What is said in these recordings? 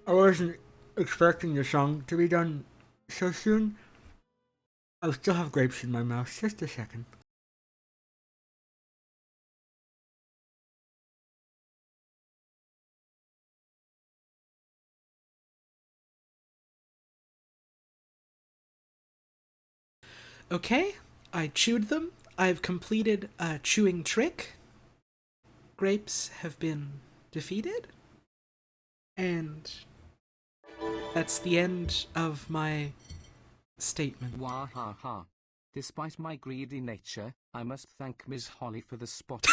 I wasn't expecting the song to be done so soon. I still have grapes in my mouth. Just a second. Okay, I chewed them. I've completed a chewing trick. Grapes have been defeated. And that's the end of my statement. Wahaha. Despite my greedy nature, I must thank Ms. Holly for the spot.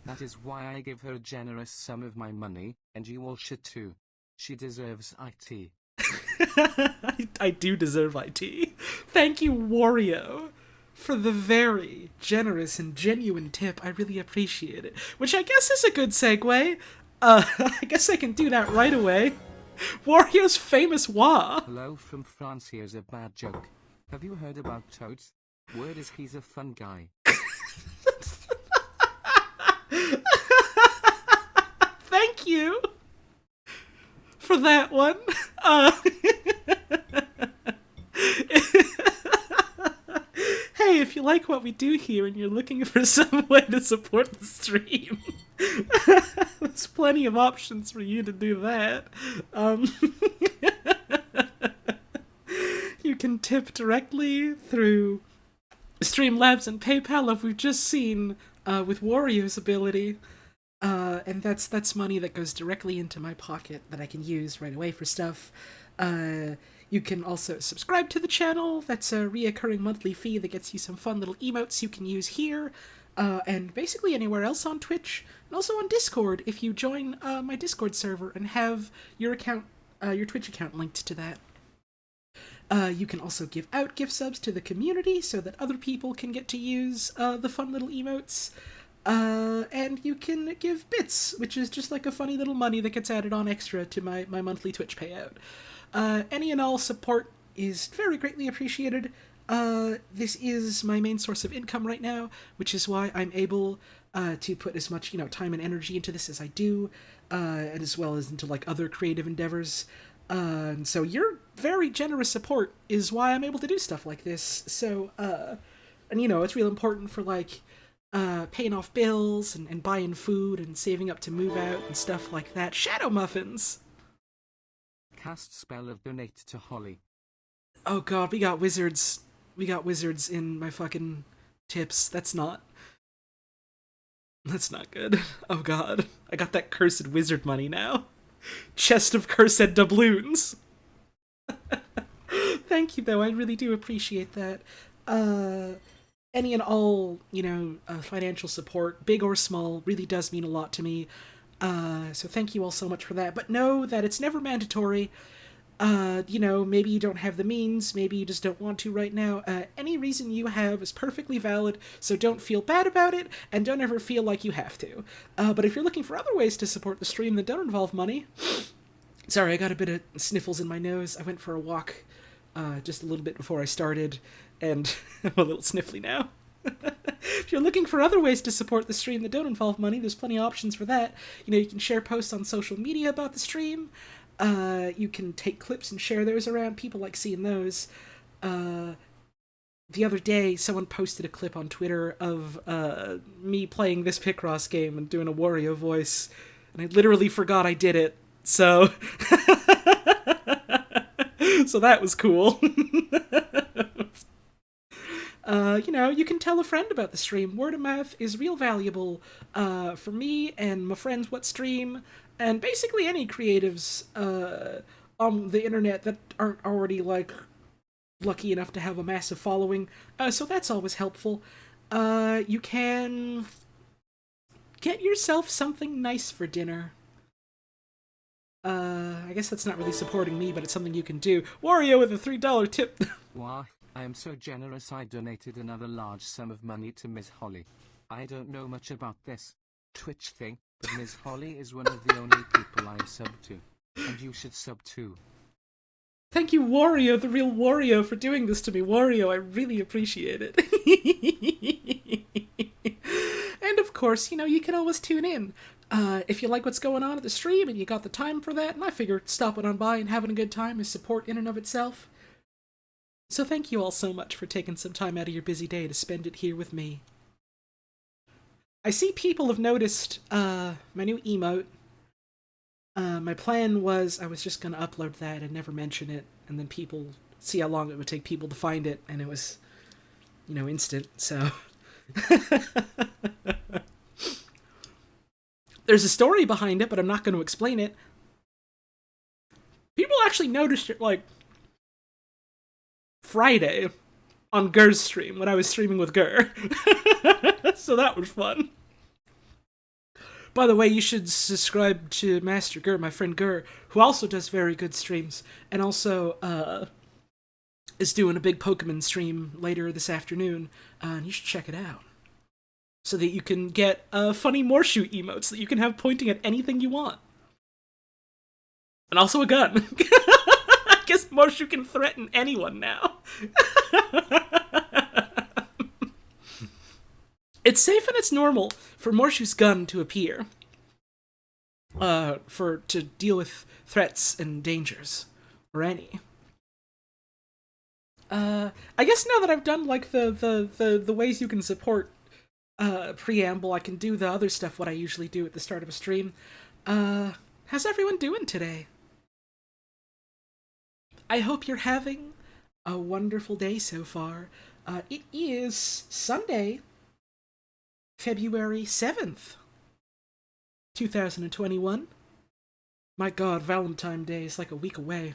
That is why I give her a generous sum of my money, and you all should too. She deserves IT. I do deserve IT. Thank you, Wario, for the very generous and genuine tip. I really appreciate it. Which I guess is a good segue. I guess I can do that right away. Wario's famous wah. Hello from France, here's a bad joke. Have you heard about Toads? Word is he's a fun guy. Thank you for that one. Hey, if you like what we do here and you're looking for some way to support the stream, there's plenty of options for you to do that. You can tip directly through Streamlabs and PayPal, like we've just seen with Wario's ability. And that's money that goes directly into my pocket that I can use right away for stuff. You can also subscribe to the channel. That's a reoccurring monthly fee that gets you some fun little emotes you can use here. And basically anywhere else on Twitch. And also on Discord if you join my Discord server and have your account, your Twitch account linked to that. You can also give out gift subs to the community so that other people can get to use the fun little emotes. And you can give bits, which is just like a funny little money that gets added on extra to my monthly Twitch payout. Any and all support is very greatly appreciated. This is my main source of income right now, which is why I'm able to put as much, time and energy into this as I do, and as well as into like other creative endeavors. And so your very generous support is why I'm able to do stuff like this. So, and it's real important for like paying off bills and buying food and saving up to move out and stuff like that. Shadow muffins! Cast spell of donate to Holly. Oh god, we got wizards. We got wizards in my fucking tips. That's not good. Oh god. I got that cursed wizard money now. Chest of cursed doubloons. Thank you, though. I really do appreciate that. Any and all, financial support, big or small, really does mean a lot to me. So thank you all so much for that. But know that it's never mandatory. Maybe you don't have the means, maybe you just don't want to right now. Any reason you have is perfectly valid, so don't feel bad about it, and don't ever feel like you have to. But if you're looking for other ways to support the stream that don't involve money... Sorry, I got a bit of sniffles in my nose. I went for a walk just a little bit before I started, and I'm a little sniffly now. If you're looking for other ways to support the stream that don't involve money, there's plenty of options for that. You can share posts on social media about the stream. You can take clips and share those around. People like seeing those. The other day, someone posted a clip on Twitter of me playing this Picross game and doing a Wario voice, and I literally forgot I did it. So, so that was cool. You can tell a friend about the stream. Word of mouth is real valuable for me and my friends what stream, and basically any creatives on the internet that aren't already, lucky enough to have a massive following. So that's always helpful. You can get yourself something nice for dinner. I guess that's not really supporting me, but it's something you can do. Wario with a $3 tip. Why, I am so generous I donated another large sum of money to Ms. Holly. I don't know much about this Twitch thing, but Ms. Holly is one of the only people I sub to. And you should sub too. Thank you, Wario, the real Wario, for doing this to me. Wario, I really appreciate it. And of course, you can always tune in. If you like what's going on at the stream and you got the time for that, and I figure stopping on by and having a good time is support in and of itself. So thank you all so much for taking some time out of your busy day to spend it here with me. I see people have noticed my new emote. My plan was I was just going to upload that and never mention it, and then people see how long it would take people to find it, and it was, instant, so... There's a story behind it, but I'm not going to explain it. People actually noticed it, Friday on Gur's stream, when I was streaming with Gur. So that was fun. By the way, you should subscribe to Master Gur, my friend Gur, who also does very good streams, and also, is doing a big Pokemon stream later this afternoon, and you should check it out. So that you can get funny Morshu emotes that you can have pointing at anything you want. And also a gun. I guess Morshu can threaten anyone now. It's safe and it's normal for Morshu's gun to appear. To deal with threats and dangers. Or any. I guess now that I've done, the ways you can support preamble, I can do the other stuff what I usually do at the start of a stream. How's everyone doing today? I hope you're having a wonderful day so far. It is Sunday, February 7th, 2021. My god, Valentine's Day is like a week away.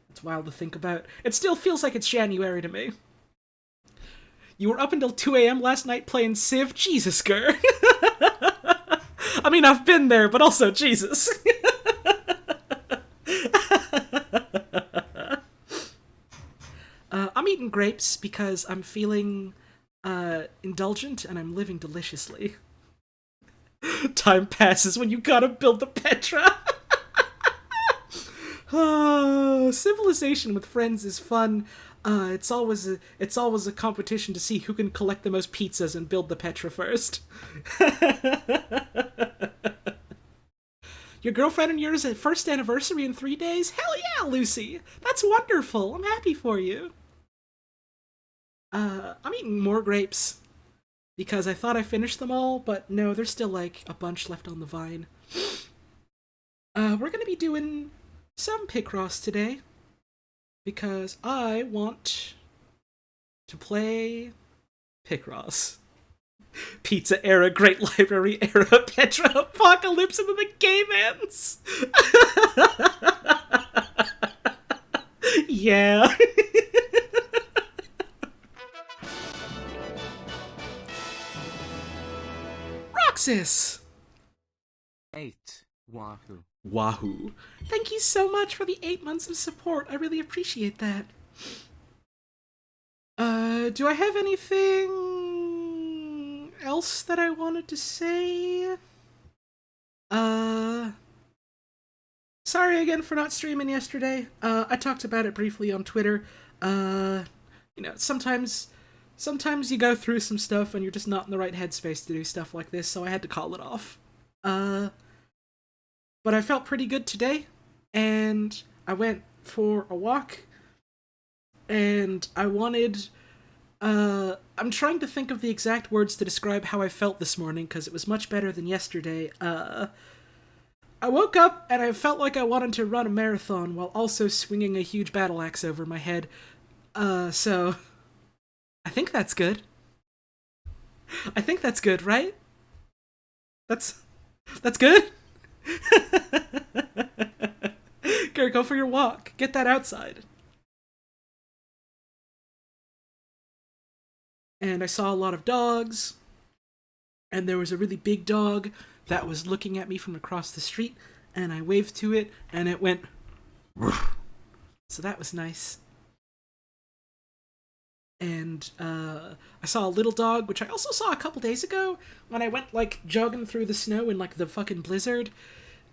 It's wild to think about. It still feels like it's January to me. You were up until 2 a.m. last night playing Civ? Jesus, Gur. I mean, I've been there, but also, Jesus. I'm eating grapes because I'm feeling indulgent and I'm living deliciously. Time passes when you gotta build the Petra. Oh, civilization with friends is fun. It's always a competition to see who can collect the most pizzas and build the Petra first. Your girlfriend and yours at first anniversary in 3 days? Hell yeah, Lucy! That's wonderful. I'm happy for you. I'm eating more grapes because I thought I finished them all, but no, there's still a bunch left on the vine. We're gonna be doing some Picross today because I want to play Picross. Pizza era, Great Library era, Petra Apocalypse, and then the game ends. Yeah. Roxas! 8. Wahoo. Wahoo. Thank you so much for the 8 months of support. I really appreciate that. Do I have anything else that I wanted to say? Sorry again for not streaming yesterday. I talked about it briefly on Twitter. Sometimes you go through some stuff and you're just not in the right headspace to do stuff like this, so I had to call it off. But I felt pretty good today, and I went for a walk, and I wanted... I'm trying to think of the exact words to describe how I felt this morning, because it was much better than yesterday. I woke up, and I felt like I wanted to run a marathon while also swinging a huge battle axe over my head. So... I think that's good. I think that's good, right? That's good? Go for your walk. Get that outside. And I saw a lot of dogs. And there was a really big dog that was looking at me from across the street. And I waved to it, and it went... So that was nice. And I saw a little dog, which I also saw a couple days ago when I went, jogging through the snow in, the fucking blizzard.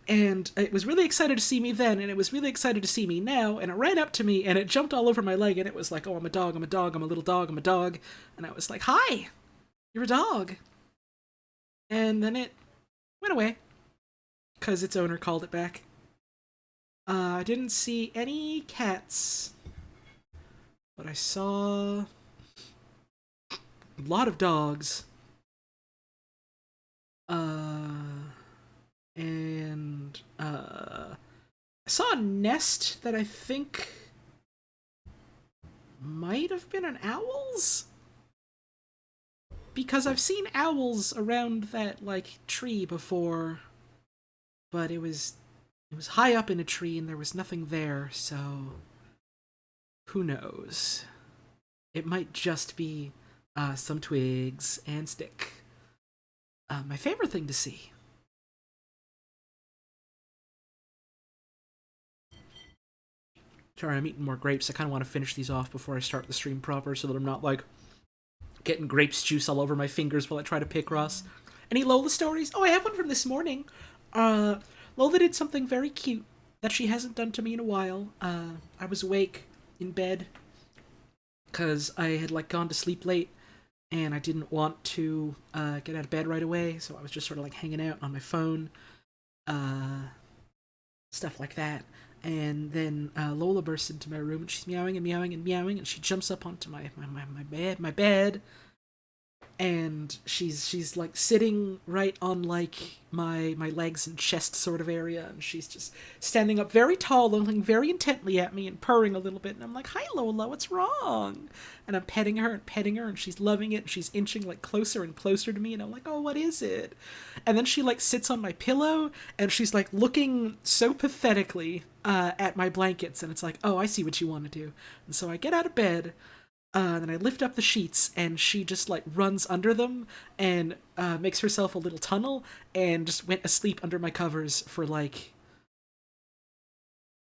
And it was really excited to see me then, and it was really excited to see me now, and it ran up to me, and it jumped all over my leg, and it was like, oh, I'm a dog, I'm a dog, I'm a little dog, I'm a dog. And I was like, hi, you're a dog. and then it went away because its owner called it back. I didn't see any cats, but I saw a lot of dogs. And I saw a nest that I think might have been an owl's, because I've seen owls around that like tree before, but it was high up in a tree and there was nothing there, so who knows? It might just be some twigs and stick. My favorite thing to see. Sorry, I'm eating more grapes. I kind of want to finish these off before I start the stream proper so that I'm not, like, getting grapes juice all over my fingers while I try to Picross. Any Lola stories? Oh, I have one from this morning. Lola did something very cute that she hasn't done to me in a while. I was awake in bed because I had, like, gone to sleep late and I didn't want to get out of bed right away, so I was just sort of, like, hanging out on my phone. Stuff like that. And then Lola bursts into my room and she's meowing and meowing and meowing, and she jumps up onto my bed, and she's like sitting right on like my legs and chest sort of area, and she's just standing up very tall, looking very intently at me and purring a little bit, and I'm like, "Hi Lola, what's wrong?" And I'm petting her and she's loving it, and she's inching like closer and closer to me, and I'm like, "Oh, what is it?" And then she like sits on my pillow and she's like looking so pathetically at my blankets, and it's like, "Oh, I see what you want to do." And so I get out of bed, and I lift up the sheets, and she just like runs under them and makes herself a little tunnel and just went asleep under my covers for like,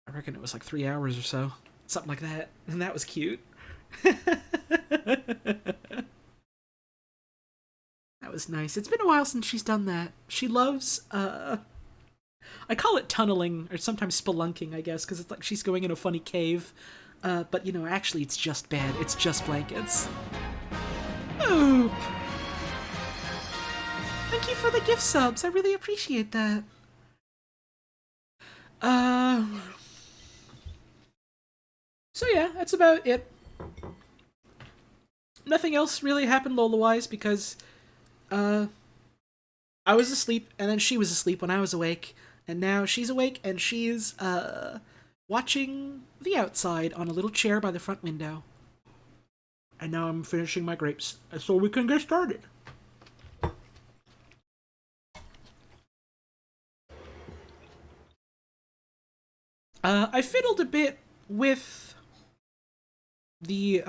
I reckon it was like 3 hours or so, something like that, and that was cute. That was nice. It's been a while since she's done that. She loves I call it tunneling, or sometimes spelunking, I guess, because it's like she's going in a funny cave. But, you know, actually it's just bed. It's just blankets. Oh! Thank you for the gift subs. I really appreciate that. So yeah, that's about it. Nothing else really happened Lola-wise, because, I was asleep, and then she was asleep when I was awake, and now she's awake, and she's, watching the outside on a little chair by the front window. And now I'm finishing my grapes, so we can get started. I fiddled a bit with the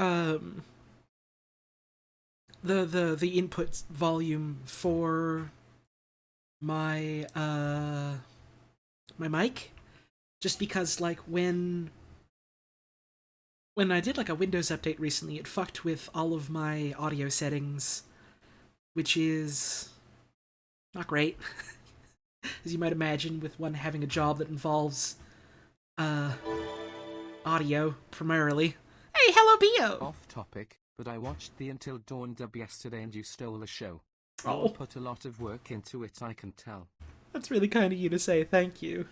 the input volume for my my mic, just because like when I did like a Windows update recently, it fucked with all of my audio settings, which is not great, as you might imagine, with one having a job that involves audio primarily. Hey, hello, Bio. Off topic, but I watched the Until Dawn dub yesterday and you stole the show. Oh. You put a lot of work into it, I can tell. That's really kind of you to say, thank you.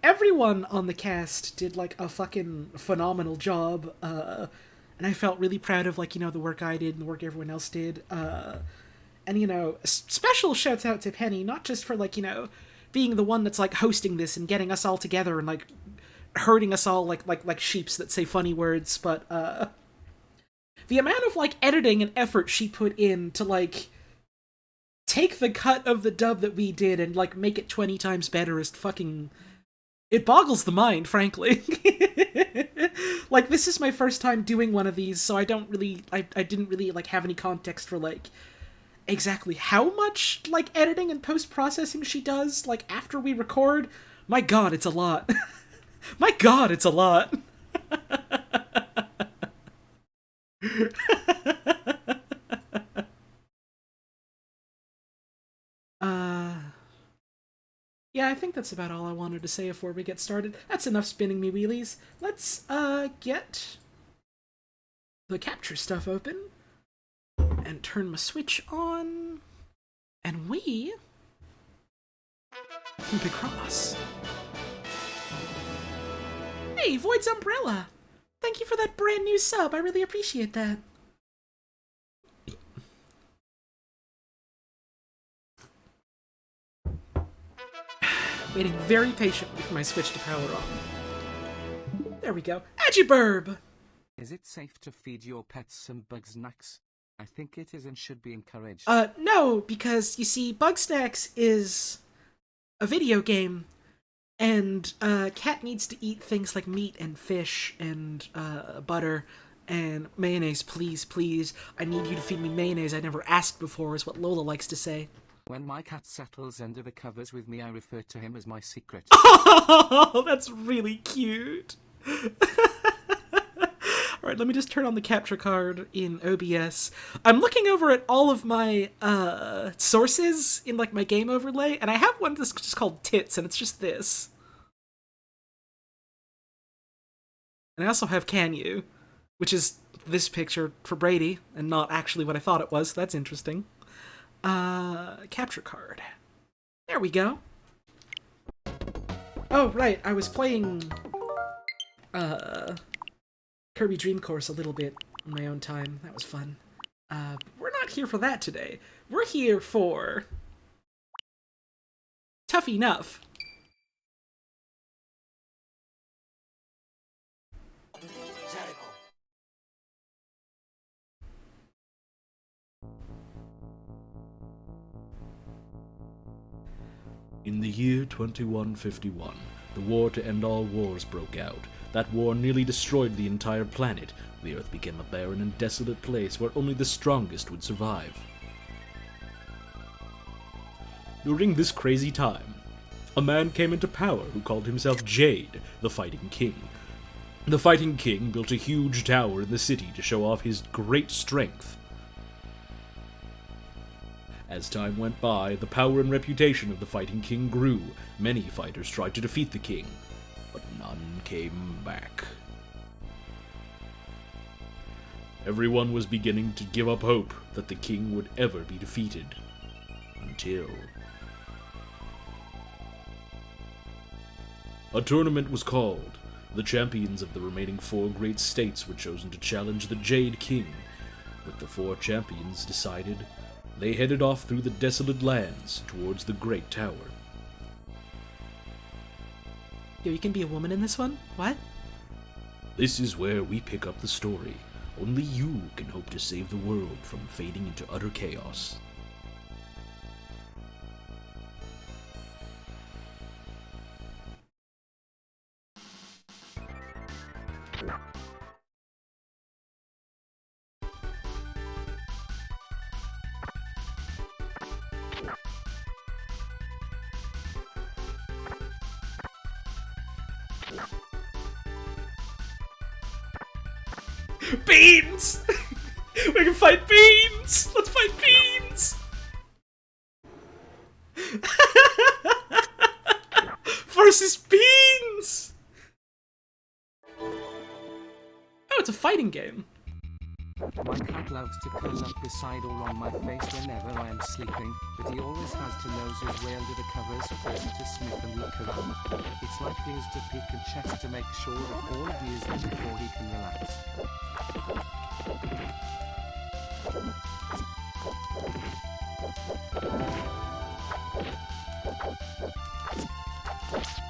Everyone on the cast did, like, a fucking phenomenal job, and I felt really proud of, like, you know, the work I did and the work everyone else did, and, you know, special shouts out to Penny, not just for, like, you know, being the one that's, like, hosting this and getting us all together and, like, herding us all like sheeps that say funny words, but, the amount of, like, editing and effort she put in to, like, take the cut of the dub that we did and, like, make it 20 times better is fucking... It boggles the mind, frankly. Like, this is my first time doing one of these, so I don't really... I didn't really, like, have any context for, like, exactly how much, like, editing and post-processing she does, like, after we record. My god, it's a lot. My god, it's a lot. Yeah, I think that's about all I wanted to say before we get started. That's enough spinning me wheelies. Let's, get the capture stuff open and turn my Switch on. And we can Picross. Hey, Void's Umbrella! Thank you for that brand new sub, I really appreciate that. Waiting very patiently for my switch to power on. There we go. Agiburb! Is it safe to feed your pets some bug snacks? I think it is and should be encouraged. No, because, you see, Bug Snacks is a video game, and cat needs to eat things like meat and fish and butter and mayonnaise. Please, please, I need you to feed me mayonnaise I never asked before, is what Lola likes to say. When my cat settles under the covers with me, I refer to him as my secret. Oh, that's really cute. Alright, let me just turn on the capture card in OBS. I'm looking over at all of my sources in like my game overlay, and I have one that's just called Tits, and it's just this. And I also have Can You, which is this picture for Brady, and not actually what I thought it was, so that's interesting. Capture card. There we go. Oh, right, I was playing, Kirby Dream Course a little bit in my own time. That was fun. We're not here for that today. We're here for Tough Enough. In the year 2151, the war to end all wars broke out. That war nearly destroyed the entire planet. The Earth became a barren and desolate place where only the strongest would survive. During this crazy time, a man came into power who called himself Jade, the Fighting King. The Fighting King built a huge tower in the city to show off his great strength. As time went by, the power and reputation of the Fighting King grew. Many fighters tried to defeat the king, but none came back. Everyone was beginning to give up hope that the king would ever be defeated. Until a tournament was called. The champions of the remaining 4 great states were chosen to challenge the Jade King. With the 4 champions decided, they headed off through the desolate lands towards the Great Tower. Yo, you can be a woman in this one? What? This is where we pick up the story. Only you can hope to save the world from fading into utter chaos. Beans! We can fight beans! Let's fight beans! Versus beans! Oh, it's a fighting game. My cat loves to curl up beside or on my face whenever I am sleeping, but he always has to nose his way under the covers first to sniff and look around. It's like he has to peek and check to make sure that all of you is there before he can relax.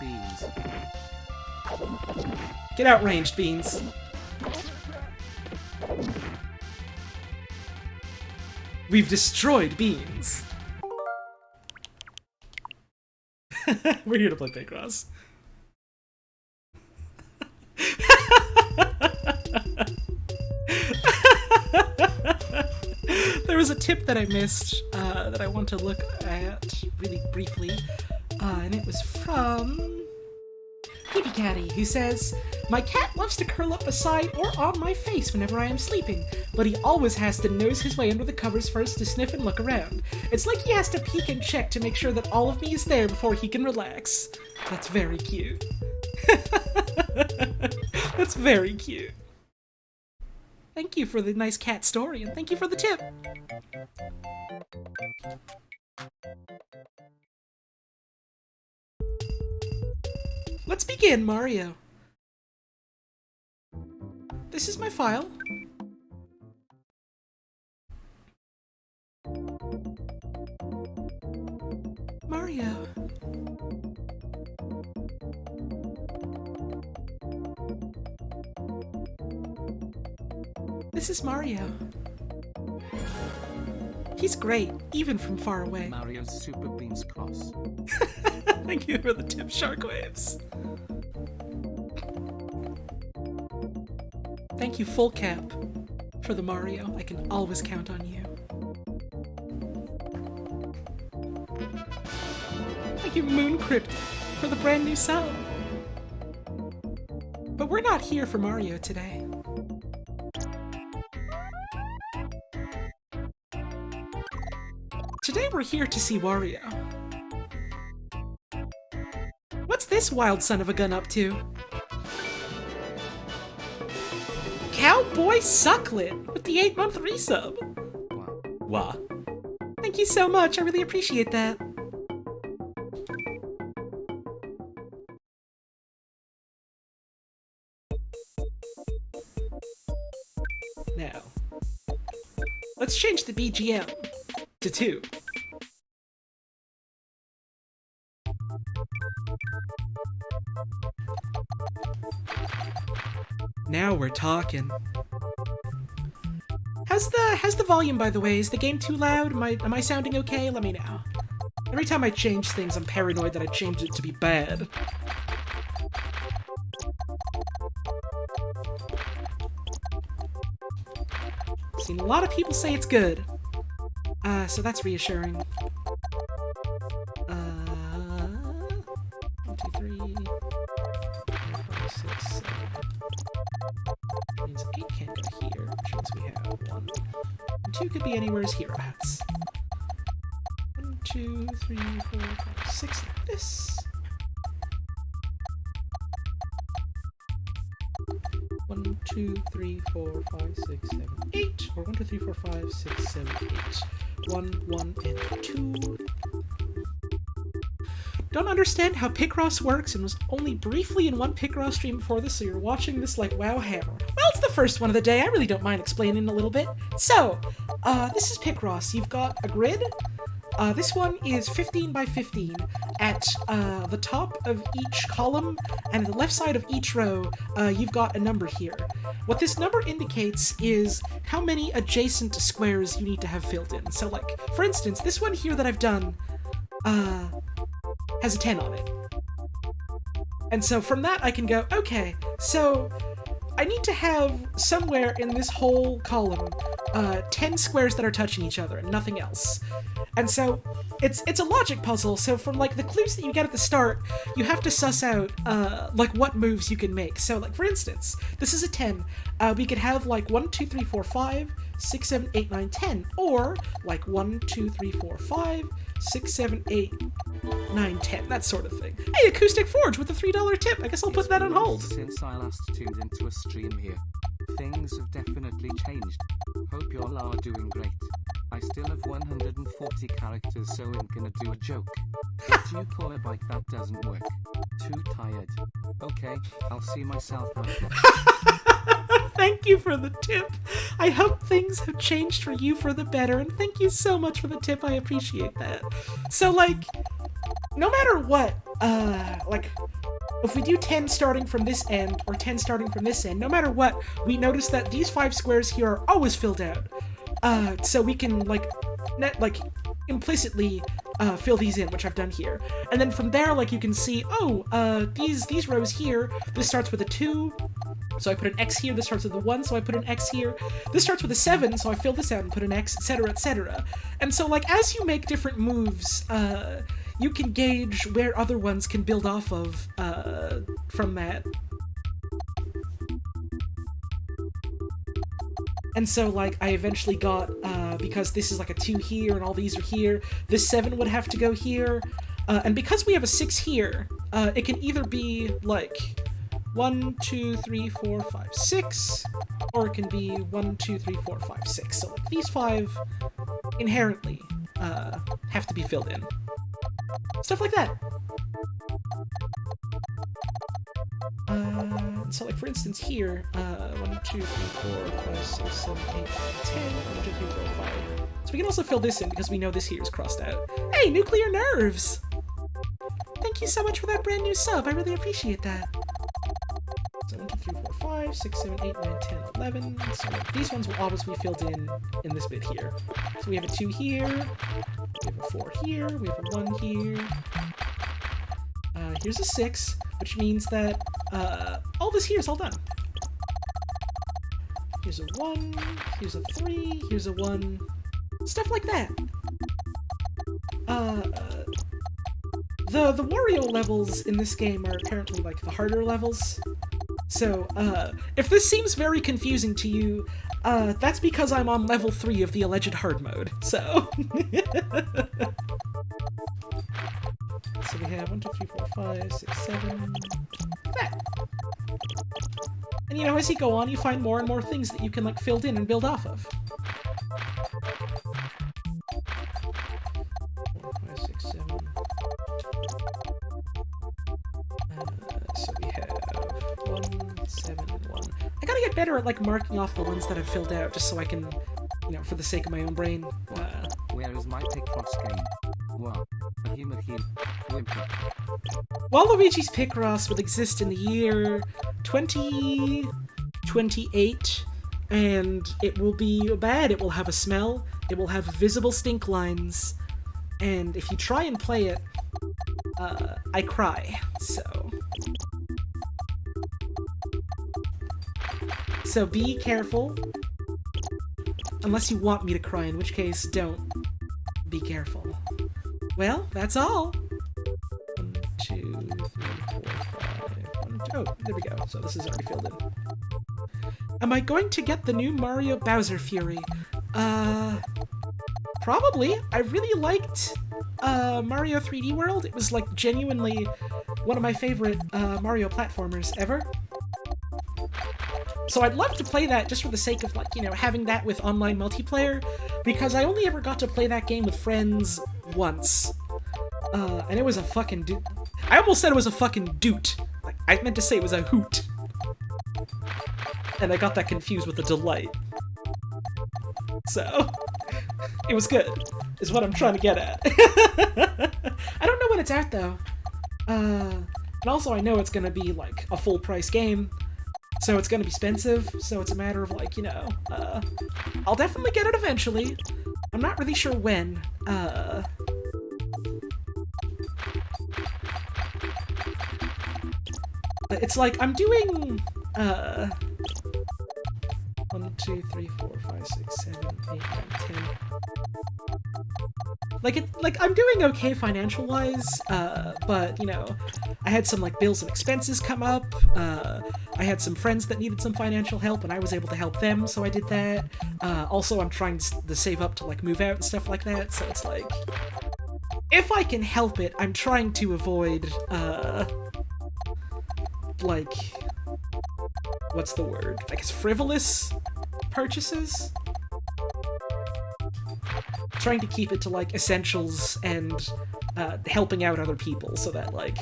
Beans. Get outranged, beans. We've destroyed beans. We're here to play Picross. There was a tip that I missed that I want to look at really briefly, and it was from Kitty Catty, who says, "My cat loves to curl up beside or on my face whenever I am sleeping, but he always has to nose his way under the covers first to sniff and look around. It's like he has to peek and check to make sure that all of me is there before he can relax." That's very cute. That's very cute. Thank you for the nice cat story, and thank you for the tip. Let's begin, Mario. This is my file. Mario. This is Mario. He's great, even from far away. Mario's Super Beans Cross. Thank you for the tip, Sharkwaves. Thank you, Full Cap, for the Mario. I can always count on you. Thank you, Moon Crypt, for the brand new sub. But we're not here for Mario today. Today we're here to see Wario. What's this wild son of a gun up to? Cowboy Sucklet with the 8-month resub. Wah. Thank you so much, I really appreciate that. Now, let's change the BGM to 2. Now we're talking. How's the volume, by the way? Is the game too loud? Am I sounding okay? Let me know. Every time I change things, I'm paranoid that I changed it to be bad. I've seen a lot of people say it's good. So that's reassuring. 1, 2, 3, 4, 5, 6, 7. Means 8 can't go here, which means we have 1. And 2 could be anywhere as hereabouts. 1, 2, 3, 4, 5, 6 like this. 1, 2, 3, 4, 5, 6, 7, 8. Or 1, 2, 3, 4, 5, 6, 7, 8. 1, 1, and 2. Don't understand how Picross works and was only briefly in one Picross stream before this, so you're watching this like wow hammer. Well, it's the first one of the day. I really don't mind explaining a little bit. So, this is Picross. You've got a grid. This one is 15 by 15. At the top of each column and the left side of each row, you've got a number here. What this number indicates is how many adjacent squares you need to have filled in. So, like, for instance, this one here that I've done, has a 10 on it. And so from that I can go, okay, so I need to have somewhere in this whole column 10 squares that are touching each other and nothing else. And so it's a logic puzzle, so from like the clues that you get at the start, you have to suss out like what moves you can make. So like for instance, this is a 10. We could have like 1, 2, 3, 4, 5, 6, 7, 8, 9, 10. Or like 1, 2, 3, 4, 5, 6, 7, 8, 9, 10, that sort of thing. Hey, Acoustic Forge with a $3 tip. I guess I'll put that on hold. Since I last tuned into a stream here, things have definitely changed. Hope y'all are doing great. I still have 140 characters, so I'm gonna do a joke. What do you call a bike that doesn't work? Too tired. Okay, I'll see myself out there. Thank you for the tip. I hope things have changed for you for the better, and thank you so much for the tip. I appreciate that. So, like, no matter what, like, if we do 10 starting from this end, or 10 starting from this end, no matter what, we notice that these 5 squares here are always filled out. So we can, like, implicitly fill these in, which I've done here. And then from there, like, you can see, oh, these rows here, this starts with a 2, so I put an X here, this starts with a 1, so I put an X here. This starts with a 7, so I fill this out and put an X, etc., etc. And so, like, as you make different moves, you can gauge where other ones can build off of, from that. And so, like, I eventually got, because this is like a 2 here and all these are here, this 7 would have to go here. And because we have a 6 here, it can either be, like, 1, 2, 3, 4, 5, 6, or it can be 1, 2, 3, 4, 5, 6. So, like, these 5 inherently have to be filled in. Stuff like that. So like for instance here, 1, 2, 3, 4, 5, 6, 7, 8, 9, 10, 1, 2, 3, 4, 5. So we can also fill this in because we know this here is crossed out. Hey, Nuclear Nerves! Thank you so much for that brand new sub, I really appreciate that. So 1, 2, 3, 4, 5, 6, 7, 8, 9, 10, 11. So these ones will always be filled in this bit here. So we have a 2 here, we have a 4 here, we have a 1 here. Here's a 6, which means that all this here is all done. Here's a 1, here's a 3, here's a 1, stuff like that. The Wario levels in this game are apparently like the harder levels. So, if this seems very confusing to you, that's because I'm on level 3 of the alleged hard mode, so... So we have 1, 2, 3, 4, 5, 6, 7... that! And you know, as you go on, you find more and more things that you can, like, fill in and build off of. 4, 5, 6, 7... so we have 1, 7, and 1. I gotta get better at, like, marking off the ones that I've filled out, just so I can, you know, for the sake of my own brain. Where is my Picross game? Wow. Waluigi's Picross will exist in the year 2028, and it will be bad. It will have a smell, it will have visible stink lines, and if you try and play it, I cry, So be careful, unless you want me to cry, in which case, don't. Be careful. Well, that's all. 1, 2, 3, 4, 5, 1, 2. Oh, there we go. So this is already filled in. Am I going to get the new Mario Bowser Fury? Probably. I really liked Mario 3D World. It was like genuinely one of my favorite Mario platformers ever. So I'd love to play that just for the sake of, like, you know, having that with online multiplayer, because I only ever got to play that game with friends once. And it was a fucking doot. I almost said it was a fucking doot. Like, I meant to say it was a hoot. And I got that confused with a delight. So, it was good, is what I'm trying to get at. I don't know when it's out, though. And also I know it's gonna be, like, a full-price game. So it's gonna be expensive, so it's a matter of, like, you know, I'll definitely get it eventually. I'm not really sure when, it's like, I'm doing, 1, 2, 3, 4, 5, 6, 7, 8, 9, 10. Like, I'm doing okay financial-wise, but, you know, I had some, like, bills and expenses come up, I had some friends that needed some financial help, and I was able to help them, so I did that. Also, I'm trying to save up to, like, move out and stuff like that, so it's like... If I can help it, I'm trying to avoid, like... What's the word? I guess frivolous purchases? Trying to keep it to, like, essentials and helping out other people so that, like,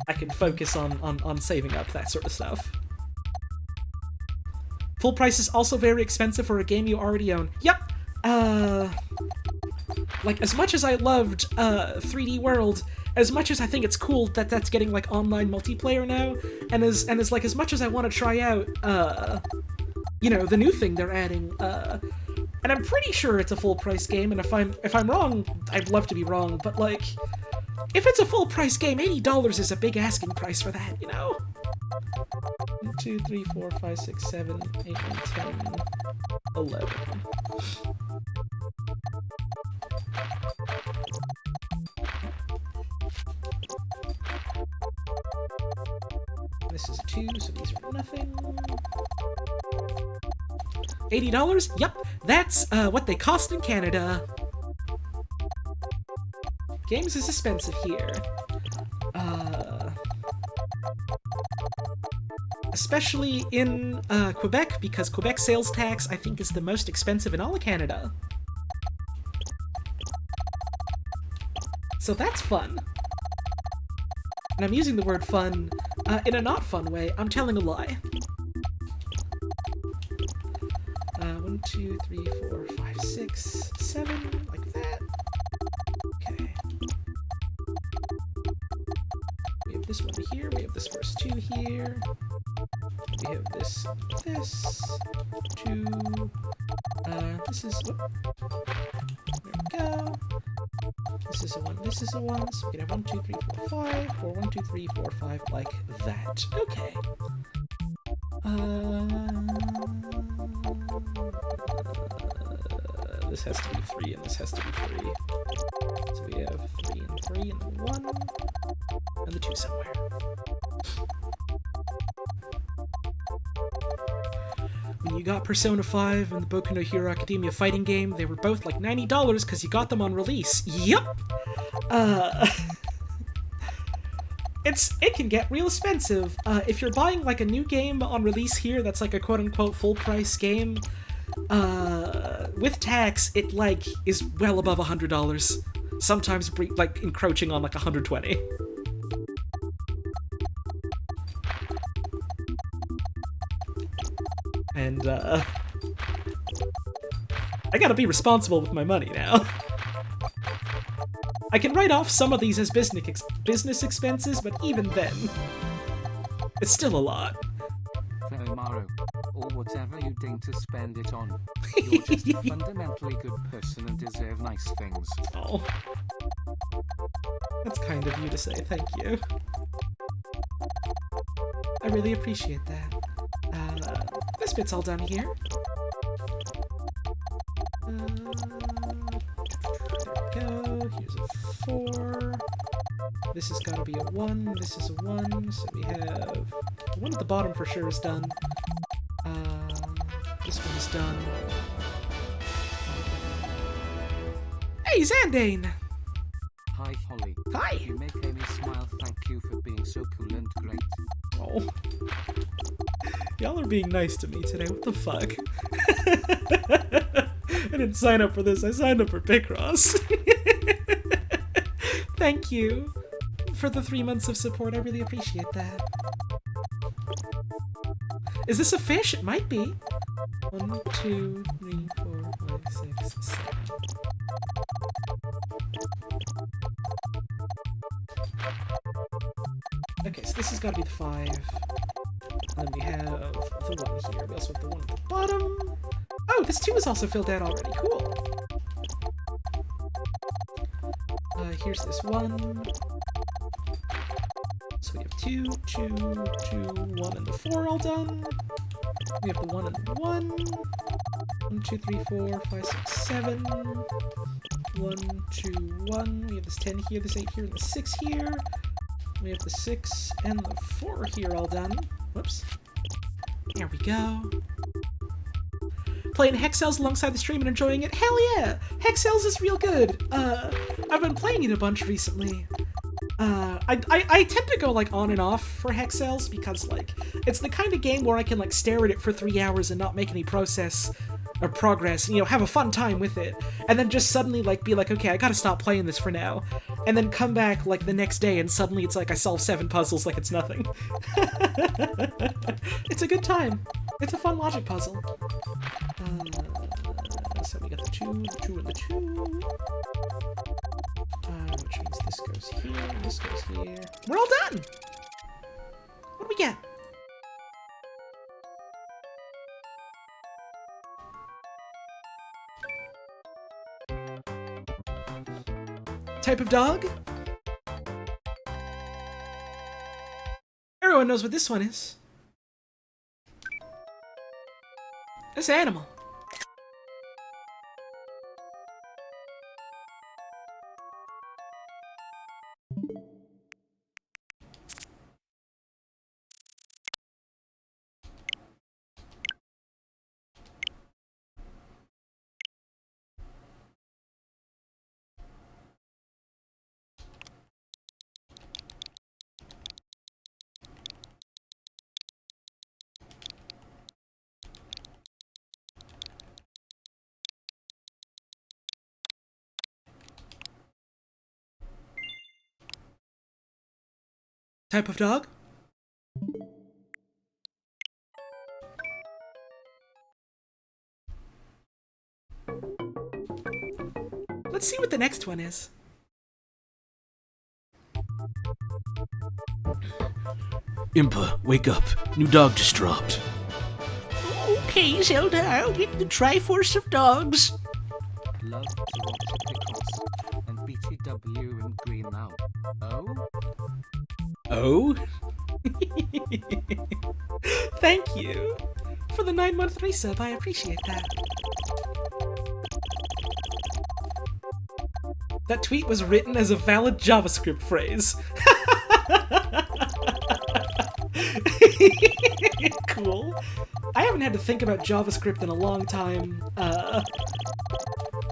I can focus on saving up, that sort of stuff. Full price is also very expensive for a game you already own. Yep! Like, as much as I loved 3D World, as much as I think it's cool that that's getting, like, online multiplayer now, and as like, as much as I want to try out, you know, the new thing they're adding, and I'm pretty sure it's a full-price game, and if I'm wrong, I'd love to be wrong, but, like, if it's a full-price game, $80 is a big asking price for that, you know? 1, 2, 3, 4, 5, 6, 7, 8, 9, 10, 11. This is 2, so these are nothing. $80? Yep, that's what they cost in Canada. Games is expensive here. Especially in Quebec, because Quebec sales tax, I think, is the most expensive in all of Canada. So that's fun. And I'm using the word fun in a not fun way. I'm telling a lie. 1, 2, 3, 4, 5, 6, 7, like that. Okay. We have this one here. We have this first 2 here. We have this, 2. This is. Whoop. There we go. This is a 1. This is a 1. So we can have 1, 2, 3, 4, 5, or 1, 2, 3, 4, 5, like that. Okay. This has to be 3, and this has to be 3. So we have 3 and 3, and the 1, and the 2 somewhere. When you got Persona 5 and the Boku no Hero Academia fighting game, they were both like $90 because you got them on release. Yup! It can get real expensive. If you're buying like a new game on release here that's like a quote-unquote full-price game, with tax, it like is well above $100. Sometimes like encroaching on like 120. And I gotta be responsible with my money now. I can write off some of these as business expenses, but even then, it's still a lot. Maru, or whatever you deign to spend it on. You're just a fundamentally good person and deserve nice things. Oh. That's kind of you to say, thank you. I really appreciate that. This bit's all done here. There we go. Here's a 4. This has got to be a 1. This is a 1. So we have... The one at the bottom for sure is done. This one's done. Hey, Zandane! Hi, Holly. Hi! You make Amy smile. Thank you for being so cool and great. Oh. Y'all are being nice to me today. What the fuck? I didn't sign up for this. I signed up for Picross. Thank you for the 3 months of support. I really appreciate that. Is this a fish? It might be. 1, 2, 3, 4, 5, 6, 7. Okay, so this has got to be the 5. And then we have the 1 here. We also have the 1 at the bottom. Oh, this 2 is also filled out already. Cool. Here's this 1. So we have 2, 2, 2, 1, and the 4 all done. We have the 1 and the 1. 1, 2, 3, 4, 5, 6, 7. 1, 2, 1. We have this 10 here, this 8 here, and the 6 here. We have the 6 and the 4 here all done. Whoops. There we go. Playing Hex Cells alongside the stream and enjoying it? Hell yeah! Hex Cells is real good! I've been playing it a bunch recently. I tend to go, like, on and off for Hex Cells because, like, it's the kind of game where I can, like, stare at it for 3 hours and not make any progress, and, you know, have a fun time with it. And then just suddenly, like, be like, okay, I gotta stop playing this for now. And then come back, like, the next day and suddenly it's like I solved 7 puzzles like it's nothing. It's a good time. It's a fun logic puzzle. So we got the 2, and the 2. Which means this goes here, and this goes here. We're all done! What do we get? Type of dog? Everyone knows what this one is. It's an animal. Type of dog? Let's see what the next one is. Impa, wake up. New dog just dropped. Okay, Zelda, I'll get the Triforce of Dogs. Love to watch Picross and BTW in green now. Oh? Oh? Thank you for the 9-month resub. I appreciate that. That tweet was written as a valid JavaScript phrase. Cool. I haven't had to think about JavaScript in a long time,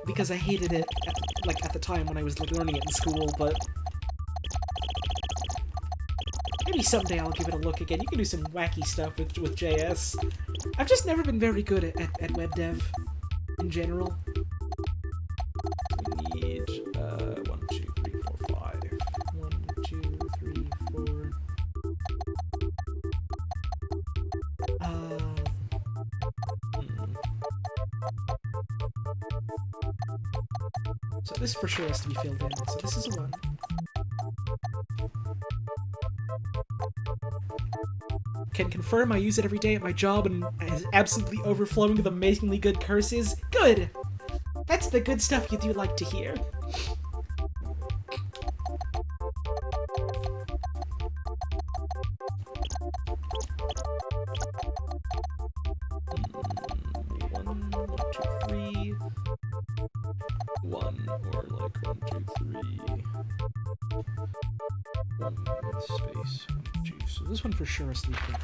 because I hated it at the time when I was learning it in school, but maybe someday I'll give it a look again. You can do some wacky stuff with JS. I've just never been very good at web dev in general. We need 1, 2, 3, 4, 5. 1, 2, 3, 4. So this for sure has to be filled in. So this is a 1. Can confirm I use it every day at my job and is absolutely overflowing with amazingly good curses. Good! That's the good stuff you do like to hear. This one for sure is 3 filled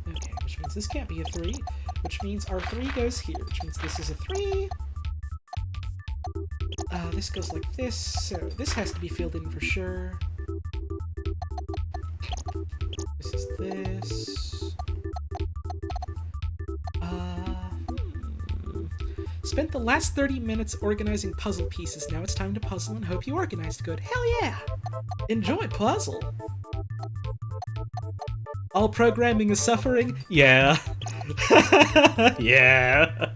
in. Okay, which means this can't be a 3, which means our 3 goes here, which means this is a 3. This goes like this, so this has to be filled in for sure. This is this. Spent the last 30 minutes organizing puzzle pieces. Now it's time to puzzle and hope you organized good. Hell yeah! Enjoy puzzle! All programming is suffering? Yeah. Yeah.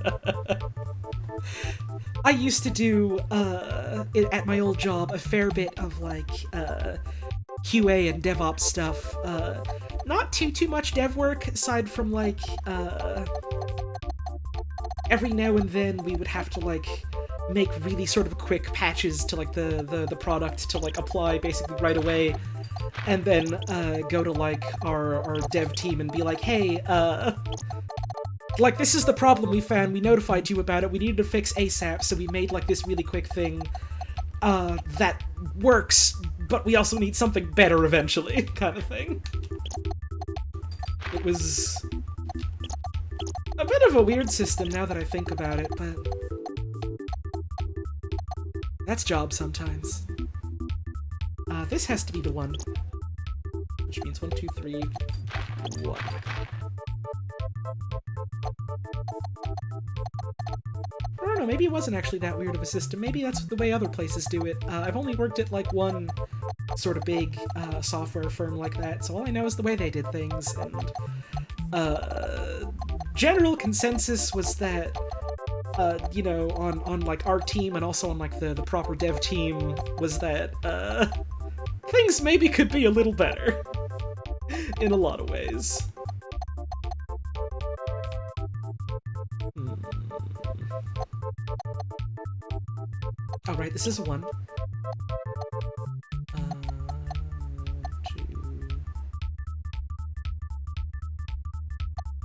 I used to do, at my old job, a fair bit of, like, QA and DevOps stuff. Not too much dev work, aside from, like, every now and then we would have to, like, make really sort of quick patches to, like, the product to, like, apply basically right away. And then go to, like, our dev team and be like, hey, like, this is the problem we found, we notified you about it, we needed to fix ASAP, so we made, like, this really quick thing that works, but we also need something better eventually, kind of thing. It was a bit of a weird system now that I think about it, but that's job sometimes. This has to be the 1. Which means 1, 2, 3, 1. I don't know, maybe it wasn't actually that weird of a system. Maybe that's the way other places do it. I've only worked at, like, one sort of big software firm like that, so all I know is the way they did things, and general consensus was that, you know, on like, our team and also on, like, the proper dev team, was that, things maybe could be a little better. In a lot of ways. Oh, right, this is a 1. 2.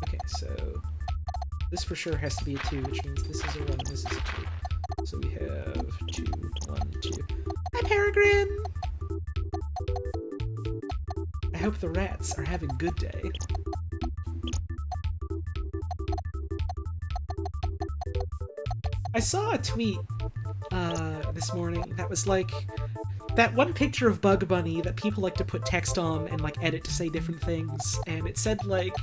Okay, so this for sure has to be a 2, which means this is a 1 and this is a 2. So we have 2, 1, 2. Hi, Peregrine! I hope the rats are having a good day. I saw a tweet this morning that was like that one picture of Bug Bunny that people like to put text on and like edit to say different things, and it said like,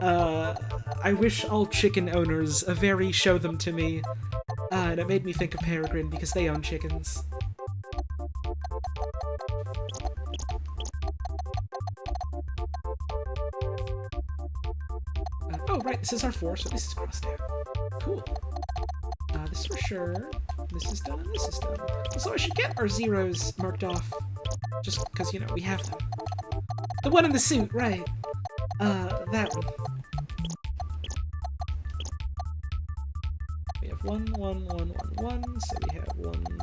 I wish all chicken owners a very show them to me, and it made me think of Peregrine because they own chickens. Right, this is our 4, so this is crossed out. Cool. This for sure. This is done, and this is done. So I should get our zeros marked off. Just because, you know, we have them. The one in the suit, right. That one. We have 1, 1, 1, 1, 1. So we have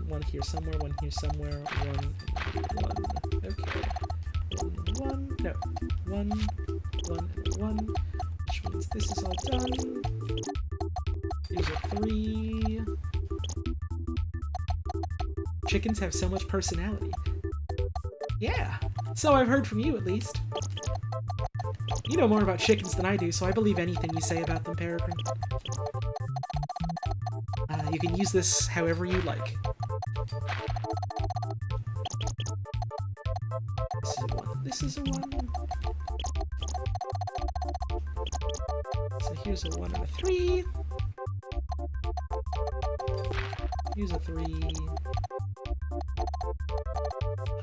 1 here somewhere, 1 here somewhere, 1, 1. Okay. 1, 1. No. 1, 1, and 1. Which means this is all done. These are 3. Chickens have so much personality. Yeah. So I've heard from you, at least. You know more about chickens than I do, so I believe anything you say about them, Peregrine. You can use this however you like. This is a 1. This is a 1. So here's a 1 and a 3. Here's a 3.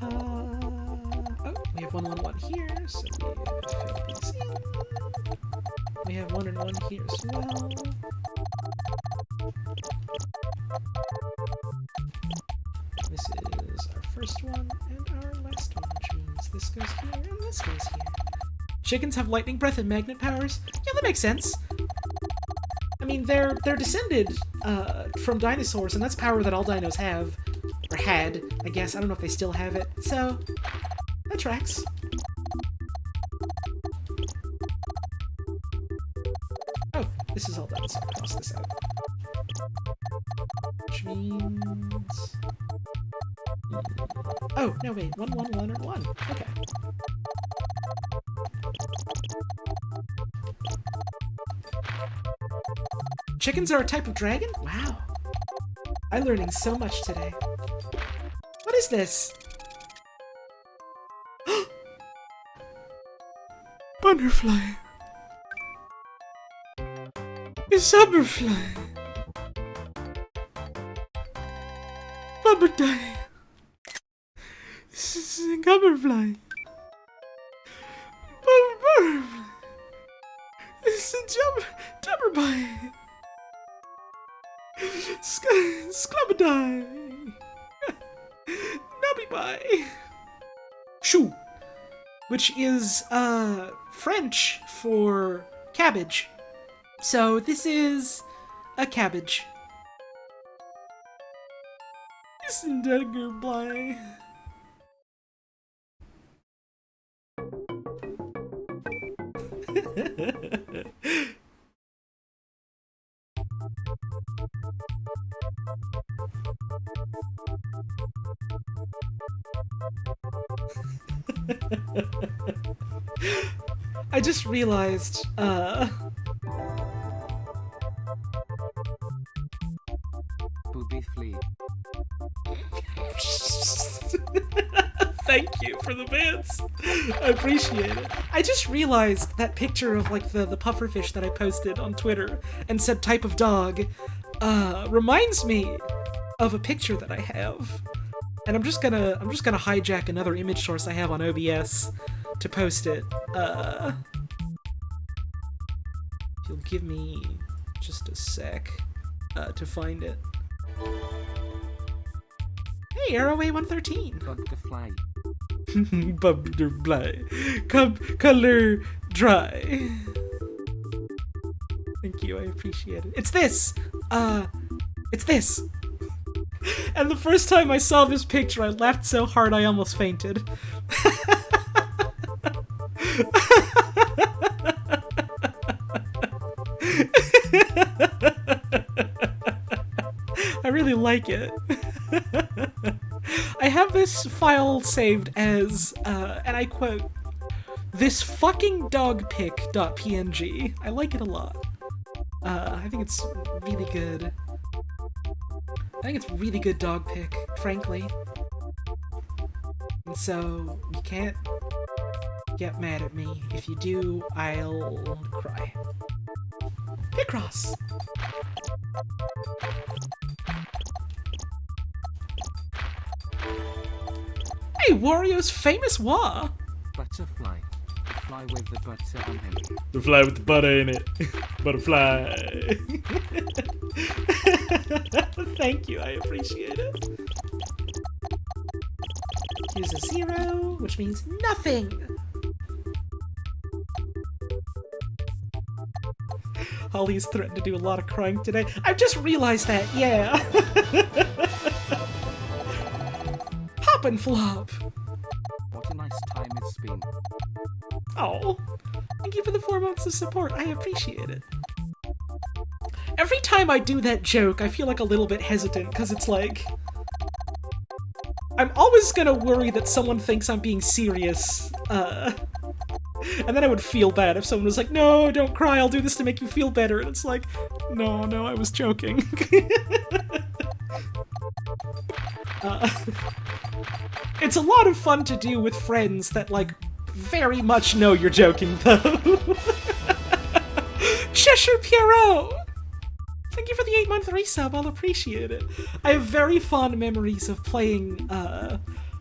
Oh, we have 1, 1, 1 here, so we fill these in. We have 1 and 1 here as well. This is our first one and our last one, which means this goes here and this goes here. Chickens have lightning breath and magnet powers? Yeah, that makes sense. I mean, they're descended from dinosaurs, and that's power that all dinos have. Or had, I guess. I don't know if they still have it. So, that tracks. Oh, this is all done, so I'll cross this out. Which means... Oh, no, wait. 1, 1, 1, and 1. Okay. Chickens are a type of dragon? Wow. I'm learning so much today. What is this? Butterfly. It's Summerfly. Butterfly. This is a Butterfly. Butterfly. This is a Jumperby. Sclubadie. Nubby. Chou, which is French for cabbage. So this is a cabbage. Isn't that a good boy? I just realized, Booby flea. Thank you for the bits. I appreciate it. I just realized that picture of like the pufferfish that I posted on Twitter and said type of dog reminds me of a picture that I have. And I'm just gonna hijack another image source I have on OBS to post it. If you'll give me just a sec to find it. Hey, Arrowway 113. Butterfly. Butterfly. Color dry. Thank you, I appreciate it. It's this! It's this! And the first time I saw this picture, I laughed so hard I almost fainted. I really like it. I have this file saved as, and I quote, "this fucking dogpic.png." I like it a lot. I think it's really good. I think it's really good dog pic, frankly. And so, you can't get mad at me. If you do, I'll cry. Picross! Hey, Wario's famous wah! Butterfly. fly with the butter on him. The fly with the butter in it. Butterfly. Thank you, I appreciate it. Here's a 0, which means nothing. Holly's threatened to do a lot of crying today. I've just realized that, yeah. Hop and flop. What a nice time it's been. Oh, thank you for the 4 months of support. I appreciate it. Every time I do that joke, I feel like a little bit hesitant, because it's like... I'm always gonna worry that someone thinks I'm being serious, and then I would feel bad if someone was like, no, don't cry, I'll do this to make you feel better, and it's like, no, I was joking. It's a lot of fun to do with friends that, like, very much know you're joking, though. Cheshire Pierrot! Thank you for the 8-month resub, I'll appreciate it. I have very fond memories of playing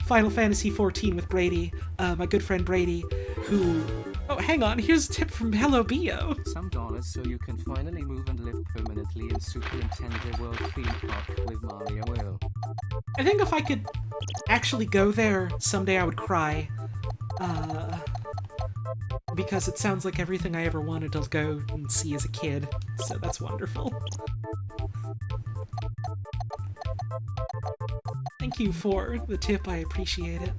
Final Fantasy XIV with Brady, my good friend Brady, who... Oh, hang on, here's a tip from Hello Bio. Some dollars so you can finally move and live permanently in Super Nintendo World theme park with Mario World. I think if I could actually go there, someday I would cry. Because it sounds like everything I ever wanted to go and see as a kid, so that's wonderful. Thank you for the tip, I appreciate it.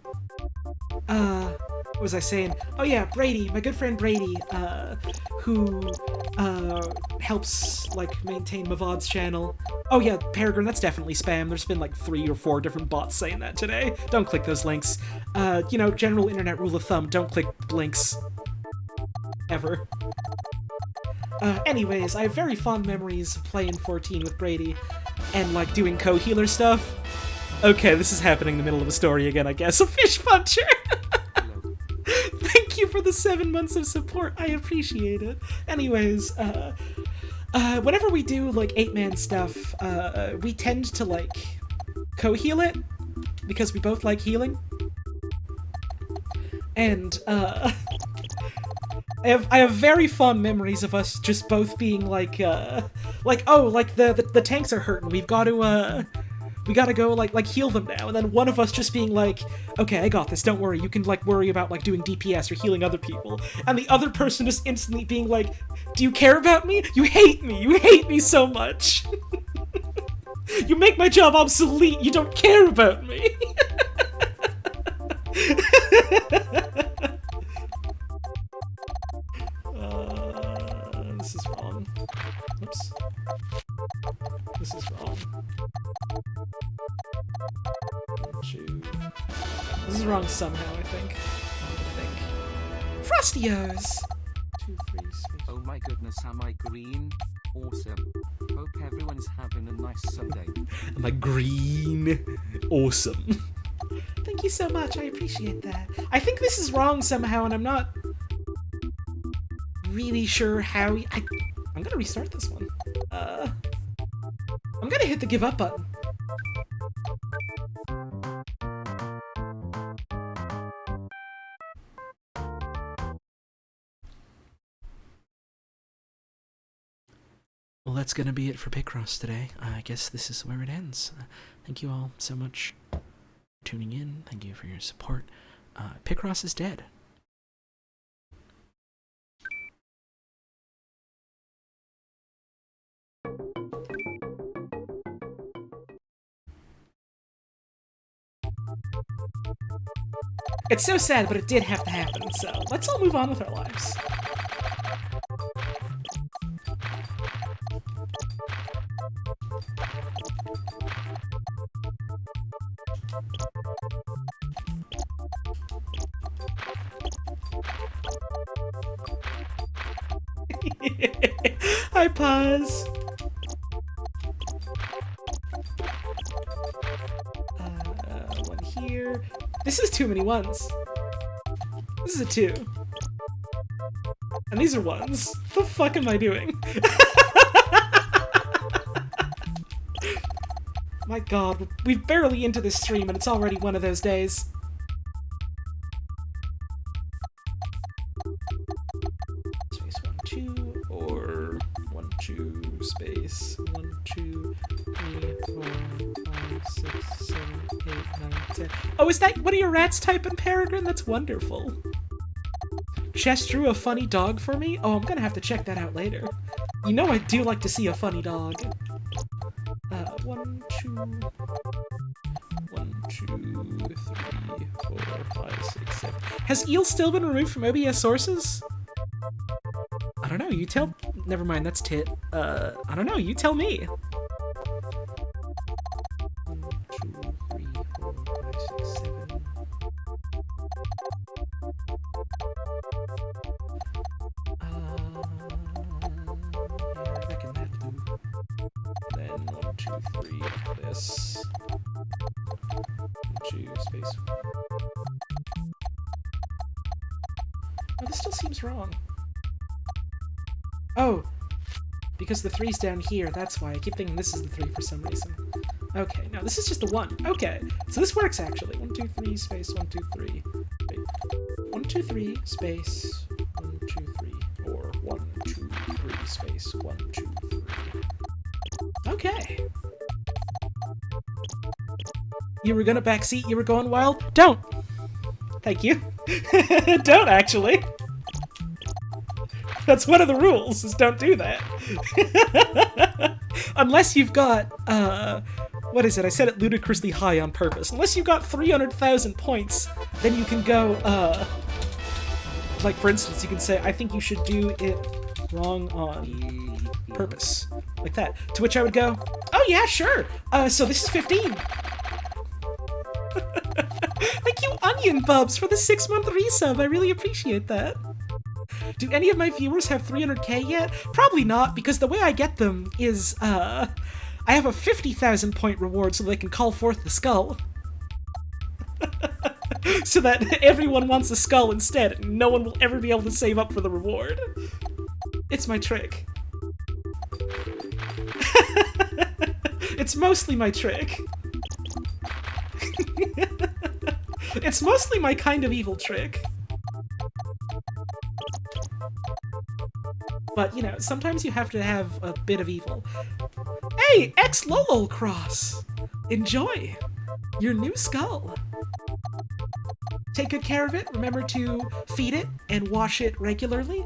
What was I saying? Oh yeah, Brady, my good friend Brady, who, helps, like, maintain Mavod's channel. Oh yeah, Peregrine, that's definitely spam. There's been like 3 or 4 different bots saying that today. Don't click those links. You know, general internet rule of thumb, don't click links. Ever. Anyways, I have very fond memories of playing 14 with Brady, and, like, doing co-healer stuff. Okay, this is happening in the middle of a story again, I guess. A fish puncher! Thank you for the 7 months of support, I appreciate it. Anyways, whenever we do, like, 8-man stuff, we tend to, like, co-heal it, because we both like healing. And, I have very fond memories of us just both being like, oh, like, the tanks are hurting, we gotta go, like, heal them now, and then one of us just being like, okay, I got this, don't worry, you can, like, worry about, like, doing DPS or healing other people, and the other person just instantly being like, do you care about me? You hate me so much! You make my job obsolete, you don't care about me! This is wrong. Oops. This is wrong. 1, 2. This is wrong somehow, I think. Frostios! 2, 3, space. Oh my goodness, am I green? Awesome. Hope everyone's having a nice Sunday. Am I green? Awesome. Thank you so much, I appreciate that. I think this is wrong somehow, and I'm not really sure how... I'm gonna restart this one. I'm gonna hit the give up button. Well, that's gonna be it for Picross today. I guess this is where it ends. Thank you all so much for tuning in. Thank you for your support. Picross is dead. It's so sad, but it did have to happen, so let's all move on with our lives. Hi, Paz. One here. This is too many ones. This is a 2. And these are 1s. The fuck am I doing? My god, we're barely into this stream and it's already one of those days. 2, or 1, 2, space, 1, 2, 3, 4, 5, 6, 7, 8, 9, 10. Oh, is that one of your rats typing, Peregrine? That's wonderful. Chess drew a funny dog for me? Oh, I'm gonna have to check that out later. You know I do like to see a funny dog. 1, 2... 1, 2, 3, 4, 5, 6, 7. Has eel still been removed from OBS sources? I don't know, you tell... Never mind, that's tit. I don't know, you tell me. 1, 2, 3, 4, 5, 6, 7. Yeah, I reckon that too. Then 1, 2, 3, this. 1, 2, space. Oh, this still seems wrong. Oh! Because the 3's down here, that's why. I keep thinking this is the 3 for some reason. Okay, no, this is just a 1. Okay, so this works actually. 1, 2, 3, space, 1, 2, 3. Wait. 1, 2, 3, space, 1, 2, 3. Or 1, 2, 3, space, 1, 2, 3. Okay. You were gonna backseat, you were going wild? Don't! Thank you. Don't, actually. That's one of the rules, is don't do that. Unless you've got, what is it? I said it ludicrously high on purpose. Unless you've got 300,000 points, then you can go, like, for instance, you can say, I think you should do it wrong on purpose. Like that. To which I would go, oh yeah, sure! So this is 15! Thank you, Onion Bubs, for the 6-month resub. I really appreciate that. Do any of my viewers have 300k yet? Probably not, because the way I get them is, I have a 50,000 point reward so they can call forth the skull. So that everyone wants a skull instead, and no one will ever be able to save up for the reward. It's my trick. It's mostly my trick. It's mostly my kind of evil trick. But, you know, sometimes you have to have a bit of evil. Hey, ex-Lolol Cross! Enjoy your new skull. Take good care of it. Remember to feed it and wash it regularly.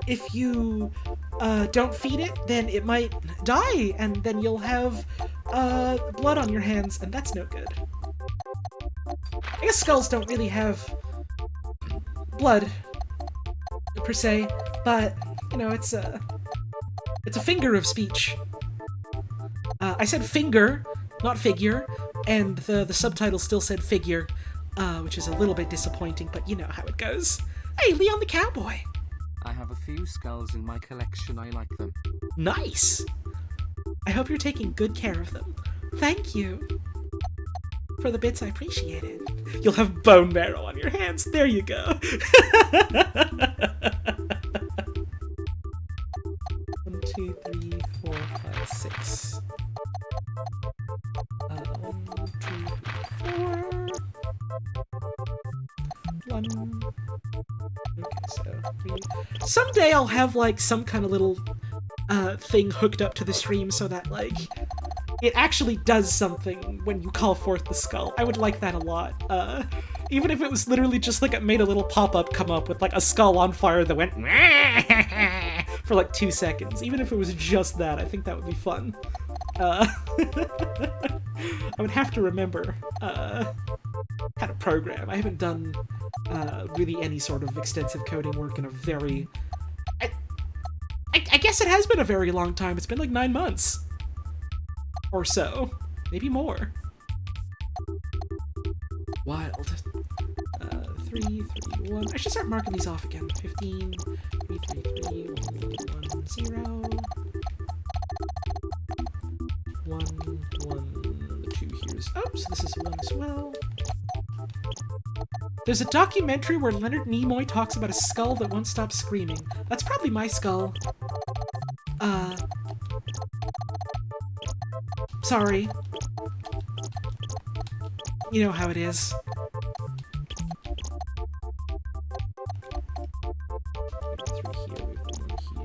If you don't feed it, then it might die, and then you'll have blood on your hands, and that's no good. I guess skulls don't really have blood, per se, but, you know, it's a finger of speech. I said finger, not figure, and the subtitle still said figure, which is a little bit disappointing, but you know how it goes. Hey, Leon the Cowboy! I have a few skulls in my collection, I like them. Nice! I hope you're taking good care of them. Thank you. For the bits, I appreciate it. You'll have bone marrow on your hands. There you go. 1, 2, 3, 4, 5, 6. 1, 2, 3, 4. 1. Okay, so 3. Someday I'll have like some kind of little thing hooked up to the stream so that like it actually does something when you call forth the skull. I would like that a lot. Even if it was literally just like it made a little pop-up come up with like a skull on fire that went for like 2 seconds. Even if it was just that, I think that would be fun. I would have to remember how to program. I haven't done really any sort of extensive coding work in a very... I guess it has been a very long time. It's been like 9 months. Or so. Maybe more. Wild. 3, 3, 1. I should start marking these off again. 15, 3, 3, 3, 1, 1, 0. 1, 1, 2 here's... Oh, so this is 1 as well. There's a documentary where Leonard Nimoy talks about a skull that won't stop screaming. That's probably my skull. Sorry. You know how it is. Through here, we have 1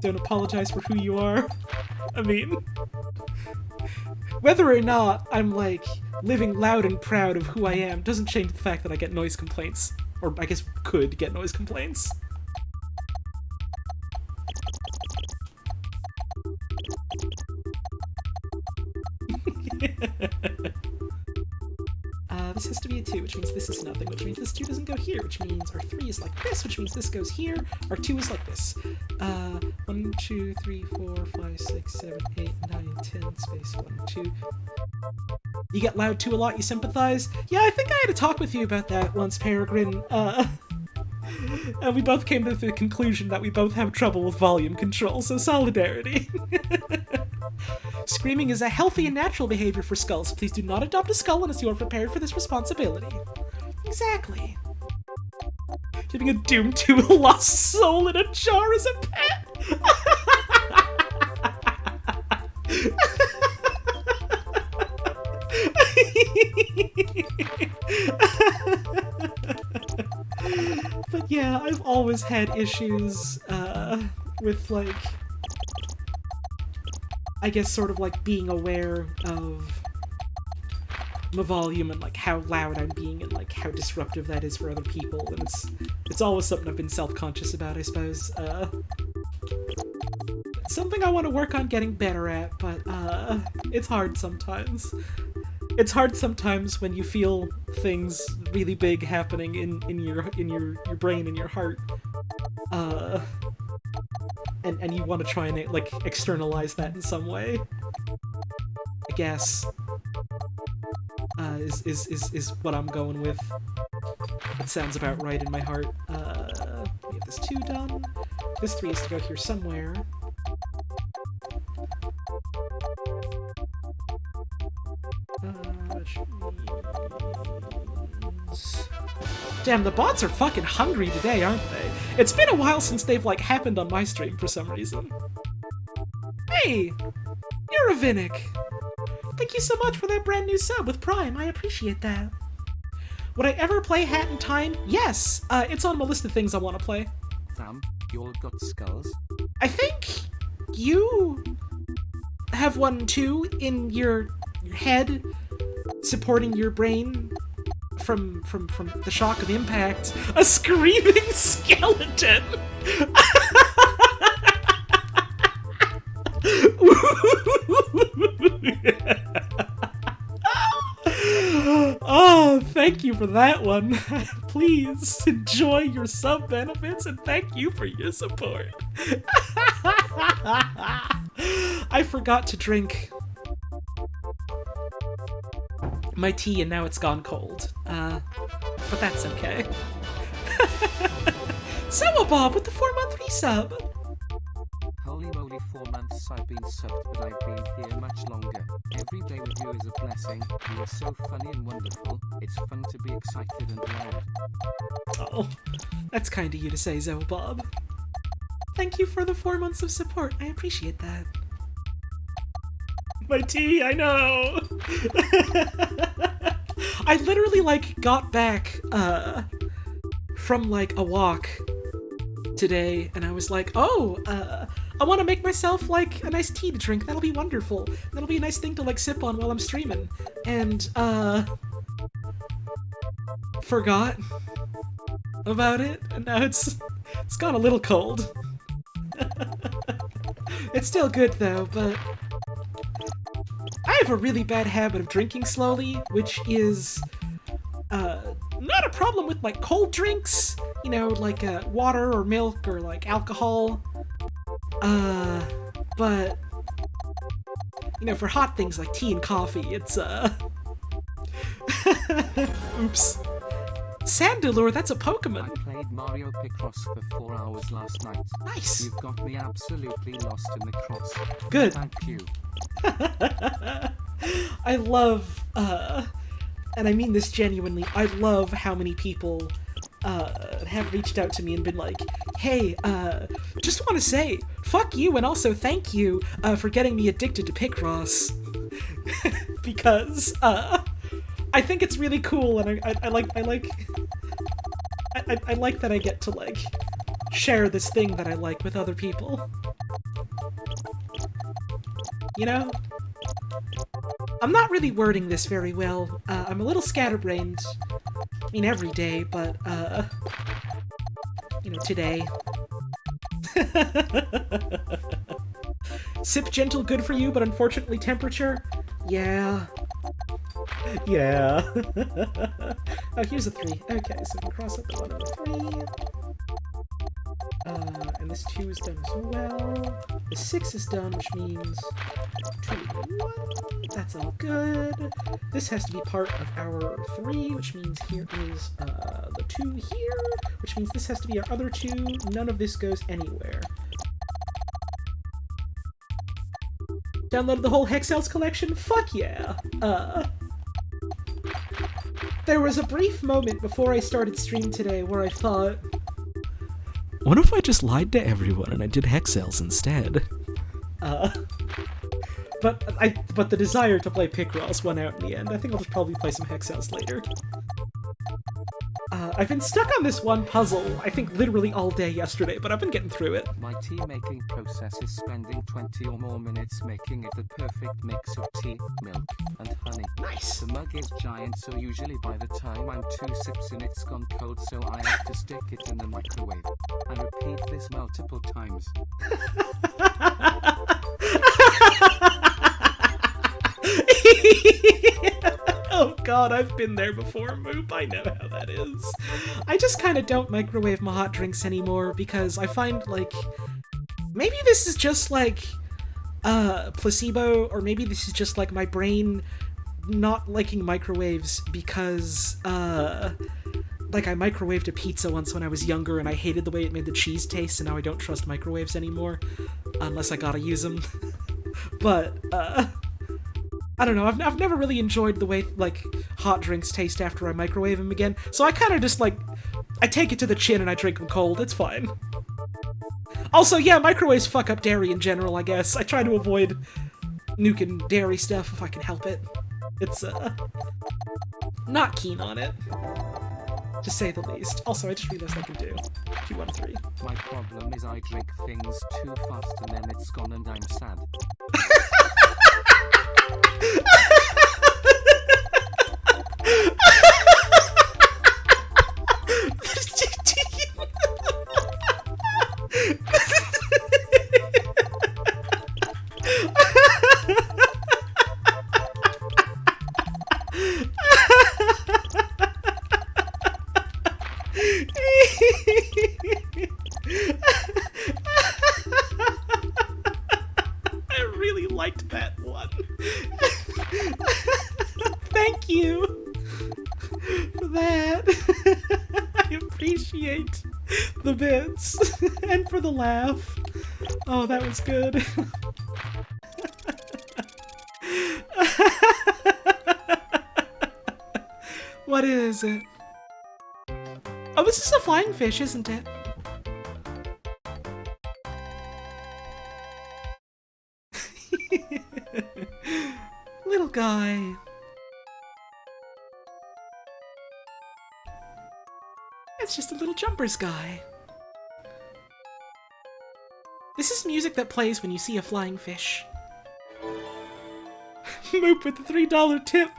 Don't apologize for who you are. I mean, whether or not I'm, like, living loud and proud of who I am doesn't change the fact that I get noise complaints. Or, I guess, could get noise complaints. This has to be a 2, which means this is nothing, which means this 2 doesn't go here, which means our 3 is like this, which means this goes here, our 2 is like this. 1, 2, 3, 4, 5, 6, 7, 8, 9, 10, space 1, 2. You get loud too a lot, you sympathize? Yeah, I think I had a talk with you about that once, Peregrine. And we both came to the conclusion that we both have trouble with volume control, so solidarity. Screaming is a healthy and natural behavior for skulls. Please do not adopt a skull unless you are prepared for this responsibility. Exactly. Giving a doomed to a lost soul in a jar as a pet. But yeah, I've always had issues with, like, I guess sort of like being aware of my volume and like how loud I'm being and like how disruptive that is for other people, and it's always something I've been self-conscious about, I suppose. Something I want to work on getting better at, but it's hard sometimes. It's hard sometimes when you feel things really big happening in your brain and your heart. And you want to try and, like, externalize that in some way. I guess. Is what I'm going with. It sounds about right in my heart. We have this 2 done. This 3 has to go here somewhere. Which means... Damn, the bots are fucking hungry today, aren't they? It's been a while since they've, like, happened on my stream for some reason. Hey! You're a Vinnick! Thank you so much for that brand new sub with Prime, I appreciate that. Would I ever play Hat in Time? Yes! It's on my list of things I want to play. You all got skulls? I think you have one too, in your head, supporting your brain from the shock of impact. A screaming skeleton! Oh, thank you for that one. Please enjoy your sub benefits and thank you for your support. I forgot to drink my tea and now it's gone cold. But that's okay. So, Bob with the 4-month resub. Holy moly, 4 months I've been subbed, but I've been here much longer. Every day with you is a blessing. You are so funny and wonderful. It's fun to be excited and loud. Oh, that's kind of you to say, Bob. Thank you for the 4 months of support. I appreciate that. My tea, I know! I literally, like, got back, from, like, a walk today, and I was like, oh, I want to make myself, like, a nice tea to drink. That'll be wonderful. That'll be a nice thing to, like, sip on while I'm streaming. And, forgot about it, and now it's gone a little cold. It's still good, though, but I have a really bad habit of drinking slowly, which is, not a problem with, like, cold drinks, you know, like, water or milk or, like, alcohol, but, you know, for hot things like tea and coffee, it's, oops. Sandalure, that's a Pokemon. I played Mario Picross for 4 hours last night. Nice. You've got me absolutely lost in the cross. Good. Thank you. I love, and I mean this genuinely, I love how many people, have reached out to me and been like, hey, just want to say, fuck you and also thank you, for getting me addicted to Picross. Because, I think it's really cool, and I like that I get to, like, share this thing that I like with other people. you know? I'm not really wording this very well. I'm a little scatterbrained. I mean, every day, but, you know, today. Sip gentle, good for you, but unfortunately temperature? Yeah. Yeah. Oh, here's a 3. Okay, so we can cross up the 1 and the 3. And this 2 is done as well. The 6 is done, which means 2 and 1. That's all good. This has to be part of our 3, which means here is the 2 here, which means this has to be our other 2. None of this goes anywhere. Downloaded the whole Hexels collection? Fuck yeah! There was a brief moment before I started stream today where I thought, what if I just lied to everyone and I did Hexels instead? But the desire to play Picross won out in the end. I think I'll just probably play some Hexels later. I've been stuck on this one puzzle, I think literally all day yesterday, but I've been getting through it. My tea making process is spending 20 or more minutes making it the perfect mix of tea, milk, and honey. Nice! The mug is giant, so usually by the time I'm 2 sips in it's gone cold, so I have to stick it in the microwave. I repeat this multiple times. Oh god, I've been there before, Moop. I know how that is. I just kind of don't microwave my hot drinks anymore because I find, like, maybe this is just, like, placebo, or maybe this is just, like, my brain not liking microwaves because, like, I microwaved a pizza once when I was younger and I hated the way it made the cheese taste, and now I don't trust microwaves anymore, unless I gotta use them. But, I don't know, I've never really enjoyed the way, like, hot drinks taste after I microwave them again, so I kind of just, like, I take it to the chin and I drink them cold, it's fine. Also, yeah, microwaves fuck up dairy in general, I guess. I try to avoid nuking dairy stuff if I can help it. It's, not keen on it, to say the least. Also, I just realized I can do 2, 1, 3. My problem is I drink things too fast and then it's gone and I'm sad. I really liked that one. Thank you for that. I appreciate the bits and for the laugh. Oh, that was good. What is it? Oh, this is a flying fish, isn't it? Little guy. It's just a little jumpers guy. This is music that plays when you see a flying fish. Moop with the $3 tip.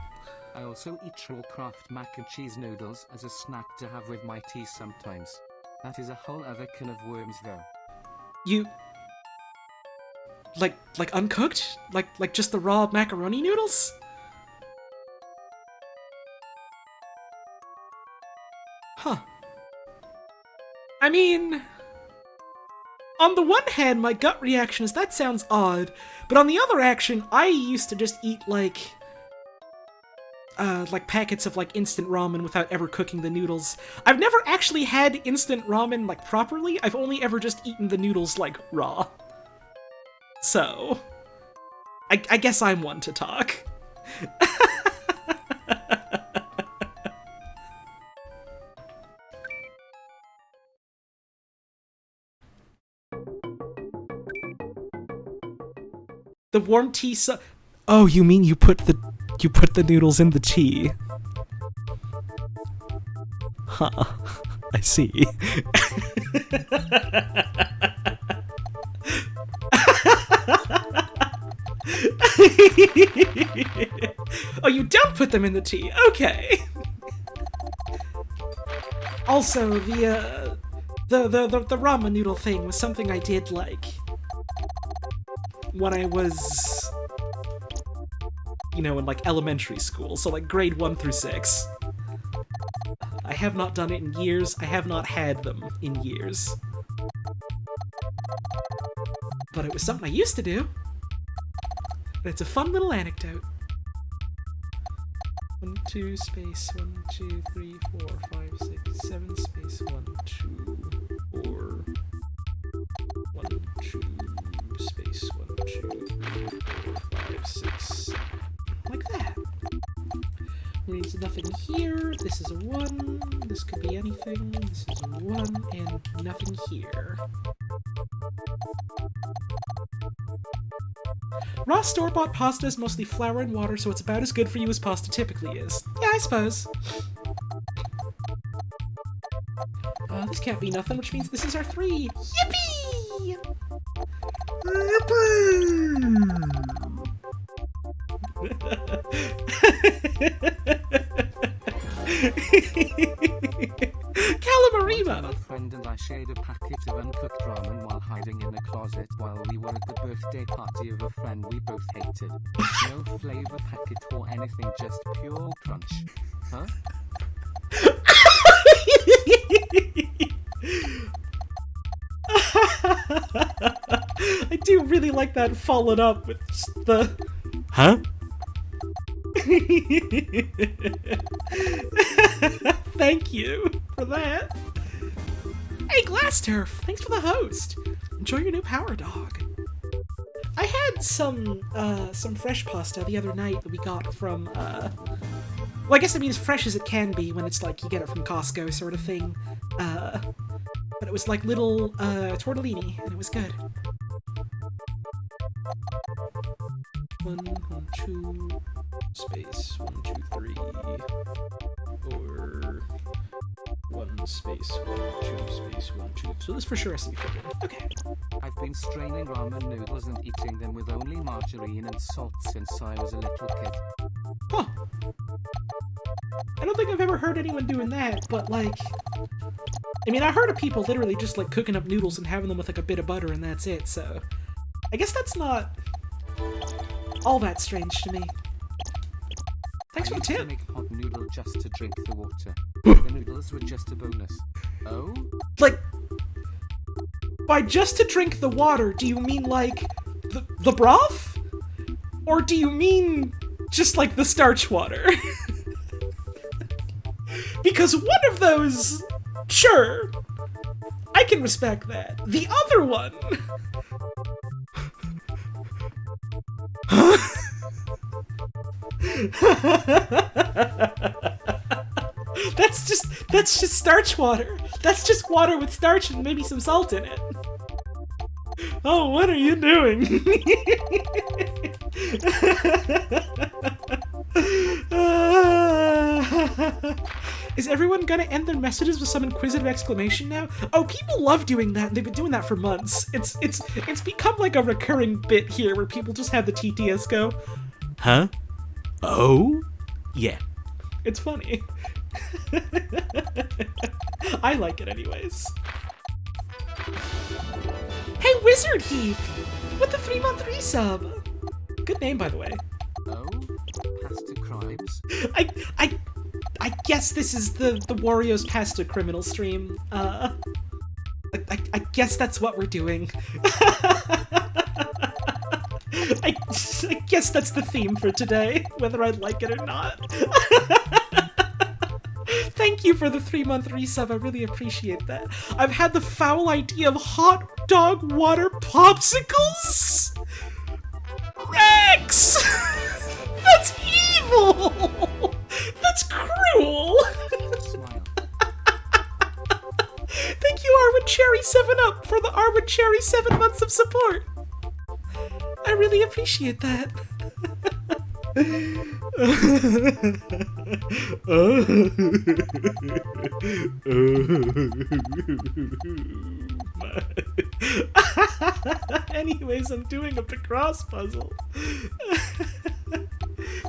I also eat Shawcraft mac and cheese noodles as a snack to have with my tea sometimes. That is a whole other can of worms though. You... Like uncooked? Like just the raw macaroni noodles? Huh. I mean... On the one hand, my gut reaction is that sounds odd, but on the other action, I used to just eat, like packets of, like, instant ramen without ever cooking the noodles. I've never actually had instant ramen, like, properly. I've only ever just eaten the noodles, like, raw. So... I guess I'm one to talk. The warm tea Oh, you mean you put the noodles in the tea? Huh. I see. Oh, you don't put them in the tea. Okay. Also, the ramen noodle thing was something I did like when I was, you know, in like elementary school, so like grade 1 through 6. I have not done it in years. I have not had them in years. But it was something I used to do. And it's a fun little anecdote. 1, 2, space, 1, 2, 3, 4, 5, 6, 7, space, 1, 2, 4, 1, 2, space, 1, 2, 3, 4, 5, 6, 7. Like that. Means nothing here. This is a 1. This could be anything. This is a 1, and nothing here. Raw store-bought pasta is mostly flour and water, so it's about as good for you as pasta typically is. Yeah, I suppose. This can't be nothing, which means this is our 3. Yippee! Calamarima! My friend and I shared a packet of uncooked ramen while hiding in a closet while we were at the birthday party of a friend we both hated. No flavor packet or anything, just pure crunch. Huh? I do really like that followed up with the... Huh? Thank you for that. Hey, Glass Turf, thanks for the host. Enjoy your new power dog. I had some fresh pasta the other night that we got from, well, I guess I mean as fresh as it can be when it's like you get it from Costco sort of thing. But it was like little, tortellini, and it was good. 1, 2, space, 1, 2, 3, or 1, space, 1, 2, space, 1, 2. So this for sure has to be figured. Okay. I've been straining ramen noodles and eating them with only margarine and salt since I was a little kid. Huh. I don't think I've ever heard anyone doing that, but like... I mean, I heard of people literally just like cooking up noodles and having them with like a bit of butter and that's it, so... I guess that's not all that strange to me. Thanks for the tip! I used to make hot noodle just to drink the water. The noodles were just a bonus. Oh? Like... By just to drink the water, do you mean like... the broth? Or do you mean just like the starch water? Because one of those... Sure. I can respect that. The other one... That's just starch water. That's just water with starch and maybe some salt in it. Oh, what are you doing? Is everyone gonna end their messages with some inquisitive exclamation now? Oh, people love doing that. They've been doing that for months. It's become like a recurring bit here where people just have the TTS go, huh? Oh? Yeah. It's funny. I like it anyways. Hey, Wizard Heap! What the 3-month resub? Good name, by the way. Oh? Pasta Cribes? I guess this is the Wario's Pasta Criminal stream. I guess that's what we're doing. I guess that's the theme for today, whether I like it or not. Thank you for the 3-month resub, I really appreciate that. I've had the foul idea of hot dog water popsicles? Rex! That's evil! That's cruel! Smile. Thank you, Arwood Cherry 7-Up, for the Arwood Cherry 7 months of support. I really appreciate that. Anyways, I'm doing a Picross puzzle.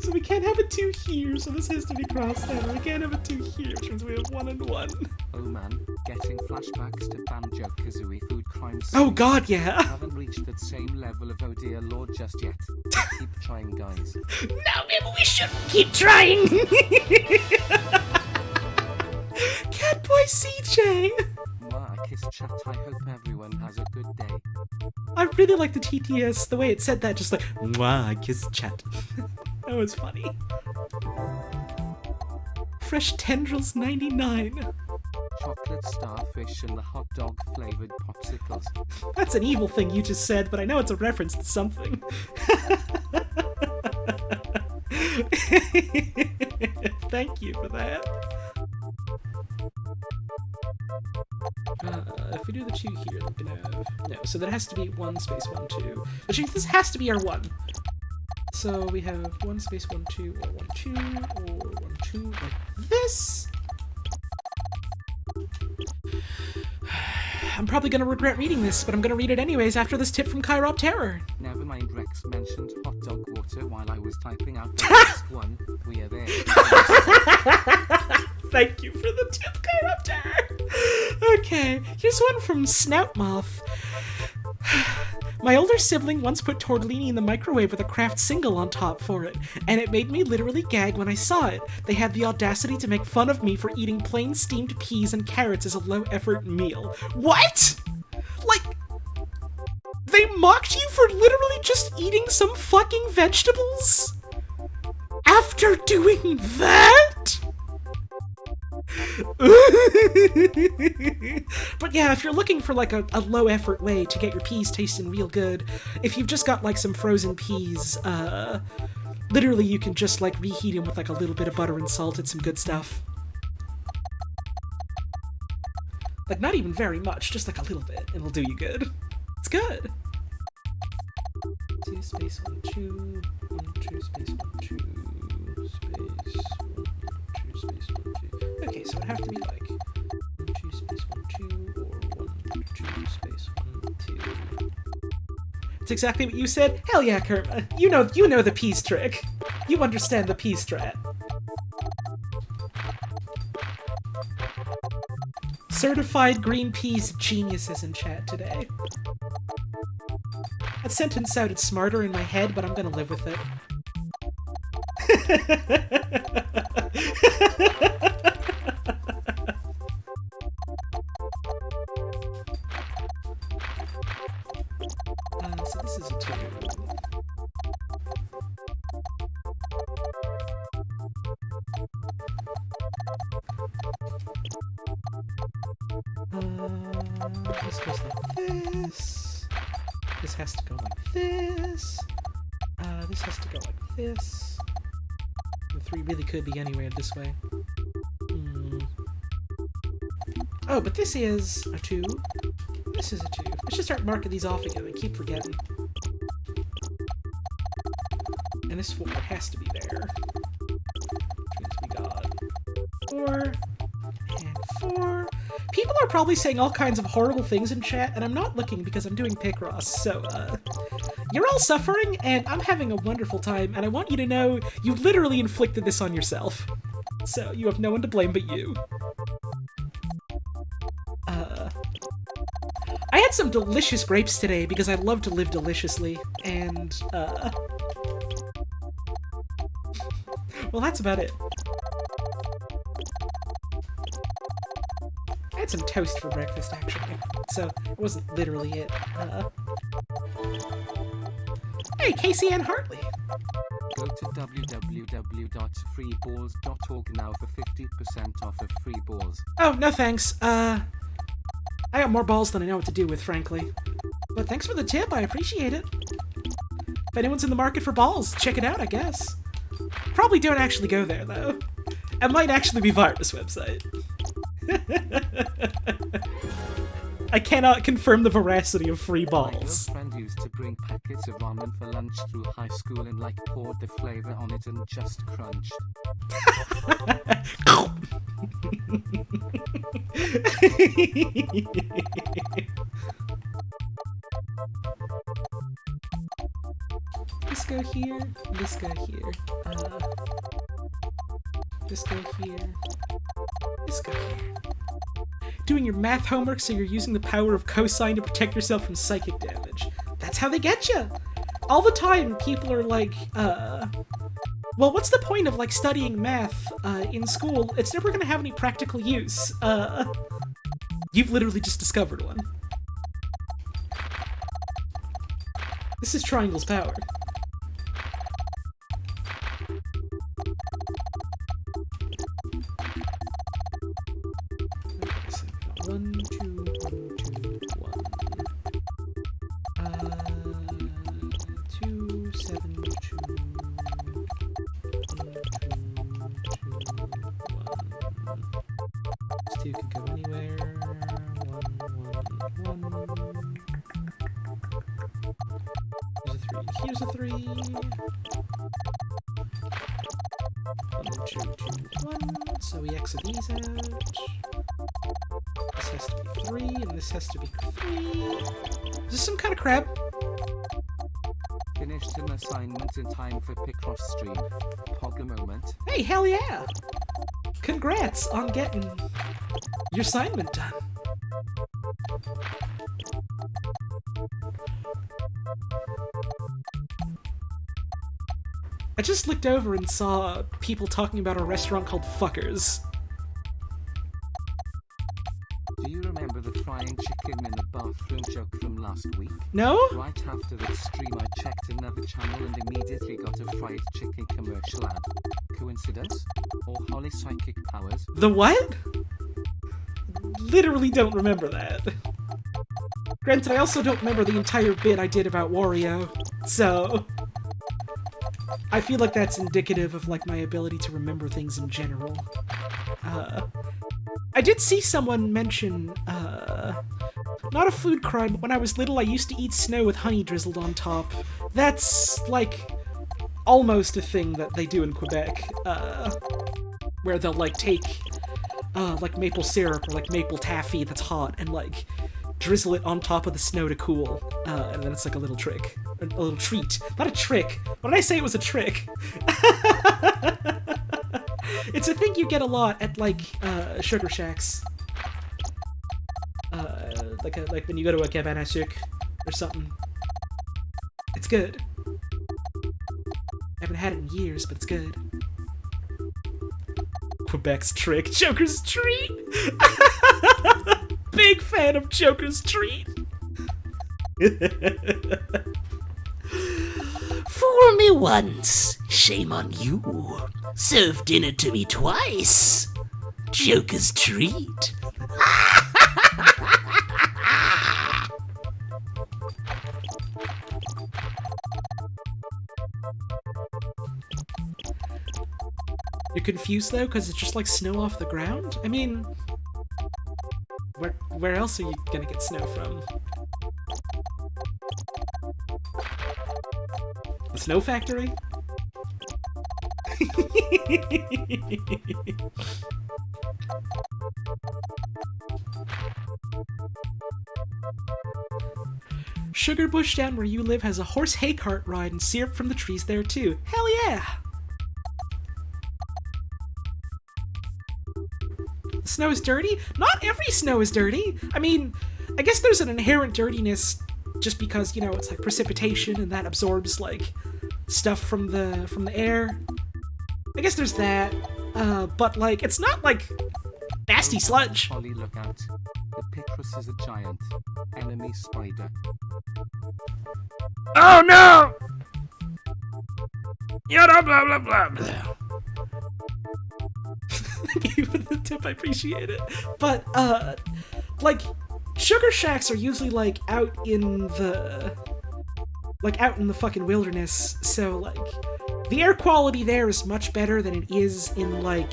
So we can't have a 2 here, so this has to be crossed out. We can't have a 2 here, which means we have 1 and 1. Oh man, getting flashbacks to Banjo-Kazooie food crimes. Oh god, yeah! I haven't reached that same level of oh dear lord just yet. Keep trying, guys. No, maybe we shouldn't keep trying! Catboy CJ! Mwah, I kiss chat. I hope everyone has a good day. I really like the TTS, the way it said that, just like, mwah, I kiss chat. That was funny. Fresh Tendrils 99. Chocolate starfish and the hot dog flavored popsicles. That's an evil thing you just said, but I know it's a reference to something. Thank you for that. If we do the 2 here, we can have... No, so that has to be 1 space 1 2. Which means this has to be our 1. So we have 1 space 1 2 or 1 2 or 1 2 like this. I'm probably gonna regret reading this, but I'm gonna read it anyways after this tip from Kyrop Terror. Never mind, Rex mentioned hot dog water while I was typing out the next one. We are there. Thank you for the tip, Kyrop Terror. Okay, here's one from Snoutmoth. My older sibling once put tortellini in the microwave with a Kraft single on top for it, and it made me literally gag when I saw it. They had the audacity to make fun of me for eating plain steamed peas and carrots as a low-effort meal. What? Like, they mocked you for literally just eating some fucking vegetables? After doing that? But yeah, if you're looking for like a low effort way to get your peas tasting real good, if you've just got like some frozen peas, literally you can just like reheat them with like a little bit of butter and salt and some good stuff. Like not even very much, just like a little bit, and it'll do you good. It's good. 2 space 1 2 1 2 space 1 2 space 1 2 space 1 2. Okay, so it'd have to be like 1 2 space 1 2 or 1 2 space 1 2. It's exactly what you said. Hell yeah, Kerma. You know the peas trick. You understand the peas strat. Certified green peas geniuses in chat today. That sentence sounded smarter in my head, but I'm gonna live with it. So this is a 2. This goes like this. This has to go like this. This has to go like this. The 3 really could be anywhere this way. Oh, but this is a 2. This is a 2. I should start marking these off again. I keep forgetting. And this 4 has to be there. Which means we got 4 and 4. People are probably saying all kinds of horrible things in chat, and I'm not looking because I'm doing Picross, so, you're all suffering, and I'm having a wonderful time, and I want you to know you literally inflicted this on yourself. So, you have no one to blame but you. I had some delicious grapes today because I love to live deliciously, and, well, that's about it. I had some toast for breakfast, actually, so it wasn't literally it. Hey, Casey Ann Hartley! Go to www.freeballs.org now for 50% off of free balls. Oh, no thanks. I got more balls than I know what to do with, frankly. But thanks for the tip, I appreciate it. If anyone's in the market for balls, check it out, I guess. Probably don't actually go there, though. It might actually be Virus website. I cannot confirm the veracity of free My balls. girlfriend used to bring packets of ramen for lunch through high school and like poured the flavor on it and just crunched. This go here. This go here. This go here. This go here. Doing your math homework so you're using the power of cosine to protect yourself from psychic damage. That's how they get you. All the time, people are like, well, what's the point of, like, studying math, in school? It's never gonna have any practical use. You've literally just discovered one. This is Triangle's power. Okay, so we've got 1, 2, 1, 2, 1. 2, 7, 2. 2 could go anywhere. 1, 1, 1. Here's a 3. Here's a 3. 1, 2, 2, 1. So we exit these out. This has to be 3, and this has to be 3. Is this some kind of crab? Finished an assignment in time for Picross stream. Pog a moment. Hey, hell yeah! Congrats on getting your assignment done. I just looked over and saw people talking about a restaurant called Fuckers. Do you remember the frying chicken in the bathroom joke from last week? No? Right after that stream I checked another channel and immediately got a fried chicken commercial ad. Coincidence? Or Holly psychic powers? The what? Literally don't remember that. Granted, I also don't remember the entire bit I did about Wario, so I feel like that's indicative of, like, my ability to remember things in general. I did see someone mention, not a food crime, but when I was little I used to eat snow with honey drizzled on top. That's, like, almost a thing that they do in Quebec, where they'll, like, take, like, maple syrup or, like, maple taffy that's hot and, like, drizzle it on top of the snow to cool, and then it's like a little trick. A little treat. Not a trick. Why did I say it was a trick? It's a thing you get a lot at, like, sugar shacks. Like when you go to a cabane à sucre or something. It's good. I haven't had it in years, but it's good. Quebec's trick. Joker's treat! Big fan of Joker's treat! Fool me once, shame on you. Serve dinner to me twice. Joker's treat. You're confused though, because it's just like snow off the ground? I mean, where else are you gonna get snow from? The snow factory? Sugar Bush down where you live has a horse hay cart ride and syrup from the trees there too. Hell yeah! The snow is dirty? Not every snow is dirty! I mean, I guess there's an inherent dirtiness just because, you know, it's like precipitation and that absorbs, like, stuff from the air. I guess there's that, but, like, it's not, like, nasty sludge. Holly, look out. The Picross is a giant enemy spider. Oh no! Blah blah blah blah blah. Thank you for the tip, I appreciate it. But, like, sugar shacks are usually, like, out in the fucking wilderness, so, like, the air quality there is much better than it is in, like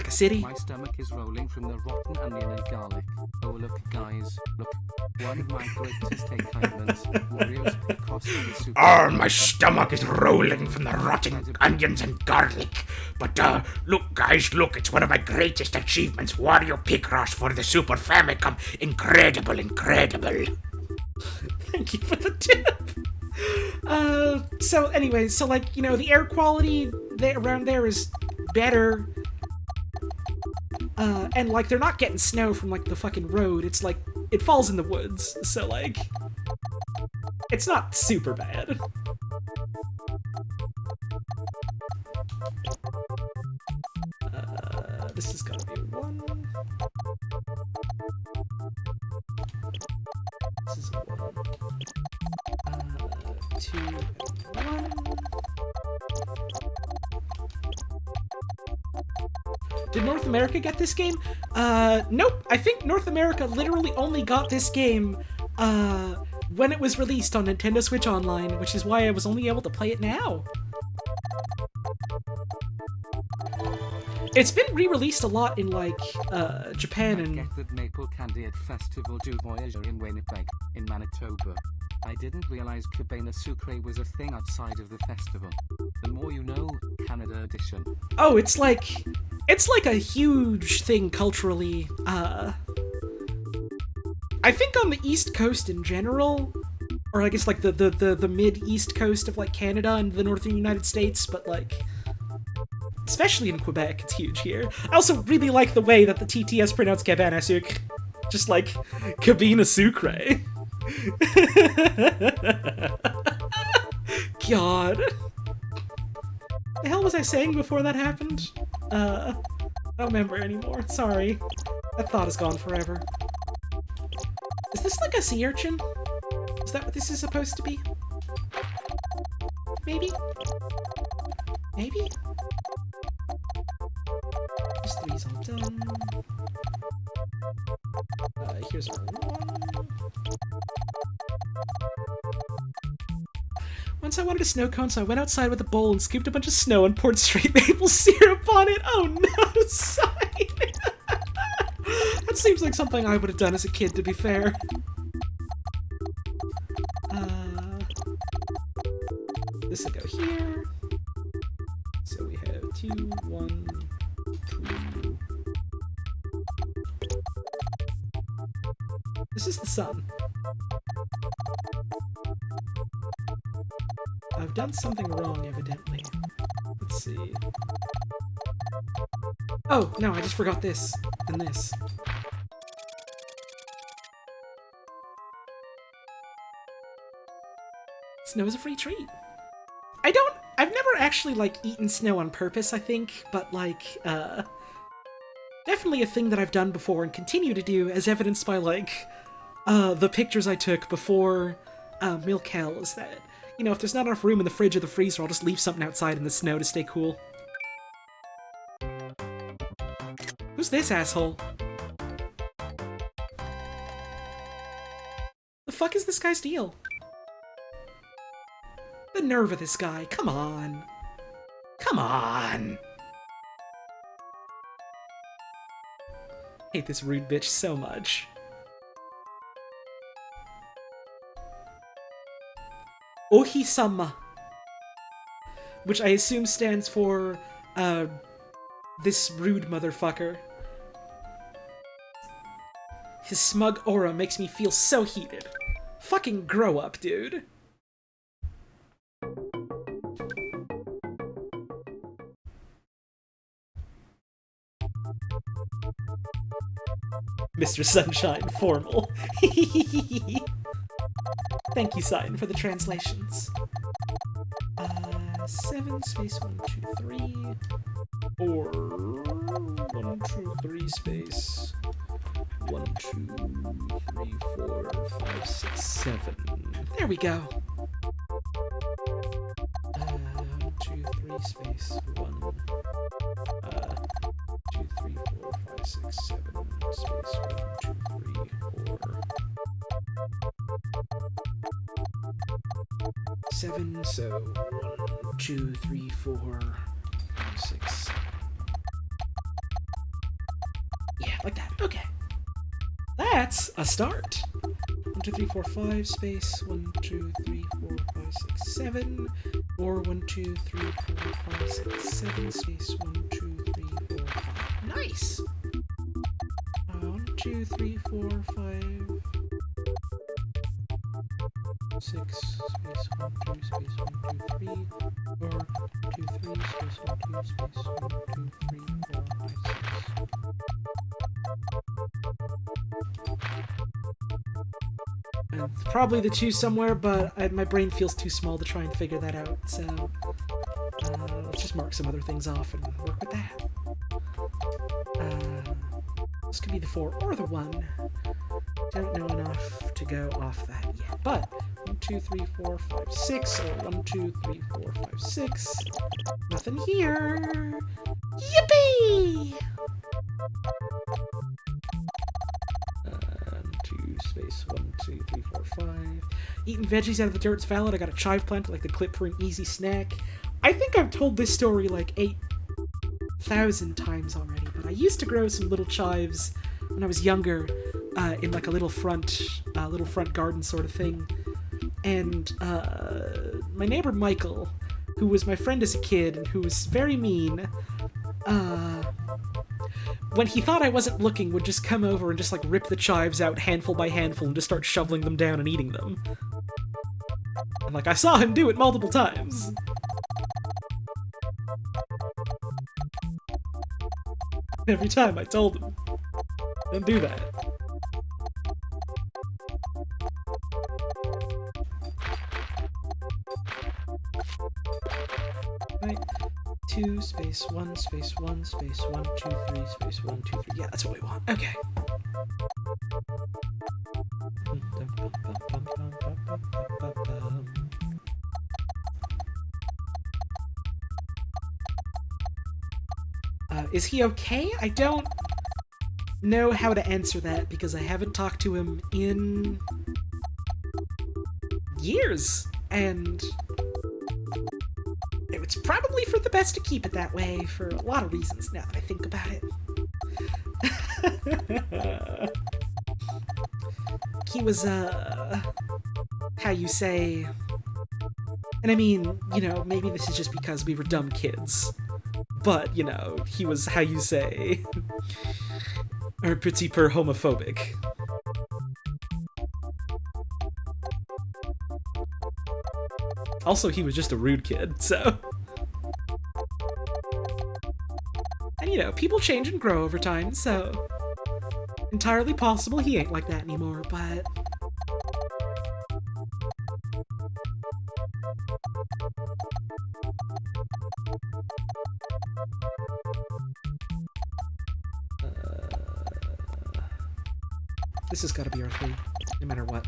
a city. My stomach is rolling from the rotten onion and garlic. Oh look, guys, look. One of my greatest achievements, Wario's Picross for the super... Oh, my stomach is rolling from the rotting onions and garlic. But, look, guys, look, it's one of my greatest achievements. Wario Picross for the Super Famicom. Incredible, incredible. Thank you for the tip. So anyways, so like, you know, the air quality around there is better. And like, they're not getting snow from like the fucking road. It's like, it falls in the woods. So like, it's not super bad. This is gonna be a 1. This is a 1. 2 and 1. Did North America get this game? Nope. I think North America literally only got this game, when it was released on Nintendo Switch Online, which is why I was only able to play it now. It's been re-released a lot in, like, Japan and... Get that Maple Candy at Festival du Voyageur in Winnipeg, in Manitoba. I didn't realize Cabana Sucre was a thing outside of the festival. The more you know, Canada edition. Oh, it's like a huge thing culturally. I think on the East Coast in general, or I guess like the mid-East Coast of like Canada and the northern United States, but like, especially in Quebec, it's huge here. I also really like the way that the TTS pronounced Cabana Sucre. Just like, Cabina Sucre. God. The hell was I saying before that happened? I don't remember anymore. Sorry. That thought is gone forever. Is this like a sea urchin? Is that what this is supposed to be? Maybe? Maybe? This 3's all done. Here's our 1. Once I wanted a snow cone, so I went outside with a bowl and scooped a bunch of snow and poured straight maple syrup on it. Oh no, Sign! That seems like something I would have done as a kid, to be fair. This will go here. So we have 2, 1, 2. This is the sun. I've done something wrong, evidently. Let's see. Oh, no, I just forgot this. And this. Snow is a free treat. I've never actually, like, eaten snow on purpose, I think, but, like, definitely a thing that I've done before and continue to do, as evidenced by, like, the pictures I took before, Milk Hell, is that, you know, if there's not enough room in the fridge or the freezer, I'll just leave something outside in the snow to stay cool. Who's this asshole? The fuck is this guy's deal? The nerve of this guy, come on. Come on! Hate this rude bitch so much. Ohisama. Which I assume stands for, this rude motherfucker. His smug aura makes me feel so heated. Fucking grow up, dude. Mr. Sunshine, formal. Thank you, Sign, for the translations. 7 space 1, 2, 3. Or 1, 2, 3 space 1, 2, 3, 4, 5, 6, 7. There we go. 1, 2, 3 space 1. 2, 3, 4, 5, 6, 7. Space 1, 2, 3, 4. 7, so 1, 2, 3, 4, 5, 6. Yeah, like that. Okay. That's a start. 1, 2, 3, 4, 5, space 1, 2, 3, 4, 5, 6, 7. Or 1, 2, 3, 4, 5, 6, 7, space 1, 2, 3, 4, 5. Nice! 1, 2, 3, 4, 5. 6 space 1 2 space 1 2 3 or 2 3 space 1 2 space 1 2 3 4 5 6. It's probably the 2 somewhere, but my brain feels too small to try and figure that out, so let's just mark some other things off and work with that. This could be the 4 or the 1. Don't know enough to go off that yet, but 1 2 3 4 5 6 or 1 2 3 4 5 6. Nothing here. Yippee! 2 space 1 2 3 4 5. Eating veggies out of the dirt's valid. I got a chive plant, like the clip for an easy snack. I think I've told this story like 8,000 times already, but I used to grow some little chives when I was younger, in like a little front garden sort of thing. And my neighbor Michael, who was my friend as a kid and who was very mean, when he thought I wasn't looking, would just come over and just like rip the chives out handful by handful and just start shoveling them down and eating them. And like I saw him do it multiple times. Every time I told him, don't do that. Right. 2 space 1 space 1 space 1 2 3 space 1 2 3. Yeah, that's what we want. Okay. Is he okay? I don't know how to answer that because I haven't talked to him in years, and it's probably for the best to keep it that way for a lot of reasons now that I think about it. He was, how you say, and I mean, you know, maybe this is just because we were dumb kids, but, you know, he was, how you say, un petit peu homophobic. Also, he was just a rude kid, so... And, you know, people change and grow over time, so... Entirely possible he ain't like that anymore, but... This has got to be our 3, no matter what.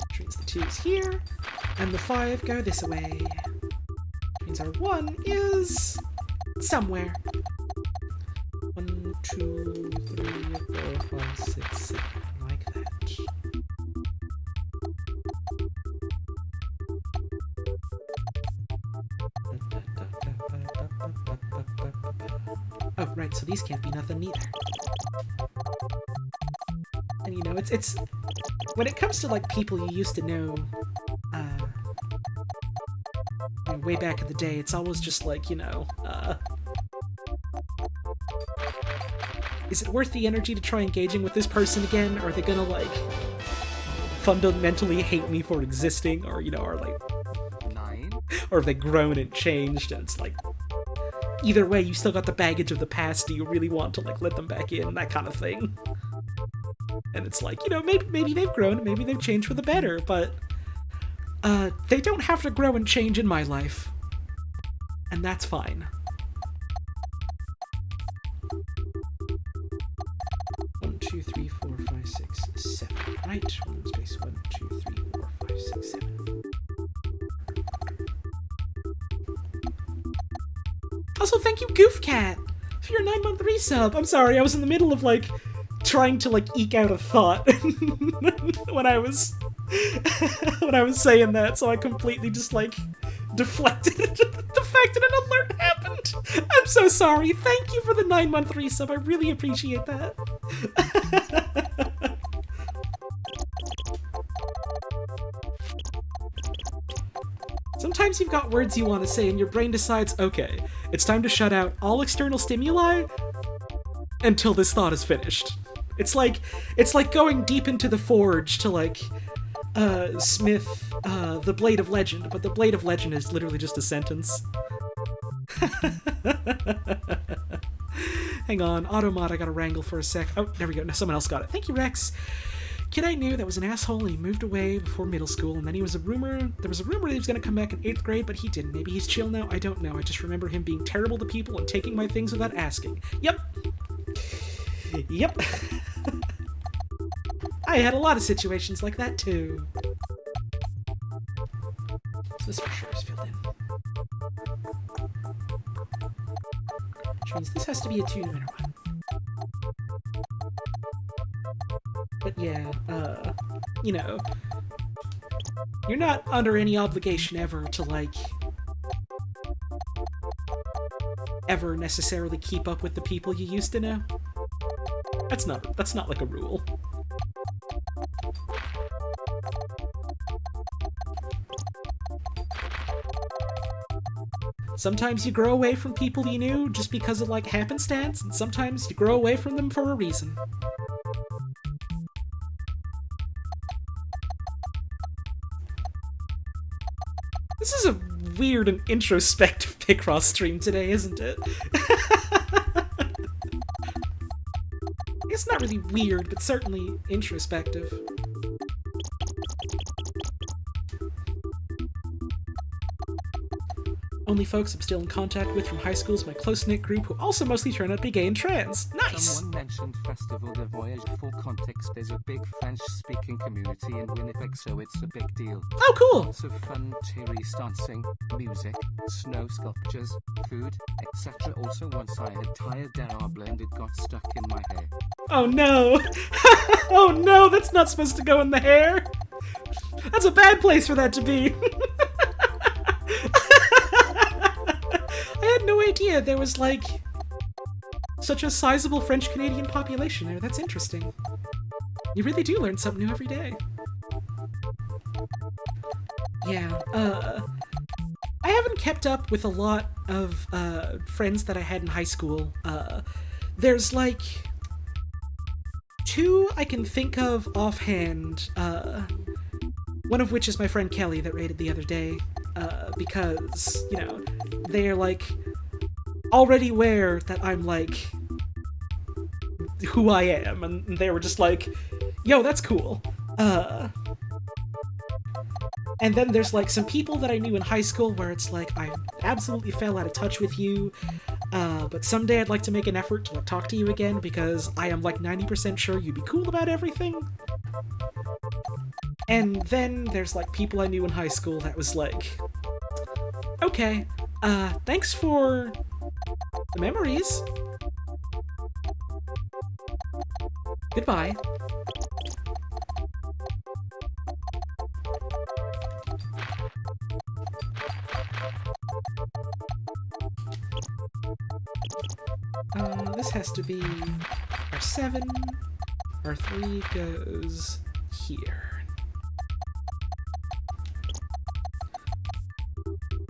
Which means the 2's here, and the 5 go this way. Which means our 1 is... somewhere. 1, 2, 3, 4, 5, 6, 7, like that. Oh, right, so these can't be nothing either. And, you know, it's when it comes to, like, people you used to know, way back in the day, it's always just like, you know, is it worth the energy to try engaging with this person again? Or are they gonna, like, fundamentally hate me for existing? Or, you know, are, like... 9? Or have they grown and changed, and it's like... Either way, you still got the baggage of the past. Do you really want to, like, let them back in? That kind of thing. And it's like, you know, maybe they've grown, maybe they've changed for the better, but... they don't have to grow and change in my life. And that's fine. 1, 2, 3, 4, 5, 6, 7. Right? 1 space 1, 2, 3, 4, 5, 6, 7. Also, thank you, Goofcat, for your 9-month resub. I'm sorry, I was in the middle of, like, trying to, like, eke out a thought when I was saying that, so I completely just, like, deflected the fact that an alert happened. I'm so sorry. Thank you for the 9-month resub. I really appreciate that. Sometimes you've got words you want to say and your brain decides, okay, it's time to shut out all external stimuli until this thought is finished. It's like going deep into the forge to, like, Smith, the Blade of Legend, but the Blade of Legend is literally just a sentence. Hang on, Automod, I gotta wrangle for a sec. Oh, there we go. No, someone else got it. Thank you, Rex. Kid I knew that was an asshole and he moved away before middle school, and then there was a rumor that he was gonna come back in 8th grade, but he didn't. Maybe he's chill now, I don't know. I just remember him being terrible to people and taking my things without asking. Yep. I had a lot of situations like that too. So this for sure is filled in. Which means this has to be a 2 no matter what. But yeah, you know, you're not under any obligation ever to, like, ever necessarily keep up with the people you used to know. That's not like a rule. Sometimes you grow away from people you knew just because of, like, happenstance, and sometimes you grow away from them for a reason. This is a weird and introspective Picross stream today, isn't it? It's not really weird, but certainly introspective. Only folks I'm still in contact with from high school is my close-knit group, who also mostly turn out to be gay and trans. Nice! Someone mentioned Festival de Voyage. For context, there's a big French-speaking community in Winnipeg, so it's a big deal. Oh, cool! Lots of fun terrace dancing, music, snow sculptures, food, etc. Also, once I had tired d'arable and it got stuck in my hair. Oh no! Oh no, that's not supposed to go in the hair! That's a bad place for that to be! I had no idea there was, like, such a sizable French-Canadian population there. That's interesting. You really do learn something new every day. Yeah, I haven't kept up with a lot of, friends that I had in high school. There's, like, 2 I can think of offhand, one of which is my friend Kelly that raided the other day, because, you know, they're, like, already aware that I'm, like, who I am, and they were just like, yo, that's cool. And then there's, like, some people that I knew in high school where it's like, I absolutely fell out of touch with you, but someday I'd like to make an effort to, like, talk to you again, because I am, like, 90% sure you'd be cool about everything. And then there's, like, people I knew in high school that was like, okay, thanks for the memories. Goodbye. This has to be our 7. Our 3 goes here.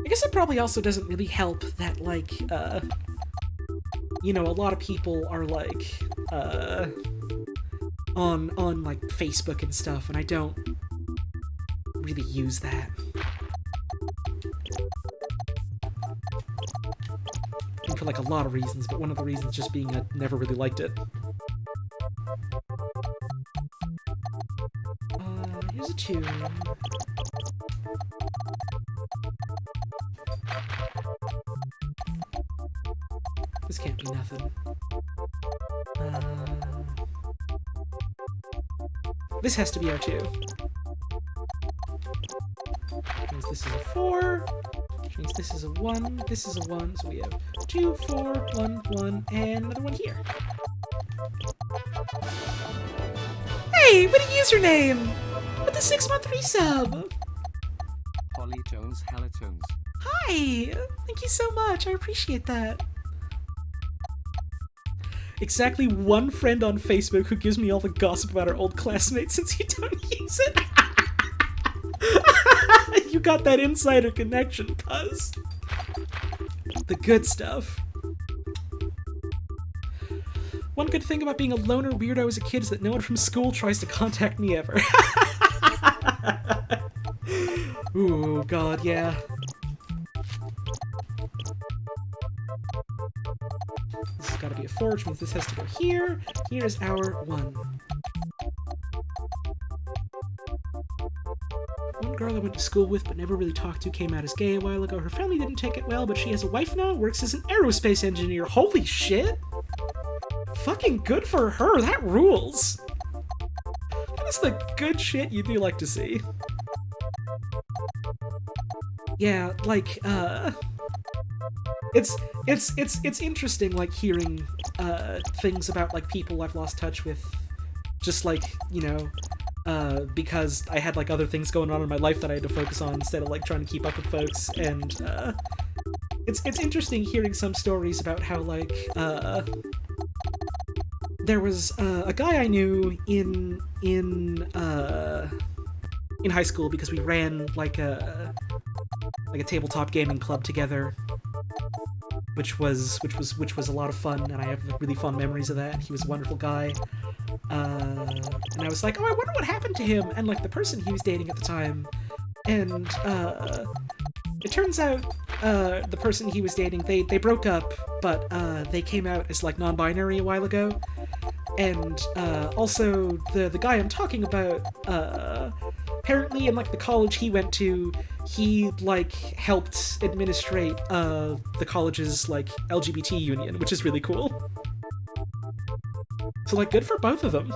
I guess it probably also doesn't really help that, like, you know, a lot of people are, like, on, like, Facebook and stuff, and I don't really use that. And for, like, a lot of reasons, but one of the reasons just being I never really liked it. Here's a 2. This can't be nothing. This has to be our 2. Which means this is a 4. Which means this is a 1. This is a 1. So we have 2, 4, 1, 1, and another 1 here. Hey, what a username! With the 6-month resub! Holly Jones Halatones. Hi! Thank you so much, I appreciate that. Exactly 1 friend on Facebook who gives me all the gossip about our old classmates since you don't use it. You got that insider connection, Puzz. The good stuff. One good thing about being a loner weirdo as a kid is that no one from school tries to contact me ever. Ooh, God, yeah. This has got to be a 4, which means this has to go here. Here's our 1. One girl I went to school with but never really talked to came out as gay a while ago. Her family didn't take it well, but she has a wife now and works as an aerospace engineer. Holy shit! Fucking good for her, that rules! That is the good shit you do like to see. Yeah, like, it's interesting, like, hearing, things about, like, people I've lost touch with, just, like, you know, because I had, like, other things going on in my life that I had to focus on instead of, like, trying to keep up with folks, and, it's interesting hearing some stories about how, like, there was, a guy I knew in high school because we ran, like a tabletop gaming club together, which was a lot of fun, and I have like, really fond memories of that. He was a wonderful guy, and I was like, oh, I wonder what happened to him, and like the person he was dating at the time, and it turns out the person he was dating, they broke up, but they came out as like non-binary a while ago, and also the guy I'm talking about, apparently in like the college he went to, he like helped administrate the college's like LGBT union, which is really cool. So like good for both of them.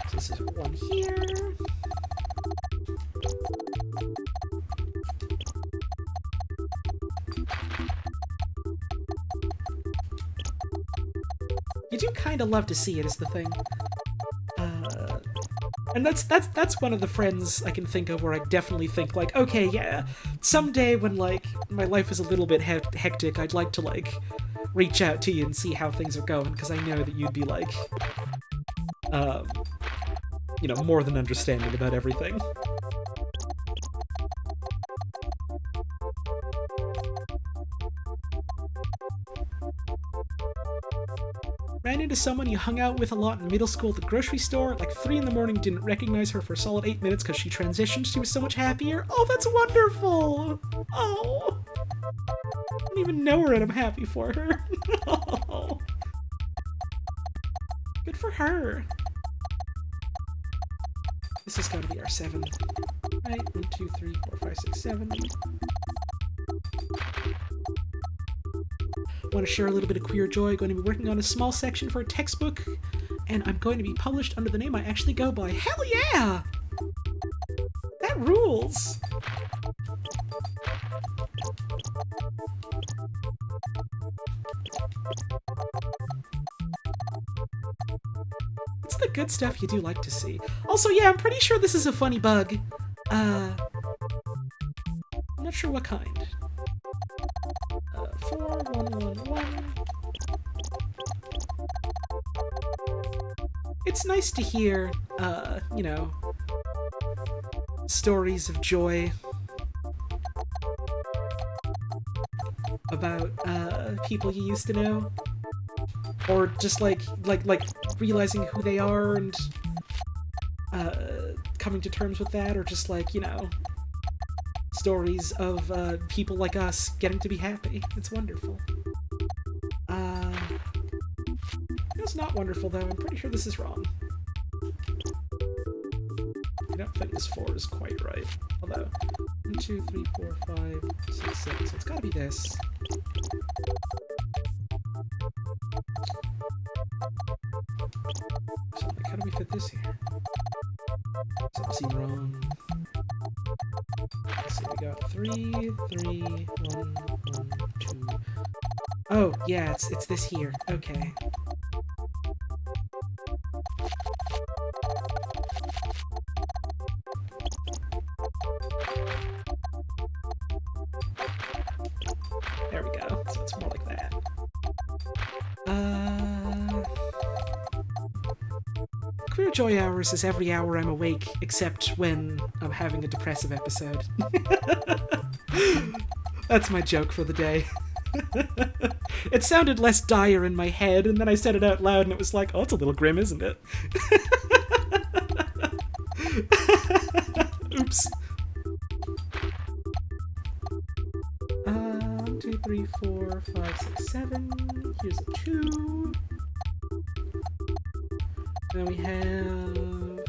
So this is 1 here. You do kind of love to see it, is the thing. And that's one of the friends I can think of where I definitely think, like, okay, yeah, someday when, like, my life is a little bit hectic, I'd like to, like, reach out to you and see how things are going, because I know that you'd be, like, you know, more than understanding about everything. Ran into someone you hung out with a lot in middle school at the grocery store at like 3 in the morning, didn't recognize her for a solid 8 minutes because she transitioned. She was so much happier. Oh, that's wonderful! Oh! I don't even know her and I'm happy for her. No. Good for her. This has got to be our 7. Right? 1, 2, 3, 4, 5, 6, 7. Want to share a little bit of queer joy. Going to be working on a small section for a textbook, and I'm going to be published under the name I actually go by. Hell yeah! That rules! It's the good stuff you do like to see. Also, yeah, I'm pretty sure this is a funny bug. I'm not sure what kind. 4, 1, 1, 1. It's nice to hear, you know, stories of joy about, people you used to know. Or just, like realizing who they are and, coming to terms with that, or just, like, you know, stories of people like us getting to be happy. It's wonderful. It's not wonderful, though. I'm pretty sure this is wrong. I don't think this 4 is quite right. Although, 1, 2, 3, 4, 5, 6, 7. So it's gotta be this. So, like, how do we fit this here? Something seemed wrong. Let's see, we got 3, 3, 1, 1, 2. Oh, yeah, it's this here. Okay. There we go. So it's more like that. Queer joy hours is every hour I'm awake, except when I'm having a depressive episode. That's my joke for the day. It sounded less dire in my head, and then I said it out loud, and it was like, oh, it's a little grim, isn't it? Oops. 1, 2, 3, 4, 5, 6, 7. Here's a 2. Then we have 1,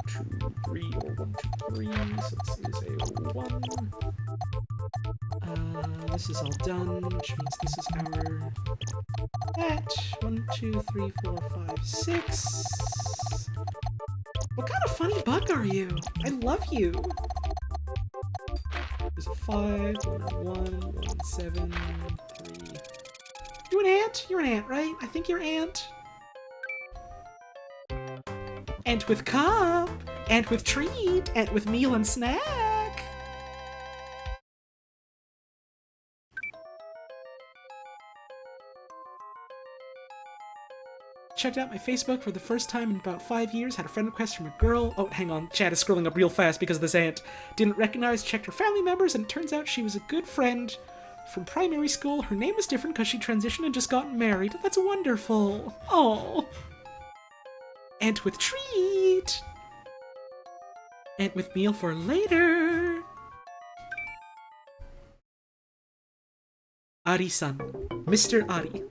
2, 3, or 1, 2, 3. So this is a 1. This is all done, which means this is our that. 1, 2, 3, 4, 5, 6. What kind of funny bug are you? I love you. There's a 5, 1, 7, 3. You an ant? You're an ant, right? I think you're ant. Ant with cup, ant with treat, ant with meal and snack. Checked out my Facebook for the first time in about 5 years, had a friend request from a girl. Oh, hang on, chat is scrolling up real fast because of this ant. Didn't recognize, checked her family members, and it turns out she was a good friend from primary school. Her name was different because she transitioned and just got married. That's wonderful. Oh. Ant with treat. Ant with meal for later. Ari-san. Mr. Ari.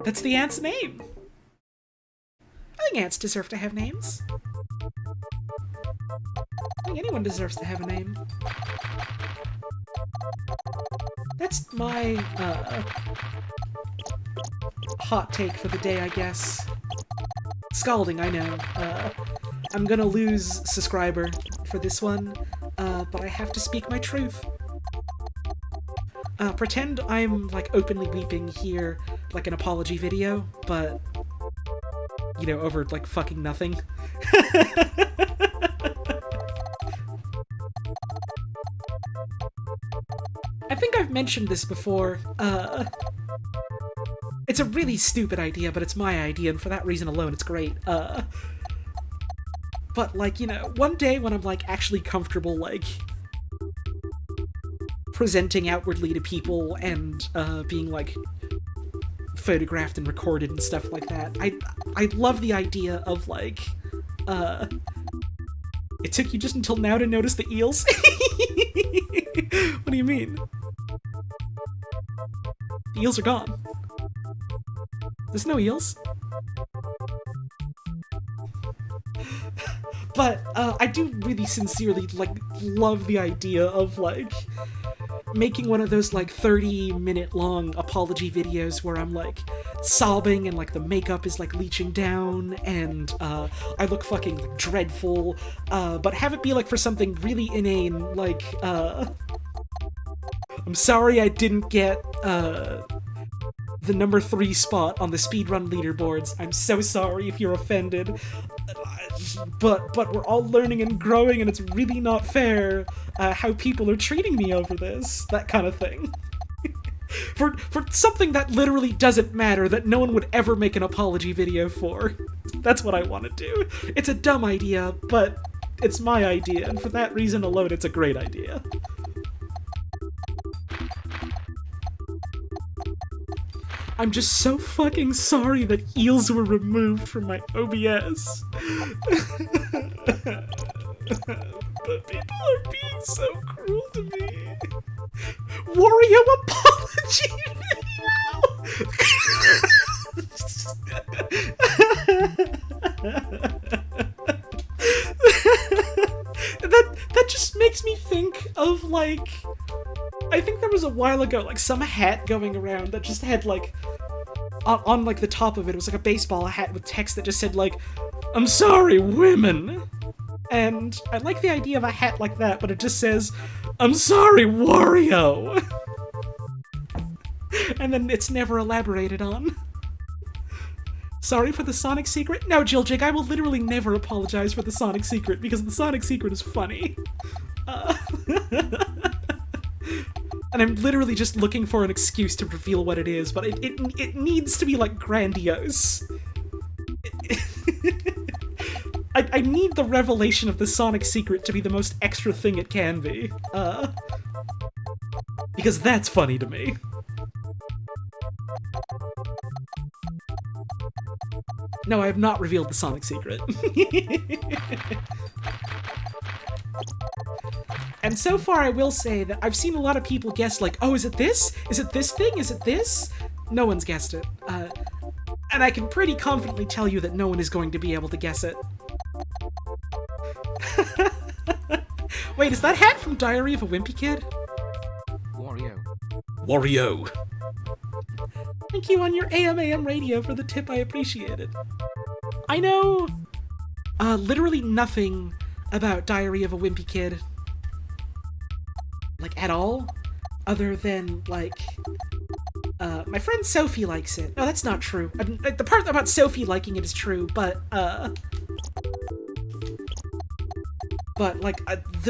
That's the ant's name. I think ants deserve to have names. I think anyone deserves to have a name. That's my, hot take for the day, I guess. Scalding, I know. I'm gonna lose subscriber for this one, but I have to speak my truth. Pretend I'm, like, openly weeping here, like an apology video, but, you know, over, like, fucking nothing. I think I've mentioned this before. It's a really stupid idea, but it's my idea, and for that reason alone, it's great. But, like, you know, one day when I'm, like, actually comfortable, like, presenting outwardly to people and, being, like, photographed and recorded and stuff like that, I love the idea of, like, it took you just until now to notice the eels? What do you mean? The eels are gone. There's no eels. But, I do really sincerely, like, love the idea of, like, making one of those, like, 30-minute long apology videos where I'm, like, sobbing and, like, the makeup is, like, leaching down and, I look fucking dreadful, but have it be, like, for something really inane, like, I'm sorry I didn't get, the number 3 spot on the speedrun leaderboards. I'm so sorry if you're offended. But we're all learning and growing, and it's really not fair how people are treating me over this. That kind of thing. for something that literally doesn't matter, that no one would ever make an apology video for. That's what I want to do. It's a dumb idea, but it's my idea, and for that reason alone, it's a great idea. I'm just so fucking sorry that eels were removed from my OBS. But people are being so cruel to me. Wario apology that just makes me think of, like, I think there was a while ago, like, some hat going around that just had, like, on like, the top of it, it was like a baseball hat with text that just said, like, I'm sorry, women. And I like the idea of a hat like that, but it just says, I'm sorry, Wario. And then it's never elaborated on. Sorry for the Sonic secret? No, Jiljig, I will literally never apologize for the Sonic secret, because the Sonic secret is funny. And I'm literally just looking for an excuse to reveal what it is, but it needs to be, like, grandiose. I need the revelation of the Sonic secret to be the most extra thing it can be. Because that's funny to me. No, I have not revealed the Sonic secret. And so far, I will say that I've seen a lot of people guess, like, oh, is it this? Is it this thing? Is it this? No one's guessed it. And I can pretty confidently tell you that no one is going to be able to guess it. Wait, is that hat from Diary of a Wimpy Kid? Wario. Wario. Thank you on your AM radio for the tip, I appreciate it. I know literally nothing about Diary of a Wimpy Kid. Like, at all. Other than, like, my friend Sophie likes it. No, that's not true. I mean, the part about Sophie liking it is true, but, the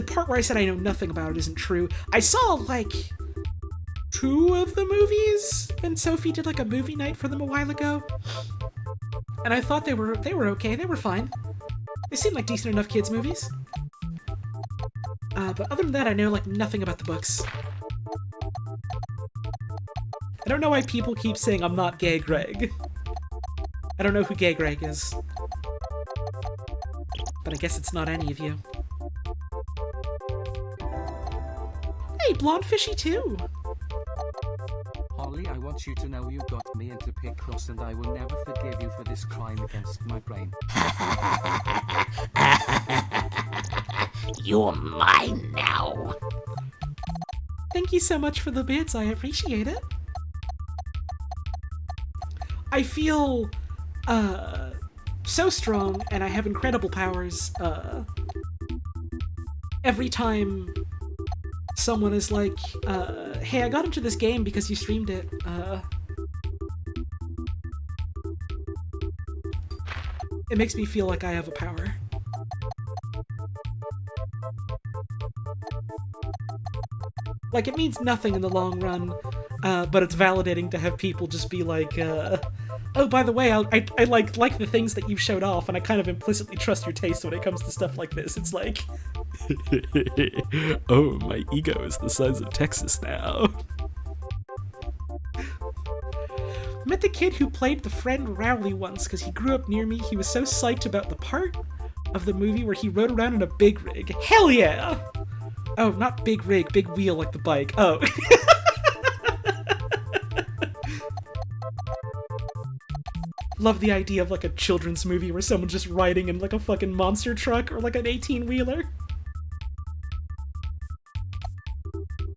part where I said I know nothing about it isn't true. I saw, like, 2 of the movies when Sophie did, like, a movie night for them a while ago. And I thought they were okay, they were fine. They seemed like decent enough kids' movies. But other than that, I know, like, nothing about the books. I don't know why people keep saying I'm not Gay Greg. I don't know who Gay Greg is. But I guess it's not any of you. Hey, Blonde Fishy too! Holly, I want you to know you got me into Picross and I will never forgive you for this crime against my brain. You're mine now. Thank you so much for the bits, I appreciate it. I feel, so strong, and I have incredible powers, every time someone is like, hey, I got into this game because you streamed it, it makes me feel like I have a power. Like, it means nothing in the long run, but it's validating to have people just be like, oh, by the way, I like the things that you've showed off, and I kind of implicitly trust your taste when it comes to stuff like this. It's like... Oh, my ego is the size of Texas now. Met the kid who played the friend Rowley once because he grew up near me. He was so psyched about the part of the movie where he rode around in a big rig. Hell yeah! Oh, not big rig, big wheel like the bike. Oh. Love the idea of, like, a children's movie where someone's just riding in, like, a fucking monster truck or, like, an 18-wheeler.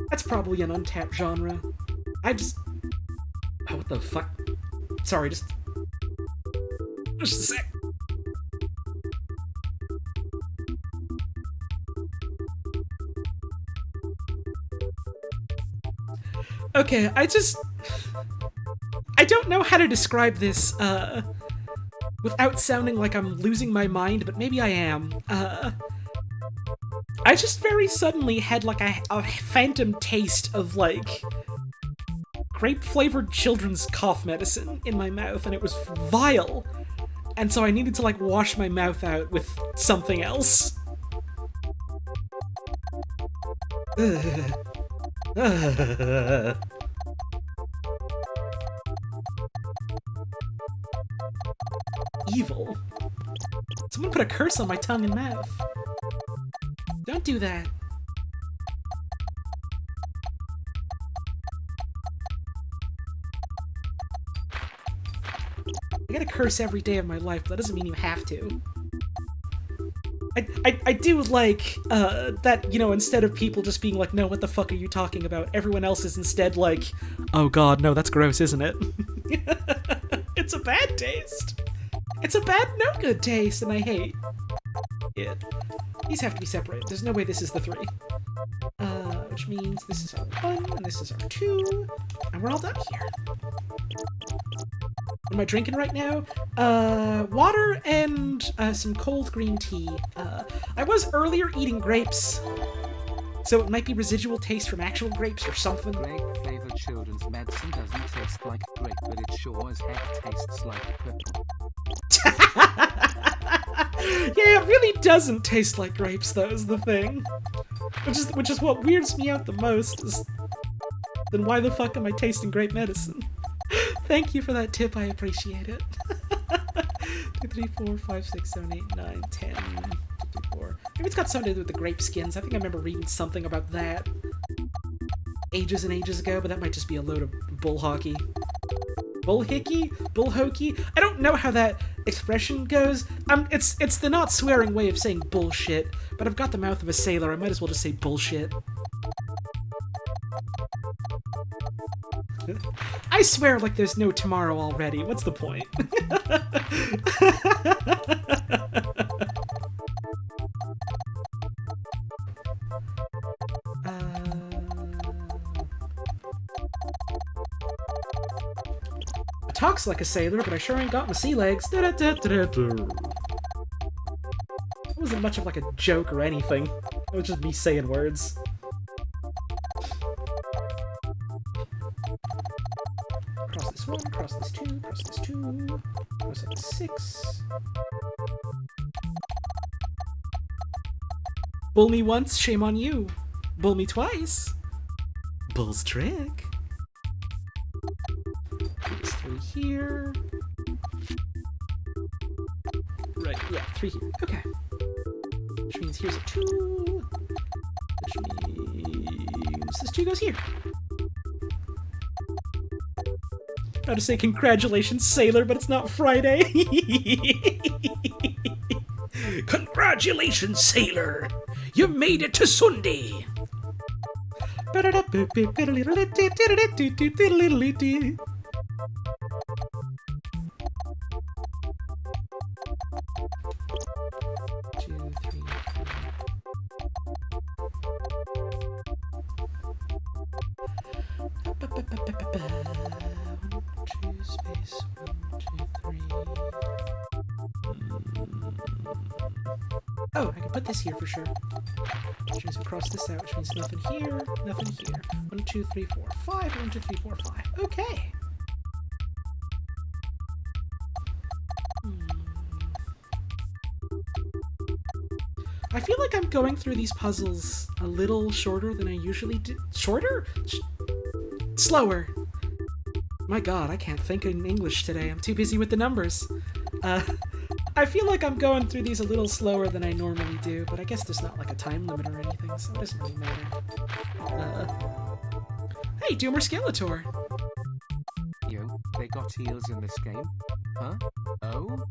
That's probably an untapped genre. Oh, what the fuck? Sorry, just a sec. Okay, I don't know how to describe this, without sounding like I'm losing my mind, but maybe I am. I just very suddenly had, like, a phantom taste of, like, grape-flavored children's cough medicine in my mouth, and it was vile. And so I needed to, like, wash my mouth out with something else. Evil. Someone put a curse on my tongue and mouth. Don't do that. I get a curse every day of my life, but that doesn't mean you have to. I do like, that, you know, instead of people just being like, no, what the fuck are you talking about? Everyone else is instead like, oh god, no, that's gross, isn't it? It's a bad taste. It's a bad, no good taste, and I hate it. These have to be separated. There's no way this is the 3. Which means this is our 1, and this is our 2, and we're all done here. What am I drinking right now? Water and some cold green tea. I was earlier eating grapes, so it might be residual taste from actual grapes or something. Grape-flavored children's medicine doesn't taste like grape, but it sure as heck tastes like purple. Yeah, it really doesn't taste like grapes, though, is the thing. Which is what weirds me out the most, is then why the fuck am I tasting grape medicine? Thank you for that tip, I appreciate it. 2, 3, 4, 5, 6, 7, 8, 9, 10, 2, 3, 4. Maybe it's got something to do with the grape skins. I think I remember reading something about that ages and ages ago, but that might just be a load of bull hockey. Bull hickey? Bull hokey? I don't know how that expression goes. It's the not swearing way of saying bullshit, but I've got the mouth of a sailor. I might as well just say bullshit. I swear like there's no tomorrow already. What's the point? Talks like a sailor, but I sure ain't got my sea legs. It wasn't much of like a joke or anything. It was just me saying words. Cross this 1, cross this 2, cross this 2, cross up to 6. Bull me once, shame on you. Bull me twice. Bull's trick. These 3 here. Right, yeah, 3 here. Okay. Which means here's a 2. Which means this 2 goes here. About to say congratulations, sailor, but it's not Friday. Congratulations, sailor! You made it to Sunday! Oh, I can put this here for sure. Which means we cross this out, which means nothing here, nothing here. 1, 2, 3, 4, 5. 1, 2, 3, 4, 5. Okay. I feel like I'm going through these puzzles a little shorter than I usually do. Shorter? Slower. My god, I can't think in English today. I'm too busy with the numbers. I feel like I'm going through these a little slower than I normally do, but I guess there's not like a time limit or anything, so it doesn't really matter. Hey, Doom or Skeletor? Yo, they got heels in this game? Huh? Oh?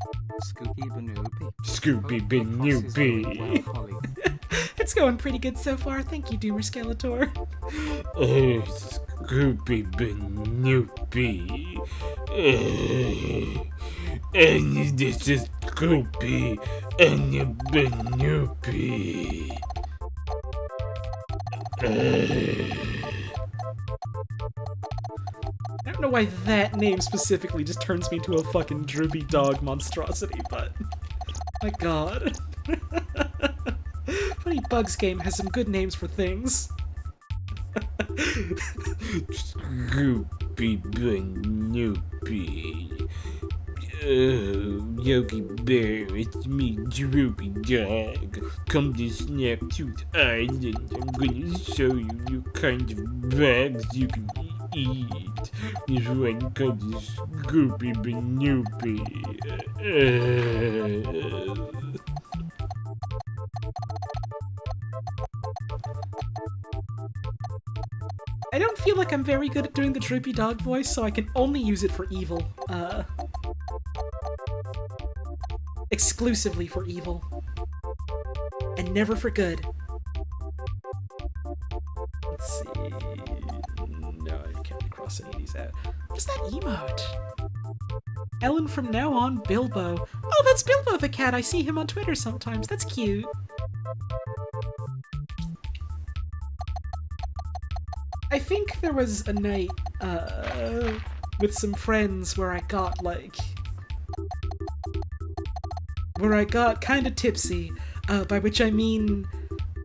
Scoopy Banoopy. Scoopy Banoopy. It's going pretty good so far, thank you, Doom or Skeletor. Oh, Scoopy Banoopy. And this is Scoopy and Banoopy. I don't know why that name specifically just turns me into a fucking droopy dog monstrosity, but my god. Funny Bugs game has some good names for things. Scoopy Banoopy. Oh, Yogi Bear, it's me, Droopy Dog. Come to Snaptooth Island. I'm gonna show you new kind of bags you can eat. This one called the Scoopy Banoopy. I don't feel like I'm very good at doing the droopy dog voice, so I can only use it for evil. Exclusively for evil. And never for good. Let's see. No, I can't cross any of these out. What's that emote? Ellen from now on, Bilbo. Oh, that's Bilbo the cat. I see him on Twitter sometimes. That's cute. I think there was a night, with some friends where I got, like... where I got kinda tipsy, by which I mean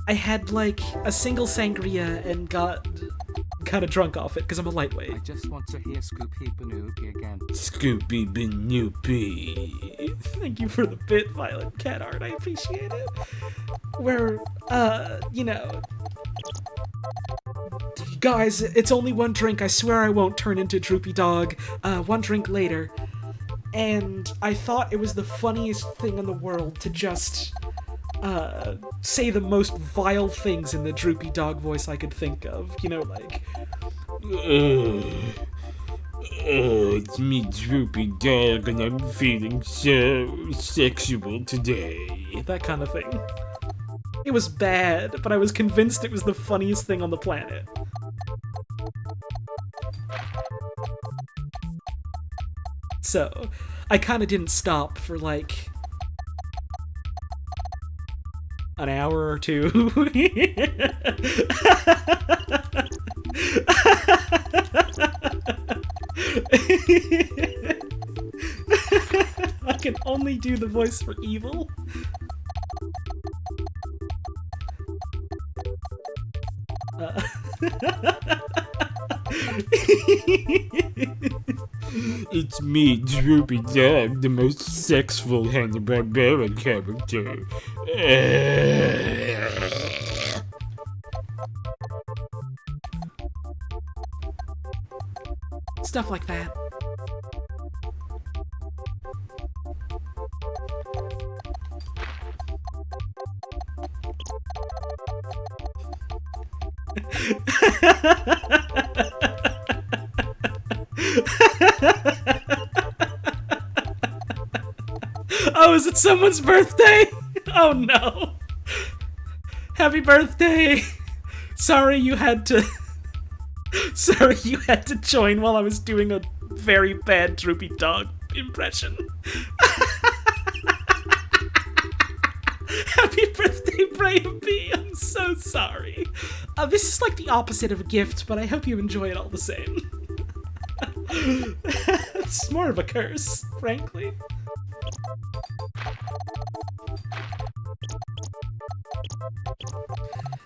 I had, like, a single sangria and got kind of drunk off it because I'm a lightweight. I just want to hear Scoopy Banoopy again. Scoopy Banoopy. Thank you for the bit, Violet Cat Art. I appreciate it. Where, you know... Guys, it's only one drink. I swear I won't turn into Droopy Dog. One drink later. And I thought it was the funniest thing in the world to just... say the most vile things in the Droopy Dog voice I could think of. You know, like... It's me, Droopy Dog, and I'm feeling so sexual today. That kind of thing. It was bad, but I was convinced it was the funniest thing on the planet. So, I kinda didn't stop for, like... an hour or two. I can only do the voice for evil. It's me, Droopy Dog, the most sexful Hanna-Barbera character. Stuff like that. Oh, is it someone's birthday? Oh no. Happy birthday. Sorry you had to join while I was doing a very bad Droopy Dog impression. Happy birthday, Brian B. I'm so sorry. This is like the opposite of a gift, but I hope you enjoy it all the same. It's more of a curse, frankly.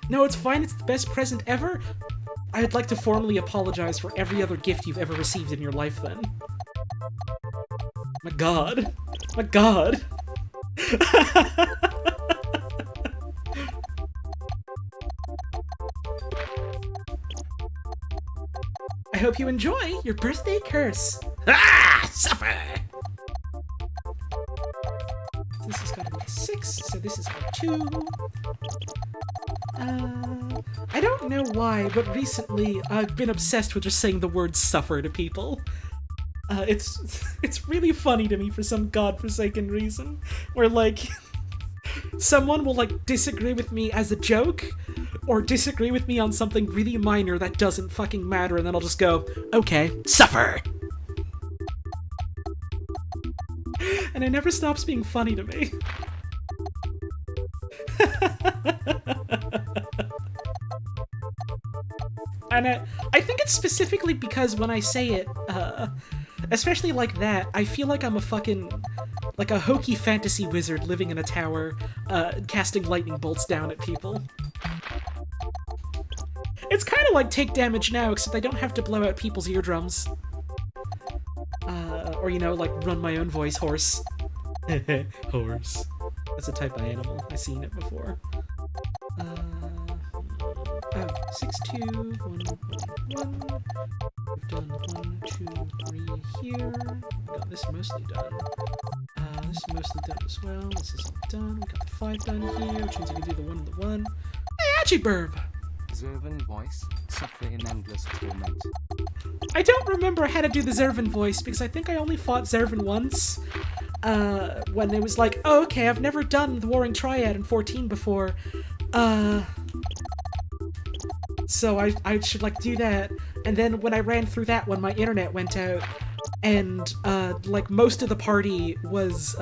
No, it's fine. It's the best present ever. I'd like to formally apologize for every other gift you've ever received in your life, then. My god. My god. I hope you enjoy your birthday curse. Ah! Suffer! This has got to be a 6, so this is a 2. I don't know why, but recently I've been obsessed with just saying the word suffer to people. It's really funny to me for some godforsaken reason, where, like, someone will, like, disagree with me as a joke, or disagree with me on something really minor that doesn't fucking matter, and then I'll just go, okay, suffer! And it never stops being funny to me. And I think it's specifically because when I say it, especially like that, I feel like I'm a fucking, like a hokey fantasy wizard living in a tower, casting lightning bolts down at people. It's kind of like Take Damage Now, except I don't have to blow out people's eardrums. Or, you know, like, run my own voice, horse. Horse. That's a type of animal. I've seen it before. Oh, 6, 2, 1, 1, 1. We've done 1, 2, 3 here. We've got this mostly done. This is mostly done as well. This is all done. We got the 5 done here, which means I can do the 1 and the 1. Hey, Achiburb! Zervan voice, suffer in endless torment. I don't remember how to do the Zervan voice, because I think I only fought Zervan once. When it was like, oh, okay, I've never done the Warring Triad in 14 before. So I should, like, do that. And then when I ran through that one, my internet went out. And, like, most of the party was,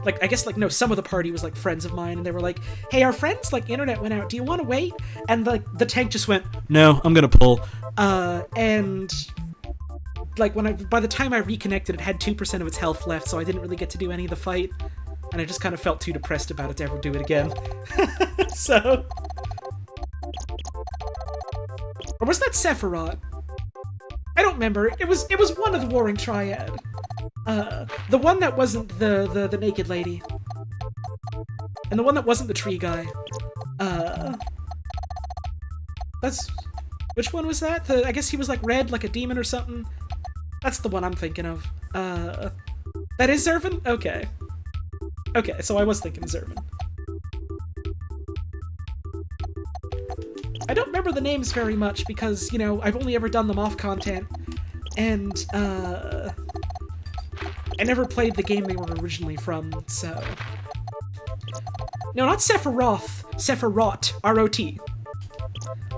like, I guess, like, no, some of the party was, like, friends of mine, and they were like, hey, our friends, like, internet went out, do you want to wait? And, like, the tank just went, no, I'm gonna pull. And, like, by the time I reconnected, it had 2% of its health left, so I didn't really get to do any of the fight, and I just kind of felt too depressed about it to ever do it again. So... Or was that Sephiroth? I don't remember. It was one of the Warring Triad. The one that wasn't the naked lady. And the one that wasn't the tree guy. That's... Which one was that? I guess he was like red, like a demon or something. That's the one I'm thinking of. That is Zervin? Okay. Okay, so I was thinking Zervin. I don't remember the names very much because, you know, I've only ever done them off content. And, I never played the game they were originally from, so... No, not Sephiroth. Sephiroth. R-O-T.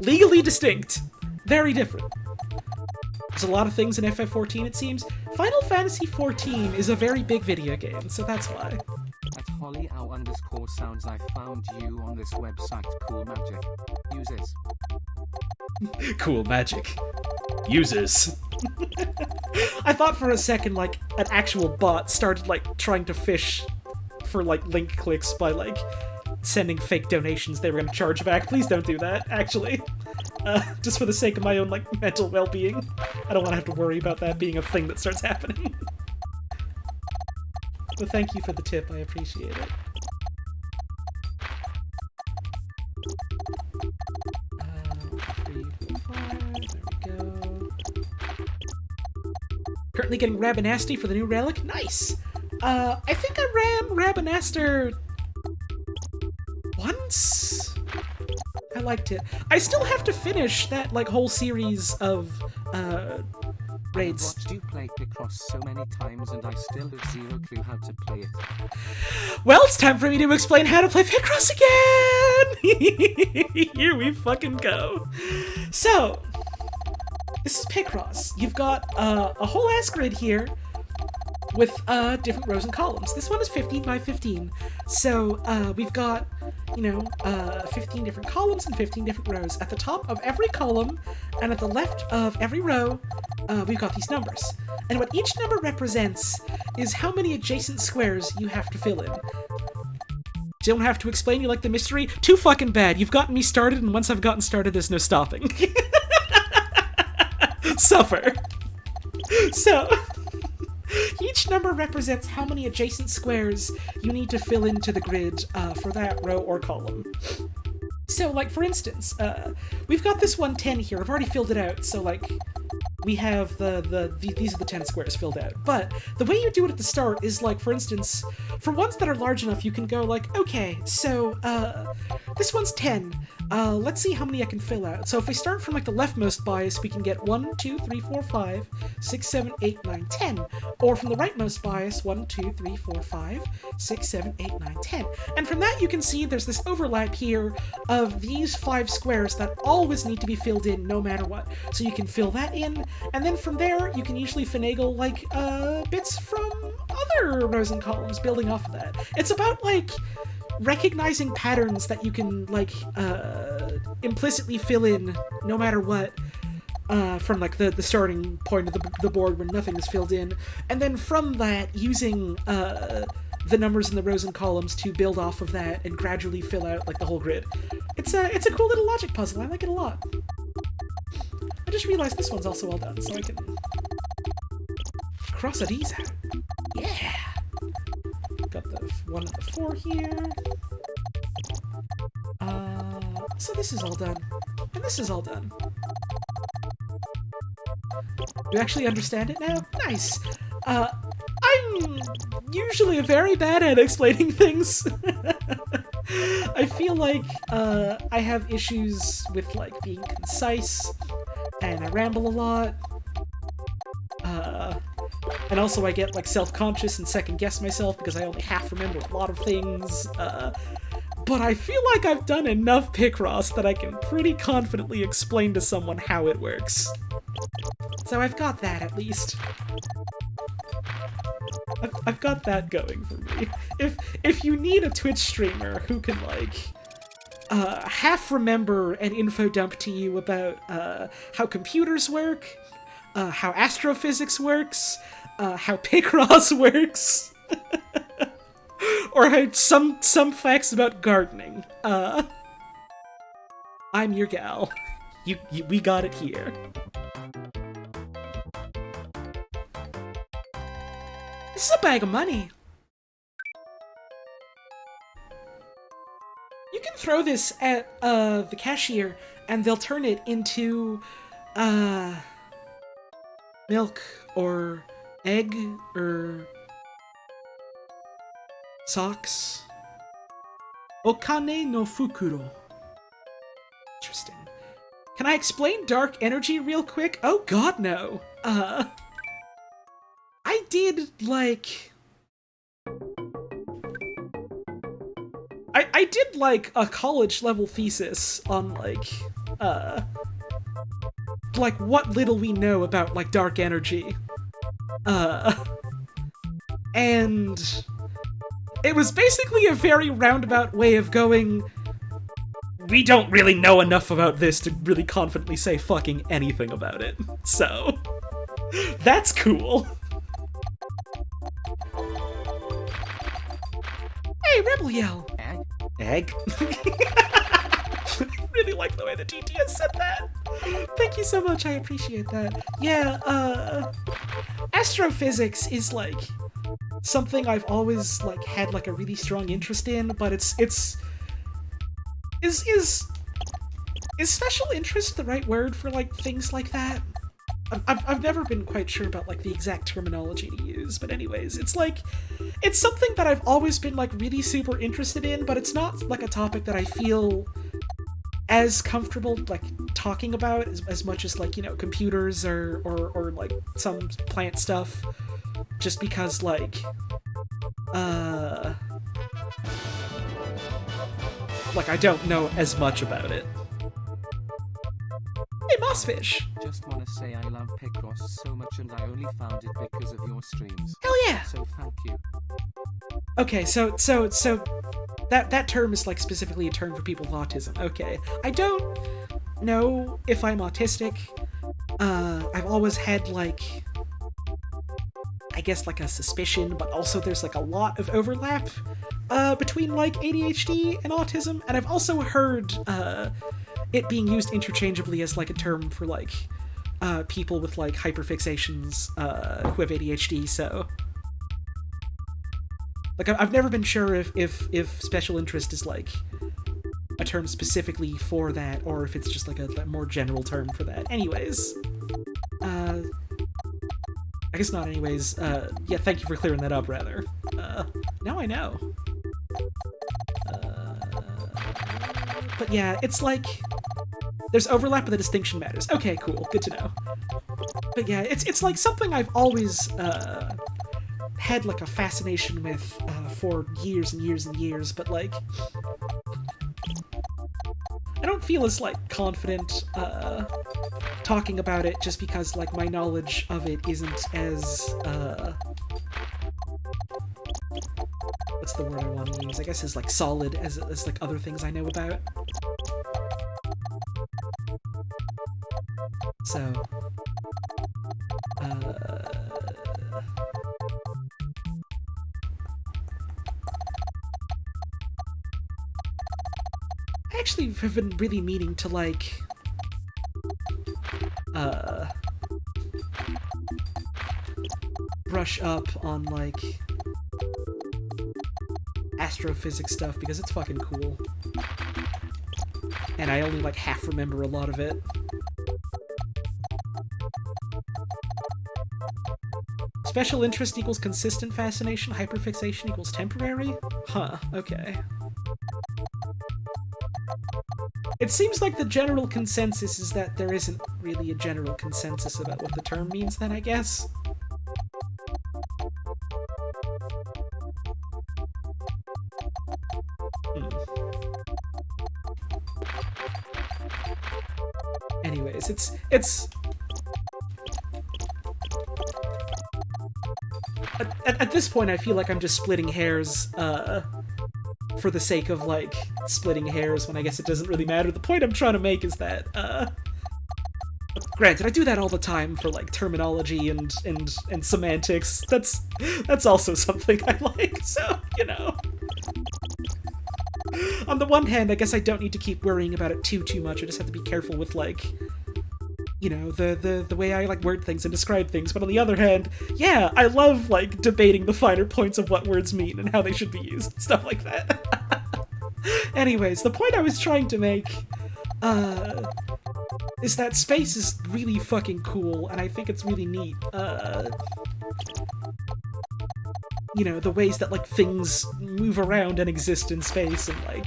Legally distinct. Very different. There's a lot of things in FF14, it seems. Final Fantasy XIV is a very big video game, so that's why. At HollyOw_sounds I found you on this website. Cool magic. Uses. Cool magic. Users. I thought for a second, like, an actual bot started, like, trying to fish for, like, link clicks by, like, sending fake donations they were gonna charge back. Please don't do that, actually. Just for the sake of my own, like, mental well-being. I don't want to have to worry about that being a thing that starts happening. But thank you for the tip, I appreciate it. 3, 4, 5, there we go. Currently getting Rabanasty for the new relic. Nice! I think I ran Rabanaster once? I liked it. I still have to finish that, like, whole series of, raids. I've watched you play Picross so many times and I still have zero clue how to play it. Well, it's time for me to explain how to play Picross again! Here we fucking go. So, this is Picross. You've got, a whole ass grid here with, different rows and columns. This one is 15 by 15. So, we've got, you know, 15 different columns and 15 different rows. At the top of every column and at the left of every row, we've got these numbers. And what each number represents is how many adjacent squares you have to fill in. Don't have to explain, you like the mystery? Too fucking bad. You've gotten me started, and once I've gotten started, there's no stopping. Suffer. So... Each number represents how many adjacent squares you need to fill into the grid for that row or column. So, like, for instance, we've got this 110 here. I've already filled it out, so, like, we have these are the 10 squares filled out. But the way you do it at the start is, like, for instance, for ones that are large enough, you can go, like, okay, so, this one's 10. Let's see how many I can fill out. So if we start from, like, the leftmost bias, we can get 1, 2, 3, 4, 5, 6, 7, 8, 9, 10. Or from the rightmost bias, 1, 2, 3, 4, 5, 6, 7, 8, 9, 10. And from that you can see there's this overlap here of these 5 squares that always need to be filled in no matter what. So you can fill that in, and then from there you can usually finagle, like, bits from other rows and columns building off of that. It's about, like, recognizing patterns that you can, like, implicitly fill in no matter what, from, like, the starting point of the board when nothing is filled in, and then from that, using, the numbers in the rows and columns to build off of that and gradually fill out, like, the whole grid. It's a cool little logic puzzle. I like it a lot. I just realized this one's also all done, so I can cross these out. Yeah! Got the 1 and the 4 here. So this is all done. And this is all done. Do you actually understand it now? Nice! I'm usually very bad at explaining things. I feel like, I have issues with, like, being concise, and I ramble a lot. And also I get, like, self-conscious and second-guess myself because I only half remember a lot of things. But I feel like I've done enough Picross that I can pretty confidently explain to someone how it works. So I've got that, at least. I've got that going for me. If you need a Twitch streamer who can, like, half remember an info dump to you about, how computers work, how astrophysics works, how Picross works, or how some facts about gardening, I'm your gal. We got it here. This is a bag of money. You can throw this at the cashier, and they'll turn it into milk or egg or socks. Okane no fukuro. Interesting. Can I explain dark energy real quick? Oh god, no. I did, like... I did, like, a college-level thesis on, like, what little we know about, like, dark energy. And... it was basically a very roundabout way of going... we don't really know enough about this to really confidently say fucking anything about it. So... that's cool. Hey, Rebel Yell! Egg? I really like the way the TTS said that. Thank you so much, I appreciate that. Yeah, astrophysics is, like, something I've always, like, had, like, a really strong interest in, but is special interest the right word for, like, things like that? I've never been quite sure about, like, the exact terminology to use, but anyways, it's, like, it's something that I've always been, like, really super interested in, but it's not, like, a topic that I feel as comfortable, like, talking about as much as, like, you know, computers or like, some plant stuff, just because, like, I don't know as much about it. Hey, Mossfish! Just wanna say I love Picross so much and I only found it because of your streams. Hell yeah! So thank you. Okay, so that term is, like, specifically a term for people with autism. Okay. I don't know if I'm autistic. I've always had, like, I guess, like, a suspicion, but also there's, like, a lot of overlap between, like, ADHD and autism, and I've also heard it being used interchangeably as, like, a term for, like, people with, like, hyperfixations who have ADHD, so... like, I've never been sure if special interest is, like, a term specifically for that, or if it's just, like, a more general term for that. Anyways, I guess not anyways. Yeah, thank you for clearing that up, rather. Now I know. But yeah, it's like... there's overlap, but the distinction matters. Okay, cool. Good to know. But yeah, it's like something I've always had, like, a fascination with for years and years and years, but, like, I don't feel as, like, confident talking about it just because, like, my knowledge of it isn't as what's the word I want to use? I guess is, like, solid as like, other things I know about. So, I actually have been really meaning to, like, brush up on, like, astrophysics stuff, because it's fucking cool. And I only, like, half remember a lot of it. Special interest equals consistent fascination, hyperfixation equals temporary? Huh, okay. It seems like the general consensus is that there isn't really a general consensus about what the term means then, I guess. Anyways, it's... At this point, I feel like I'm just splitting hairs, for the sake of, like, splitting hairs when I guess it doesn't really matter. The point I'm trying to make is that, granted, I do that all the time for, like, terminology and semantics. That's also something I like, so, you know. on the one hand, I guess I don't need to keep worrying about it too much. I just have to be careful with, like, you know, the way I, like, word things and describe things. But on the other hand, yeah, I love, like, debating the finer points of what words mean and how they should be used, stuff like that. Anyways, the point I was trying to make, is that space is really fucking cool, and I think it's really neat. You know, the ways that, like, things move around and exist in space, and, like,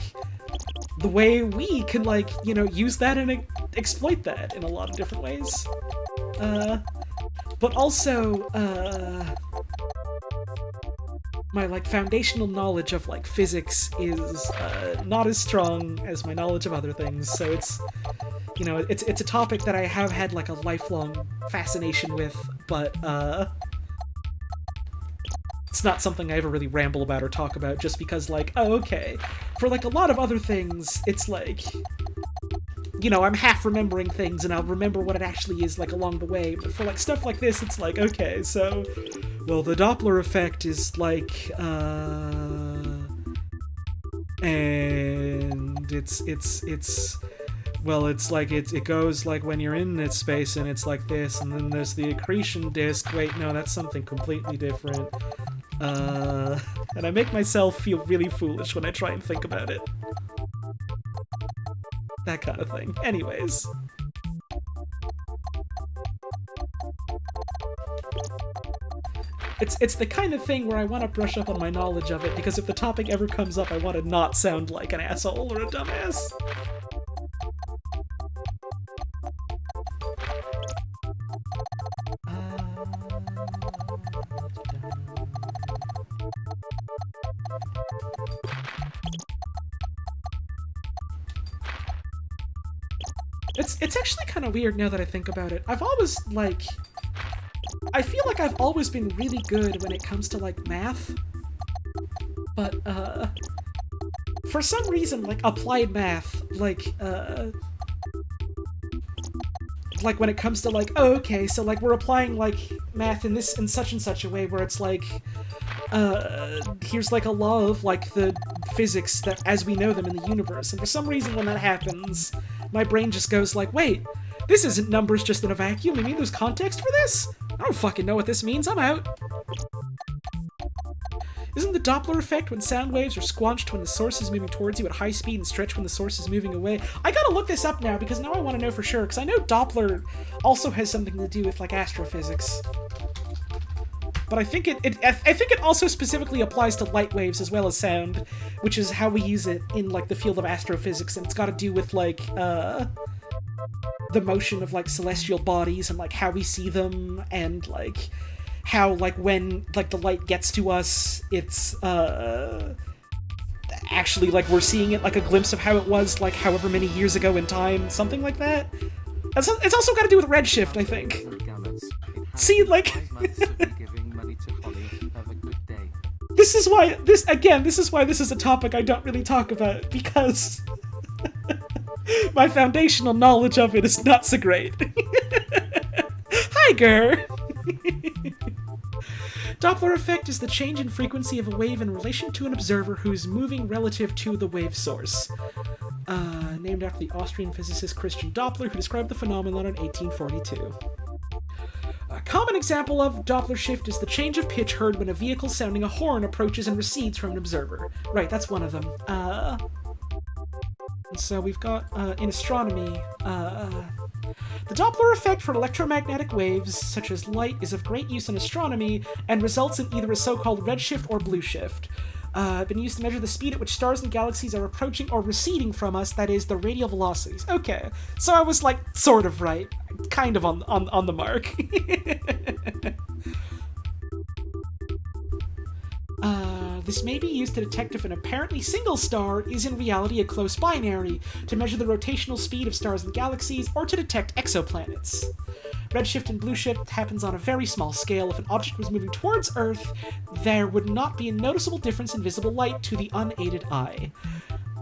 the way we can, like, you know, use that and exploit that in a lot of different ways. But also, my, like, foundational knowledge of, like, physics is, not as strong as my knowledge of other things, so it's, you know, it's a topic that I have had, like, a lifelong fascination with, but, it's not something I ever really ramble about or talk about, just because, like, oh, okay. For, like, a lot of other things, it's like, you know, I'm half remembering things, and I'll remember what it actually is, like, along the way, but for, like, stuff like this, it's like, okay, so, well, the Doppler effect is, like, and it's, well, it's like, it goes, like, when you're in its space, and it's like this, and then there's the accretion disk, wait, no, that's something completely different. And I make myself feel really foolish when I try and think about it. That kind of thing. Anyways. It's the kind of thing where I want to brush up on my knowledge of it, because if the topic ever comes up, I want to not sound like an asshole or a dumbass. It's actually kind of weird now that I think about it. I've always, like... I feel like I've always been really good when it comes to, like, math. But, for some reason, like, applied math, like when it comes to, like, oh, okay, so, like, we're applying, like, math in this, in such and such a way where it's, like, here's, like, a law of, like, the physics that, as we know them in the universe, and for some reason when that happens, my brain just goes, like, wait, this isn't numbers just in a vacuum, you mean there's context for this? I don't fucking know what this means, I'm out. Isn't the Doppler effect when sound waves are squanched when the source is moving towards you at high speed and stretched when the source is moving away? I gotta look this up now, because now I want to know for sure, because I know Doppler also has something to do with, like, astrophysics. But I think it also specifically applies to light waves as well as sound, which is how we use it in, like, the field of astrophysics, and it's got to do with, like, the motion of, like, celestial bodies and, like, how we see them, and, like, how, like, when, like, the light gets to us, it's, actually, like, we're seeing it like a glimpse of how it was, like, however many years ago in time, something like that. It's also got to do with redshift, I think. See, like... This is why this is a topic I don't really talk about, because my foundational knowledge of it is not so great. Hi, Gur! Doppler effect is the change in frequency of a wave in relation to an observer who is moving relative to the wave source. Named after the Austrian physicist Christian Doppler, who described the phenomenon in 1842. A common example of Doppler shift is the change of pitch heard when a vehicle sounding a horn approaches and recedes from an observer. Right, that's one of them. And so we've got, in astronomy, the Doppler effect for electromagnetic waves, such as light, is of great use in astronomy and results in either a so-called redshift or blue shift. Been used to measure the speed at which stars and galaxies are approaching or receding from us, that is, the radial velocities. Okay, so I was, like, sort of right. Kind of on the mark. This may be used to detect if an apparently single star is in reality a close binary, to measure the rotational speed of stars and galaxies, or to detect exoplanets. Redshift and blue shift happens on a very small scale. If an object was moving towards Earth, there would not be a noticeable difference in visible light to the unaided eye.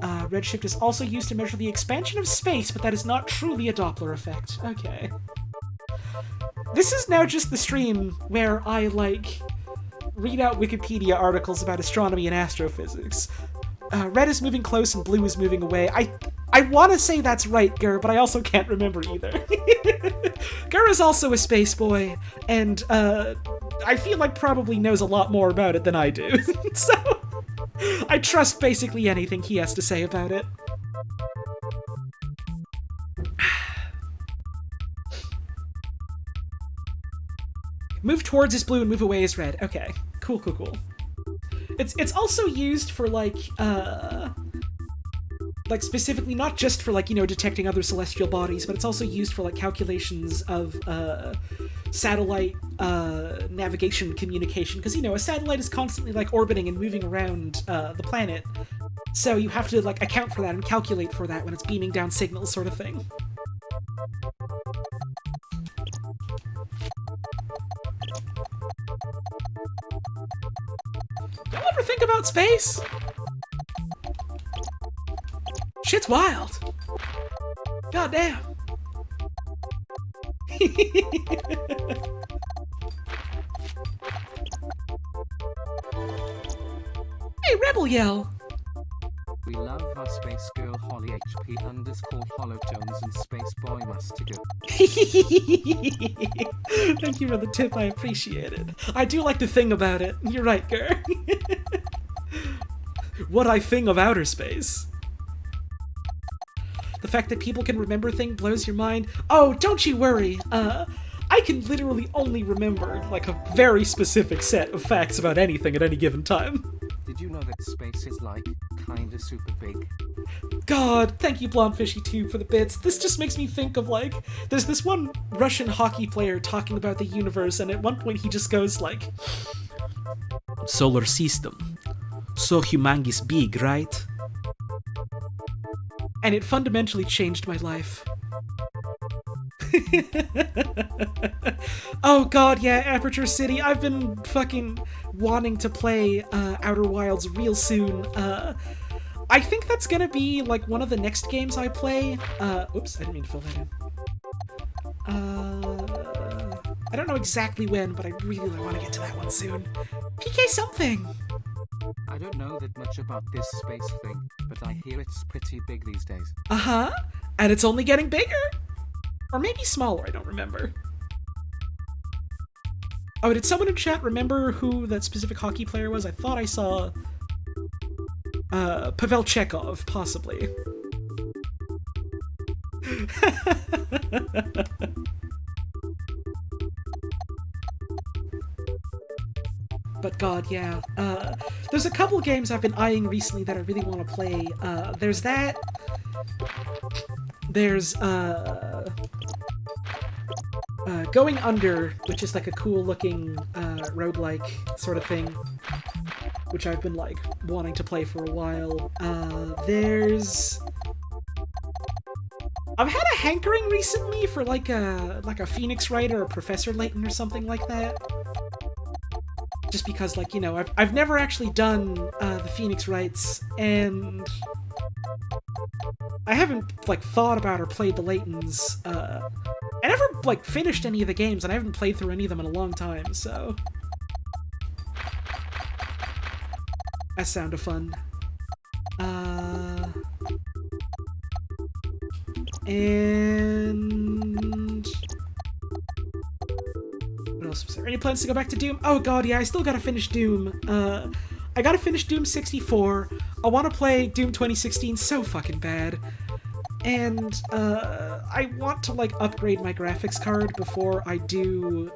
Redshift is also used to measure the expansion of space, but that is not truly a Doppler effect. Okay. This is now just the stream where I, like, read out Wikipedia articles about astronomy and astrophysics. red is moving close and blue is moving away. I want to say that's right, Gur, but I also can't remember either. Gur is also a space boy, and I feel like probably knows a lot more about it than I do. So I trust basically anything he has to say about it. Move towards is blue and move away is red. Okay, cool. It's also used for like specifically not just for like, you know, detecting other celestial bodies, but it's also used for like calculations of satellite navigation communication, because, you know, a satellite is constantly like orbiting and moving around the planet, so you have to like account for that and calculate for that when it's beaming down signals, sort of thing. Y'all ever think about space? Shit's wild. God damn. Hey, Rebel Yell. We love our space girl Holly HP _ Holotones and Space Boy Mustigo. Thank you for the tip, I appreciate it. I do like to think about it. You're right, Gur. What I think of outer space. The fact that people can remember things blows your mind. Oh, don't you worry. I can literally only remember, like, a very specific set of facts about anything at any given time. Did you know that space is, like, kinda super big? God, thank you, Blondfishy2, for the bits. This just makes me think of, like, there's this one Russian hockey player talking about the universe, and at one point he just goes, like, solar system. So humongous big, right? And it fundamentally changed my life. Oh god, yeah, Aperture City. I've been fucking wanting to play Outer Wilds real soon. I think that's gonna be, like, one of the next games I play. Oops, I didn't mean to fill that in. I don't know exactly when, but I really want to get to that one soon. PK something! I don't know that much about this space thing, but I hear it's pretty big these days. Uh-huh, and it's only getting bigger? Or maybe smaller, I don't remember. Oh, did someone in chat remember who that specific hockey player was? I thought I saw... Pavel Chekhov, possibly. But god, yeah. There's a couple games I've been eyeing recently that I really want to play. There's that. There's, Going Under, which is like a cool-looking, roguelike sort of thing, which I've been, like, wanting to play for a while. There's... I've had a hankering recently for, like a Phoenix Wright or a Professor Layton or something like that. Just because, like, you know, I've never actually done, the Phoenix Wrights, and... I haven't, like, thought about or played the Laytons, I never, like, finished any of the games, and I haven't played through any of them in a long time, so... That sounded fun. And... What else was there? Any plans to go back to Doom? Oh god, yeah, I still gotta finish Doom. I gotta finish Doom 64. I want to play Doom 2016 so fucking bad. And, I want to, like, upgrade my graphics card before I do,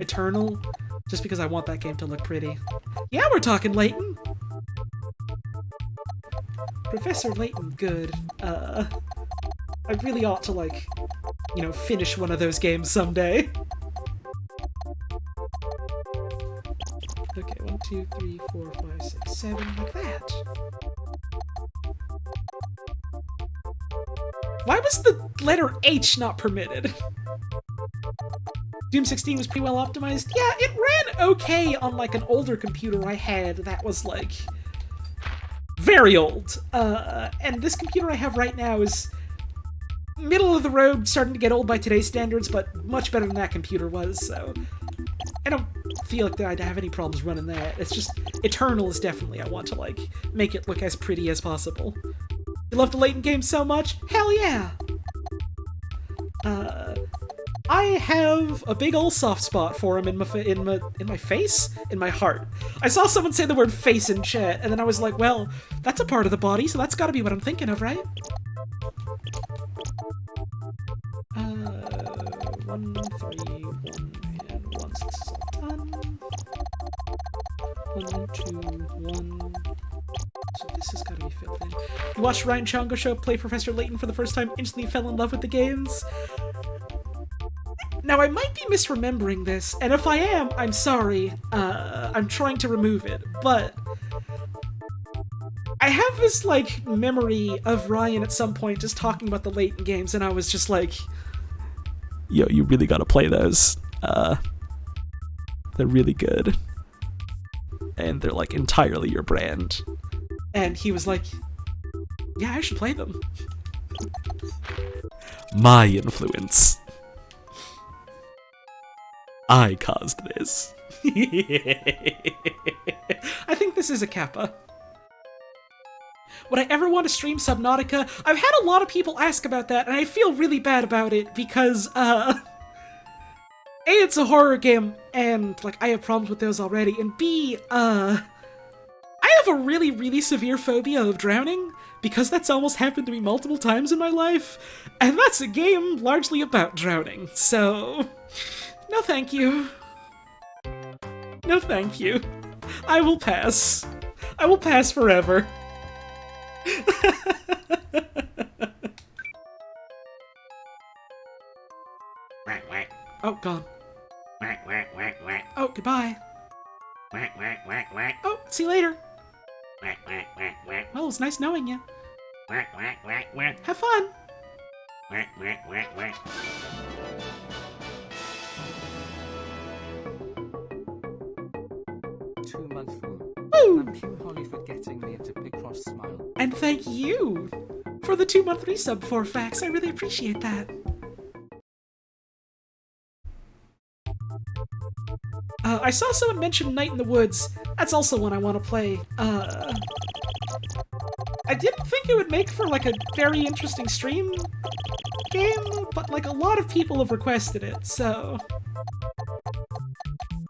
Eternal, just because I want that game to look pretty. Yeah, we're talking Layton! Professor Layton, good. I really ought to, like, you know, finish one of those games someday. Okay, 1, 2, 3, 4, 5, 6, 7, like that. Why was the letter H not permitted? Doom 16 was pretty well optimized. Yeah, it ran okay on, like, an older computer I had that was, like, very old. And this computer I have right now is middle of the road, starting to get old by today's standards, but much better than that computer was, so... I don't feel like that I'd have any problems running that. It's just Eternal is definitely I want to like make it look as pretty as possible. You love the Layton game so much? Hell yeah! I have a big old soft spot for him in my face, in my heart. I saw someone say the word face in chat, and then I was like, well, that's a part of the body, so that's got to be what I'm thinking of, right? 1, 3, 1, and 1. So this is all done. 1, 2, 1. So this has got to be filled in. You watched Ryan Chongo Show play Professor Layton for the first time, instantly fell in love with the games. Now, I might be misremembering this, and if I am, I'm sorry. I'm trying to remove it, but I have this, like, memory of Ryan at some point just talking about the Layton games, and I was just like, yo, you really gotta play those. They're really good. And they're, like, entirely your brand. And he was like, yeah, I should play them. My influence. I caused this. I think this is a Kappa. Would I ever want to stream Subnautica? I've had a lot of people ask about that, and I feel really bad about it because, A, it's a horror game, and, like, I have problems with those already, and B, I have a really, really severe phobia of drowning, because that's almost happened to me multiple times in my life, and that's a game largely about drowning, so no thank you. No thank you. I will pass. I will pass forever. Quack, quack. Oh, gone. Quack, quack, quack, quack. Oh, goodbye. Quack, quack, quack, quack. Oh, see you later. Quack, quack, quack, quack. Well, it was nice knowing you. Quack, quack, quack, quack. Have fun. Quack, quack, quack, quack. 2-month rule. Woo! Thank you, Holly, for getting me into Picross Smile. And thank you for the 2-month resub for Fax. I really appreciate that. I saw someone mention Night in the Woods. That's also one I want to play. I didn't think it would make for, like, a very interesting stream game, but, like, a lot of people have requested it, so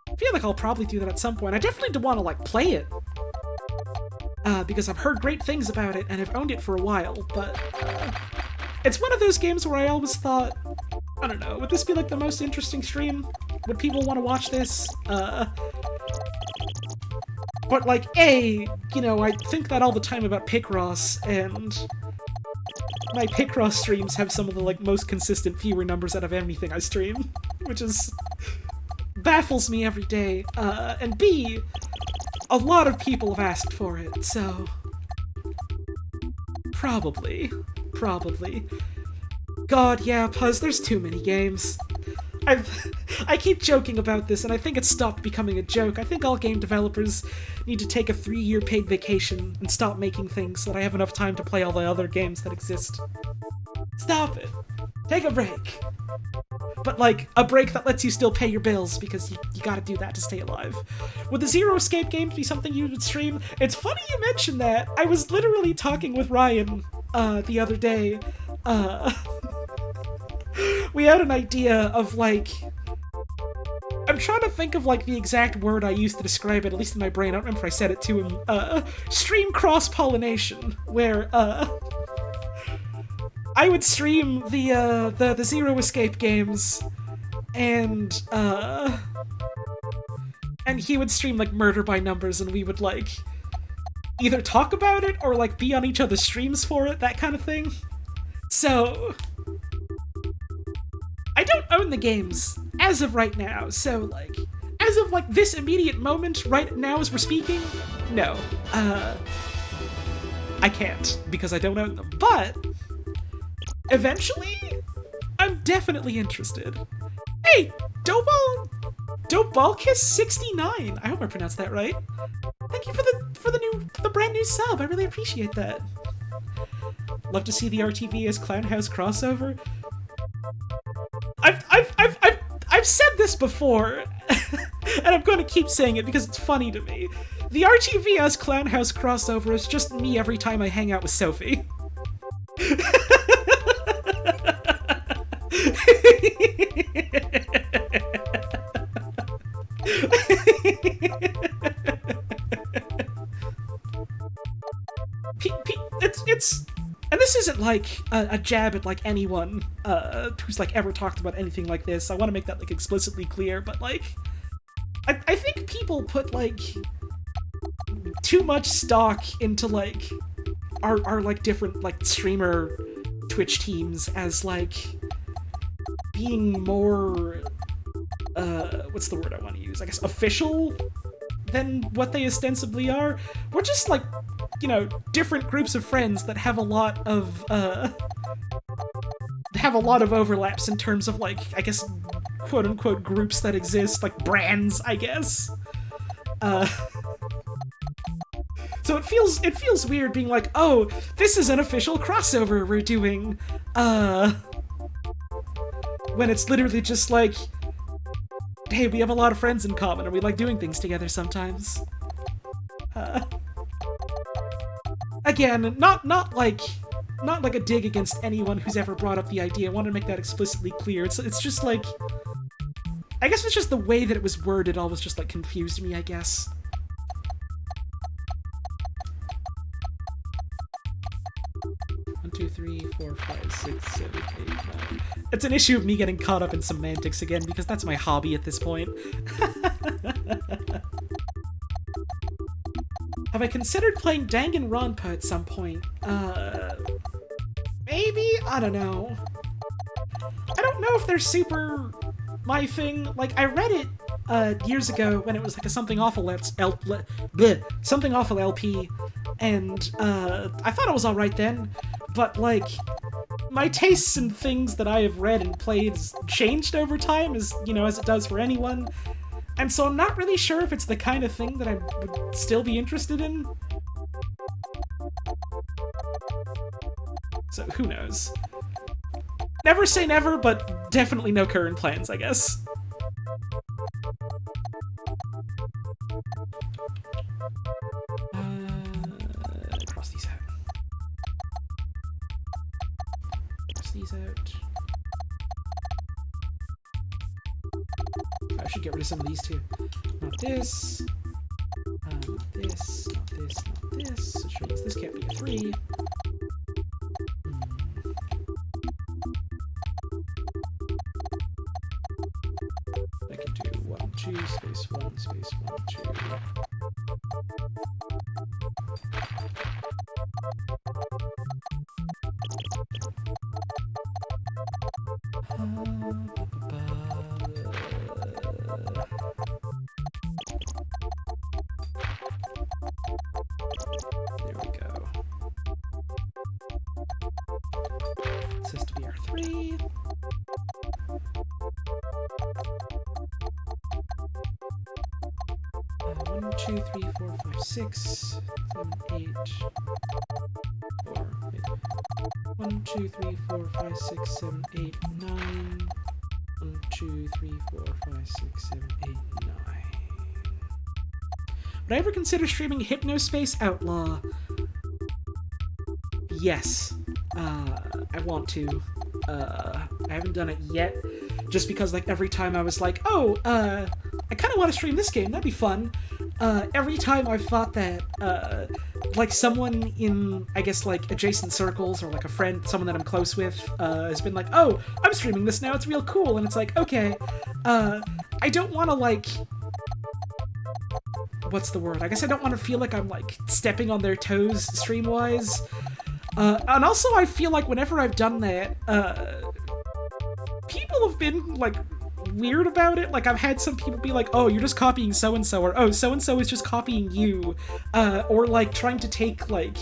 I feel like I'll probably do that at some point. I definitely do want to, like, play it. Because I've heard great things about it, and I've owned it for a while, but it's one of those games where I always thought, I don't know, would this be, like, the most interesting stream? Would people want to watch this? But, like, you know, I think that all the time about Picross, and my Picross streams have some of the, like, most consistent viewer numbers out of anything I stream, which is baffles me every day. And B, a lot of people have asked for it, so probably. God, yeah, Puzz, there's too many games. I keep joking about this, and I think it's stopped becoming a joke. I think all game developers need to take a 3-year paid vacation and stop making things so that I have enough time to play all the other games that exist. Stop it. Take a break. But, like, a break that lets you still pay your bills, because you gotta do that to stay alive. Would the Zero Escape games be something you would stream? It's funny you mentioned that. I was literally talking with Ryan, the other day. We had an idea of, like, I'm trying to think of, like, the exact word I used to describe it, at least in my brain. I don't remember if I said it to him. Stream cross-pollination, where, I would stream the Zero Escape games, and he would stream, like, Murder by Numbers, and we would, like, either talk about it or, like, be on each other's streams for it, that kind of thing. So I don't own the games as of right now, so, like, as of, like, this immediate moment, right now as we're speaking, no. I can't, because I don't own them. But eventually, I'm definitely interested. Hey, Dobalkiss69! I hope I pronounced that right. Thank you for the brand new sub, I really appreciate that. Love to see the RTV as Clown House crossover. I've said this before. And I'm going to keep saying it because it's funny to me. The RGVS Clown House crossover is just me every time I hang out with Sophie. It's and this isn't like a jab at like anyone who's like ever talked about anything like this. I want to make that like explicitly clear, but like I think people put like too much stock into like our like different like streamer Twitch teams as like being more what's the word I want to use? I guess official than what they ostensibly are. We're just like, you know, different groups of friends that have a lot of overlaps in terms of like, I guess, quote unquote groups that exist, like brands, I guess. So it feels weird being like, oh, this is an official crossover we're doing, when it's literally just like, hey, we have a lot of friends in common, and we like doing things together sometimes. Again, not like a dig against anyone who's ever brought up the idea. I want to make that explicitly clear. It's just like, I guess it's just the way that it was worded always just like confused me, I guess. One, two, three, four, five, six, seven, 8, 9. It's an issue of me getting caught up in semantics again, because that's my hobby at this point. Have I considered playing Danganronpa at some point? Maybe? I don't know. I don't know if they're super my thing. Like, I read it years ago when it was like a Something Awful Something Awful LP, and I thought it was alright then, but like, my tastes in things that I have read and played has changed over time, as, you know, as it does for anyone. And so I'm not really sure if it's the kind of thing that I would still be interested in. So, who knows? Never say never, but definitely no current plans, I guess. Cross these out. Cross these out. I should get rid of some of these too. Not this. Not this. Not this. Not this. Which means this can't be a 3. I can do 1, 2, space 1, space 1, 2. There we go. This has to be our 3. One, 2, 3, 4, 5, 6, 7, 8. Or wait. 1, 2, 3, 4, 5, 6, 7, 8, 9. 1, 2, 3, 4, 5, 6, 7, 8, 9. Would I ever consider streaming Hypnospace Outlaw? Yes. I want to. I haven't done it yet, just because, like, every time I was like, oh, I kind of want to stream this game, that'd be fun. Every time I've thought that, like, someone in, I guess, like, adjacent circles, or, like, a friend, someone that I'm close with, has been like, oh, I'm streaming this now, it's real cool, and it's like, okay, I don't want to, like, what's the word? I guess I don't want to feel like I'm, like, stepping on their toes stream-wise. And also I feel like whenever I've done that, people have been, like, weird about it. Like, I've had some people be like, oh, you're just copying so-and-so, or oh, so-and-so is just copying you, or, like, trying to take, like...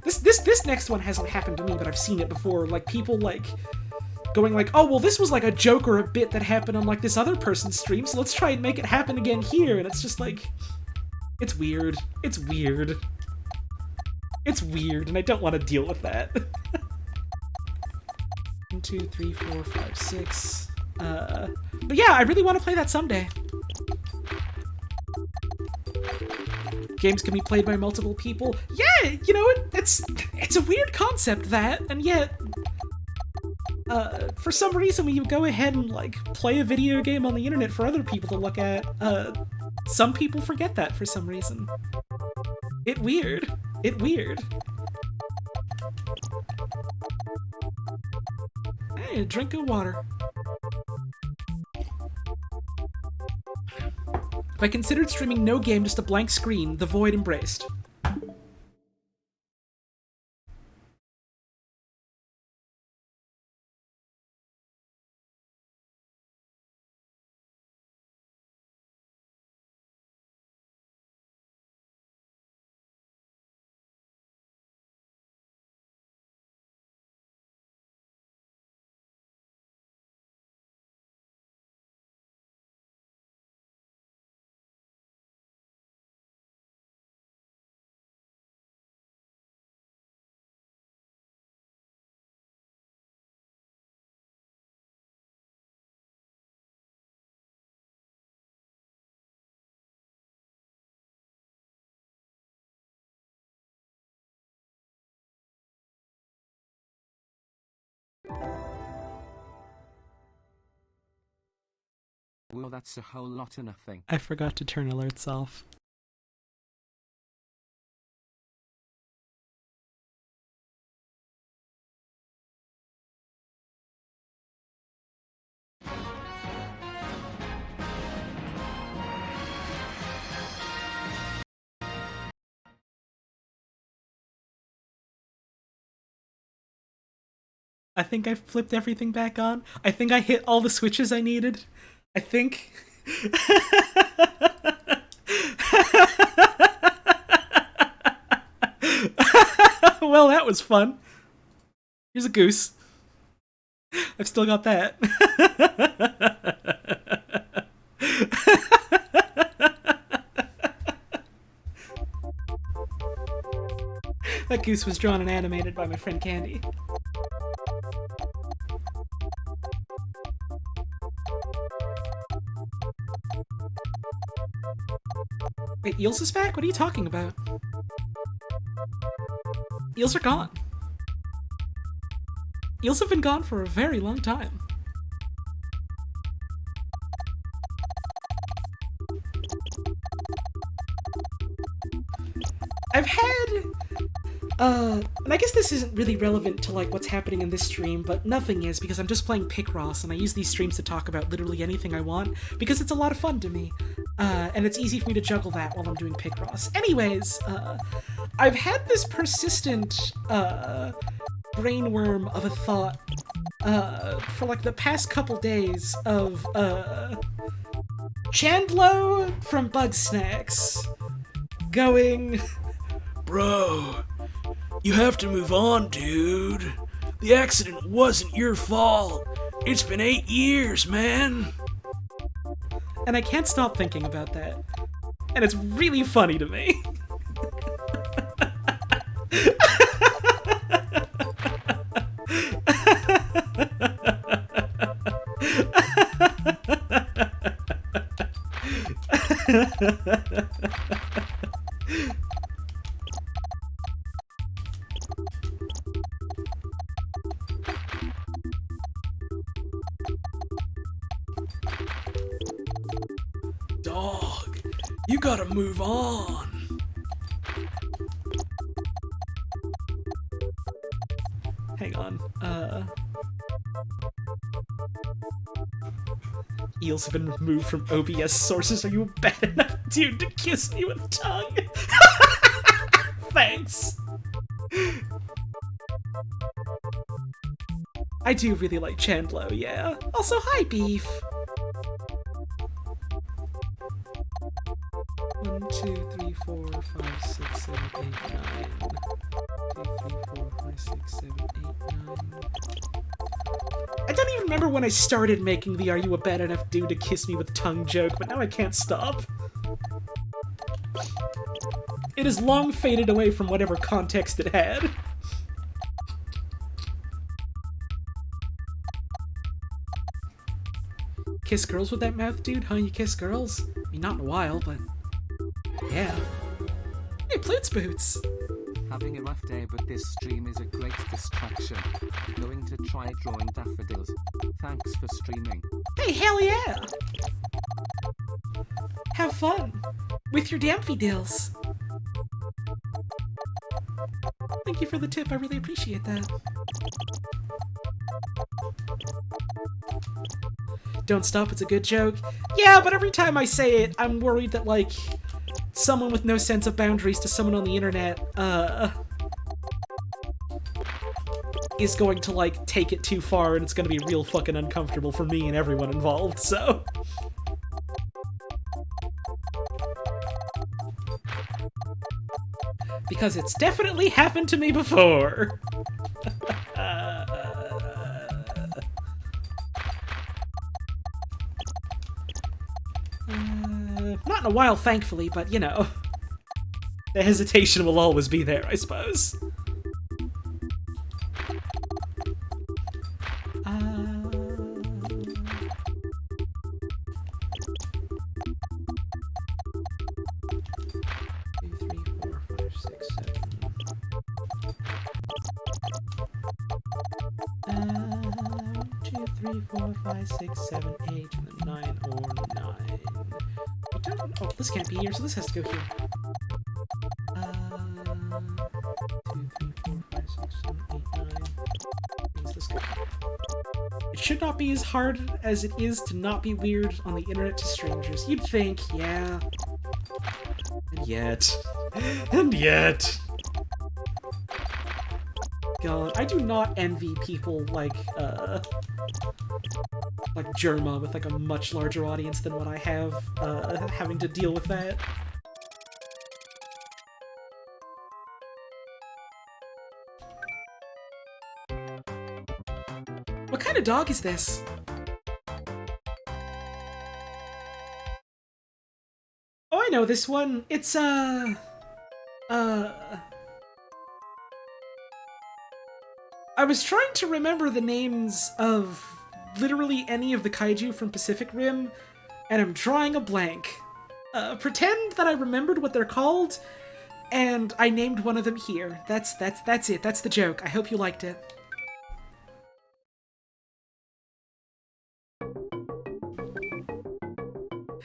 This next one hasn't happened to me, but I've seen it before. Like, people, like, going like, oh, well, this was like a joke or a bit that happened on, like, this other person's stream, so let's try and make it happen again here. And it's just like, it's weird. It's weird. It's weird, and I don't want to deal with that. 1, 2, 3, 4, 5, 6. But yeah, I really want to play that someday. games can be played by multiple people. Yeah, you know, it's a weird concept, that, and yet, for some reason when you go ahead and, like, play a video game on the internet for other people to look at, some people forget that for some reason. It weird. Hey, a drink of water. If I considered streaming no game, just a blank screen, the void embraced. Well, that's a whole lot of nothing. I forgot to turn alerts off. I think I flipped everything back on. I think I hit all the switches I needed. I think. Well, that was fun. Here's a goose. I've still got that. That goose was drawn and animated by my friend Candy. Wait, Eels is back? What are you talking about? Eels are gone. Eels have been gone for a very long time. I've had... and I guess this isn't really relevant to, like, what's happening in this stream, but nothing is, because I'm just playing Picross, and I use these streams to talk about literally anything I want, because it's a lot of fun to me. And it's easy for me to juggle that while I'm doing Picross. Anyways, I've had this persistent, brainworm of a thought, for, like, the past couple days of, Chandlo from Bugsnax going... Bro, you have to move on, dude. The accident wasn't your fault. It's been 8 years, man. And I can't stop thinking about that. And it's really funny to me. Dog, you gotta move on. Hang on, Eels have been removed from OBS sources. Are you bad enough, dude, to kiss me with tongue? Thanks. I do really like Chandlo, yeah. Also, hi, Beef. 1, 2, 3, 4, 5, 6, 7, 8, 9. 2, 3, 4, 5, 6, 7, 8, 9. I don't even remember when I started making the "Are you a bad enough dude to kiss me with tongue" joke, but now I can't stop. It has long faded away from whatever context it had. Kiss girls with that mouth, dude? Huh? You kiss girls? I mean, not in a while, but... yeah. Hey, Plute's Boots! Having a rough day, but this stream is a great distraction. Going to try drawing daffodils. Thanks for streaming. Hey, hell yeah! Have fun with your daffodils. Thank you for the tip, I really appreciate that. Don't stop, it's a good joke. Yeah, but every time I say it, I'm worried that, like, someone with no sense of boundaries to someone on the internet, is going to, like, take it too far, and it's gonna be real fucking uncomfortable for me and everyone involved, so... Because it's definitely happened to me before! Not in a while, thankfully, but, you know. The hesitation will always be there, I suppose. Two, three, four, five, six, seven, 8, and then 9 or 9. I don't, oh, this can't be here, so this has to go here. 2, 3, 4, 5, 6, 7, 8, 9. Where's this go here? It should not be as hard as it is to not be weird on the internet to strangers. You'd think, yeah. And yet. And yet. God, I do not envy people like Germa with like a much larger audience than what I have, having to deal with that. What kind of dog is this? Oh, I know this one. It's, I was trying to remember the names of literally any of the kaiju from Pacific Rim, and I'm drawing a blank. Pretend that I remembered what they're called, and I named one of them here. That's it. That's the joke. I hope you liked it.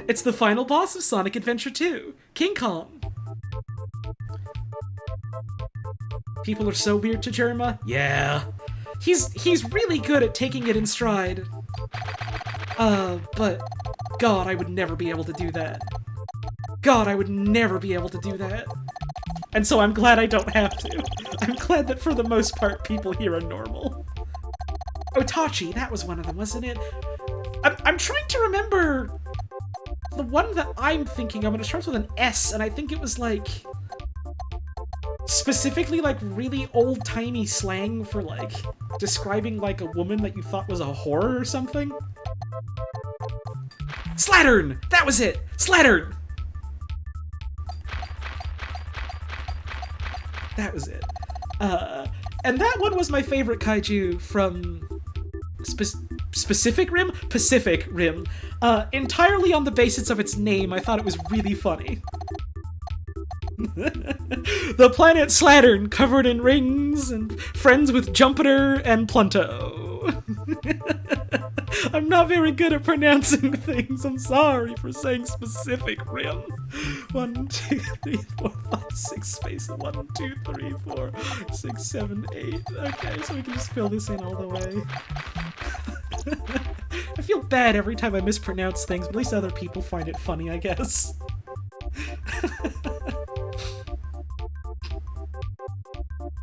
It's the final boss of Sonic Adventure 2, King Kong. People are so weird to Germa. Yeah. He's really good at taking it in stride. But God, I would never be able to do that. God, I would never be able to do that. And so I'm glad I don't have to. I'm glad that for the most part people here are normal. Otachi, that was one of them, wasn't it? I'm trying to remember the one that I'm thinking of, and it starts with an S, and I think it was like specifically like really old-timey slang for like describing like a woman that you thought was a whore or something. Slattern! That was it! Slattern! That was it. And that one was my favorite kaiju from Pacific Rim? Pacific Rim. Entirely on the basis of its name, I thought it was really funny. The planet Slattern, covered in rings, and friends with Jumpeter and Plunto. I'm not very good at pronouncing things. I'm sorry for saying Pacific Rim. 1, 2, 3, 4, 5, 6, space 1, 2, 3, 4, 6, 7, 8. Okay, so we can just fill this in all the way. I feel bad every time I mispronounce things, but at least other people find it funny, I guess.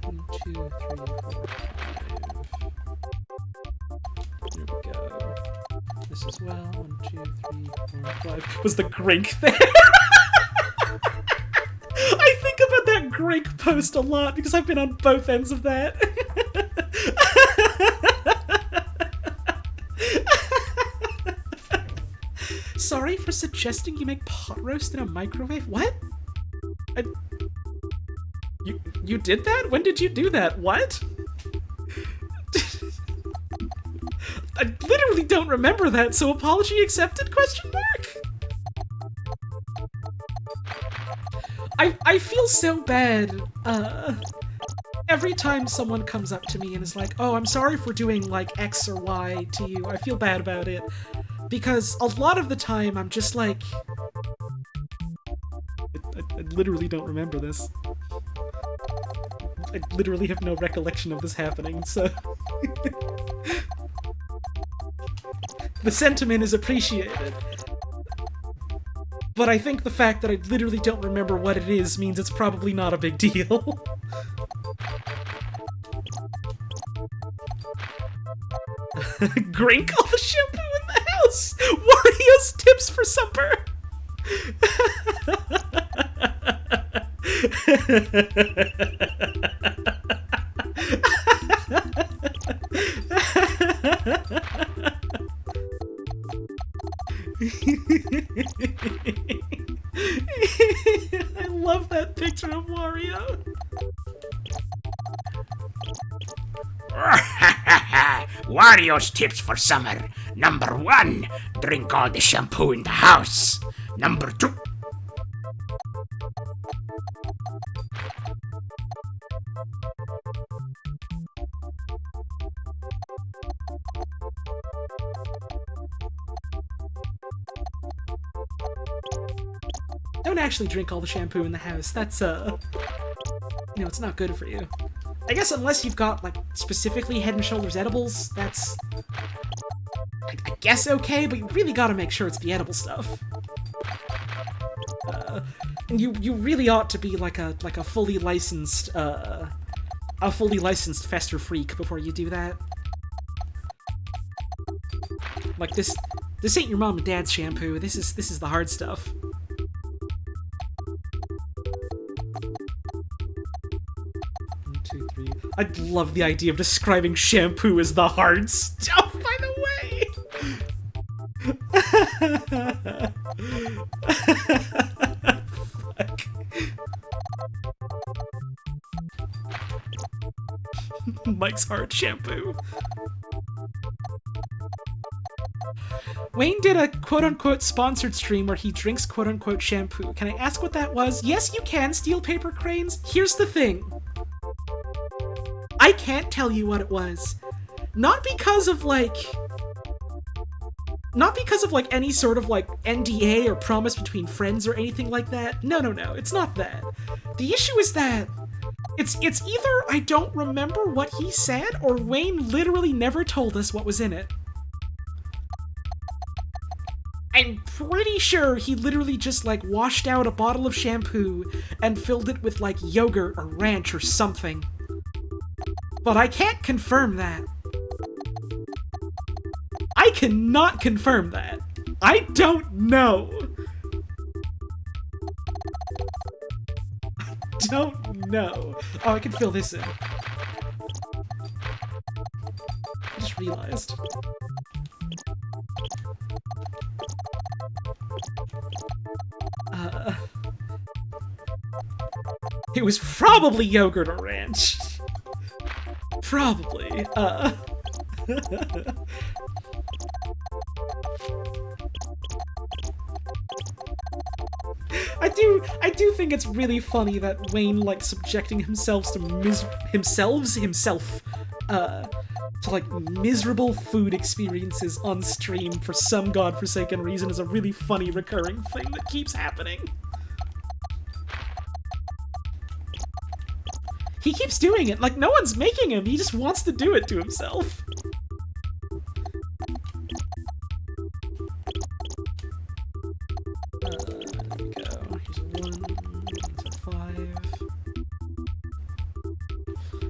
1, 2, 3, 4, 5. Here we go. This as well. 1, 2, 3, 4, 5. Was the Grink there? I think about that Grink post a lot because I've been on both ends of that. Sorry for suggesting you make pot roast in a microwave. What? You did that? When did you do that? What? I literally don't remember that, so apology accepted? Question mark? I feel so bad every time someone comes up to me and is like, oh, I'm sorry for doing like X or Y to you. I feel bad about it. Because a lot of the time I'm just like... I literally don't remember this. I literally have no recollection of this happening, so... The sentiment is appreciated. But I think the fact that I literally don't remember what it is means it's probably not a big deal. Grink all the shampoo in the house! Wario's tips for supper! I love that picture of Wario. Wario's tips for summer. Number 1, drink all the shampoo in the house. Number 2, Don't actually drink all the shampoo in the house. That's, it's not good for you. I guess unless you've got, like, specifically Head & Shoulders edibles, that's... I guess okay, but you really gotta make sure it's the edible stuff. And you really ought to be like a fully licensed, Fester freak before you do that. Like, this ain't your mom and dad's shampoo, this is the hard stuff. I love the idea of describing shampoo as the hard stuff, by the way! Fuck. Mike's hard shampoo. Wayne did a quote-unquote sponsored stream where he drinks quote-unquote shampoo. Can I ask what that was? Yes, you can, Steel Paper Cranes. Here's the thing. I can't tell you what it was. Not because of any sort of like NDA or promise between friends or anything like that. No, it's not that. The issue is that it's either I don't remember what he said or Wayne literally never told us what was in it. I'm pretty sure he literally just like washed out a bottle of shampoo and filled it with like yogurt or ranch or something. But I can't confirm that. I cannot confirm that. I don't know. I don't know. Oh, I can fill this in. I just realized. It was probably yogurt or ranch. Probably. I do think it's really funny that Wayne likes subjecting himself to like miserable food experiences on stream for some godforsaken reason is a really funny recurring thing that keeps happening. He keeps doing it, like no one's making him, he just wants to do it to himself. There we go, here's a 1, here's a 5.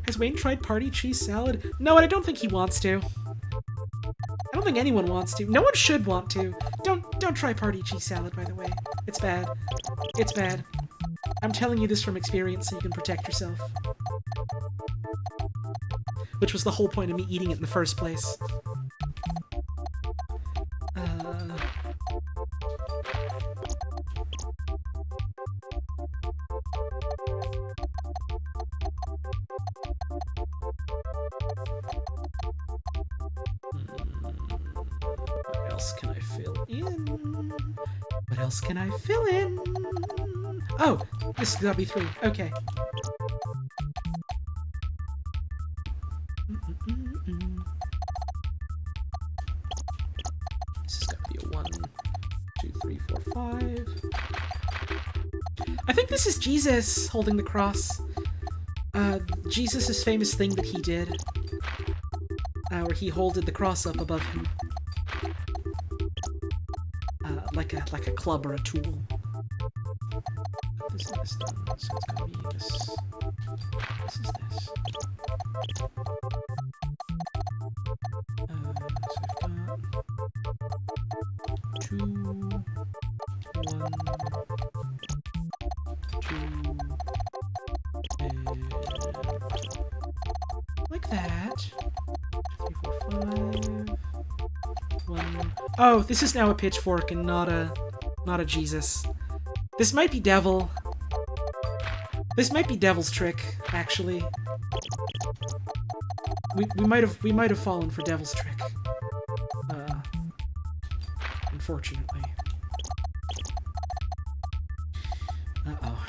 Has Wayne tried party cheese salad? No, and I don't think he wants to. I don't think anyone wants to. No one should want to. Don't try party cheese salad, by the way. It's bad. It's bad. I'm telling you this from experience so you can protect yourself. Which was the whole point of me eating it in the first place. What else can I fill in? What else can I fill in? Oh, this has gotta be 3. Okay. This has gotta be a 1, 2, 3, 4, 5. I think this is Jesus holding the cross. Jesus' famous thing that he did. Where he holded the cross up above him. Like a club or a tool. This and this done, so it's gonna be this. This is this. So I've got 2, 1, 2, and like that. 3, 4, 5. 1. Oh, this is now a pitchfork and not a Jesus. This might be devil. This might be devil's trick, actually. We might have fallen for devil's trick. Unfortunately. Uh-oh.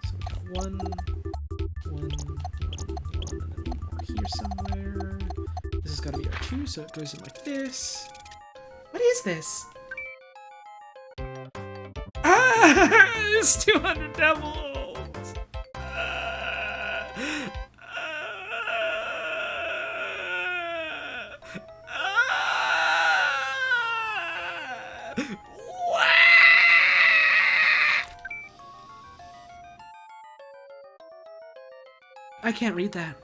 So we got 1, 1, 1, 1, and then 1 more here somewhere. This has got to be our 2, so it goes in like this. What is this? Ah! It's 200 devils! I can't read that.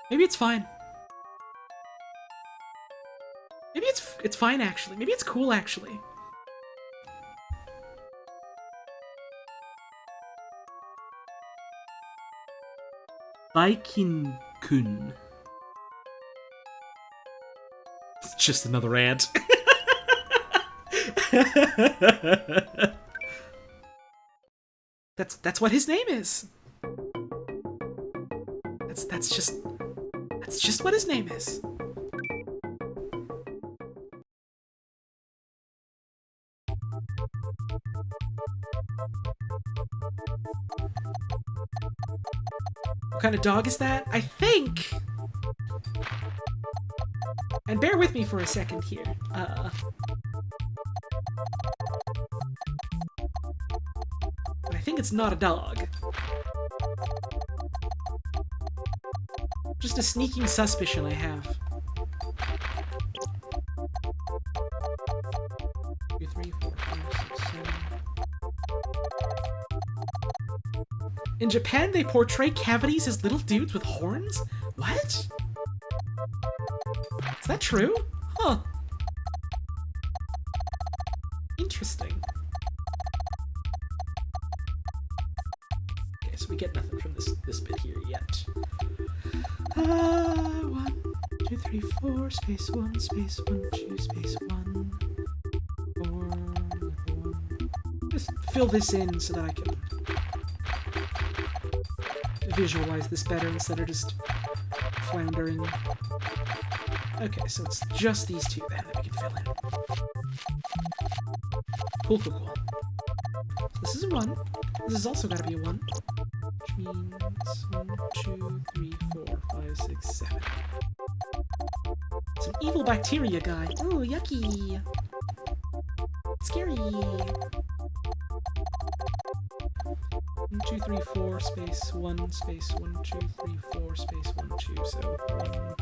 Maybe it's fine. Maybe it's fine, actually. Maybe it's cool, actually. Baikin-kun. It's just another ant. That's what his name is. That's just what his name is. What kind of dog is that? I think. And bear with me for a second here. But I think it's not a dog. Just a sneaking suspicion I have. 2, 3, 4, 5, 6, 7. In Japan, they portray cavities as little dudes with horns? What? Is that true? Huh. Interesting. Okay, so we get nothing from this bit here yet. 1, 2, 3, 4, space 1, space 1, 2, space 1, 4, 1. Just fill this in so that I can visualize this better instead of just floundering. Okay, so it's just these two then that we can fill in. Cool, cool, cool. So this is a 1. This has also got to be a 1. Which means 1, 2, 3, 4, 5, 6, 7. It's an evil bacteria guy. Ooh, yucky. Scary. 1, 2, 3, 4, space 1, space 1, 2, 3, 4, space 1, 2. So 1,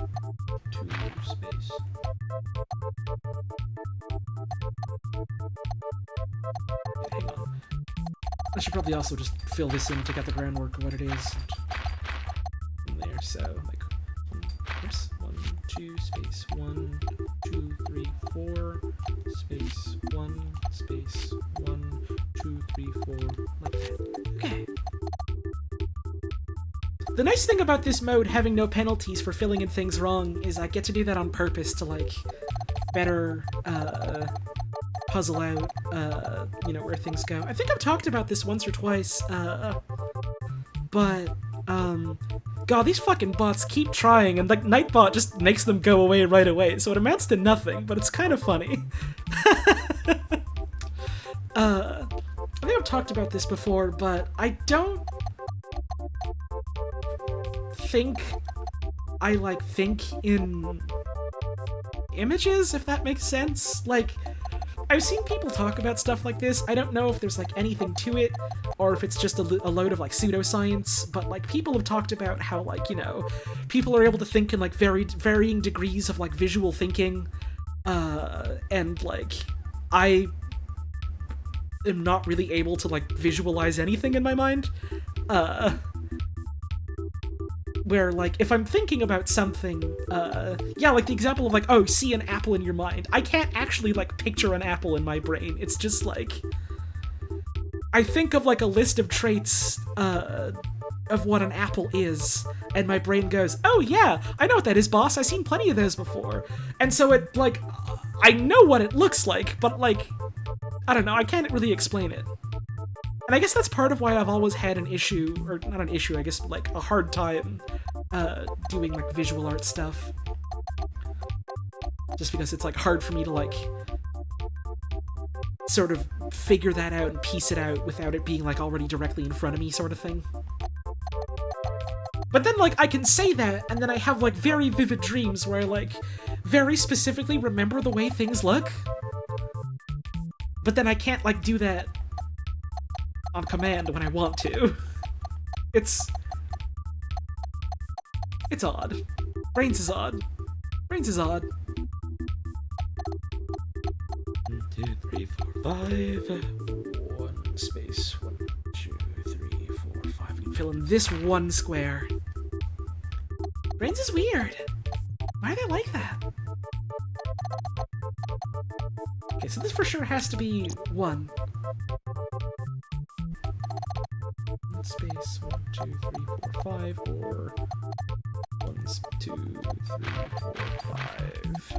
2, space. Okay, hang on. I should probably also just fill this in to get the groundwork of what it is. From there, so like, oops, 1, 2, space 1, 2, 3, 4, space 1, space 1, 2, 3, 4, like that. Okay. The nice thing about this mode having no penalties for filling in things wrong is I get to do that on purpose to like better puzzle out you know, where things go. I think I've talked about this once or twice, but god, these fucking bots keep trying, and like Nightbot just makes them go away right away, so it amounts to nothing, but it's kind of funny. I think I've talked about this before, but I don't think I, like, think in images, if that makes sense. Like, I've seen people talk about stuff like this. I don't know if there's, like, anything to it, or if it's just a load of, like, pseudoscience, but, like, people have talked about how, like, you know, people are able to think in, like, varying degrees of, like, visual thinking, and, like, I am not really able to, like, visualize anything in my mind, where, like, if I'm thinking about something, yeah, like the example of, like, oh, see an apple in your mind. I can't actually, like, picture an apple in my brain. It's just, like, I think of, like, a list of traits, of what an apple is, and my brain goes, oh, yeah, I know what that is, boss. I've seen plenty of those before. And so it, like, I know what it looks like, but, like, I don't know, I can't really explain it. And I guess that's part of why I've always had an issue, or not an issue, I guess, like, a hard time, doing, like, visual art stuff. Just because it's, like, hard for me to, like, sort of figure that out and piece it out without it being, like, already directly in front of me, sort of thing. But then, like, I can say that, and then I have, like, very vivid dreams where I, like, very specifically remember the way things look. But then I can't, like, do that on command when I want to. It's odd. Brains is odd. Brains is odd. 1, 2, 3, 4, 5. 1 space. 1, 2, 3, 4, 5. We can fill in this one square. Brains is weird. Why are they like that? Okay, so this for sure has to be 1. Space 1, 2, 3, 4, 5, or 1, 2, 3, 4, 5.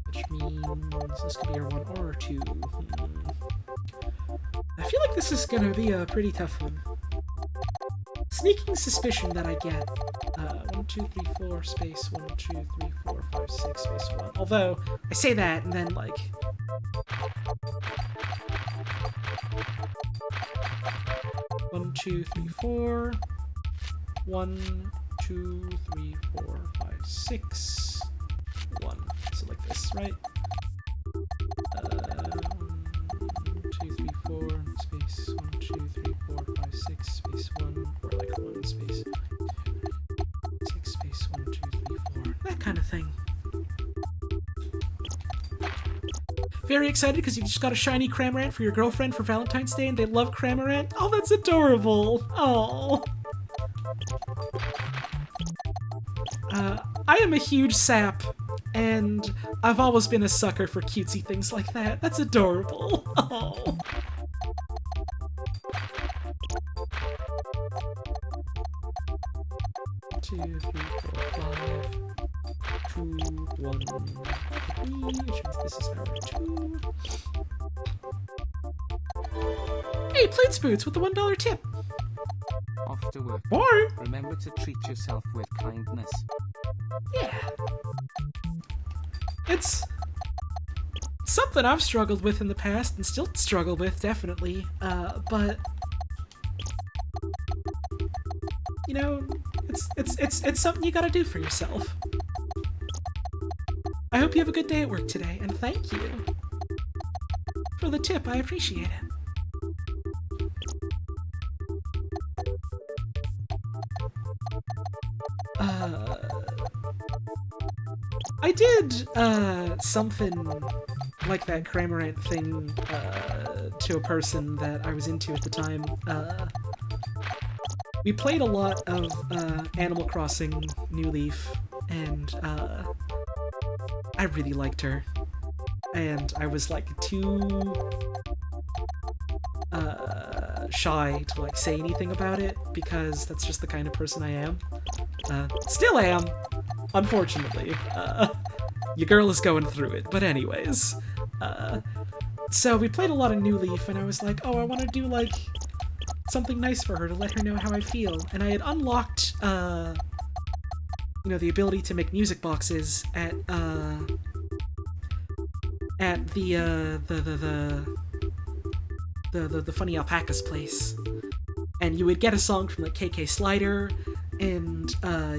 Which means this could be our 1 or 2. I feel like this is gonna be a pretty tough one. Sneaking suspicion that I get 1, 2, 3, 4, space 1, 2, 3, 4, 5, 6, space 1. Although, I say that and then, like, 1, 2, 3, 4. 1, 2, 3, 4, 5, 6. 1. So like this, right? 1, 2, 3, 4, space 1, 2, 3, 4, 5, 6, space 1, or like 1 space 6, space 1, 2, 3, 4. That kind of thing. Very excited because you just got a shiny Cramorant for your girlfriend for Valentine's Day and they love Cramorant. Oh, that's adorable. Oh. I am a huge sap, and I've always been a sucker for cutesy things like that. That's adorable. Oh. Two, 3, 4, 5. 2, 1, 3, which means this is our 2. Hey, Plates Boots with the $1 tip. Off to work. Or, Remember to treat yourself with kindness. yeah. It's something I've struggled with in the past and still struggle with, definitely. But you know, it's something you gotta do for yourself. I hope you have a good day at work today, and thank you for the tip. I appreciate it. I did something like that Cramorant thing to a person that I was into at the time. We played a lot of Animal Crossing New Leaf, and I really liked her. And I was like too shy to like say anything about it because that's just the kind of person I am. Still am, unfortunately. Your girl is going through it, but anyways. So we played a lot of New Leaf, and I was like, oh, I want to do like something nice for her to let her know how I feel. And I had unlocked, the ability to make music boxes at the Funny Alpaca's place. And you would get a song from like KK Slider, and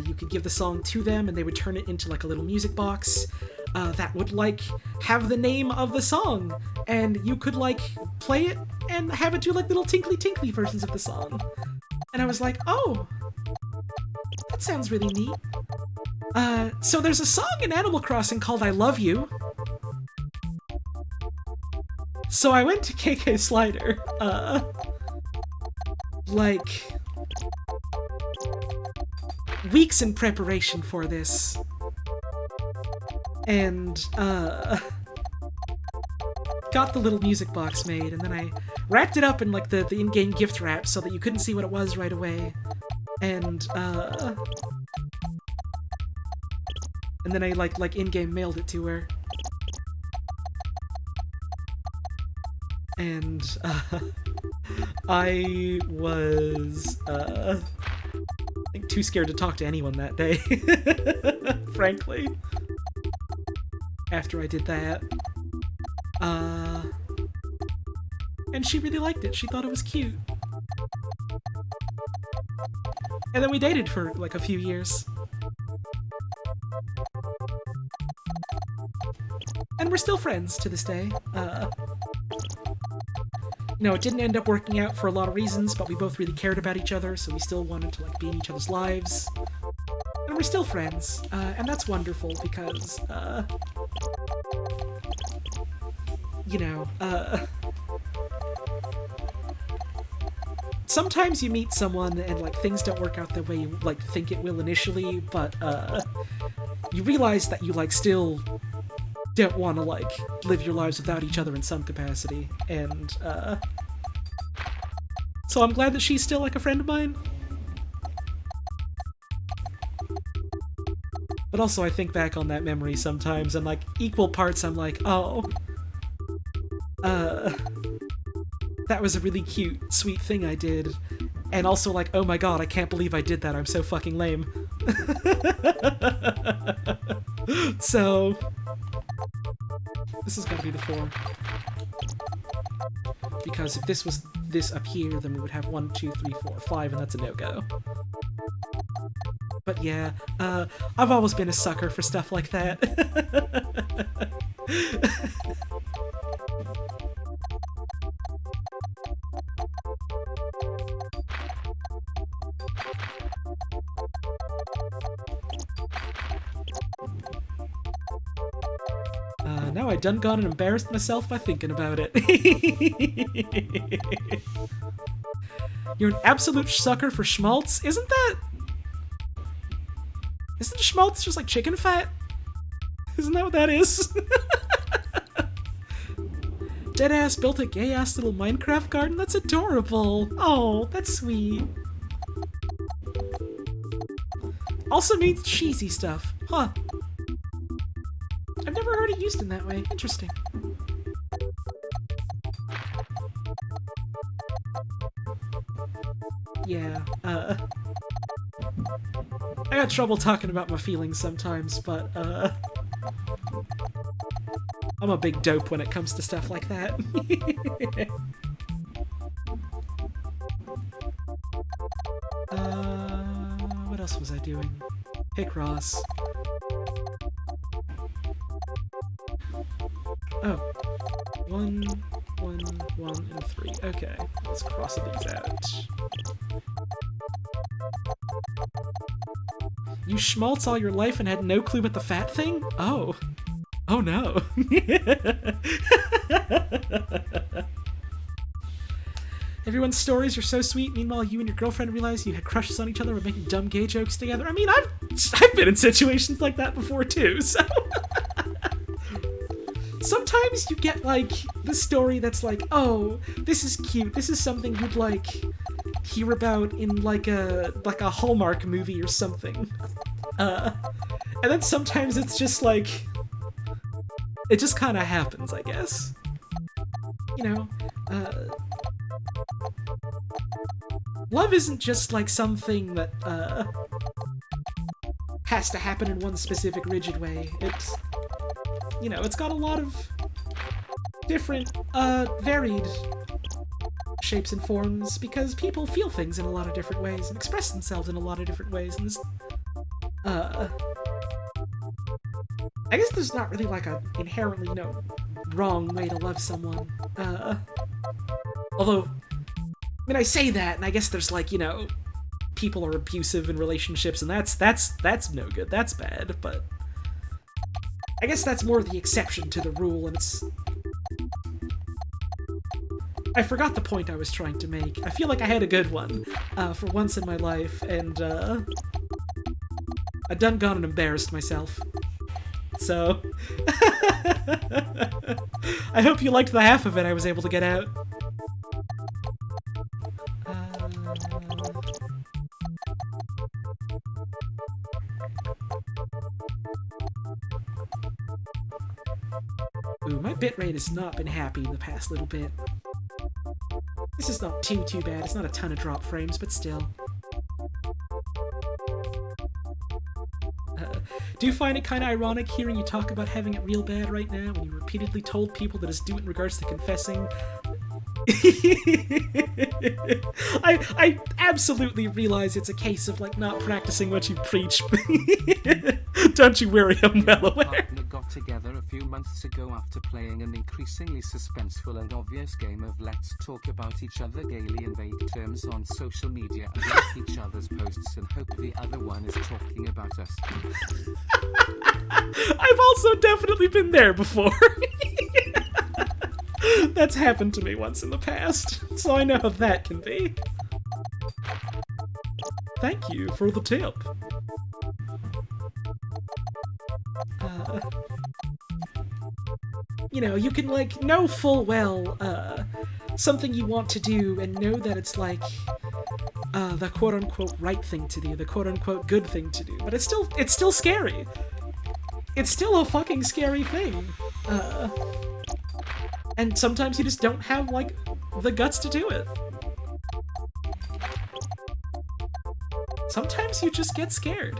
you could give the song to them, and they would turn it into like a little music box that would like have the name of the song, and you could like play it and have it do like little tinkly versions of the song. And I was like, oh, that sounds really neat. So there's a song in Animal Crossing called I Love You. So I went to KK Slider, like, weeks in preparation for this. And, got the little music box made, and then I wrapped it up in, like, the in-game gift wrap so that you couldn't see what it was right away. And then I, like in-game mailed it to her. And, I was, I think too scared to talk to anyone that day, frankly, after I did that. And she really liked it. She thought it was cute. And then we dated for, like, a few years. And we're still friends to this day. It didn't end up working out for a lot of reasons, but we both really cared about each other, so we still wanted to, like, be in each other's lives. And we're still friends, and that's wonderful because, sometimes you meet someone and, like, things don't work out the way you, like, think it will initially, but, you realize that you, like, still don't want to, like, live your lives without each other in some capacity, and, so I'm glad that she's still, like, a friend of mine. But also I think back on that memory sometimes, and, like, equal parts I'm like, oh, that was a really cute, sweet thing I did, and also like, oh my god, I can't believe I did that, I'm so fucking lame. So, this is gonna be the 4. Because if this was this up here, then we would have 1, 2, 3, 4, 5, and that's a no-go. But yeah, I've always been a sucker for stuff like that. Now I done gone and embarrassed myself by thinking about it. You're an absolute sucker for schmaltz, isn't that? Isn't schmaltz just like chicken fat? Isn't that what that is? Deadass built a gay-ass little Minecraft garden? That's adorable. Oh, that's sweet. Also means cheesy stuff. Huh. I've never heard it used in that way. Interesting. Yeah, I got trouble talking about my feelings sometimes, but, I'm a big dope when it comes to stuff like that. What else was I doing? Picross. Oh. 1, 1, 1, and 3. Okay, let's cross these out. You schmaltz all your life and had no clue about the fat thing? Oh. Oh no. Everyone's stories are so sweet, meanwhile you and your girlfriend realized you had crushes on each other and making dumb gay jokes together. I mean, I've been in situations like that before too, so... Sometimes you get, like, the story that's like, oh, this is cute, this is something you'd, like, hear about in, like a Hallmark movie or something. And then sometimes it's just, like, it just kind of happens, I guess. You know, Love isn't just like something that has to happen in one specific rigid way. It's, you know, it's got a lot of different varied shapes and forms because people feel things in a lot of different ways and express themselves in a lot of different ways, and this, I guess there's not really like a inherently, you know, wrong way to love someone. Although, I mean, I say that, and I guess there's like, you know, people are abusive in relationships, and that's no good. That's bad. But I guess that's more the exception to the rule, and it's. I forgot the point I was trying to make. I feel like I had a good one for once in my life, and I done gone and embarrassed myself. So, I hope you liked the half of it I was able to get out. Ooh, my bitrate has not been happy in the past little bit. This is not too bad. It's not a ton of drop frames, but still. Do you find it kind of ironic hearing you talk about having it real bad right now when you repeatedly told people that it's due in regards to confessing? I absolutely realize it's a case of like not practicing what you preach. Don't you worry, I'm well aware. Partner got together a few months ago after playing an increasingly suspenseful and obvious game of let's talk about each other gaily in vague terms on social media and like each other's posts and hope the other one is talking about us. I've also definitely been there before. That's happened to me once in the past, so I know how that can be. Thank you for the tip. You know, you can, like, know full well, something you want to do and know that it's, like, the quote-unquote right thing to do, the quote-unquote good thing to do, but it's still scary. It's still a fucking scary thing. And sometimes you just don't have, like, the guts to do it. Sometimes you just get scared.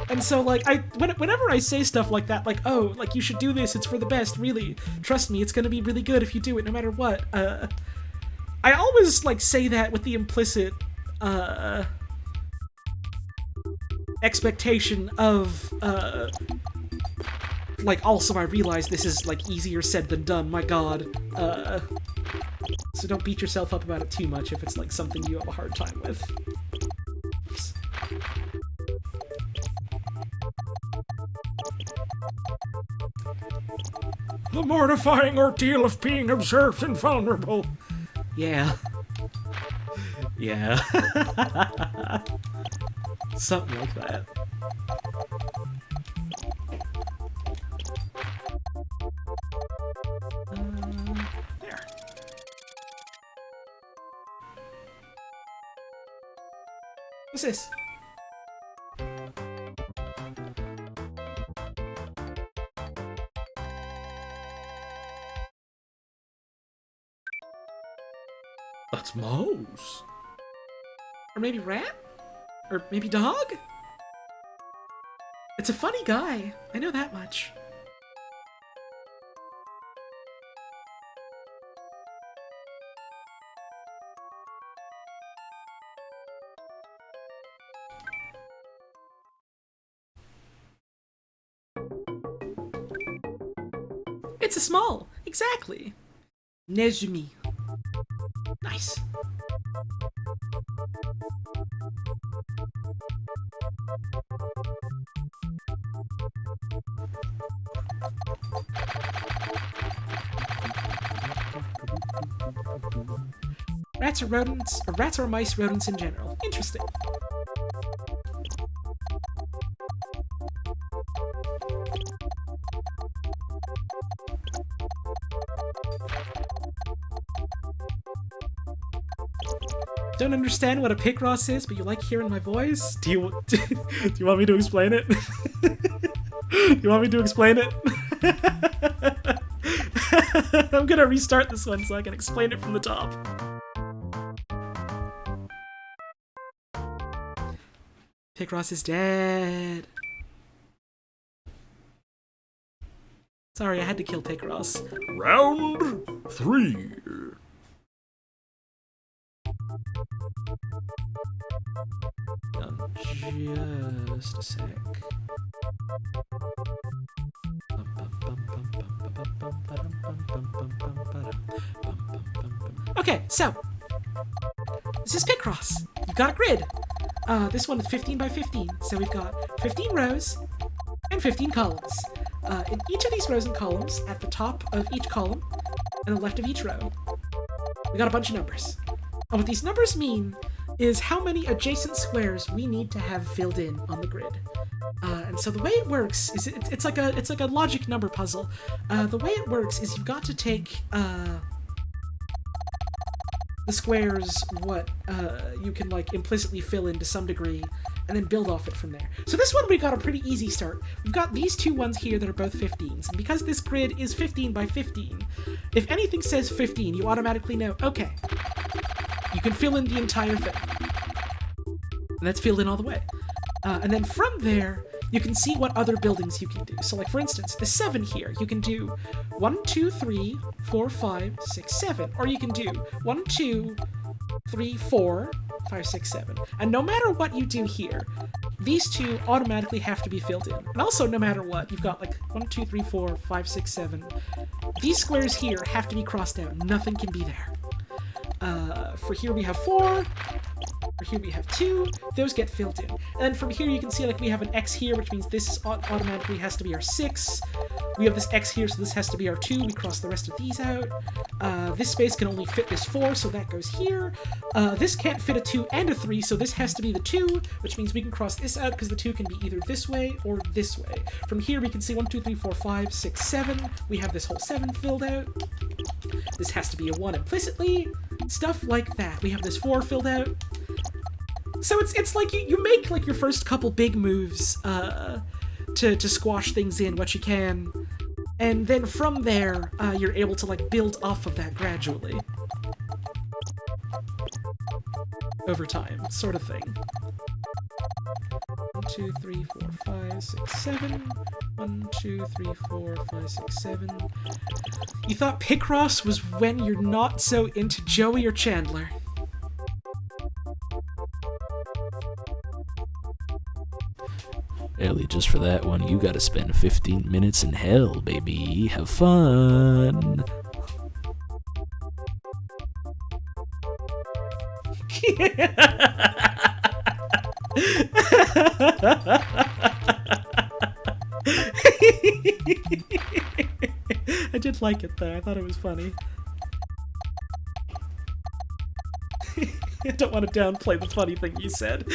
And so, like, whenever I say stuff like that, like, oh, like, you should do this, it's for the best, really, trust me, it's gonna be really good if you do it, no matter what, I always, like, say that with the implicit, expectation of, like, also I realize this is, like, easier said than done, my god. So don't beat yourself up about it too much if it's, like, something you have a hard time with. Oops. The mortifying ordeal of being observed and vulnerable. Yeah. Yeah. Something like that. There. What's this? That's mouse. Or maybe rat? Or maybe dog? It's a funny guy. I know that much. It's a small. Exactly. Nezumi. Nice. Rats are rodents, or rats or mice rodents in general. Interesting. Don't understand what a Picross is, but you like hearing my voice? Do you want me to explain it? Do you want me to explain it? I'm gonna restart this one so I can explain it from the top. Picross is dead. Sorry, I had to kill Picross. Round 3. Just a sec. Okay, so this is Picross. You've got a grid. This one is 15 by 15, so we've got 15 rows and 15 columns. In each of these rows and columns, at the top of each column and the left of each row, we got a bunch of numbers. And what these numbers mean is how many adjacent squares we need to have filled in on the grid. And so the way it works is it's like a logic number puzzle. The way it works is you've got to take the squares what you can like implicitly fill in to some degree, and then build off it from there. So this one we got a pretty easy start. We've got these two ones here that are both 15s, and because this grid is 15 by 15, if anything says 15, you automatically know, okay, you can fill in the entire thing. And that's filled in all the way. And then from there, you can see what other buildings you can do. So like for instance, the 7 here, you can do 1, 2, 3, 4, 5, 6, 7. Or you can do 1, 2, 3, 4, 5, 6, 7. And no matter what you do here, these two automatically have to be filled in. And also no matter what, you've got like 1, 2, 3, 4, 5, 6, 7. These squares here have to be crossed out. Nothing can be there. For here we have 4. For here we have 2, those get filled in. And then from here you can see like we have an X here, which means this automatically has to be our 6. We have this X here, so this has to be our 2. We cross the rest of these out. This space can only fit this 4, so that goes here. This can't fit a 2 and a 3, so this has to be the 2, which means we can cross this out because the 2 can be either this way or this way. From here we can see 1, 2, 3, 4, 5, 6, 7. We have this whole 7 filled out. This has to be a 1 implicitly. Stuff like that. We have this 4 filled out. So it's like you make like your first couple big moves to squash things in what you can, and then from there you're able to like build off of that gradually over time, sort of thing. 1, 2, 3, 4, 5, 6, 7. 1, 2, 3, 4, 5, 6, 7. You thought Picross was when you're not so into Joey or Chandler. Ellie, just for that one, you gotta spend 15 minutes in hell, baby. Have fun. I did like it though. I thought it was funny. I don't want to downplay the funny thing you said.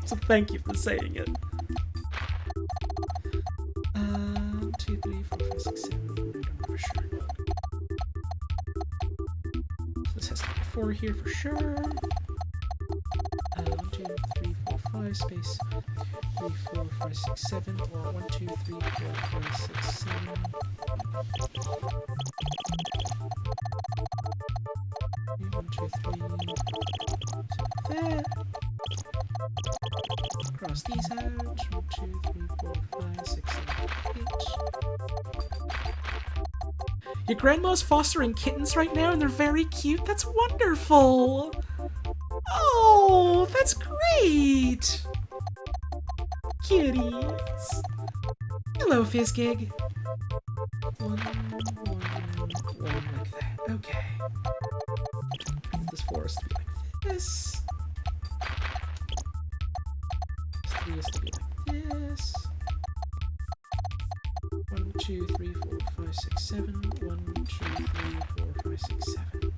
So thank you for saying it. 1, 2, 3, 4, 5, 6, 7. For sure. This has to be 4 here for sure. 1, 2, 3, 4, 5 space 3, 4, 5, 6, 7, or 1, 2, 3, 4, 5, 6, 7. 1, 2, 3. So that. Cross these out. 1, 2, 3, 4, 5, 6, 7, 8. Your grandma's fostering kittens right now, and they're very cute. That's wonderful. Oh, that's great. Kitties. Hello, Fizzgig. 1, 1, 1, like that. Okay. This 4 has to be like this. This 3 has to be like this. 1, 2, 3, 4, 5, 6, 7. 1, 2, 3, 4, 5, 6, 7.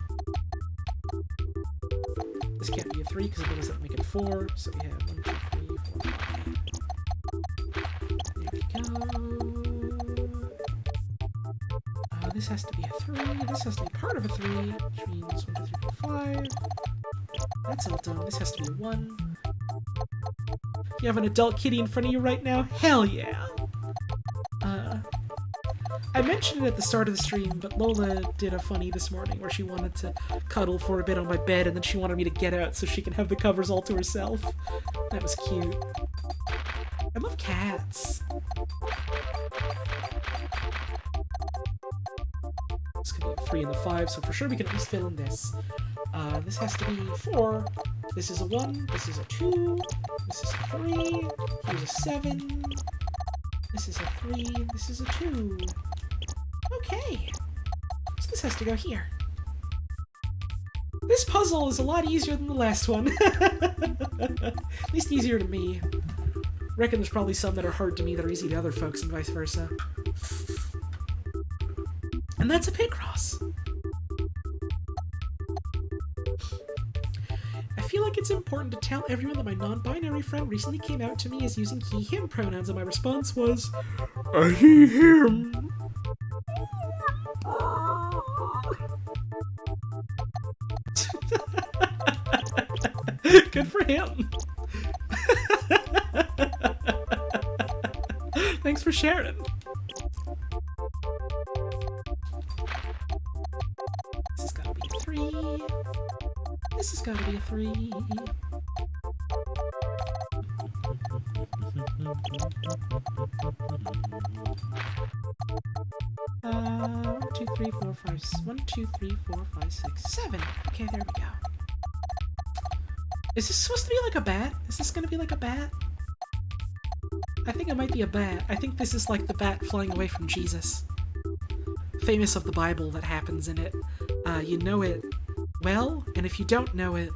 This can't be a 3 because it doesn't make it 4. So we have 1, 2, 3, 4, 5. There we go. This has to be a 3. This has to be part of a 3, which means 1, 2, 3, 4, 5. That's all done. This has to be a 1. You have an adult kitty in front of you right now? Hell yeah! I mentioned it at the start of the stream, but Lola did a funny this morning where she wanted to cuddle for a bit on my bed and then she wanted me to get out so she can have the covers all to herself. That was cute. I love cats. This could be a 3 and a 5, so for sure we can at least fill in this. This has to be 4. This is a 1. This is a 2. This is a 3. Here's a 7. This is a 3. This is a 2. Okay. So this has to go here. This puzzle is a lot easier than the last one. At least easier to me. Reckon there's probably some that are hard to me that are easy to other folks and vice versa. And that's a Picross. I feel like it's important to tell everyone that my non-binary friend recently came out to me as using he/him pronouns, and my response was, he/him. Good for him. Thanks for sharing. This has got to be a 3. This has got to be a 3. 1, 2, 3, 4, 5. 1, 2, 3, 4, 5, 6, 7. Okay, there we go. Is this supposed to be like a bat? Is this gonna be like a bat? I think it might be a bat. I think this is like the bat flying away from Jesus. Famous of the Bible that happens in it. You know it well, and if you don't know it,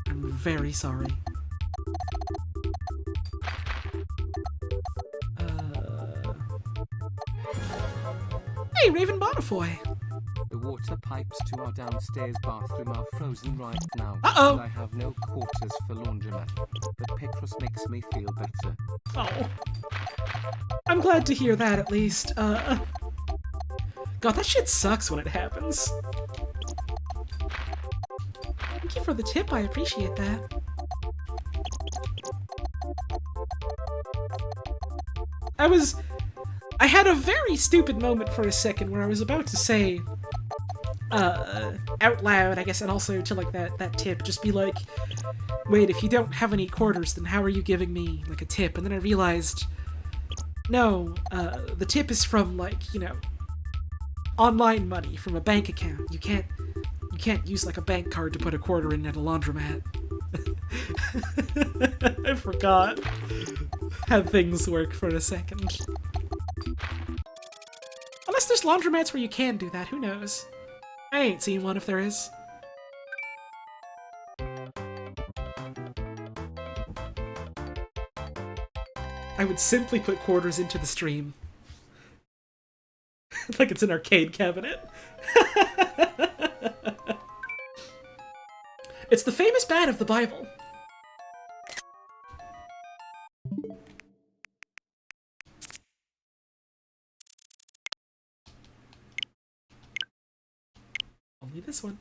I'm very sorry. Hey, Raven Bonafoy! The water pipes to our downstairs bathroom are frozen right now. Uh-oh! And I have no quarters for laundromat, but Picross makes me feel better. Oh. I'm glad to hear that, at least. God, that shit sucks when it happens. Thank you for the tip, I appreciate that. I had a very stupid moment for a second where I was about to say, out loud, I guess, and also to, like, that tip, just be like, wait, if you don't have any quarters, then how are you giving me, like, a tip? And then I realized, no, the tip is from, like, you know, online money, from a bank account. You can't use, like, a bank card to put a quarter in at a laundromat. I forgot how things work for a second. Unless there's laundromats where you can do that, who knows? I ain't seen one if there is. I would simply put quarters into the stream. Like it's an arcade cabinet. It's the famous bat of the Bible. Only this one.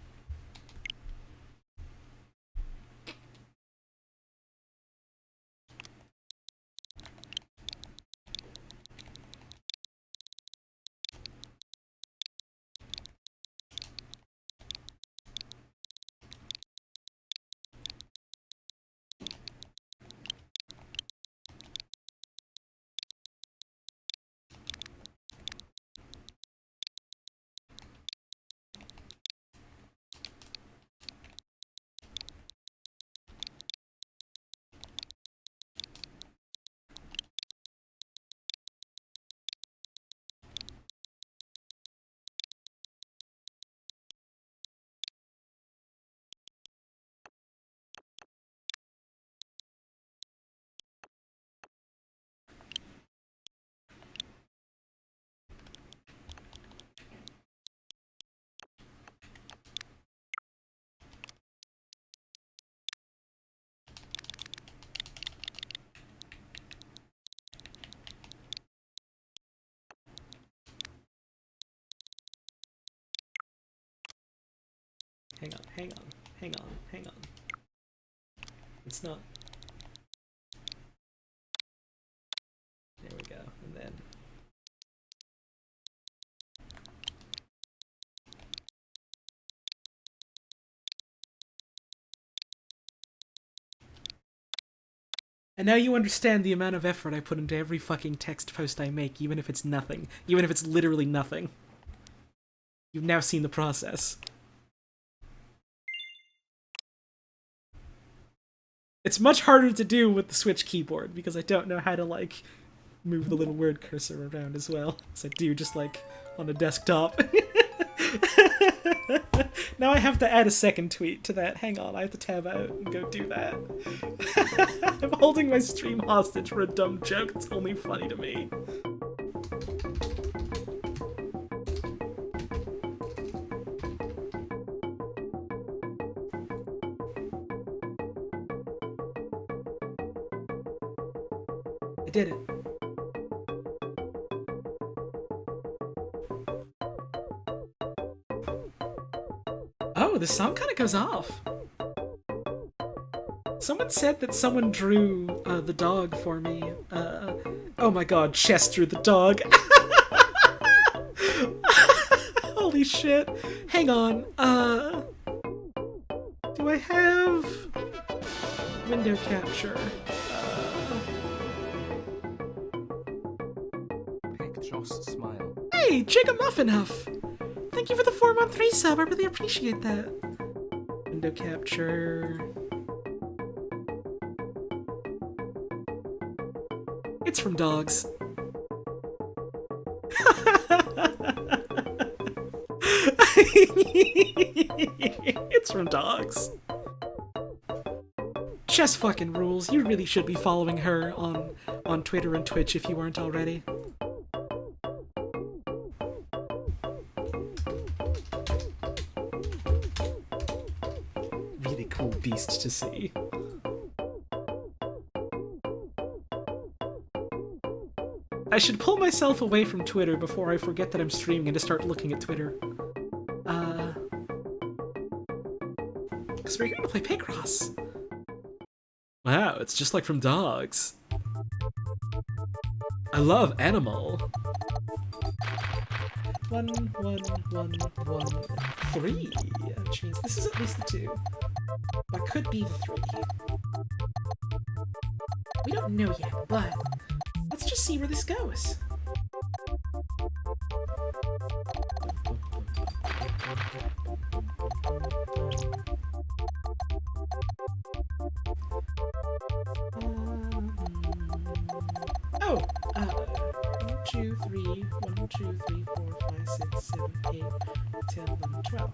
Hang on. It's not. There we go, and then. And now you understand the amount of effort I put into every fucking text post I make, even if it's nothing. Even if it's literally nothing. You've now seen the process. It's much harder to do with the Switch keyboard, because I don't know how to, like, move the little word cursor around as well, as I do just, like, on the desktop. Now I have to add a second tweet to that. Hang on, I have to tab out and go do that. I'm holding my stream hostage for a dumb joke that's only funny to me. I did it. Oh, the song kind of goes off. Someone said that someone drew the dog for me. Oh my god, Chess drew the dog. Holy shit. Hang on. Do I have window capture? Picross smile. Hey, Jiggamuffinough! Thank you for the 4-month resub, I really appreciate that. Window capture. It's from dogs. It's from dogs. Chess fucking rules. You really should be following her on Twitter and Twitch if you weren't already. Really cool beast to see. I should pull myself away from Twitter before I forget that I'm streaming and to start looking at Twitter. Because we're going to play Picross. Wow, it's just like from dogs. I love Animal. 1, 1, 1, 1, 3. Which means this is at least the 2. But could be the 3. We don't know yet, but let's just see where this goes. Oh! 1, 2, 3, 1, 2, 3, 4, 5, 6, 7, 8, 10, 11, 12.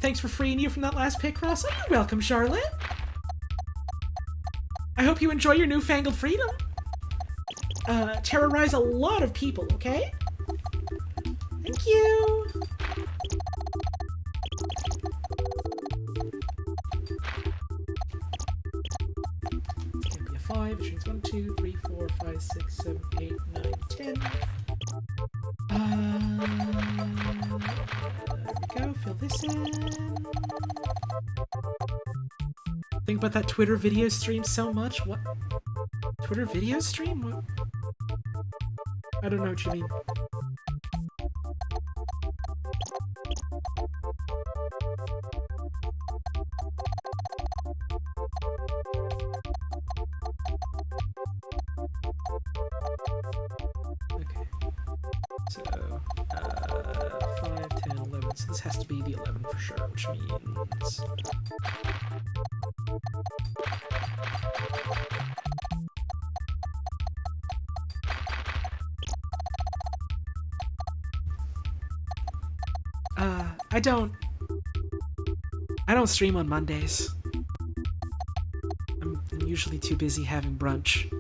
Thanks for freeing you from that last Picross. Oh, you're welcome, Charlotte. I hope you enjoy your newfangled freedom. Terrorize a lot of people, okay? Thank you. Can't be a 5, which means 1, 2, 3, 4, 5, 6, 7, 8, 9, 10. There we go, fill this in. Think about that Twitter video stream so much. What? Twitter video stream? What? I don't know what you mean. Okay. So, 5, 10, 11. So this has to be the 11 for sure, which means... I don't stream on Mondays. I'm usually too busy having brunch.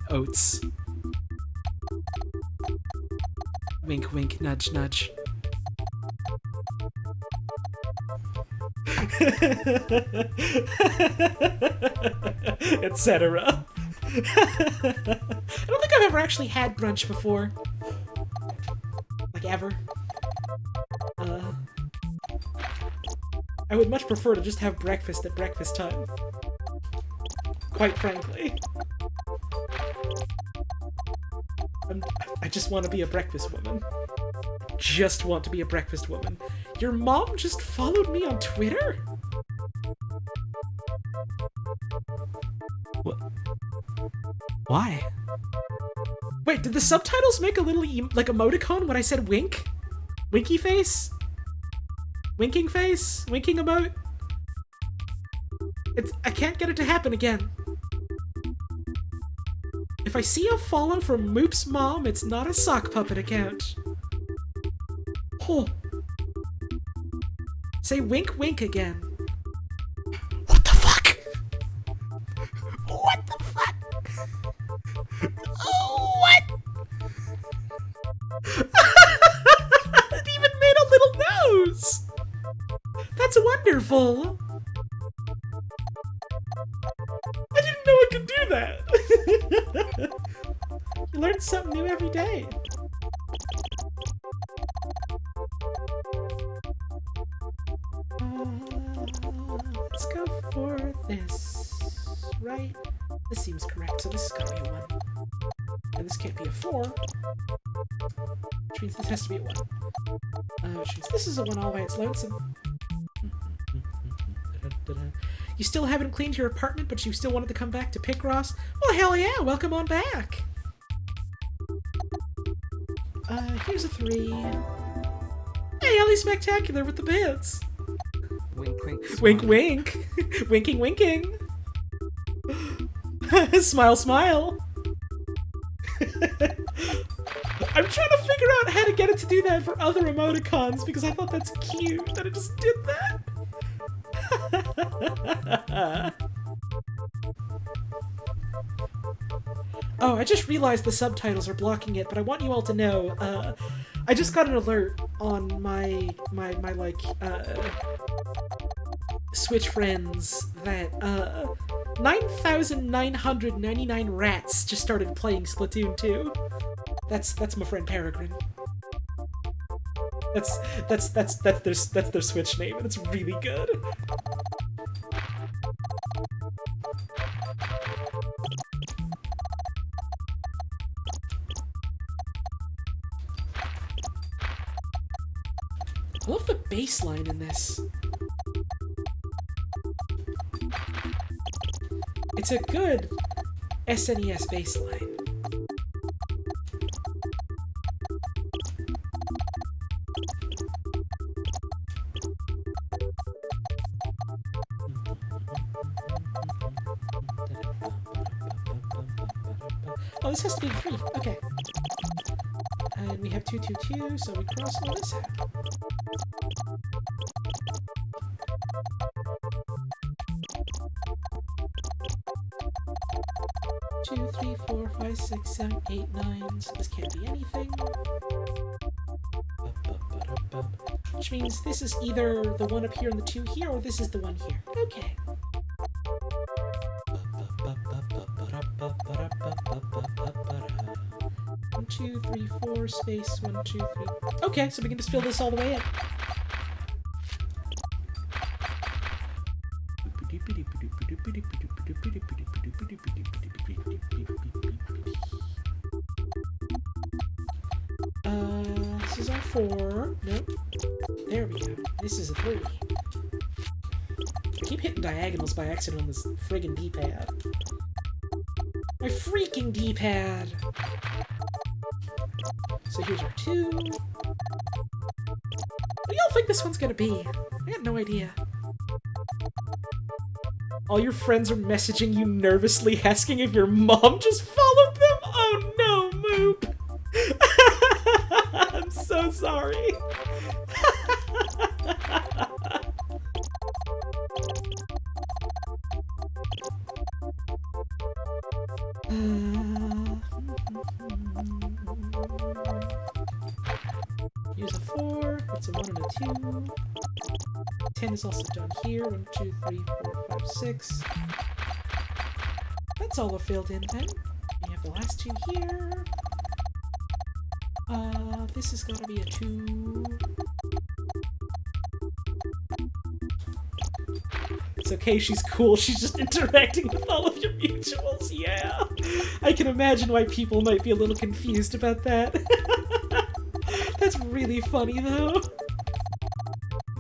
Oats. Wink, wink, nudge, nudge. Etc. I don't think I've ever actually had brunch before. Like, ever. I would much prefer to just have breakfast at breakfast time. Quite frankly. I just want to be a breakfast woman. Just want to be a breakfast woman. Your mom just followed me on Twitter? What? Why? Wait, did the subtitles make a little like emoticon when I said wink? Winky face? Winking face? Winking emote? I can't get it to happen again. If I see a follow from Moop's mom, it's not a sock puppet account. Oh. Say wink wink again. What the fuck? What the fuck? Oh, what? It even made a little nose! That's wonderful! I didn't know it could do that! You learn something new every day. Let's go for this. Right? This seems correct, so this is gonna be a 1. And this can't be a 4. Which means this has to be a 1. Which means this is a 1 all by its lonesome. You still haven't cleaned your apartment, but you still wanted to come back to Picross? Well, hell yeah, welcome on back! Here's a 3. Hey, Ellie Spectacular with the bits! Wink, wink, Wink, wink! Winking, winking! Smile, smile! I'm trying to figure out how to get it to do that for other emoticons, because I thought that's cute that it just did that! Oh, I just realized the subtitles are blocking it, but I want you all to know, I just got an alert on my Switch friends that, 9,999 rats just started playing Splatoon 2. That's my friend Peregrine. That's their Switch name, and it's really good. I love the bass line in this. It's a good SNES bass line. Oh, this has to be 3. Okay. And we have 2, 2, 2, so we cross all this out. Two, 3, 4, 5, 6, 7, 8, 9. So this can't be anything. Which means this is either the one up here and the 2 here, or this is the one here. Okay. 1, 2, 3, 4, space, 1, 2, 3. Okay, so we can just fill this all the way in. This is our 4. Nope. There we go. This is a 3. I keep hitting diagonals by accident on this friggin' D-pad. My freaking D-pad! So here's our 2. What do y'all think this one's gonna be? I got no idea. All your friends are messaging you nervously asking if your mom just followed them? Oh no, Moop! I'm so sorry. Here's a 4, that's a 1 and a 2. 10 is also done here. 1, 2, 3, 4, 5, 6. That's all filled in then. We have the last 2 here. This is gonna be a 2. It's okay, she's cool. She's just interacting with all of your mutuals, yeah. I can imagine why people might be a little confused about that. That's really funny, though.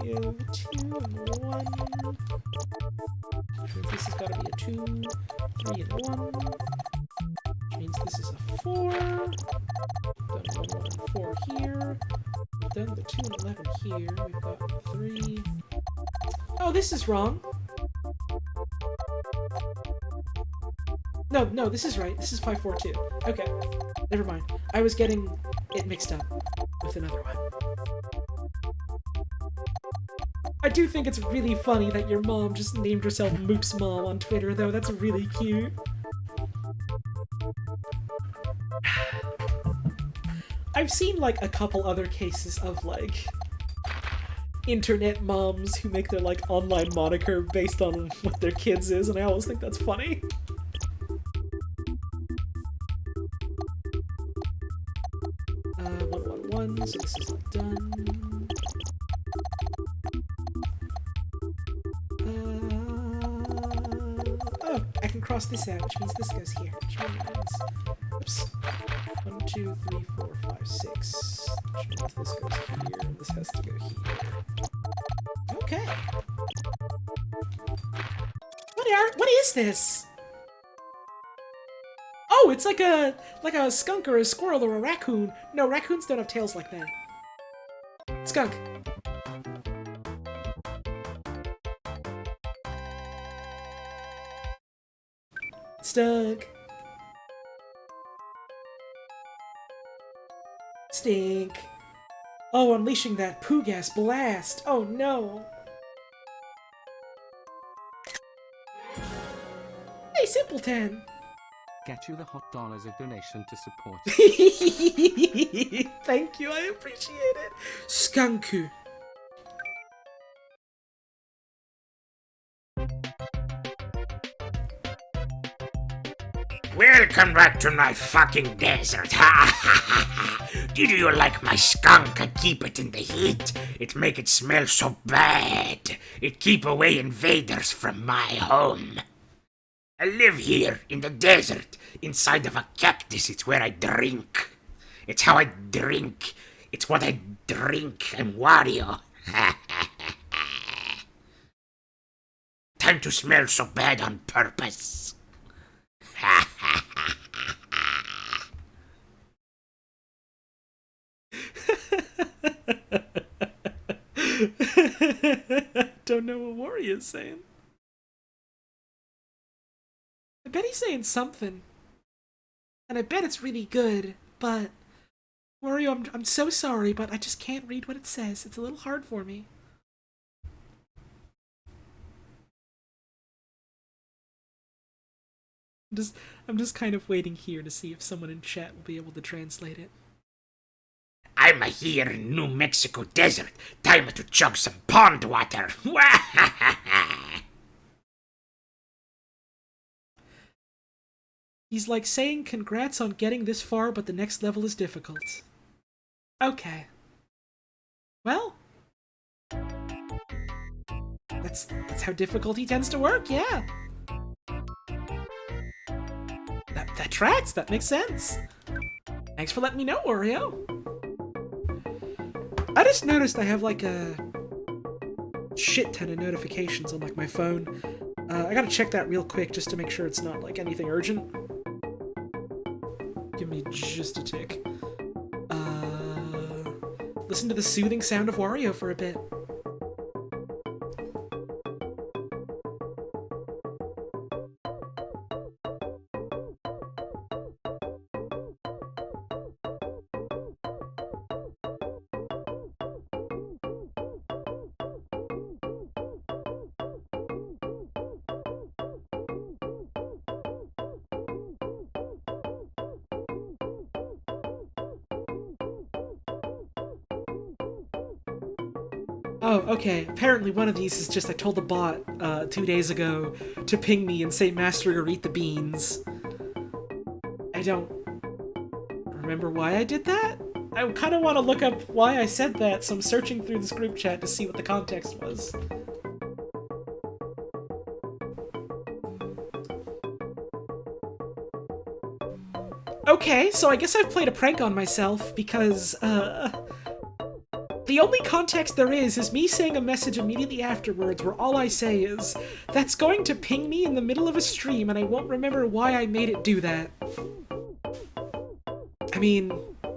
Wario 2 and 1. Which means this has got to be a 2, 3, and 1. Which means this is a 4. We've done 1, 1, and 4 here. We've done the 2 and 11 here. We've got 3. Oh, this is wrong. No, this is right. This is 5, 4, 2. Okay. Never mind. I was getting it mixed up with another one. I do think it's really funny that your mom just named herself Moop's Mom on Twitter, though. That's really cute. I've seen, like, a couple other cases of, like, internet moms who make their, like, online moniker based on what their kids is, and I always think that's funny. 1, so this is not done. Oh, I can cross this out, which means this goes here. Which means, oops. 1, 2, 3, 4, 5, 6. Which means this goes here, and this has to go here. Okay. What is this? Oh, it's like a skunk or a squirrel or a raccoon. No, raccoons don't have tails like that. Skunk. Stuck. Stink. Oh, unleashing that poo gas blast. Oh no. Hey, Simpleton. Get you the hot dollars of donation to support. Thank you, I appreciate it. Skunku. Welcome back to my fucking desert. Did you like my skunk? I keep it in the heat. It make it smell so bad. It keep away invaders from my home. I live here in the desert, inside of a cactus. It's where I drink. It's how I drink. It's what I drink. I'm Wario. Time to smell so bad on purpose. Don't know what Wario's saying. I bet he's saying something. And I bet it's really good, but... Wario, I'm so sorry, but I just can't read what it says. It's a little hard for me. I'm just kind of waiting here to see if someone in chat will be able to translate it. I'm here in New Mexico desert. Time to chug some pond water. He's like saying congrats on getting this far, but the next level is difficult. Okay. Well. That's how difficulty tends to work, yeah. That tracks, that makes sense. Thanks for letting me know, Wario. I just noticed I have like a shit ton of notifications on like my phone. I gotta check that real quick just to make sure it's not like anything urgent. Give me just a tick. Listen to the soothing sound of Wario for a bit. Oh, okay. Apparently one of these is just I told the bot 2 days ago to ping me and say Master or eat the beans. I don't remember why I did that? I kind of want to look up why I said that, so I'm searching through this group chat to see what the context was. Okay, so I guess I've played a prank on myself because, the the only context there is me saying a message immediately afterwards where all I say is, that's going to ping me in the middle of a stream and I won't remember why I made it do that. I mean, I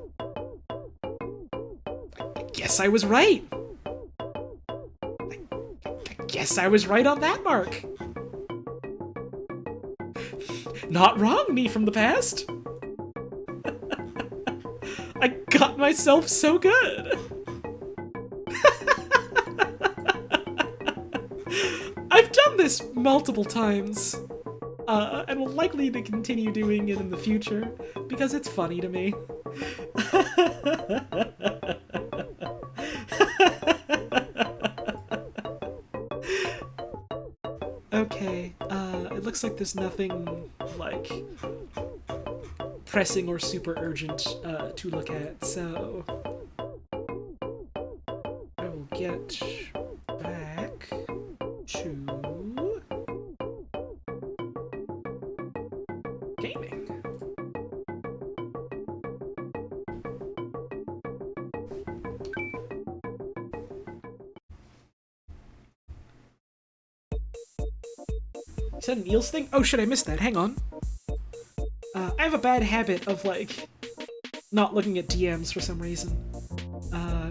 guess I was right. I guess I was right on that mark. Not wrong, me from the past. I got myself so good. I've done this multiple times, and will likely to continue doing it in the future, because it's funny to me. Okay, it looks like there's nothing, like, pressing or super urgent to look at, so I will get back to gaming. Is that an Eels thing? Oh shit, I missed that. Hang on. I have a bad habit of, like, not looking at DMs for some reason.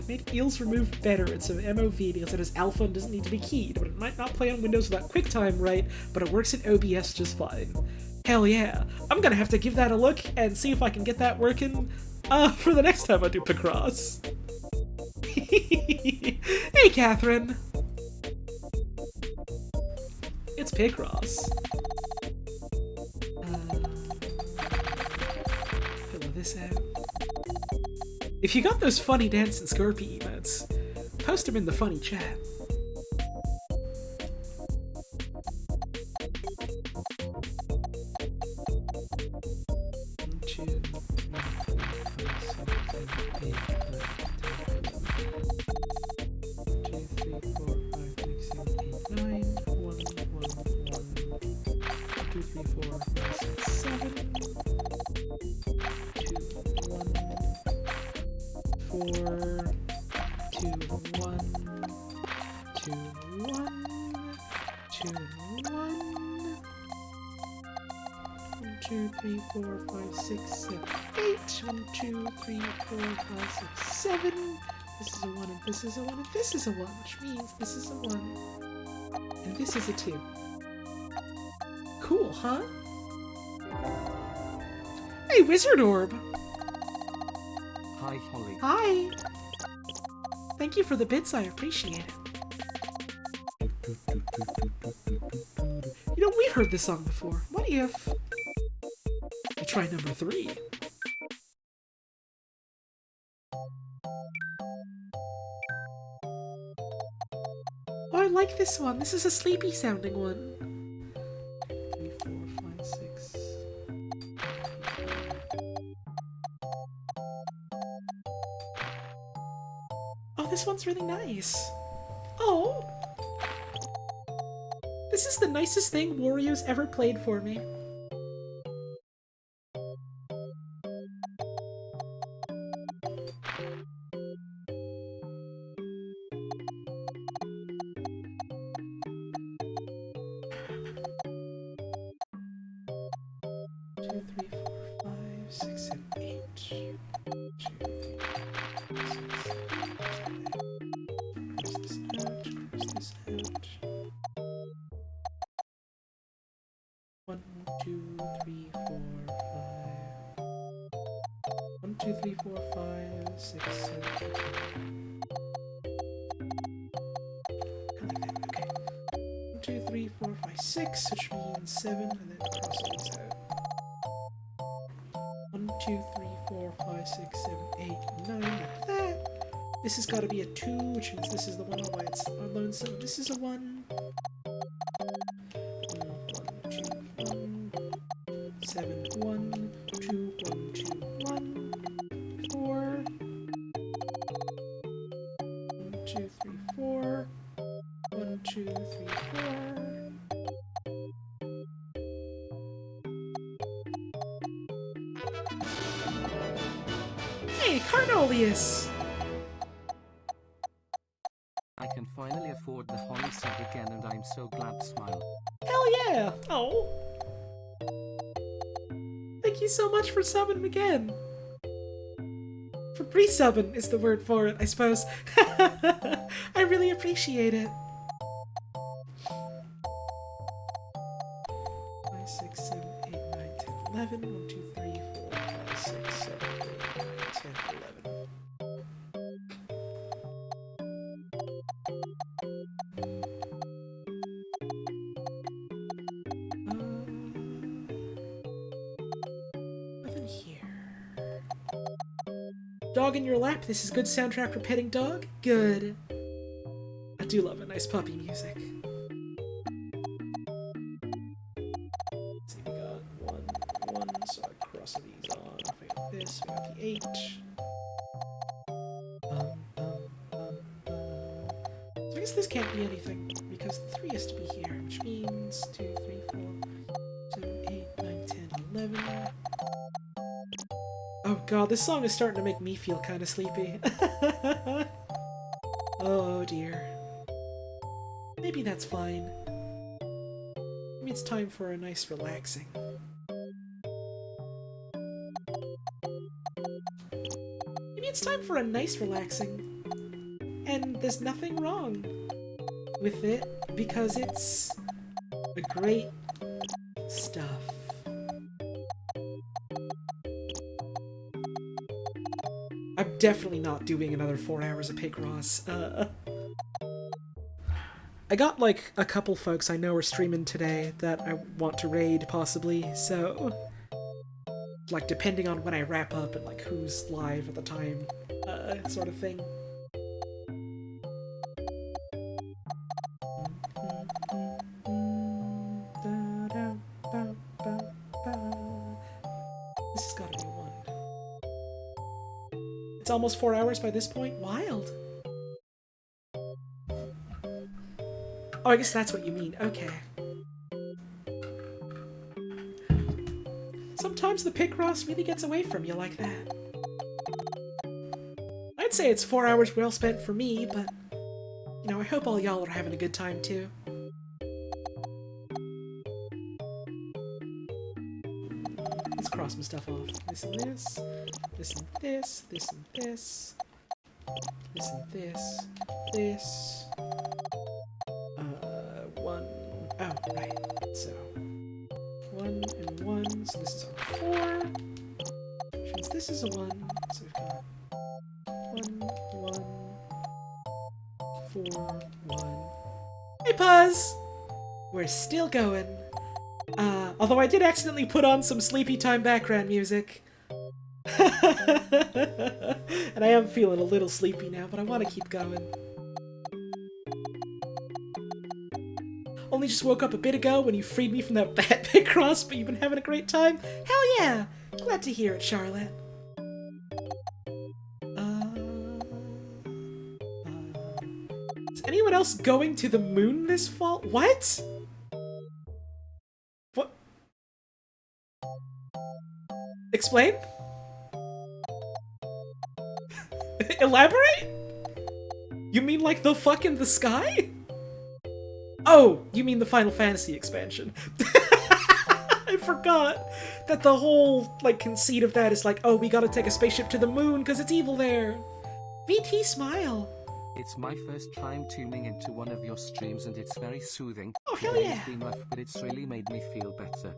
Make Eels remove better. It's an MOV because it is alpha and doesn't need to be keyed, but it might not play on Windows without QuickTime, right? But it works in OBS just fine. Hell yeah. I'm gonna have to give that a look and see if I can get that working, for the next time I do Picross. Hey, Catherine! It's Picross. Fill this out. If you got those funny dance and Scorpy emotes, post them in the funny chat. This is a 1, and this is a 1, which means this is a 1. And this is a 2. Cool, huh? Hey, Wizard Orb! Hi, Holly. Hi! Thank you for the bits, I appreciate it. You know, we've heard this song before. What if we try number 3? Oh, I like this one. This is a sleepy sounding one. 3, 4, 5, 6. Oh, this one's really nice. Oh! This is the nicest thing Wario's ever played for me. Which means 7, and then cross these out. 1, 2, 3, 4, 5, 6, 7, 8, 9, like that. This has got to be a 2, which means this is the one all by its lonesome. This is a 1. 7, 1, 2, 1, 2, 1, 4. 1, 2, 3, 4. 1, 2, 3, 4. Hey, Carnolius! yeah! Oh! Thank you so much for subbing again! For pre-subbing is the word for it, I suppose. I really appreciate it. 5, 6, 7, 8, 9, 10, 11. 1, 2, 3, 4, 5, 6, 7, 8, 9, 10, 11. Nothing here. Dog in your lap. This is good soundtrack for petting dog. Good. I do love a nice puppy music. Let's see, we got 1, so I cross these off. We got this. We got the 8. So I guess this can't be anything because the 3 has to be here, which means 2, 3, 4, 7, 8, 9, 10, 11. Oh god, this song is starting to make me feel kind of sleepy. Oh dear. Maybe that's fine. Maybe it's time for a nice relaxing. Maybe it's time for a nice relaxing. And there's nothing wrong with it because it's a great stuff. I'm definitely not doing another 4 hours of Picross. I got, like, a couple folks I know are streaming today that I want to raid, possibly, so... Like, depending on when I wrap up and, like, who's live at the time, sort of thing. This has gotta be one. It's almost 4 hours by this point? Wild! Oh, I guess that's what you mean. Okay. Sometimes the Picross really gets away from you like that. I'd say it's 4 hours well spent for me, but, you know, I hope all y'all are having a good time too. Let's cross some stuff off. This and this. This and this. This and this. This and this. This. 1. Oh, right. So 1 and 1. So this is our 4. Since this is a 1, so we've got 1, 1, 4, 1. Hey, Puzz! We're still going. Although I did accidentally put on some sleepy time background music. And I am feeling a little sleepy now, but I want to keep going. Only just woke up a bit ago when you freed me from that bad Picross, but you've been having a great time? Hell yeah! Glad to hear it, Charlotte. Is anyone else going to the moon this fall? What? What? Explain? Elaborate? You mean like the fuck in the sky? Oh, you mean the Final Fantasy expansion. I forgot that the whole, like, conceit of that is like, oh, we gotta take a spaceship to the moon because it's evil there. VT smile. It's my first time tuning into one of your streams and it's very soothing. Oh, hell Today's yeah. been rough, but it's really made me feel better.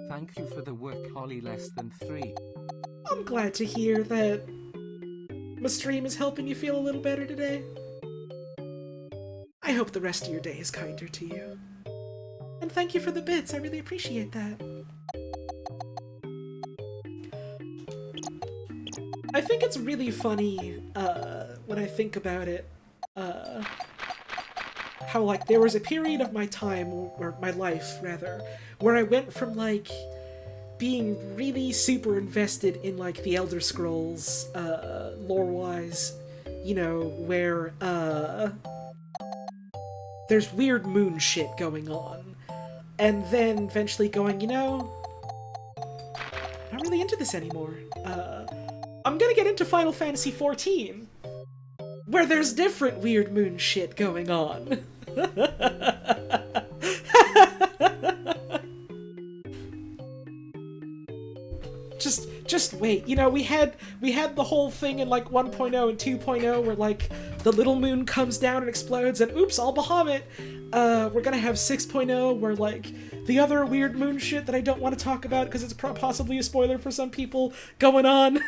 Thank you for the work, Holly. Less than 3. I'm glad to hear that my stream is helping you feel a little better today. I hope the rest of your day is kinder to you. And thank you for the bits, I really appreciate that. I think it's really funny, when I think about it, how, like, there was a period of my time, or my life, rather, where I went from, like, being really super invested in, like, the Elder Scrolls, lore-wise, you know, where, there's weird moon shit going on, and then eventually going, you know, I'm not really into this anymore. I'm gonna get into Final Fantasy XIV, where there's different weird moon shit going on. wait, we had the whole thing in like 1.0 and 2.0 where like the little moon comes down and explodes and oops, all Bahamut. We're gonna have 6.0 where like the other weird moon shit that I don't want to talk about because it's possibly a spoiler for some people going on.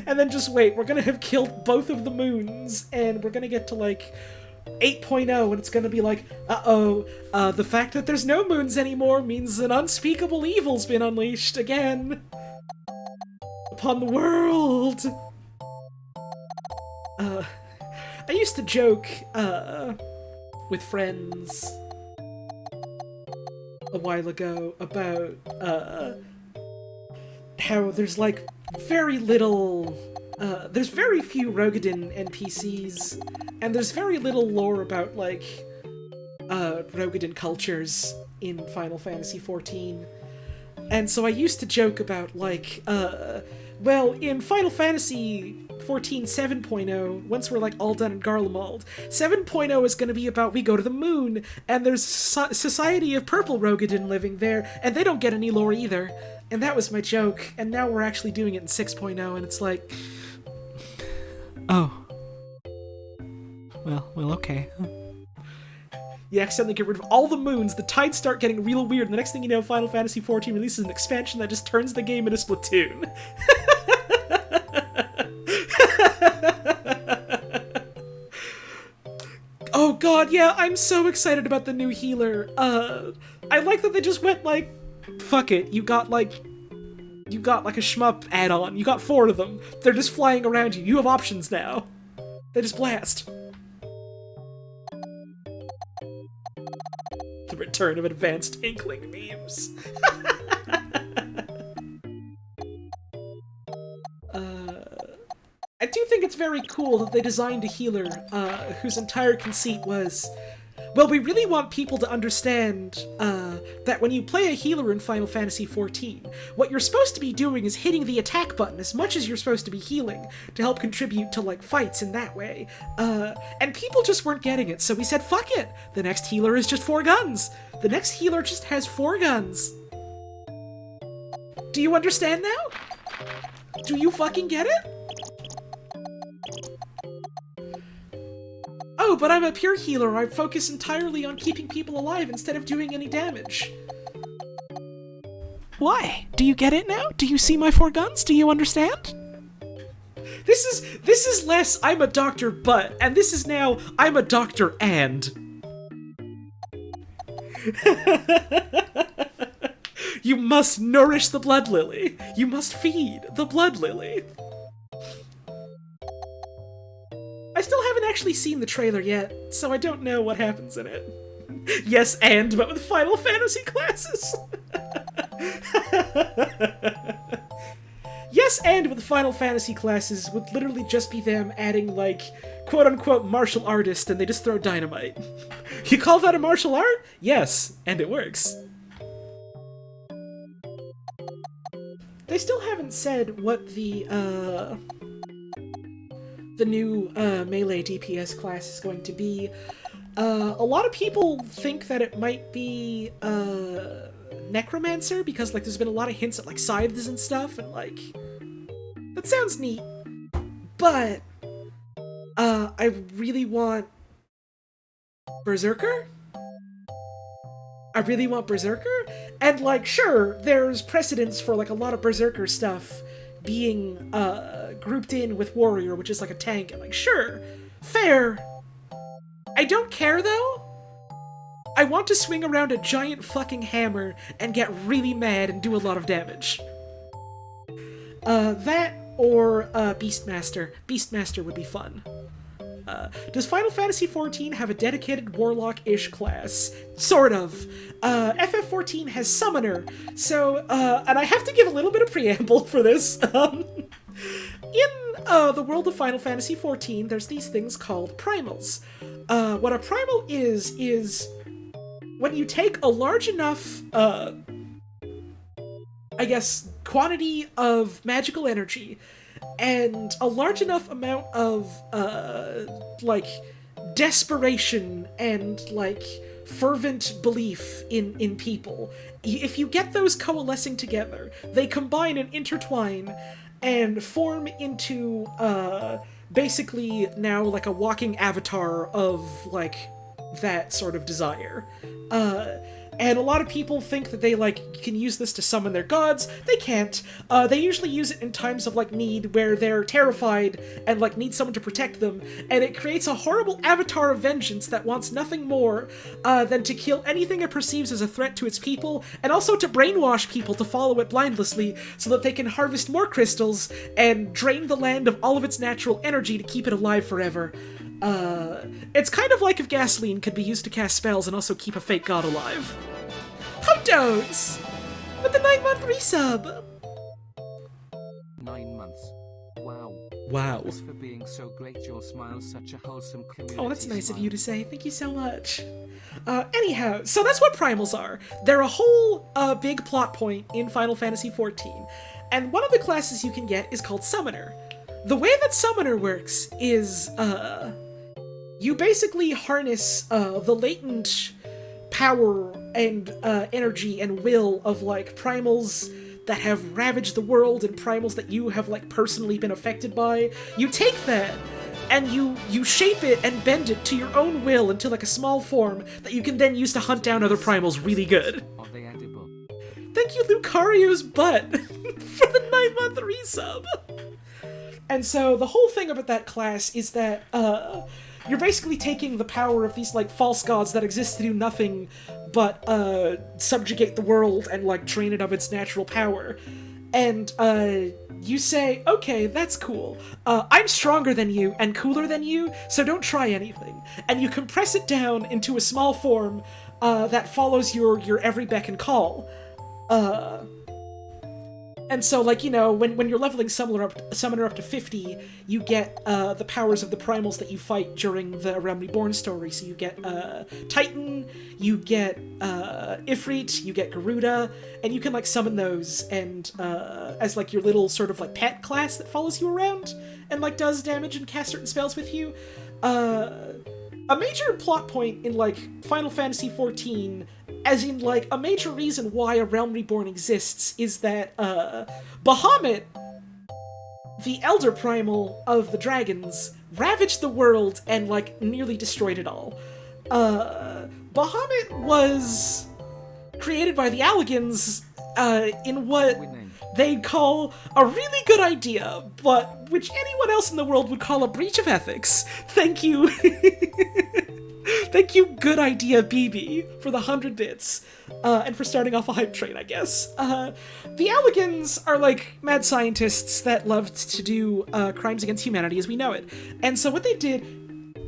And then just wait, we're gonna have killed both of the moons and we're gonna get to like 8.0 and it's gonna be like, the fact that there's no moons anymore means an unspeakable evil's been unleashed again upon the world. I used to joke with friends a while ago about how there's like very little there's very few Rogadin NPCs, and there's very little lore about, like, Rogadin cultures in Final Fantasy XIV. And so I used to joke about, like, well, in Final Fantasy XIV 7.0, once we're, like, all done in Garlemald, 7.0 is gonna be about we go to the moon, and there's Society of Purple Rogadin living there, and they don't get any lore either. And that was my joke, and now we're actually doing it in 6.0, and it's like... Oh. Well, okay. You accidentally get rid of all the moons, the tides start getting real weird, and the next thing you know, Final Fantasy XIV releases an expansion that just turns the game into Splatoon. Oh god, yeah, I'm so excited about the new healer. I like that they just went like, fuck it, you got like a shmup add-on. You got 4 of them. They're just flying around you. You have options now. They just blast. The return of advanced Inkling memes. I do think it's very cool that they designed a healer whose entire conceit was, well, we really want people to understand that when you play a healer in Final Fantasy XIV, what you're supposed to be doing is hitting the attack button as much as you're supposed to be healing to help contribute to, like, fights in that way. And people just weren't getting it, so we said, fuck it! The next healer is just 4 guns! The next healer just has 4 guns! Do you understand now? Do you fucking get it? Oh, but I'm a pure healer. I focus entirely on keeping people alive instead of doing any damage. Why? Do you get it now? Do you see my 4 guns? Do you understand? This is less I'm a doctor but, and this is now I'm a doctor and. You must nourish the blood lily. You must feed the blood lily. I still haven't actually seen the trailer yet, so I don't know what happens in it. Yes, and, but with Final Fantasy classes! Yes, and with Final Fantasy classes would literally just be them adding, like, quote-unquote martial artist, and they just throw dynamite. You call that a martial art? Yes, and it works. They still haven't said what the new melee DPS class is going to be. A lot of people think that it might be Necromancer, because like there's been a lot of hints at like scythes and stuff, and like that sounds neat. But I really want Berserker. I really want Berserker, and like sure, there's precedence for like a lot of Berserker stuff being grouped in with Warrior, which is like a tank, and like, sure, fair. I don't care, though. I want to swing around a giant fucking hammer and get really mad and do a lot of damage. That or Beastmaster. Beastmaster would be fun. Does Final Fantasy XIV have a dedicated Warlock-ish class? Sort of. FF14 has Summoner, so, and I have to give a little bit of preamble for this. In the world of Final Fantasy XIV, there's these things called primals. What a primal is when you take a large enough, I guess, quantity of magical energy, and a large enough amount of, like, desperation and, like, fervent belief in people. If you get those coalescing together, they combine and intertwine and form into, basically now, like, a walking avatar of, like, that sort of desire. And a lot of people think that they, like, can use this to summon their gods. They can't. They usually use it in times of, like, need where they're terrified and, like, need someone to protect them. And it creates a horrible avatar of vengeance that wants nothing more than to kill anything it perceives as a threat to its people, and also to brainwash people to follow it blindlessly so that they can harvest more crystals and drain the land of all of its natural energy to keep it alive forever. It's kind of like if gasoline could be used to cast spells and also keep a fake god alive. Hot dogs! With the 9-month resub! 9 months. Wow. Wow. Thanks for being so great. Your smile's such a wholesome community. Oh, that's nice smile. of you to say. Thank you so much. Anyhow, so that's what primals are. They're a whole, big plot point in Final Fantasy XIV. And one of the classes you can get is called Summoner. The way that Summoner works is, you basically harness, the latent power and, energy and will of, like, primals that have ravaged the world and primals that you have, like, personally been affected by. You take that, and you shape it and bend it to your own will into, like, a small form that you can then use to hunt down other primals really good. Are they edible? Thank you, Lucario's butt, for the 9-month resub! And so the whole thing about that class is that, you're basically taking the power of these, like, false gods that exist to do nothing but, subjugate the world and, like, drain it of its natural power. And, you say, okay, that's cool. I'm stronger than you and cooler than you, so don't try anything. And you compress it down into a small form, that follows your every beck and call. And so, like, you know, when you're leveling Summoner up to 50, you get, the powers of the primals that you fight during the Realm Reborn story. So you get, Titan, you get, Ifrit, you get Garuda, and you can, like, summon those and, as, like, your little sort of, like, pet class that follows you around and, like, does damage and casts certain spells with you. A major plot point in, like, Final Fantasy XIV, as in, like, a major reason why a Realm Reborn exists, is that, Bahamut, the Elder Primal of the dragons, ravaged the world and, like, nearly destroyed it all. Bahamut was created by the Allagans, in what they call a really good idea, but which anyone else in the world would call a breach of ethics. Thank you. Thank you, Good Idea BB, for the 100 bits, and for starting off a hype train, I guess. The Allagans are, like, mad scientists that loved to do, crimes against humanity as we know it. And so what they did,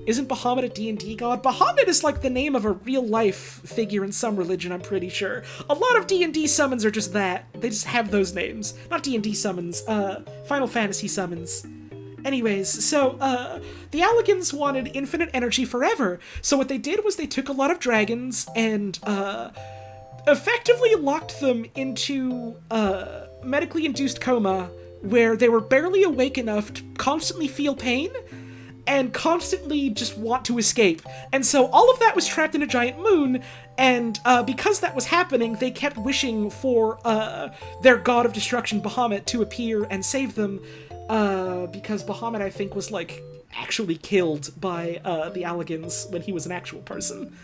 isn't Bahamut a D&D god? Bahamut is, like, the name of a real-life figure in some religion, I'm pretty sure. A lot of D&D summons are just that. They just have those names. Not D&D summons, Final Fantasy summons. Anyways, so, the Allagans wanted infinite energy forever, so what they did was they took a lot of dragons and, effectively locked them into, medically induced coma, where they were barely awake enough to constantly feel pain, and constantly just want to escape. And so all of that was trapped in a giant moon, and, because that was happening, they kept wishing for, their god of destruction, Bahamut, to appear and save them, because Bahamut, I think, was, like, actually killed by, the Allagans when he was an actual person.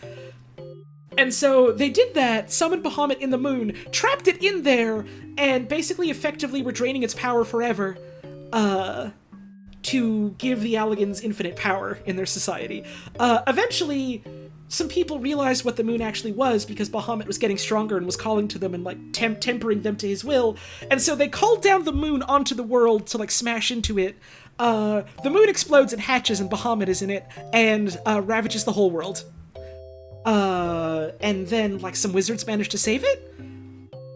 And so they did that, summoned Bahamut in the moon, trapped it in there, and basically effectively were draining its power forever, to give the Allagans infinite power in their society. Eventually, some people realized what the moon actually was because Bahamut was getting stronger and was calling to them and, like, tempering them to his will. And so they called down the moon onto the world to, like, smash into it. The moon explodes and hatches and Bahamut is in it and, ravages the whole world. And then, like, some wizards managed to save it.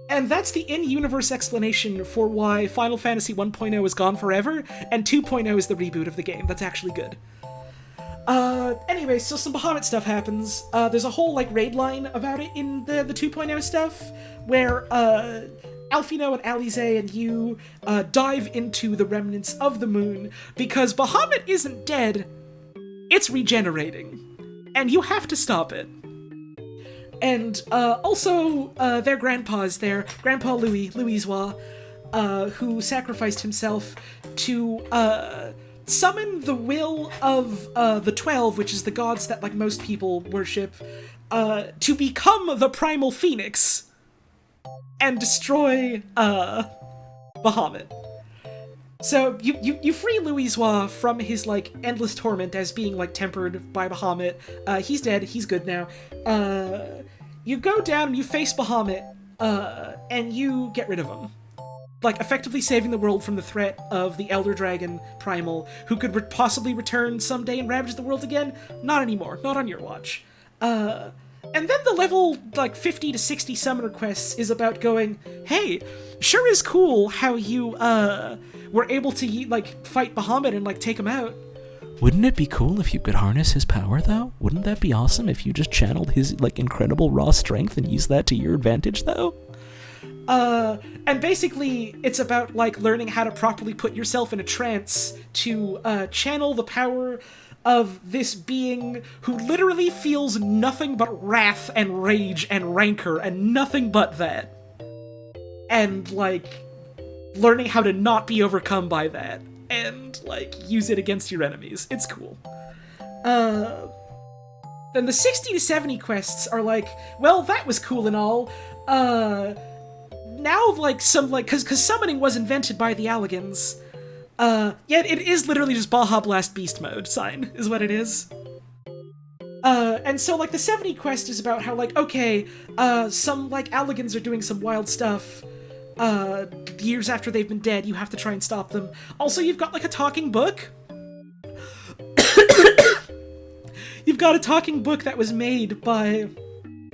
And that's the in-universe explanation for why Final Fantasy 1.0 is gone forever, and 2.0 is the reboot of the game. That's actually good. Anyway, so some Bahamut stuff happens. There's a whole, like, raid line about it in the 2.0 stuff, where, Alphino and Alize and you, dive into the remnants of the moon, because Bahamut isn't dead. it's regenerating, and you have to stop it. And also, their grandpa is there, Grandpa Louisois, who sacrificed himself to summon the will of the 12, which is the gods that like most people worship, to become the primal phoenix and destroy Bahamut. So you free Louisois from his like endless torment as being like tempered by Bahamut. He's dead. He's good now. You go down and you face Bahamut, and you get rid of him, like effectively saving the world from the threat of the Elder Dragon Primal, who could possibly return someday and ravage the world again. Not anymore. Not on your watch. And then the level, like, 50 to 60 summoner quests is about going, hey, sure is cool how you, were able to, like, fight Bahamut and, like, take him out. Wouldn't it be cool if you could harness his power, though? Wouldn't that be awesome if you just channeled his, like, incredible raw strength and used that to your advantage, though? And basically, it's about, like, learning how to properly put yourself in a trance to, channel the power of this being who literally feels nothing but wrath and rage and rancor and nothing but that. And, like, learning how to not be overcome by that and, like, use it against your enemies. It's cool. Then the 60 to 70 quests are like, well, that was cool and all. Now, like, cause summoning was invented by the Alligans. Yeah, it is literally just Baja Blast Beast Mode sign, is what it is. And so, like, the 70 quest is about how, like, okay, some, like, Alligans are doing some wild stuff. Years after they've been dead, you have to try and stop them. Also, you've got, like, a talking book. You've got a talking book that was made by,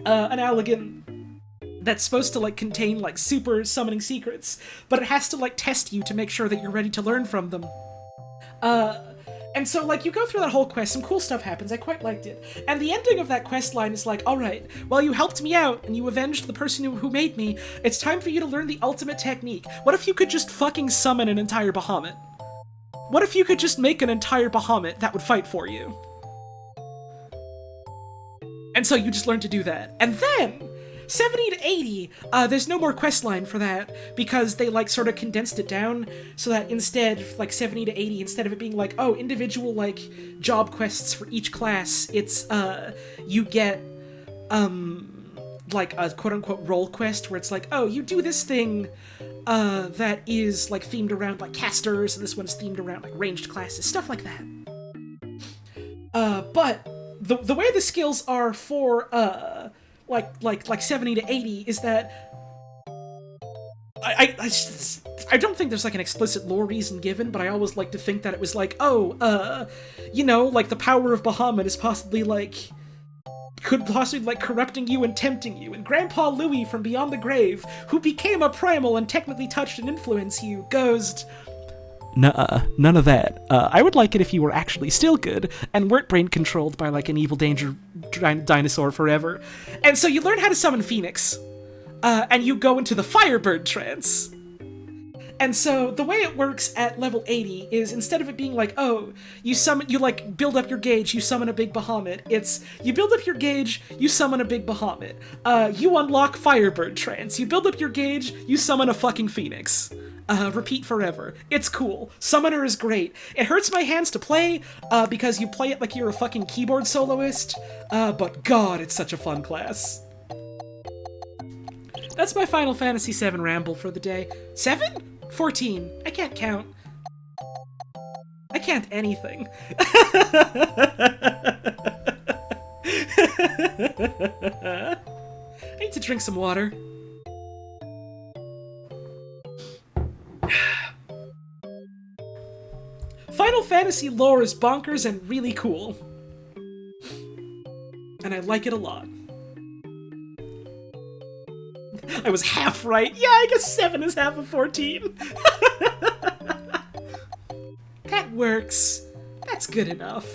an Alligan that's supposed to, like, contain, like, super summoning secrets, but it has to, like, test you to make sure that you're ready to learn from them. And so, like, you go through that whole quest, some cool stuff happens, I quite liked it. And the ending of that quest line is like, alright, well, you helped me out, and you avenged the person who made me, it's time for you to learn the ultimate technique. What if you could just fucking summon an entire Bahamut? What if you could just make an entire Bahamut that would fight for you? And so you just learn to do that. And then 70 to 80, there's no more quest line for that, because they, like, sort of condensed it down, so that instead, like, 70 to 80, instead of it being like, oh, individual, like, job quests for each class, it's, you get, like, a quote-unquote role quest, where it's like, oh, you do this thing, that is, like, themed around, like, casters, and this one's themed around, like, ranged classes, stuff like that. But the way the skills are for, like 70 to 80 is that I don't think there's like an explicit lore reason given, but I always like to think that it was like, oh, you know, like the power of Bahamut is possibly like, could possibly like corrupting you and tempting you, and Grandpa Louis from beyond the grave, who became a primal and technically touched and influenced you, goes, nuh-uh, none of that. I would like it if you were actually still good, and weren't brain-controlled by, like, an evil danger dinosaur forever. And so you learn how to summon Phoenix, and you go into the Firebird trance. And so the way it works at level 80 is, instead of it being like, oh, you like, build up your gauge, you summon a big Bahamut, it's, you build up your gauge, you summon a big Bahamut. You unlock Firebird trance, you build up your gauge, you summon a fucking Phoenix. Repeat forever. It's cool. Summoner is great. It hurts my hands to play, because you play it like you're a fucking keyboard soloist, but god, it's such a fun class. That's my Final Fantasy VII ramble for the day. 7? 14. I can't count. I can't anything. I need to drink some water. Final Fantasy lore is bonkers and really cool. And I like it a lot. I was half right. Yeah, I guess 7 is half of 14. That works. That's good enough.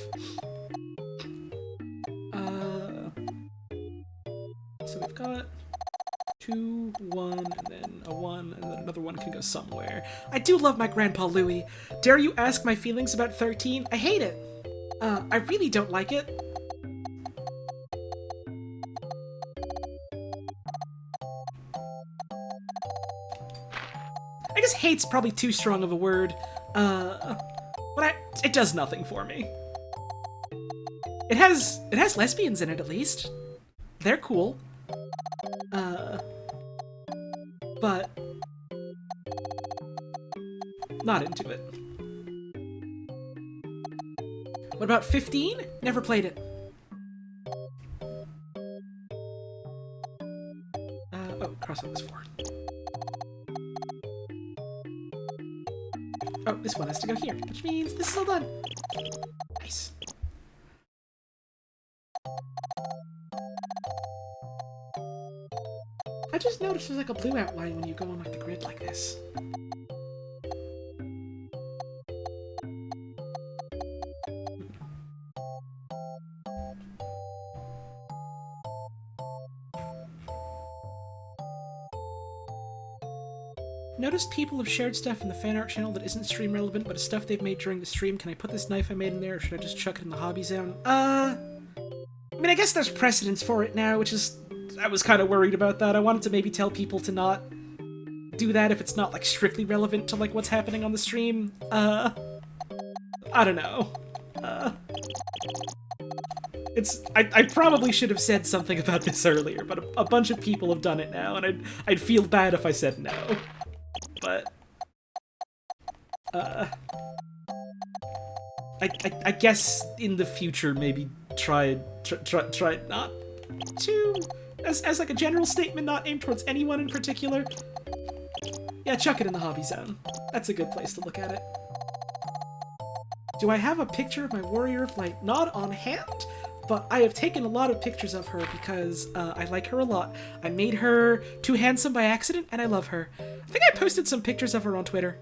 So we've got 2, 1, and then a 1, and then another 1 can go somewhere. I do love my Grandpa Louis. Dare you ask my feelings about 13? I hate it. I really don't like it. I guess hate's probably too strong of a word, but it does nothing for me. It has lesbians in it, at least. They're cool. But not into it. What about 15? Never played it. Oh, crossover is 4. Oh, this one has to go here, which means this is all done. Nice. I just noticed there's like a blue outline when you go on like the grid like this. Noticed people have shared stuff in the fan art channel that isn't stream relevant, but is stuff they've made during the stream. Can I put this knife I made in there, or should I just chuck it in the hobby zone? I mean, I guess there's precedence for it now, which is... I was kind of worried about that. I wanted to maybe tell people to not do that if it's not, like, strictly relevant to, like, what's happening on the stream. I don't know. I probably should have said something about this earlier, but a bunch of people have done it now, and I'd feel bad if I said no. But I guess in the future maybe try not to, as like a general statement, not aimed towards anyone in particular. Yeah, chuck it in the hobby zone. That's a good place to look at it. Do I have a picture of my Warrior of Light? Not on hand, but I have taken a lot of pictures of her because I like her a lot. I made her too handsome by accident, and I love her. I think I posted some pictures of her on Twitter.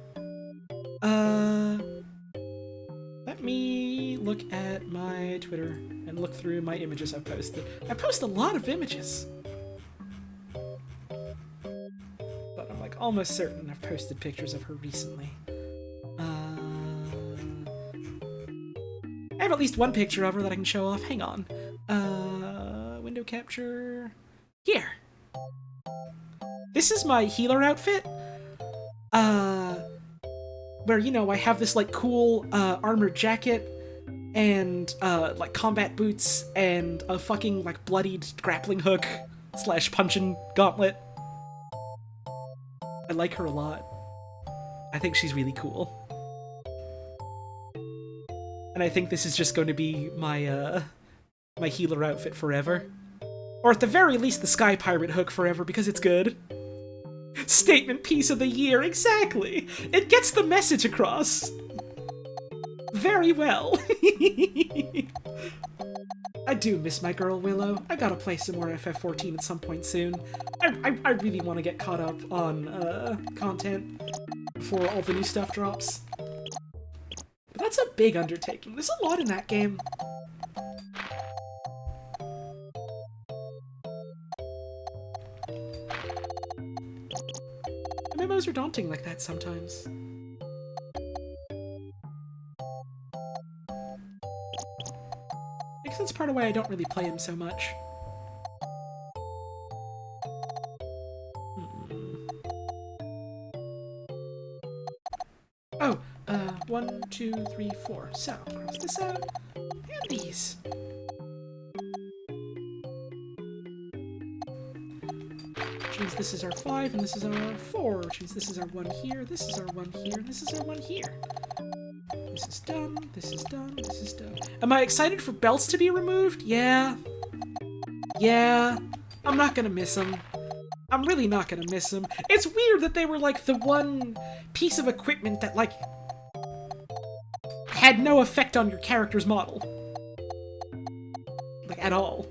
Let me look at my Twitter and look through my images I've posted. I post a lot of images. But I'm like almost certain I've posted pictures of her recently. I have at least one picture of her that I can show off. Hang on. Window capture. Here. This is my healer outfit. Where, you know, I have this, like, cool, armored jacket and, like, combat boots and a fucking, like, bloodied grappling hook / punching gauntlet. I like her a lot. I think she's really cool. And I think this is just going to be my, my healer outfit forever. Or at the very least, the Sky Pirate hook forever, because it's good. Statement piece of the year, exactly! It gets the message across. Very well. I do miss my girl Willow. I gotta play some more FF14 at some point soon. I really want to get caught up on, content before all the new stuff drops. But that's a big undertaking. There's a lot in that game. MMOs are daunting like that sometimes. I guess that's part of why I don't really play him so much. Oh, 1, 2, 3, 4. So, cross this out, and these. Which means this is our 5, and this is our 4, which means this is our 1 here, this is our 1 here, and this is our 1 here. This is done, this is done, this is done. Am I excited for belts to be removed? Yeah. Yeah. I'm not gonna miss them. I'm really not gonna miss them. It's weird that they were, like, the one piece of equipment that, like, had no effect on your character's model. Like, at all.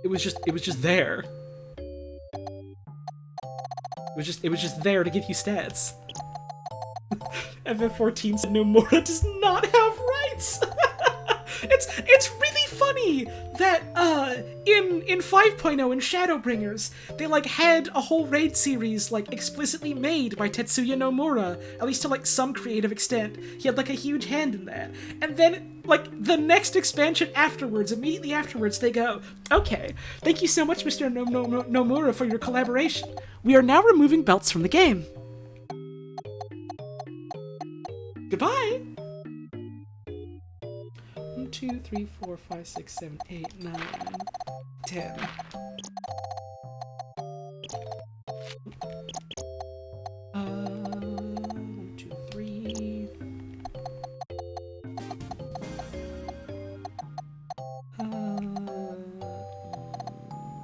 It was just there. It was just there to give you stats. FF14 said no more. It does not have rights. It's really funny that in 5.0 in Shadowbringers, they like had a whole raid series like explicitly made by Tetsuya Nomura, at least to like some creative extent. He had like a huge hand in that. And then like the next expansion afterwards, immediately afterwards, they go, okay, thank you so much, Mr. Nomura, for your collaboration. We are now removing belts from the game. Goodbye! 1, 2, 3, 4, 5, 6, 7, 8, 9, 10. 1, 2, 3.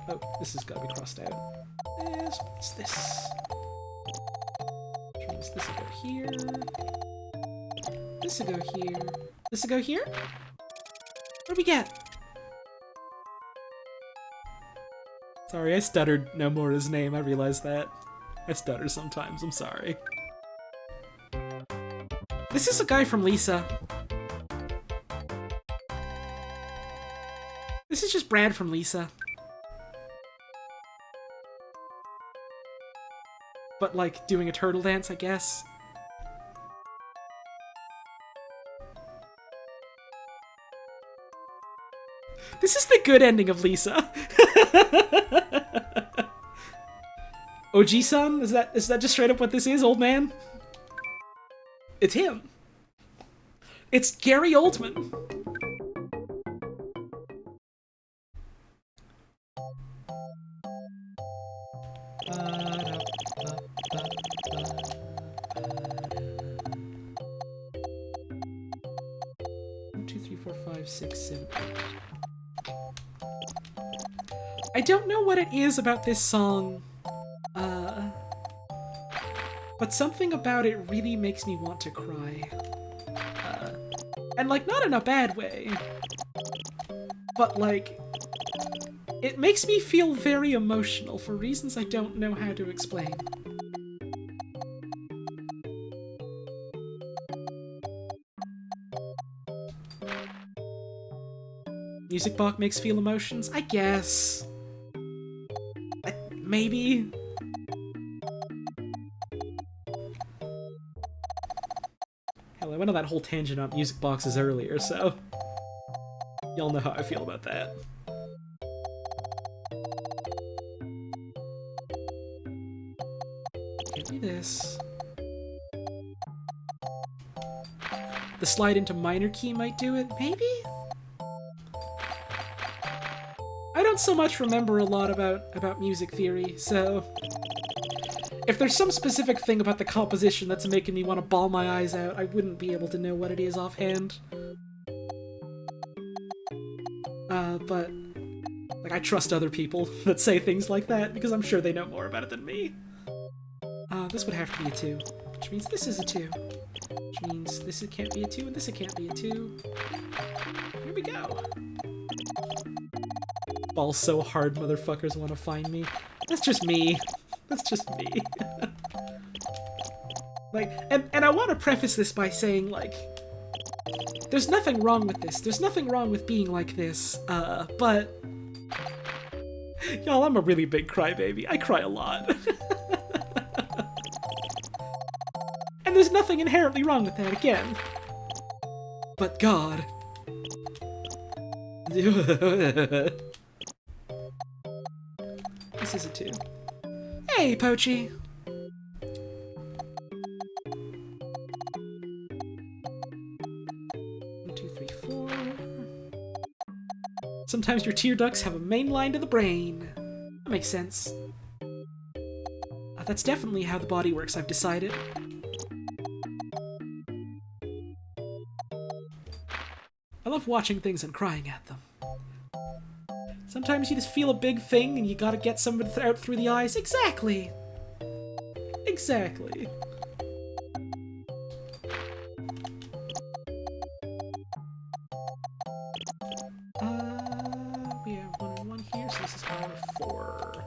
Oh, this has got to be crossed out. What's this? Which means this will go here. This will go here. This will go here? What do we get? Sorry, I stuttered Nomura's name. I realized that. I stutter sometimes. I'm sorry. This is a guy from Lisa. This is just Brad from Lisa. But, like, doing a turtle dance, I guess. This is the good ending of Lisa. OG-san? Is that just straight up what this is, old man? It's him. It's Gary Oldman. One, 2, 3, 4, 5, 6, 7, 8. I don't know what it is about this song, but something about it really makes me want to cry. And, like, not in a bad way, but, like, it makes me feel very emotional for reasons I don't know how to explain. Music box makes feel emotions? I guess. Maybe. Hell, I went on that whole tangent on music boxes earlier, so y'all know how I feel about that. Can't do this. The slide into minor key might do it, maybe? I don't so much remember a lot about music theory, so if there's some specific thing about the composition that's making me want to bawl my eyes out, I wouldn't be able to know what it is offhand. But like, I trust other people that say things like that because I'm sure they know more about it than me. This would have to be a 2, which means this is a 2, which means this can't be a 2 and this can't be a 2. Here we go. Ball so hard, motherfuckers want to find me. That's just me. That's just me. Like, and I want to preface this by saying, like, there's nothing wrong with this. There's nothing wrong with being like this, but y'all, I'm a really big crybaby. I cry a lot. And there's nothing inherently wrong with that, again. But God. This is a 2. Hey, Poachy! 1, 2, 3, 4. Sometimes your tear ducts have a main line to the brain. That makes sense. That's definitely how the body works, I've decided. I love watching things and crying at them. Sometimes you just feel a big thing and you gotta get something out through the eyes. Exactly! Exactly. We have 1 and 1 here, so this is R4.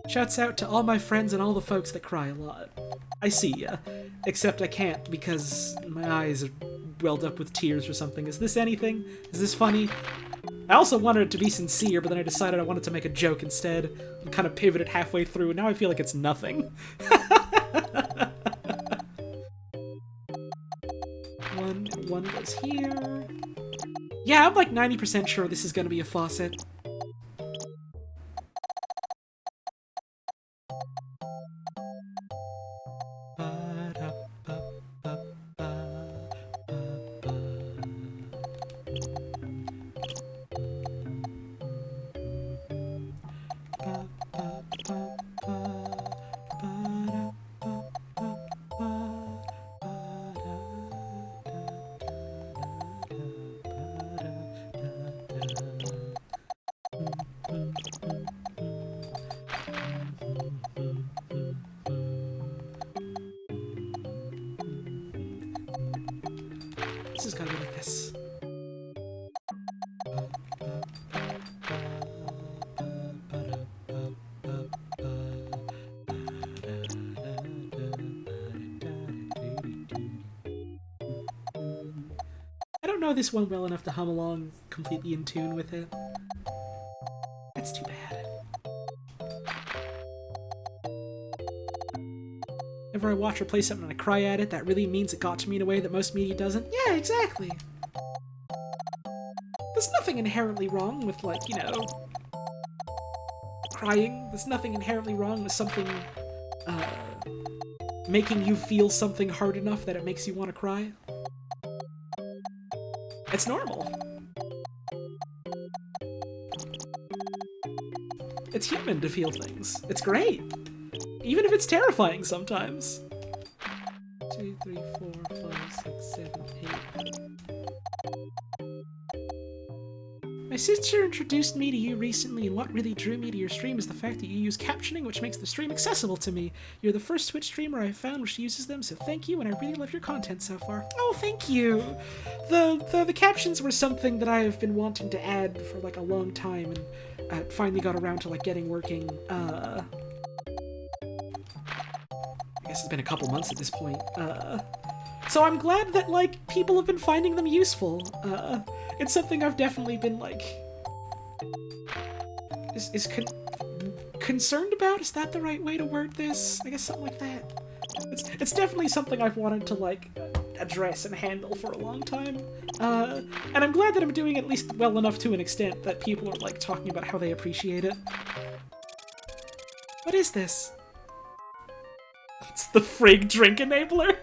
Shouts out to all my friends and all the folks that cry a lot. I see ya. Except I can't because my eyes are welled up with tears or something. Is this anything? Is this funny? I also wanted it to be sincere, but then I decided I wanted to make a joke instead. And kind of pivoted halfway through, and now I feel like it's nothing. One goes here. Yeah, I'm like 90% sure this is gonna be a faucet. This is gotta be like this. I don't know this one well enough to hum along completely in tune with it. That's too bad. Whenever I watch or play something and I cry at it, that really means it got to me in a way that most media doesn't. Yeah, exactly. There's nothing inherently wrong with, like, you know, crying. There's nothing inherently wrong with something, making you feel something hard enough that it makes you want to cry. It's normal. It's human to feel things. It's great. Even if it's terrifying sometimes. 2, 3, 4, 5, 6, 7, 8. My sister introduced me to you recently, and what really drew me to your stream is the fact that you use captioning, which makes the stream accessible to me. You're the first Twitch streamer I've found which uses them, so thank you, and I really love your content so far. Oh, thank you! The captions were something that I have been wanting to add for, like, a long time, and I finally got around to, like, getting working, I guess it's been a couple months at this point. So I'm glad that, like, people have been finding them useful. It's something I've definitely been, like, concerned about? Is that the right way to word this? I guess something like that. It's definitely something I've wanted to, like, address and handle for a long time. And I'm glad that I'm doing at least well enough to an extent that people are, like, talking about how they appreciate it. What is this? It's the frig drink enabler.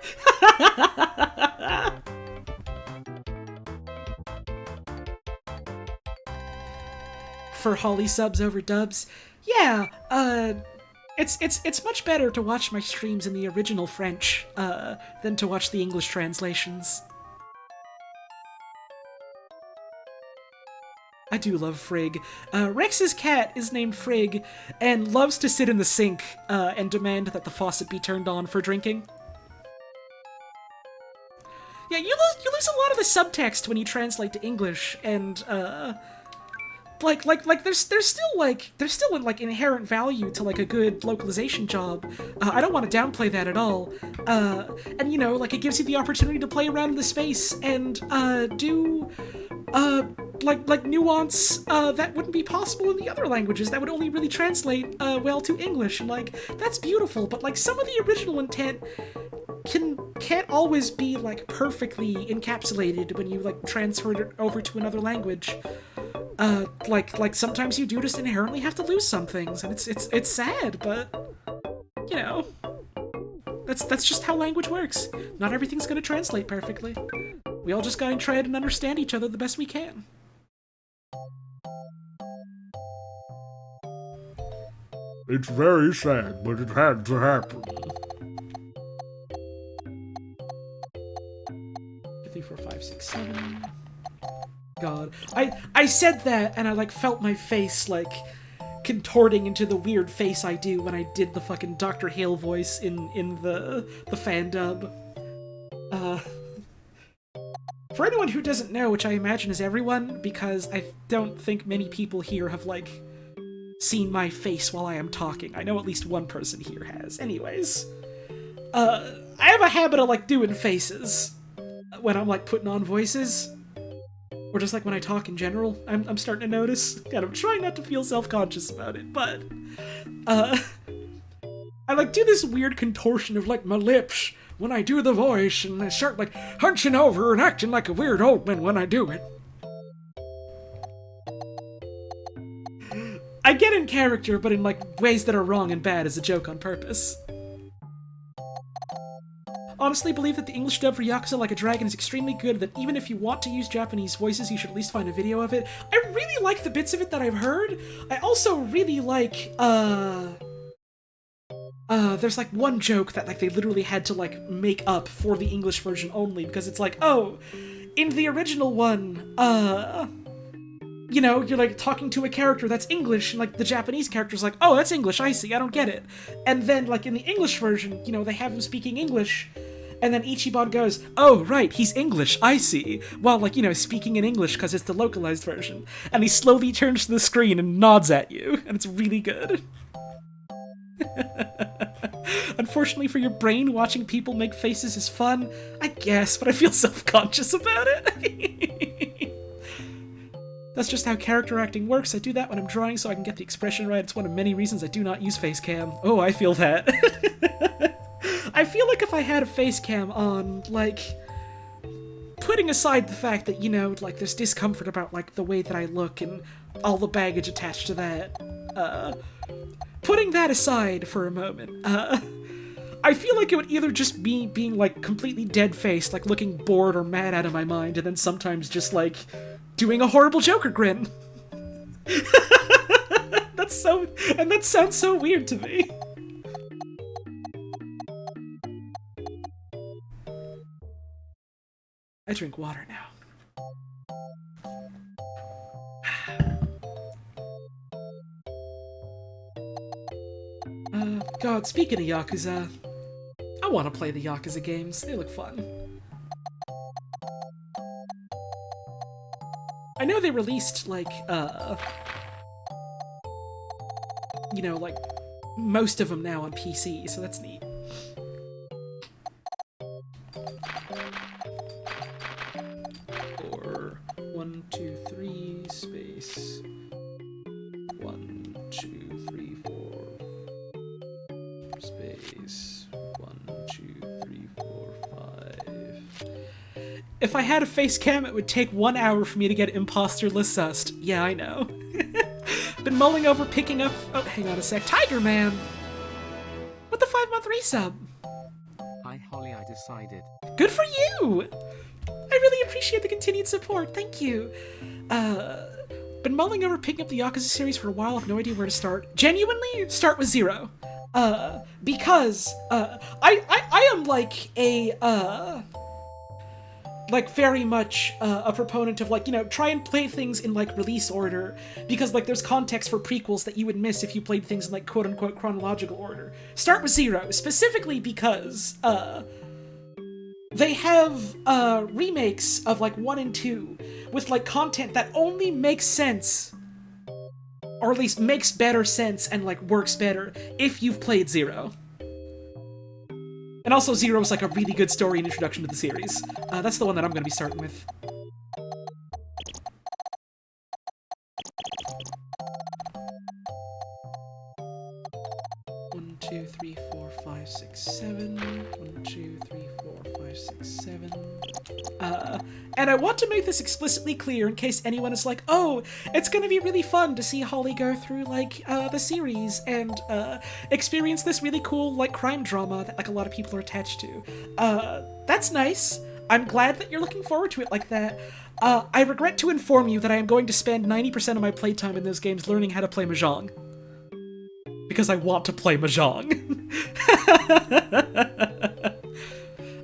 For Holly subs over dubs, yeah. It's much better to watch my streams in the original French than to watch the English translations. I do love Frigg. Rex's cat is named Frigg and loves to sit in the sink and demand that the faucet be turned on for drinking. Yeah, you lose a lot of the subtext when you translate to English, and there's still inherent value to, like, a good localization job. I don't want to downplay that at all. And, you know, like, it gives you the opportunity to play around in the space and do like nuance that wouldn't be possible in the other languages that would only really translate well to English. And, like, that's beautiful, but, like, some of the original intent can't always be, like, perfectly encapsulated when you, like, transfer it over to another language. Like sometimes you do just inherently have to lose some things, and it's sad, but, you know, that's just how language works. Not everything's gonna translate perfectly. We all just gotta try and understand each other the best we can. It's very sad, but it had to happen. 3, 4, 5, 6, 7. God, I said that, and I, like, felt my face, like, contorting into the weird face I do when I did the fucking Dr. Hale voice in the fan dub. For anyone who doesn't know, which I imagine is everyone, because I don't think many people here have, like, seen my face while I am talking. I know at least one person here has. Anyways, I have a habit of, like, doing faces when I'm, like, putting on voices. Or just, like, when I talk in general. I'm starting to notice. And I'm trying not to feel self-conscious about it, but... I, like, do this weird contortion of, like, my lips when I do the voice, and I start, like, hunching over and acting like a weird old man when I do it. I get in character, but in, like, ways that are wrong and bad as a joke on purpose. Honestly believe that the English dub for Yakuza Like a Dragon is extremely good, that even if you want to use Japanese voices, you should at least find a video of it. I really like the bits of it that I've heard. I also really like, there's, like, one joke that, like, they literally had to, like, make up for the English version only, because it's like, oh, in the original one, you know, you're, like, talking to a character that's English, and, like, the Japanese character's like, oh, that's English, I see, I don't get it. And then, like, in the English version, you know, they have him speaking English, and then Ichiban goes, oh, right, he's English, I see, while, like, you know, speaking in English because it's the localized version. And he slowly turns to the screen and nods at you, and it's really good. Unfortunately for your brain, watching people make faces is fun, I guess, but I feel self-conscious about it. That's just how character acting works. I do that when I'm drawing so I can get the expression right. It's one of many reasons I do not use face cam. Oh, I feel that. I feel like if I had a face cam on, like, putting aside the fact that, you know, like, there's discomfort about, like, the way that I look and all the baggage attached to that, putting that aside for a moment, I feel like it would either just be being, like, completely dead-faced, like, looking bored or mad out of my mind, and then sometimes just, like, doing a horrible Joker grin. And that sounds so weird to me. I drink water now. God, speaking of Yakuza, I want to play the Yakuza games. They look fun. I know they released, like, you know, like, most of them now on PC, so that's neat. Or 1, 2, 3, space 1, 2, 3, 4, space 1, 2, 3, 4, 5. If I had a face cam, it would take 1 hour for me to get imposter sussed. Yeah, I know. Been mulling over picking up... Oh, hang on a sec. Tiger Man! What the 5-month resub? Hi Holly, I decided. Good for you! I really appreciate the continued support, thank you. Been mulling over picking up the Yakuza series for a while, have no idea where to start. Genuinely, start with 0. Because, I am like a, like, very much a proponent of, like, you know, try and play things in, like, release order, because, like, there's context for prequels that you would miss if you played things in, like, quote-unquote chronological order. Start with 0, specifically because, they have, remakes of, like, 1 and 2, with, like, content that only makes sense, or at least makes better sense and, like, works better if you've played 0. And also, 0 is, like, a really good story and introduction to the series. That's the one that I'm gonna be starting with. One, 2, 3, 4, 5, 6, 7. 1, 2, 3, 4, 5, 6, 7. And I want to make this explicitly clear in case anyone is like, oh, it's gonna be really fun to see Holly go through, like, the series and, experience this really cool, like, crime drama that, like, a lot of people are attached to. That's nice. I'm glad that you're looking forward to it like that. I regret to inform you that I am going to spend 90% of my playtime in those games learning how to play Mahjong. Because I want to play Mahjong.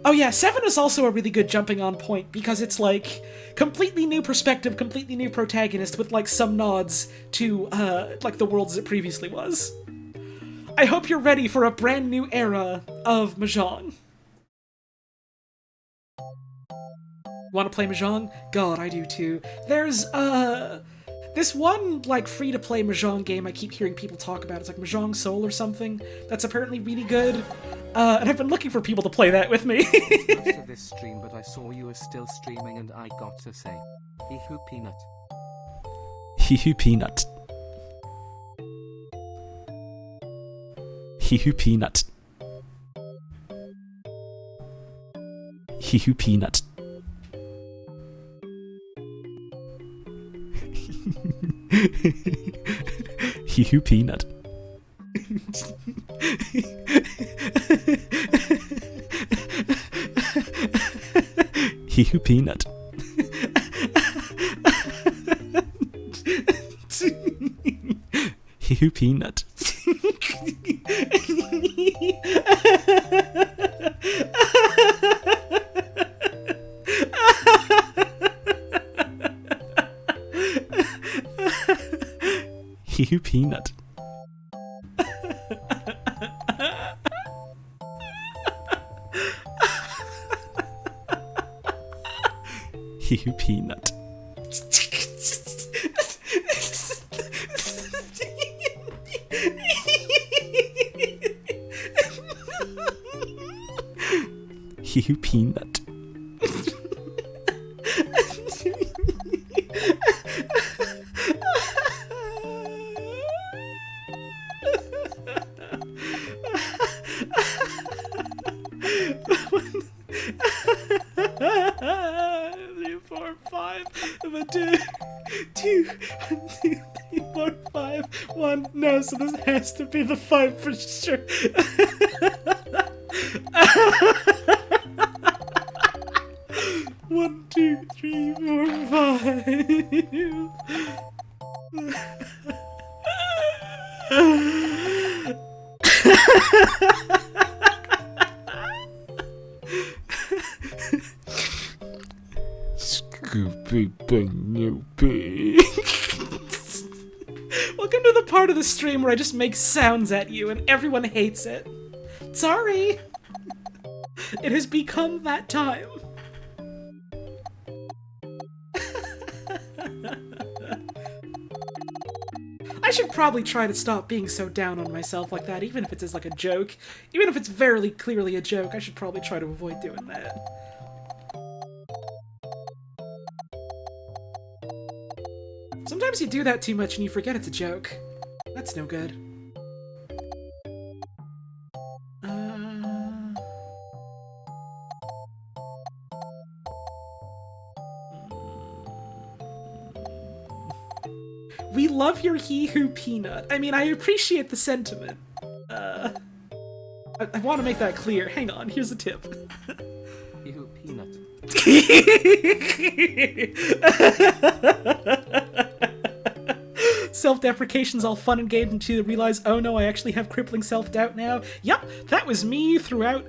Oh yeah, 7 is also a really good jumping on point, because it's, like, completely new perspective, completely new protagonist, with, like, some nods to, like, the world as it previously was. I hope you're ready for a brand new era of Mahjong. Want to play Mahjong? God, I do too. There's This one, like, free-to-play Mahjong game I keep hearing people talk about, it's like Mahjong Soul or something, that's apparently really good, and I've been looking for people to play that with me. Most of this stream, but I saw you were still streaming and I got to say, hee-hoo peanut. Hee-hoo peanut. Hee-hoo peanut. Hee-hoo peanut. Hee-hoo peanut. Hee-hoo peanut. Hee-hoo peanut. Hee-hoo peanut. Hee-hoo peanut. Hee-hoo peanut. Three, four, five, two, 3, 4, 5, 1. No, so this has to be the 5 for sure. One, two, 3, 4, 5. Scooby Snoopy. Welcome to the part of the stream where I just make sounds at you and everyone hates it. Sorry. It has become that time. I should probably try to stop being so down on myself like that, even if it's as like a joke. Even if it's very clearly a joke, I should probably try to avoid doing that. Sometimes you do that too much and you forget it's a joke. That's no good. We love your hee-hoo peanut. I mean, I appreciate the sentiment. I want to make that clear. Hang on, here's a tip. Hee-hoo peanut. Self-deprecation's all fun and games until you realize, oh no, I actually have crippling self-doubt now. Yup, that was me throughout,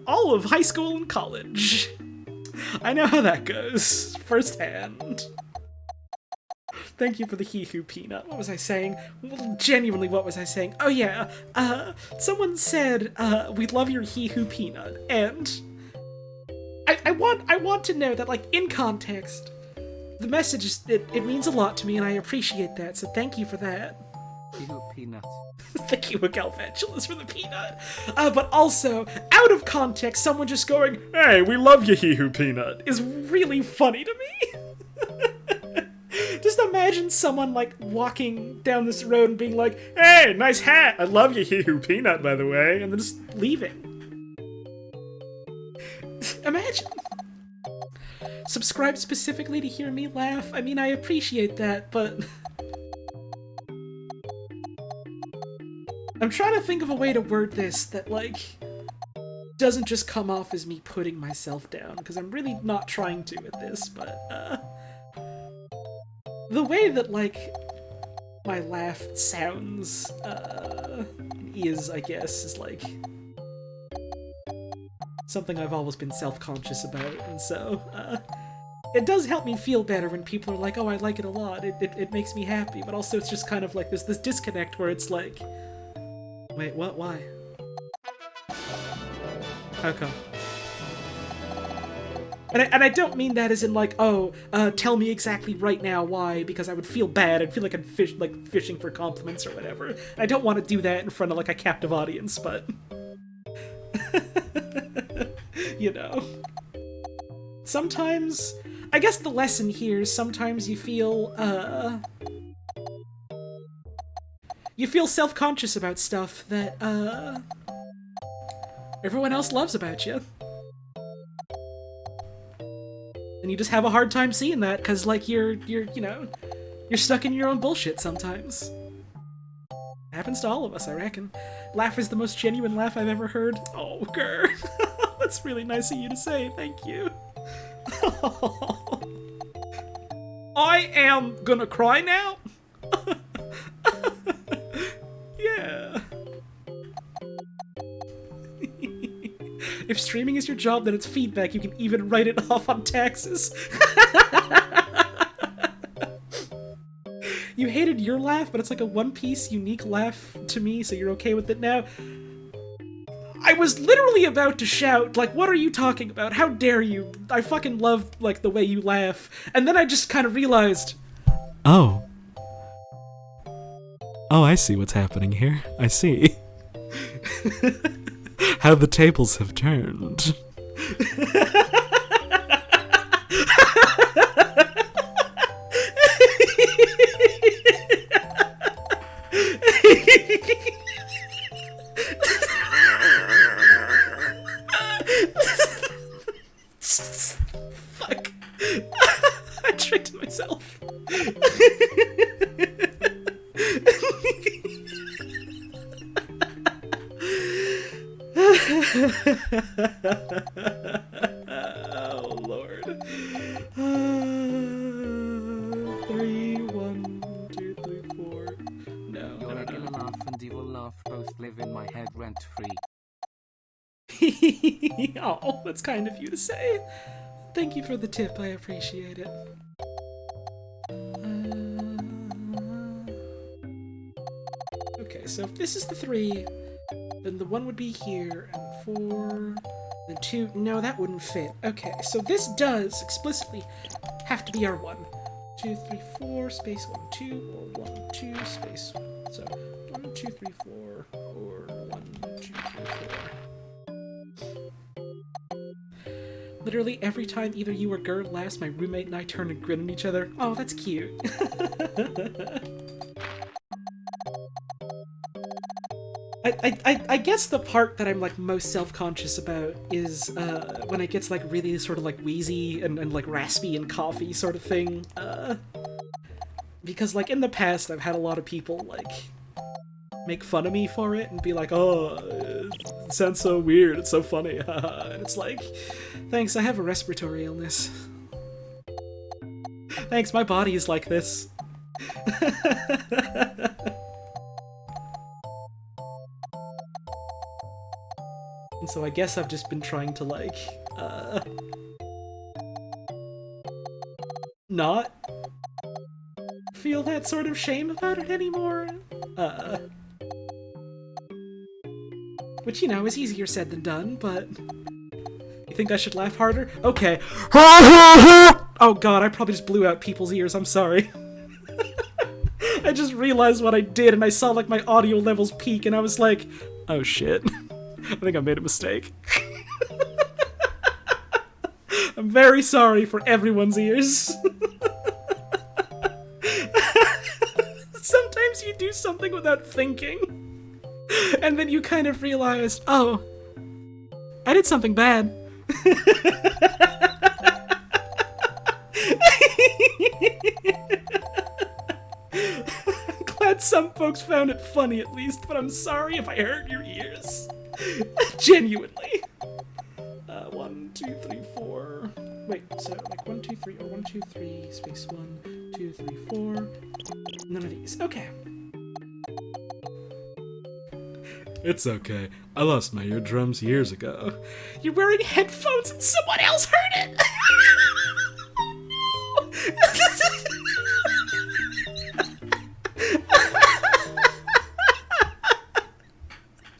all of high school and college. I know how that goes, firsthand. Thank you for the hee-hoo peanut. What was I saying? Well, genuinely, what was I saying? Oh yeah, someone said, we love your hee-hoo peanut, and I want to know that, like, in context, the message is, it means a lot to me, and I appreciate that, so thank you for that. Hee-hoo peanut. Thank you, Galvantulas, for the peanut. But also, out of context, someone just going, hey, we love you, hee-hoo peanut, is really funny to me. Just imagine someone, like, walking down this road and being like, hey, nice hat, I love you, hee-hoo peanut, by the way, and then just leaving. Imagine. Subscribe specifically to hear me laugh. I mean, I appreciate that, but I'm trying to think of a way to word this that, like, doesn't just come off as me putting myself down, because I'm really not trying to with this, but, the way that, like, my laugh sounds, is, I guess, is, like, something I've always been self-conscious about, and so, it does help me feel better when people are like, oh, I like it a lot, it makes me happy, but also it's just kind of like there's this disconnect where it's like, wait, what, why? How come? And I don't mean that as in like, oh, tell me exactly right now why, because I would feel bad. I'd feel like I'm fishing for compliments or whatever. I don't want to do that in front of like a captive audience, but you know. Sometimes, I guess the lesson here is sometimes you feel self-conscious about stuff that everyone else loves about you. And you just have a hard time seeing that, because, like, you're stuck in your own bullshit sometimes. It happens to all of us, I reckon. Laugh is the most genuine laugh I've ever heard. Oh, grr. That's really nice of you to say, thank you. I am gonna cry now? Yeah. If streaming is your job, then it's feedback. You can even write it off on taxes. You hated your laugh, but it's like a one-piece unique laugh to me, so you're okay with it now. I was literally about to shout, like, what are you talking about? How dare you? I fucking love, like, the way you laugh. And then I just kind of realized, oh. Oh, I see what's happening here. I see. How the tables have turned. Fuck. I tricked myself. Oh, Lord. 3, 1, 2, 3, 4. No, Your no. regular laugh and evil laugh both live in my head rent-free. Oh, that's kind of you to say. Thank you for the tip, I appreciate it. Okay, so if this is the 3, then the 1 would be here, and 4, then 2. No, that wouldn't fit. Okay, so this does explicitly have to be our 1. 2, 3, 4, space 1, 2, or 1, 2, space 1. So 1, 2, 3, 4, or 1, 2, 3, 4. Literally every time either you or Gerd laughs, my roommate and I turn and grin at each other. Oh, that's cute. I guess the part that I'm like most self-conscious about is when it gets like really sort of like wheezy and like raspy and coughy sort of thing. Because like in the past I've had a lot of people like make fun of me for it and be like, oh, it sounds so weird, it's so funny. And it's like, thanks, I have a respiratory illness. Thanks, my body is like this. And so I guess I've just been trying to, like, not feel that sort of shame about it anymore. Which, you know, is easier said than done, but... You think I should laugh harder? Okay. Oh god, I probably just blew out people's ears, I'm sorry. I just realized what I did, and I saw, like, my audio levels peak, and I was like, oh shit. I think I made a mistake. I'm very sorry for everyone's ears. Sometimes you do something without thinking, and then you kind of realize, oh, I did something bad. I'm glad some folks found it funny at least, but I'm sorry if I hurt your ears. Genuinely. 1, 2, 3, 4. Wait, so like 1, 2, 3, or 1, 2, 3, space 1, 2, 3, 4. None of these. Okay. It's okay. I lost my eardrums years ago. You're wearing headphones and someone else heard it!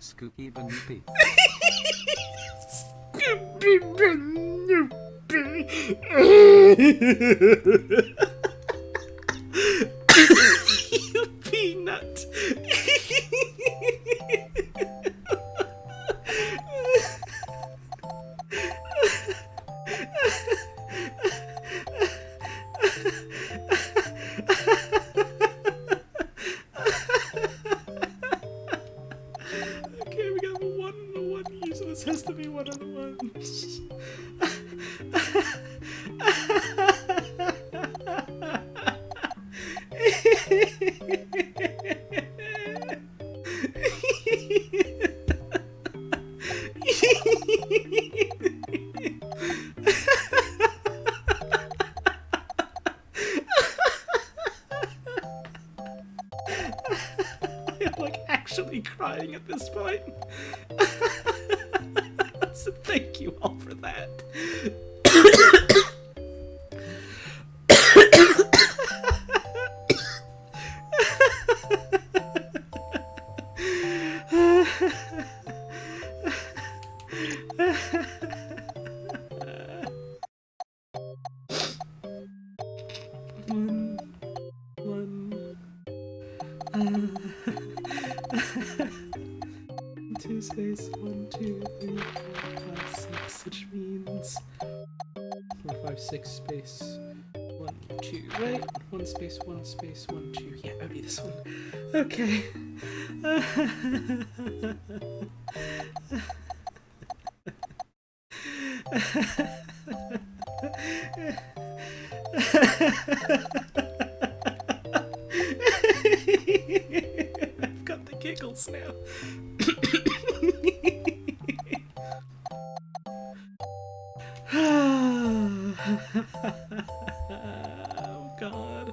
Scoopy Banoopy. Scooby Banoopy. You peanut. Okay, we got one and a one here, so this has to be one of the ones. I'm like actually crying at this point. So thank you all for that. Two space 1, 2, 3, 4, 5, 6, which means 4, 5, 6 space 1, 2, right? 1 space 1 space 1, 2. Yeah, that would be this one. Okay. I've got the giggles now. Oh god.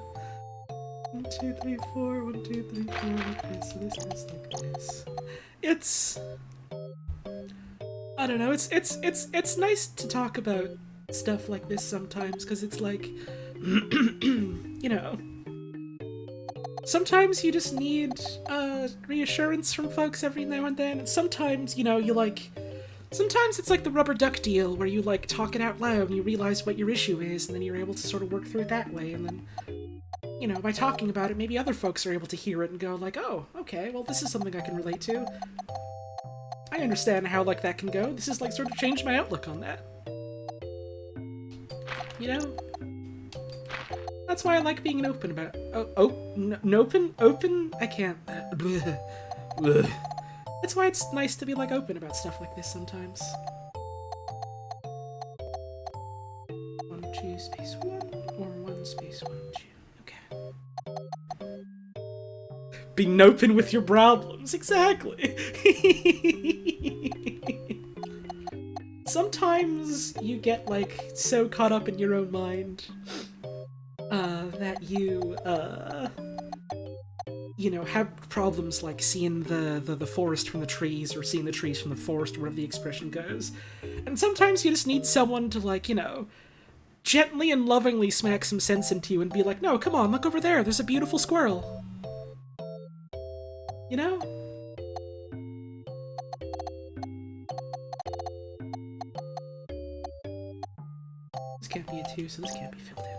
1, 2, 3, 4. 1, 2, 3, 4. Okay, so this is like this. It's, I don't know. It's nice to talk about stuff like this sometimes, because it's like, you know, sometimes you just need reassurance from folks every now and then, and sometimes, you know, you like, sometimes it's like the rubber duck deal where you like talk it out loud and you realize what your issue is, and then you're able to sort of work through it that way, and then, you know, by talking about it, maybe other folks are able to hear it and go like, oh, okay, well this is something I can relate to. I understand how like that can go. This has like sort of changed my outlook on that. You know? That's why I like being open about it. Open? I can't. That's why it's nice to be like open about stuff like this sometimes. 1, 2, space 1, or 1, space 1, 2. Okay. Being open with your problems, exactly. Sometimes you get like so caught up in your own mind that you know, have problems like seeing the forest from the trees, or seeing the trees from the forest, or whatever the expression goes. And sometimes you just need someone to, like, you know, gently and lovingly smack some sense into you and be like, no, come on, look over there, there's a beautiful squirrel. You know? This can't be a 2, so this can't be filled in.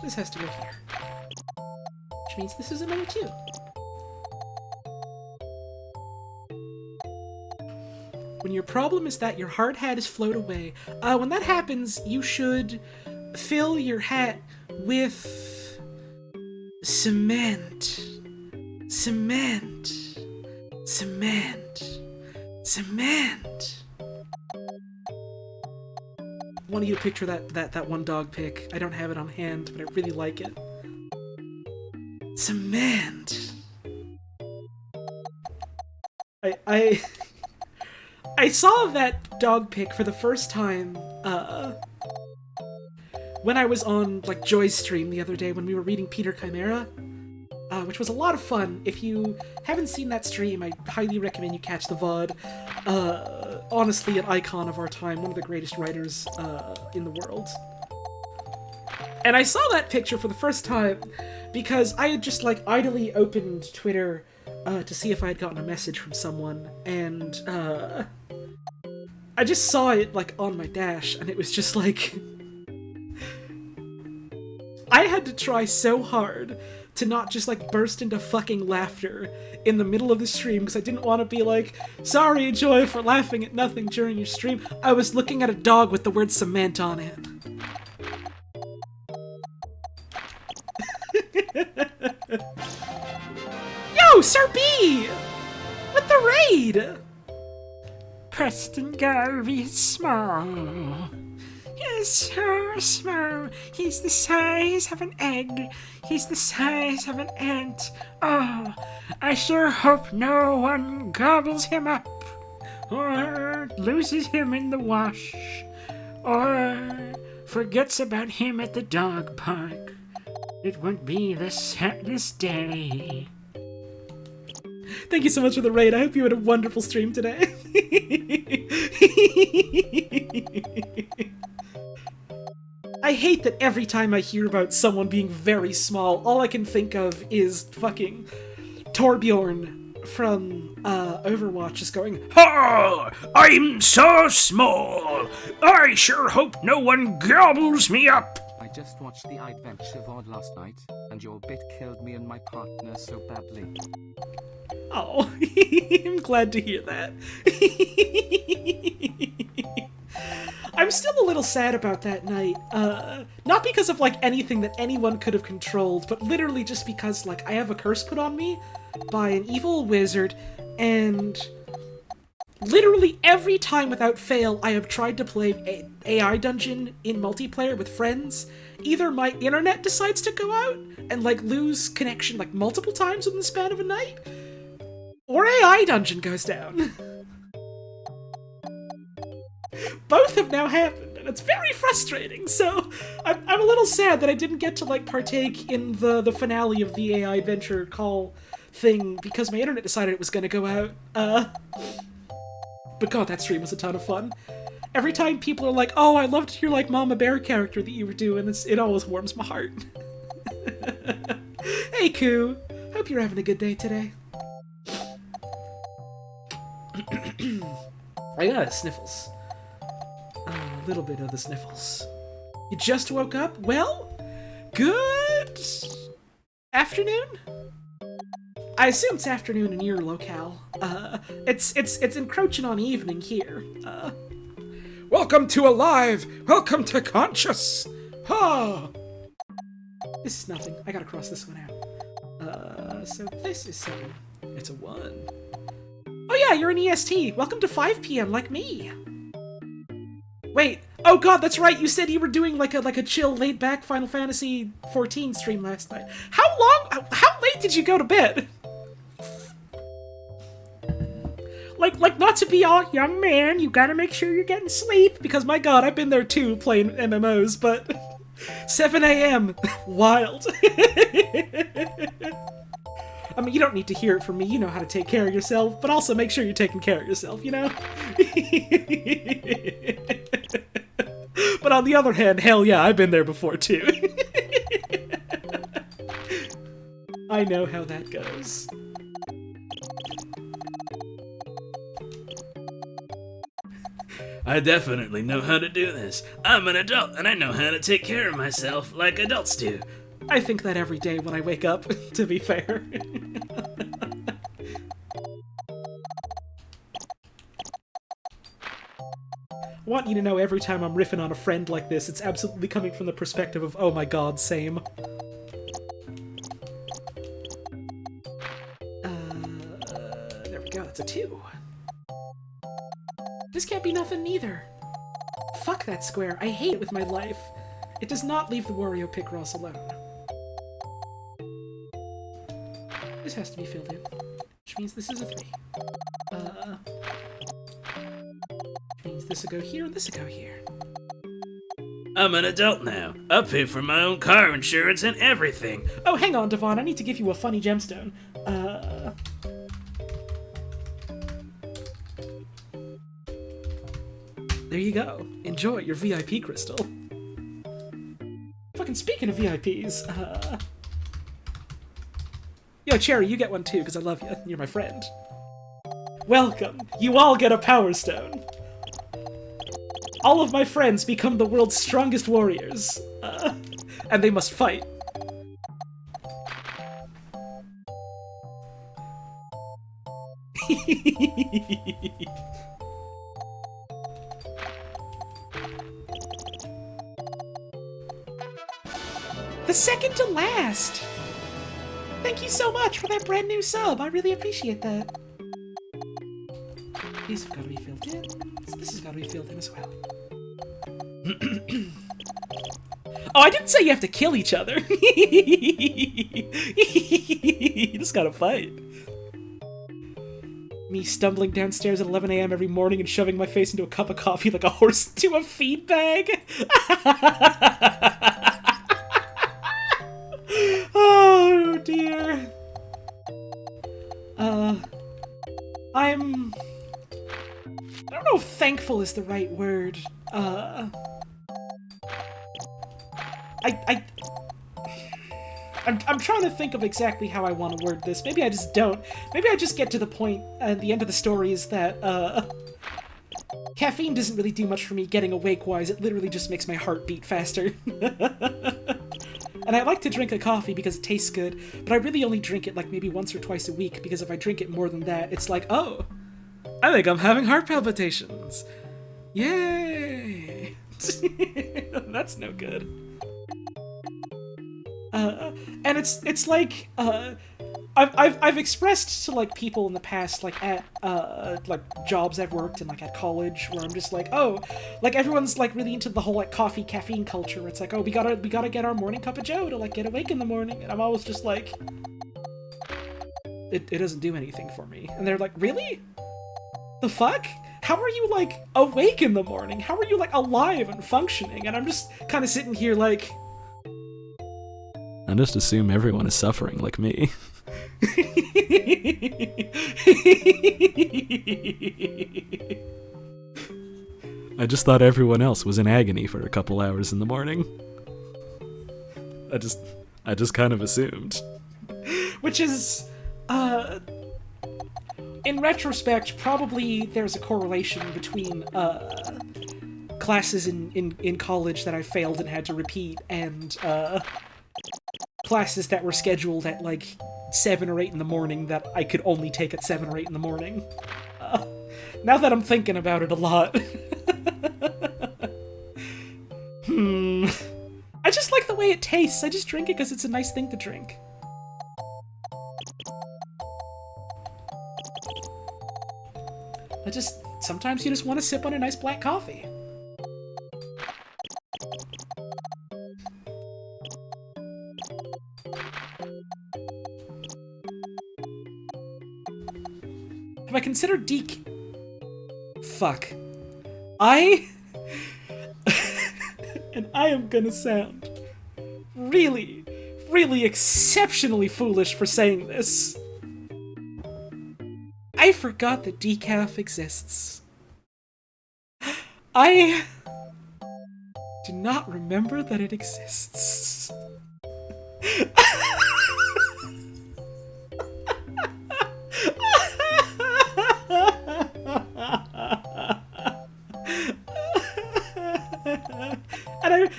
This has to go here. Which means this is another 2. When your problem is that your hard hat is float away, when that happens, you should fill your hat with cement. Cement. Cement. Cement. I want you to picture that one dog pic. I don't have it on hand, but I really like it. Cement. I saw that dog pic for the first time when I was on like Joy's stream the other day when we were reading Peter Chimera, which was a lot of fun. If you haven't seen that stream, I highly recommend you catch the VOD. Honestly, an icon of our time, one of the greatest writers in the world. And I saw that picture for the first time because I had just like idly opened Twitter to see if I had gotten a message from someone, and I just saw it like on my dash, and it was just like I had to try so hard to not just, like, burst into fucking laughter in the middle of the stream, because I didn't want to be like, sorry, Joy, for laughing at nothing during your stream. I was looking at a dog with the word cement on it. Yo, Sir B! With the raid! Preston Garvey is small. He's so small. He's the size of an egg. He's the size of an ant. Oh, I sure hope no one gobbles him up, or loses him in the wash, or forgets about him at the dog park. It won't be the saddest day. Thank you so much for the raid. I hope you had a wonderful stream today. I hate that every time I hear about someone being very small, all I can think of is fucking Torbjorn from Overwatch just going, Oh, I'm so small. I sure hope no one gobbles me up. I just watched the Adventure VOD last night, and your bit killed me and my partner so badly. oh, I'm glad to hear that. I'm still a little sad about that night, not because of, like, anything that anyone could have controlled, but literally just because, like, I have a curse put on me by an evil wizard, and literally every time without fail I have tried to play a AI dungeon in multiplayer with friends, either my internet decides to go out and, like, lose connection, like, multiple times within the span of a night, or AI dungeon goes down. Both have now happened, and it's very frustrating, so I'm a little sad that I didn't get to, like, partake in the finale of the AI Adventure call thing, because my internet decided it was gonna go out. But god, that stream was a ton of fun. Every time people are like, oh, I loved your, like, Mama Bear character that you were doing, it always warms my heart. Hey, Koo! Hope you're having a good day today. I got sniffles. A little bit of the sniffles. You just woke up? Well, good afternoon? I assume it's afternoon in your locale. It's encroaching on evening here. Welcome to Alive! Welcome to Conscious! Ha! This is nothing. I gotta cross this one out. So this is something. It's a 1. Oh yeah, you're an EST! Welcome to 5 PM, like me! Wait, oh god, that's right, you said you were doing like a chill, laid-back Final Fantasy XIV stream last night. How late did you go to bed? Like, not to be all, young man, you gotta make sure you're getting sleep, because my god, I've been there too, playing MMOs, but 7 AM, wild. I mean, you don't need to hear it from me, you know how to take care of yourself, but also make sure you're taking care of yourself, you know? But on the other hand, hell yeah, I've been there before too. I know how that goes. I definitely know how to do this. I'm an adult and I know how to take care of myself like adults do. I think that every day when I wake up, to be fair. I want you to know every time I'm riffing on a friend like this, it's absolutely coming from the perspective of, oh my god, same. There we go, that's a 2. This can't be nothing neither. Fuck that square, I hate it with my life. It does not leave the Wario Picross alone. This has to be filled in, which means this is a 3. Which means this will go here and this will go here. I'm an adult now. I pay for my own car insurance and everything. Oh, hang on, Devon, I need to give you a funny gemstone. There you go. Enjoy your VIP crystal. Fucking speaking of VIPs, Yo, Cherry, you get one too, because I love you. You're my friend. Welcome. You all get a Power Stone. All of my friends become the world's strongest warriors. And they must fight. The second to last! Thank you so much for that brand new sub. I really appreciate that. These have got to be filled in. This has got to be filled in as well. Oh, I didn't say you have to kill each other. You just gotta fight. Me stumbling downstairs at 11 a.m. every morning and shoving my face into a cup of coffee like a horse into a feed bag. Oh, dear. I don't know if thankful is the right word. I'm trying to think of exactly how I want to word this. Maybe I just don't. Maybe I just get to the point at the end of the story is that, caffeine doesn't really do much for me getting awake-wise. It literally just makes my heart beat faster. And I like to drink a coffee because it tastes good, but I really only drink it like maybe once or twice a week, because if I drink it more than that, it's like, oh, I think I'm having heart palpitations. Yay! That's no good. And it's like, I've expressed to like people in the past, like at like jobs I've worked in, like at college, where I'm just like, oh, like everyone's like really into the whole like coffee caffeine culture. Where it's like, oh, we gotta get our morning cup of joe to like get awake in the morning, and I'm always just like, it doesn't do anything for me. And they're like, really? The fuck? How are you like awake in the morning? How are you like alive and functioning? And I'm just kind of sitting here like, I just assume everyone is suffering like me. I just thought everyone else was in agony for a couple hours in the morning. I just kind of assumed. Which is, in retrospect, probably there's a correlation between, classes in college that I failed and had to repeat, and, classes that were scheduled at like 7 or 8 in the morning that I could only take at 7 or 8 in the morning. Now that I'm thinking about it a lot. I just like the way it tastes. I just drink it because it's a nice thing to drink. Sometimes you just want to sip on a nice black coffee. Have I considered Fuck. And I am gonna sound really, really exceptionally foolish for saying this. I forgot that decaf exists. I do not remember that it exists.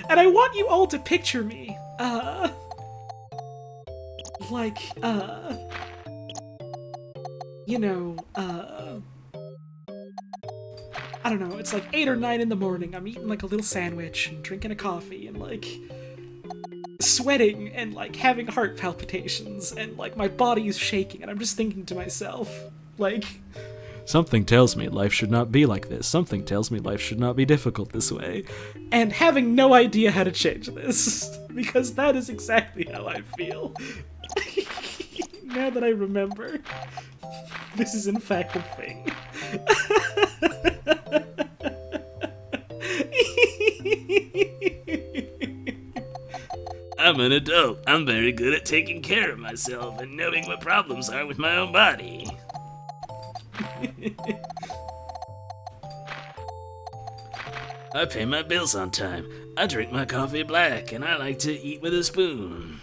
And I want you all to picture me, like, you know, I don't know, it's like 8 or 9 in the morning, I'm eating like a little sandwich and drinking a coffee and like sweating and like having heart palpitations and like my body is shaking and I'm just thinking to myself, like, something tells me life should not be like this. Something tells me life should not be difficult this way. And having no idea how to change this, because that is exactly how I feel. Now that I remember, this is in fact a thing. I'm an adult. I'm very good at taking care of myself and knowing what problems are with my own body. I pay my bills on time. I drink my coffee black, and I like to eat with a spoon.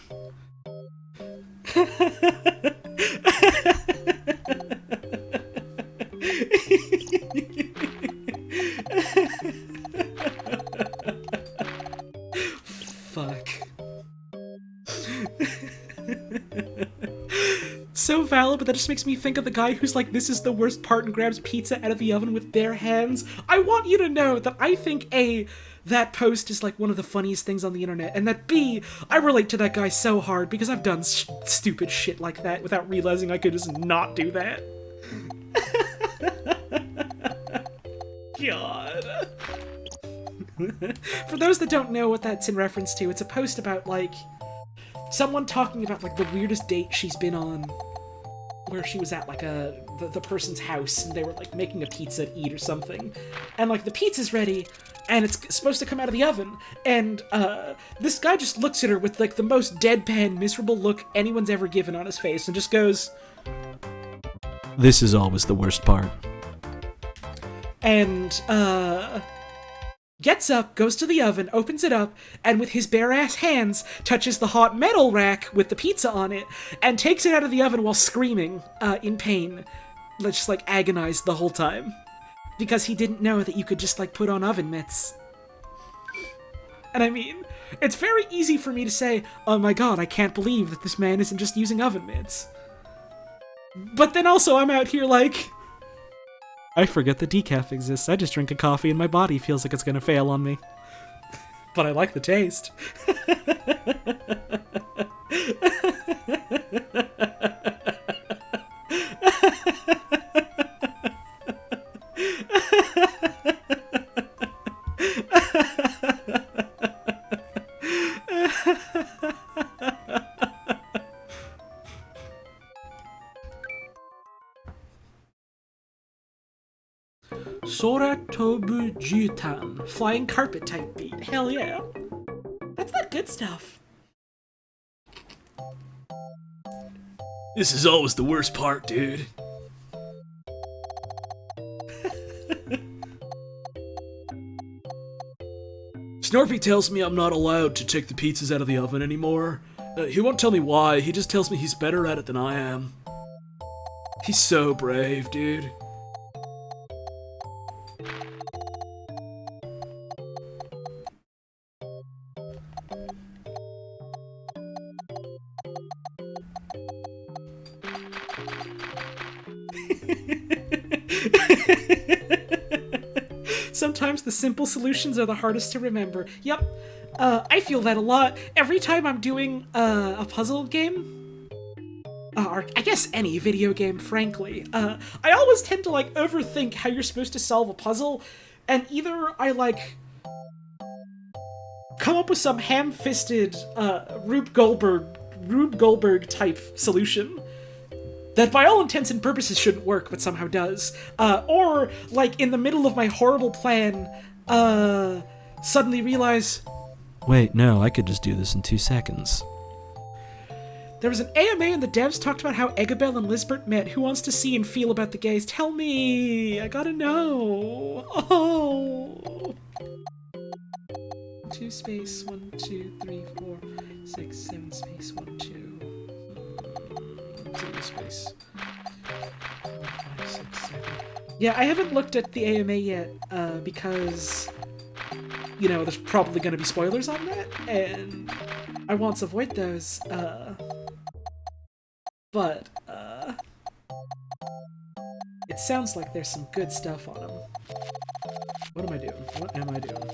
Fuck. so valid, but that just makes me think of the guy who's like, this is the worst part, and grabs pizza out of the oven with bare hands. I want you to know that I think A, that post is like one of the funniest things on the internet, and that B, I relate to that guy so hard because I've done stupid shit like that without realizing I could just not do that. God. For those that don't know what that's in reference to, it's a post about, like, someone talking about, like, the weirdest date she's been on, where she was at, like, the person's house, and they were, like, making a pizza to eat or something. And, like, the pizza's ready, and it's supposed to come out of the oven, and, this guy just looks at her with, like, the most deadpan, miserable look anyone's ever given on his face, and just goes, "This is always the worst part." And, gets up, goes to the oven, opens it up, and with his bare-ass hands, touches the hot metal rack with the pizza on it, and takes it out of the oven while screaming, in pain. Just, like, agonized the whole time. Because he didn't know that you could just, like, put on oven mitts. And I mean, it's very easy for me to say, oh my god, I can't believe that this man isn't just using oven mitts. But then also I'm out here like, I forget that decaf exists. I just drink a coffee and my body feels like it's gonna fail on me. But I like the taste. Sora Tobu Jutan, flying carpet type beat. Hell yeah. That's that good stuff. This is always the worst part, dude. Snorpy tells me I'm not allowed to take the pizzas out of the oven anymore. He won't tell me why, he just tells me he's better at it than I am. He's so brave, dude. Sometimes the simple solutions are the hardest to remember. Yep, I feel that a lot. Every time I'm doing a puzzle game, or I guess any video game, frankly, I always tend to, like, overthink how you're supposed to solve a puzzle, and either I, like, come up with some ham-fisted Rube Goldberg type solution that by all intents and purposes shouldn't work, but somehow does. Or, like, in the middle of my horrible plan, suddenly realize, wait, no, I could just do this in 2 seconds. There was an AMA and the devs talked about how Eggabell and Lisbert met. Who wants to see and feel about the gays? Tell me! I gotta know! Oh! 2 space, 1, 2, 3, 4, 6, 7 space, 1, 2. 2 space. 4, 5, 6, 7. Yeah, I haven't looked at the AMA yet, because, you know, there's probably gonna be spoilers on that, and I want to avoid those, but, it sounds like there's some good stuff on them. What am I doing? What am I doing?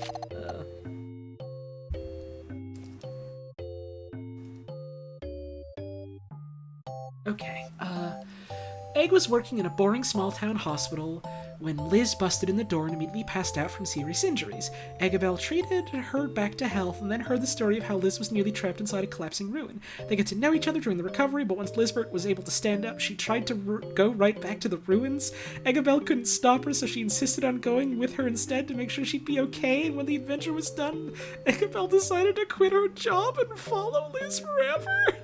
Okay, Egg was working in a boring small-town hospital when Liz busted in the door and immediately passed out from serious injuries. Eggabell treated her back to health and then heard the story of how Liz was nearly trapped inside a collapsing ruin. They get to know each other during the recovery, but once Lisbert was able to stand up, she tried to go right back to the ruins. Eggabell couldn't stop her, so she insisted on going with her instead to make sure she'd be okay, and when the adventure was done, Eggabell decided to quit her job and follow Liz forever.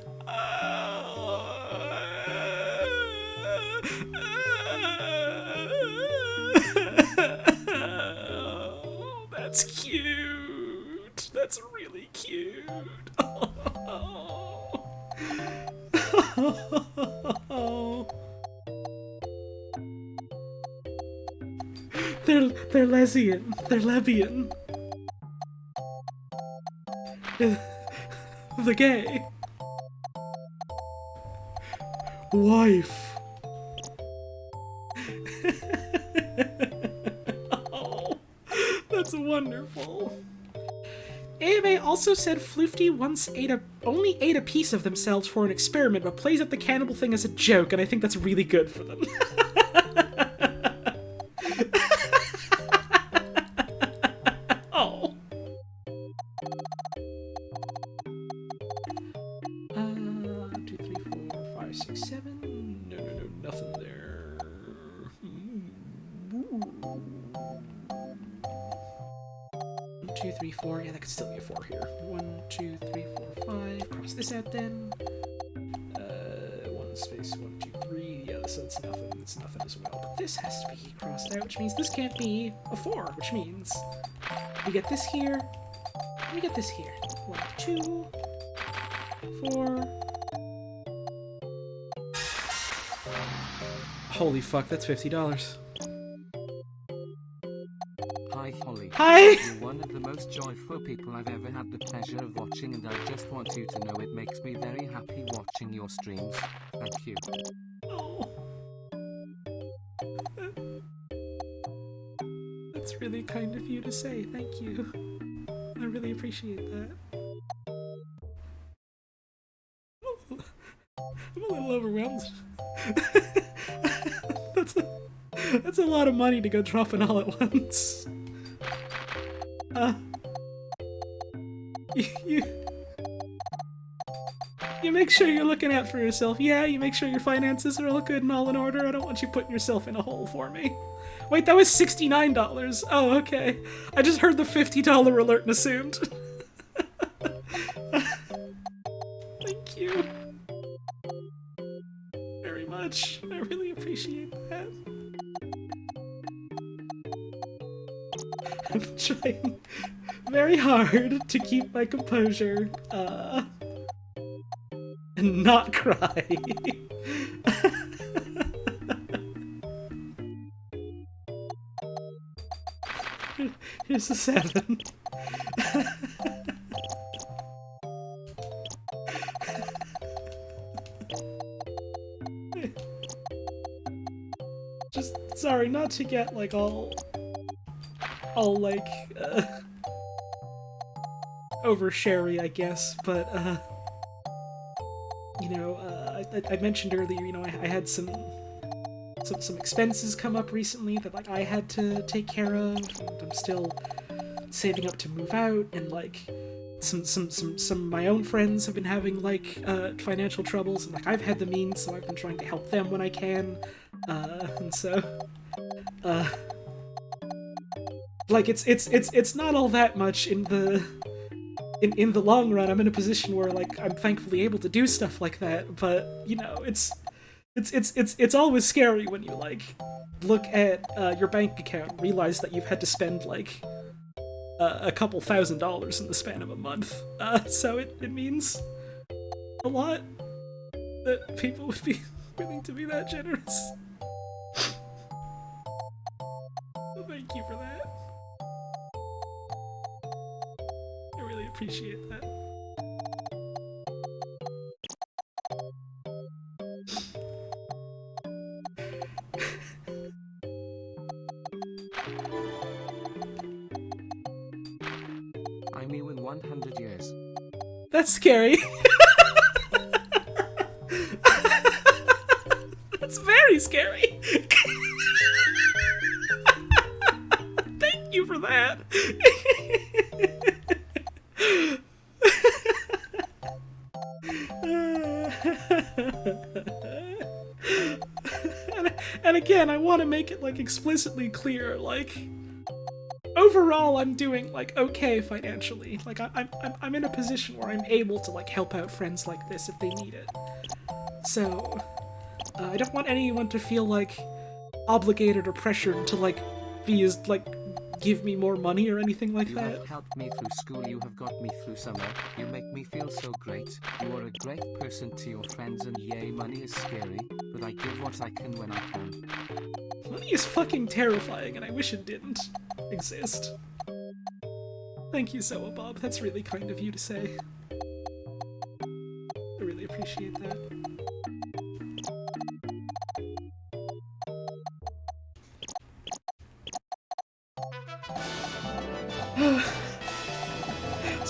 That's cute. That's really cute. They're lesbian. They're lesbian. The gay. wife. Oh, that's wonderful. AMA also said Floofty once only ate a piece of themselves for an experiment, but plays up the cannibal thing as a joke, and I think that's really good for them. Oh. 2, 3, 4, 5, 6, 7. No, nothing there. 2, 3, 4. Yeah, that could still be a 4 here. 1, 2, 3, 4, 5. Cross this out then. 1 space, 1, 2, 3. Yeah, so it's nothing. It's nothing as well. But this has to be crossed out, which means this can't be a 4, which means we get this here. We get this here. 1, 2, 4. Holy fuck, that's $50. Hi Holly. Hi! You're one of the most joyful people I've ever had the pleasure of watching, and I just want you to know it makes me very happy watching your streams. Thank you. Oh. That's really kind of you to say. Thank you. I really appreciate that. I'm a little overwhelmed. That's a lot of money to go dropping all at once. You make sure you're looking out for yourself. Yeah, you make sure your finances are all good and all in order. I don't want you putting yourself in a hole for me. Wait, that was $69. Oh, okay. I just heard the $50 alert and assumed. Thank you. Very much. I really appreciate that. I'm trying very hard to keep my composure, and not cry. Here's a 7. Just sorry, not to get like all like oversharey, I guess, but you know, I mentioned earlier, you know, I had some expenses come up recently that like I had to take care of, and I'm still saving up to move out, and like some of my own friends have been having like financial troubles, and like I've had the means, so I've been trying to help them when I can, and so like it's not all that much in the long run. I'm in a position where like I'm thankfully able to do stuff like that, but you know, it's always scary when you like look at your bank account and realize that you've had to spend like a couple $1,000s in the span of a month. So it means a lot that people would be willing to be that generous. So thank you for that. I really appreciate that. I'm you in 100 years. That's scary. That's very scary. Thank you for that. And again, I want to make it like explicitly clear, like overall I'm doing like okay financially. Like I'm in a position where I'm able to like help out friends like this if they need it. So I don't want anyone to feel like obligated or pressured to like be as like give me more money or anything like that. You have helped me through school, you have got me through summer, you make me feel so great, you are a great person to your friends, and yay, money is scary, but I give what I can when I can. Money is fucking terrifying, and I wish it didn't exist. Thank you, Zoa Bob. That's really kind of you to say. I really appreciate that.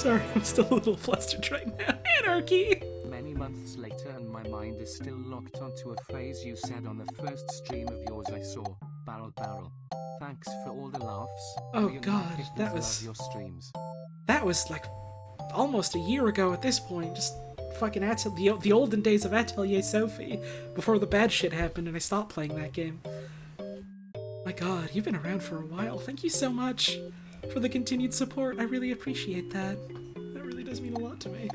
Sorry, I'm still a little flustered right now. Anarchy! Many months later and my mind is still locked onto a phrase you said on the first stream of yours I saw. Barrel barrel. Thanks for all the laughs. Oh Me and my god, kittens that was... love your streams. That was like almost a year ago at this point. Just fucking the olden days of Atelier Sophie, before the bad shit happened and I stopped playing that game. My god, you've been around for a while. Thank you so much for the continued support. I really appreciate that. That really does mean a lot to me.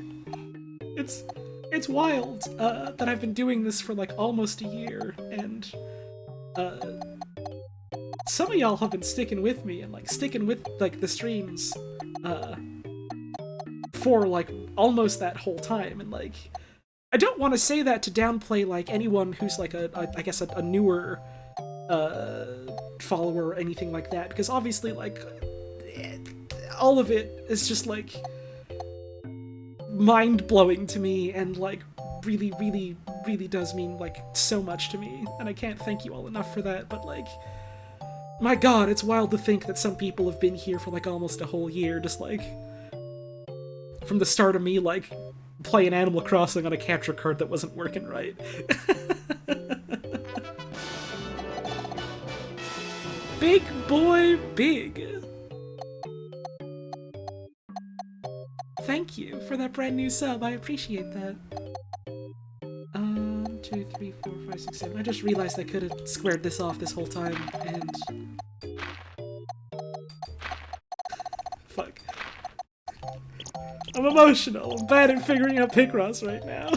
It's wild that I've been doing this for like almost a year, and some of y'all have been sticking with me and like sticking with like the streams for like almost that whole time. And like, I don't want to say that to downplay like anyone who's like I guess a newer follower or anything like that, because obviously like all of it is just like mind-blowing to me and like really does mean like so much to me, and I can't thank you all enough for that. But like, my god, it's wild to think that some people have been here for like almost a whole year, just like from the start of me like playing Animal Crossing on a capture card that wasn't working right. Big boy big. Thank you for that brand new sub, I appreciate that. 2, 3, 4, 5, 6, 7. I just realized I could have squared this off this whole time, and... Fuck. I'm emotional. I'm bad at figuring out Picross right now.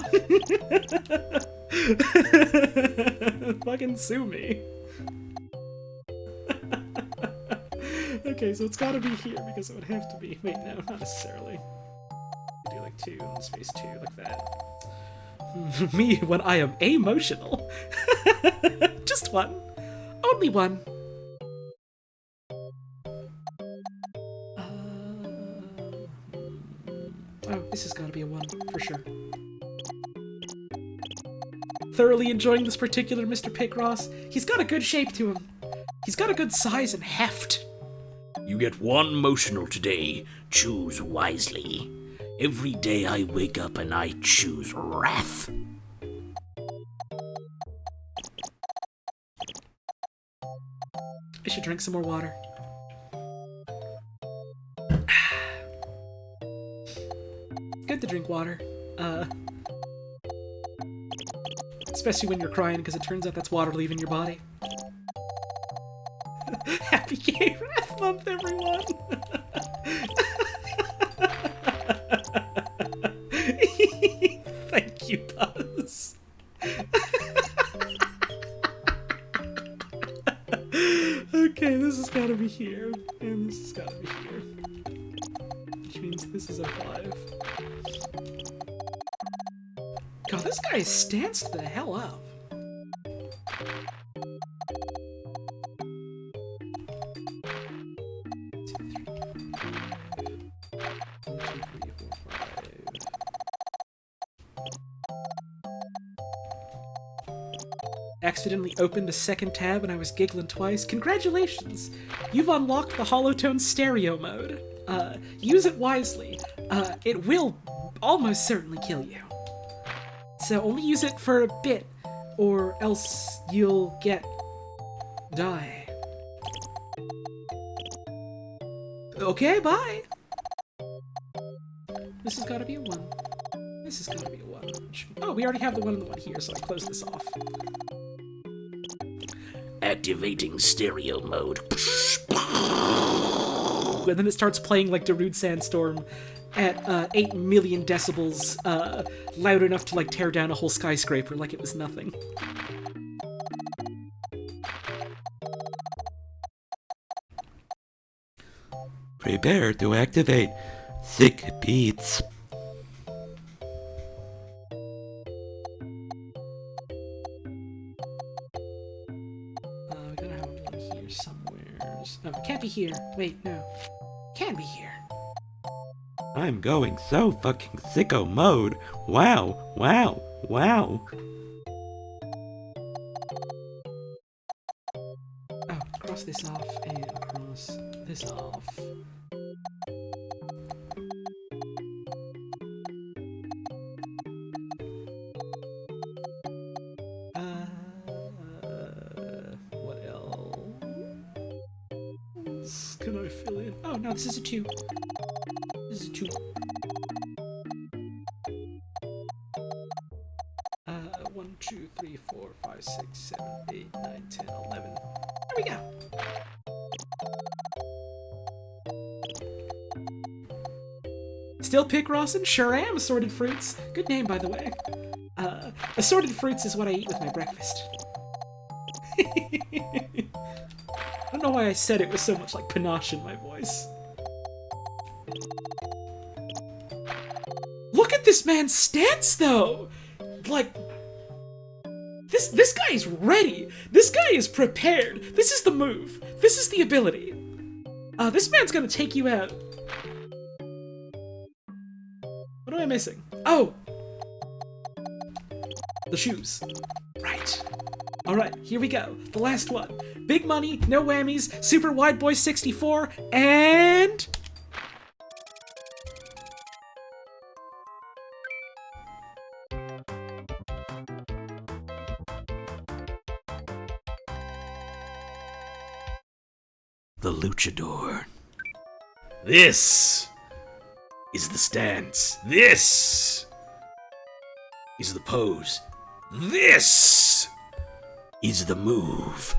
Fucking sue me. Okay, so it's gotta be here, because it would have to be. Wait, no, not necessarily. Do like 2 and space 2, like that. Me when I am emotional. Just one. Only one. Oh, this has gotta be a 1, for sure. Thoroughly enjoying this particular Mr. Picross. He's got a good shape to him. He's got a good size and heft. You get 1 emotional today. Choose wisely. Every day I wake up and I choose wrath. I should drink some more water. Good to drink water. Especially when you're crying, because it turns out that's water leaving your body. Happy Gay Wrath Month, everyone! Thank you, Buzz. Okay, this has gotta be here. And this has gotta be here. Which means this is a 5. God, this guy is stanced the hell up. Accidentally opened a second tab and I was giggling twice. Congratulations! You've unlocked the Holotone stereo mode. Use it wisely. It will almost certainly kill you. So only use it for a bit, or else you'll die. Okay, bye! This has gotta be a 1. This has gotta be a 1. Oh, we already have the 1 and the 1 here, so I close this off. Activating stereo mode. And then it starts playing like Darude Sandstorm at 8 million decibels, loud enough to like tear down a whole skyscraper like it was nothing. Prepare to activate Sick Beats. We gotta have one here somewhere. Oh, it can't be here. Wait, no. Can be here. I'm going so fucking sicko mode. Wow, wow, wow. Oh, cross this off and cross this off. can I fill in? Oh, no, this is a 2. This is a 2. 1, 2, 3, 4, 5, 6, 7, 8, 9, 10, 11. There we go. Still Picross and sure am assorted fruits. Good name, by the way. Assorted fruits is what I eat with my breakfast. I don't know why I said it with so much like panache in my voice. Look at this man's stance, though. Like, this guy is ready. This guy is prepared. This is the move. This is the ability. This man's gonna take you out. What am I missing? Oh! The shoes. Right. Alright, here we go. The last one. Big money, no whammies, Super Wide Boy 64, and... The Luchador. This is the stance. This is the pose. This is the move.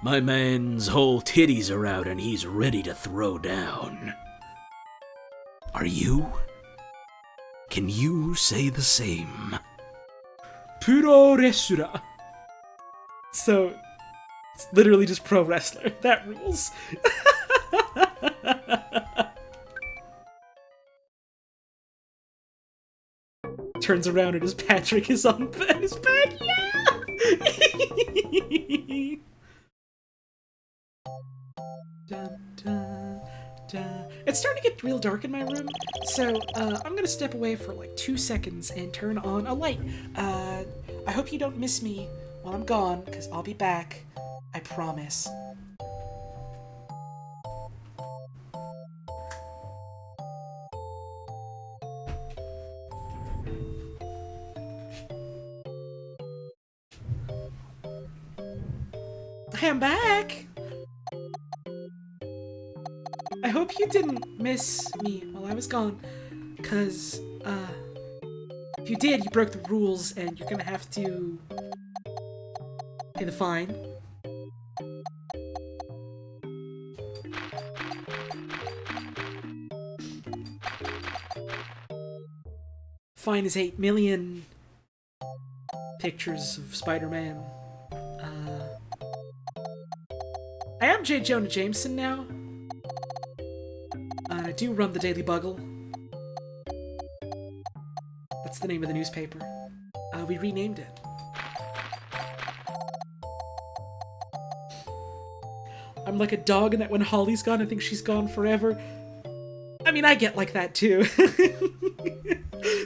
My man's whole titties are out and he's ready to throw down. Are you? Can you say the same? Puro Resura. So, it's literally just pro wrestler. That rules. Turns around and his Patrick is on his back. Yeah! Dun, dun, dun. It's starting to get real dark in my room, so I'm gonna step away for like 2 seconds and turn on a light. I hope you don't miss me while I'm gone, because I'll be back. I promise. I am back! I hope you didn't miss me while I was gone, because, if you did, you broke the rules and you're gonna have to pay the fine. Fine is 8 million pictures of Spider-Man. I am J. Jonah Jameson now. And I do run the Daily Bugle. That's the name of the newspaper. We renamed it. I'm like a dog in that when Holly's gone, I think she's gone forever. I mean, I get like that too.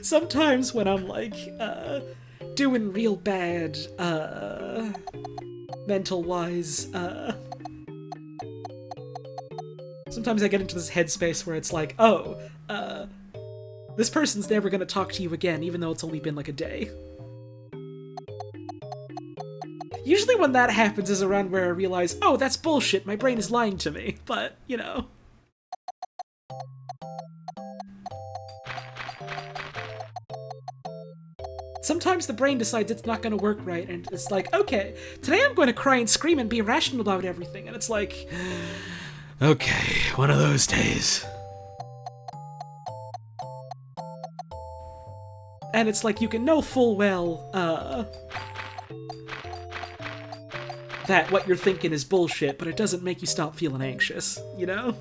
Sometimes when I'm like, doing real bad, mental-wise, sometimes I get into this headspace where it's like, oh, this person's never gonna talk to you again, even though it's only been like a day. Usually when that happens is around where I realize, oh, that's bullshit, my brain is lying to me, but, you know. Sometimes the brain decides it's not gonna work right, and it's like, okay, today I'm going to cry and scream and be irrational about everything, and it's like... Okay, one of those days. And it's like, you can know full well, that what you're thinking is bullshit, but it doesn't make you stop feeling anxious, you know?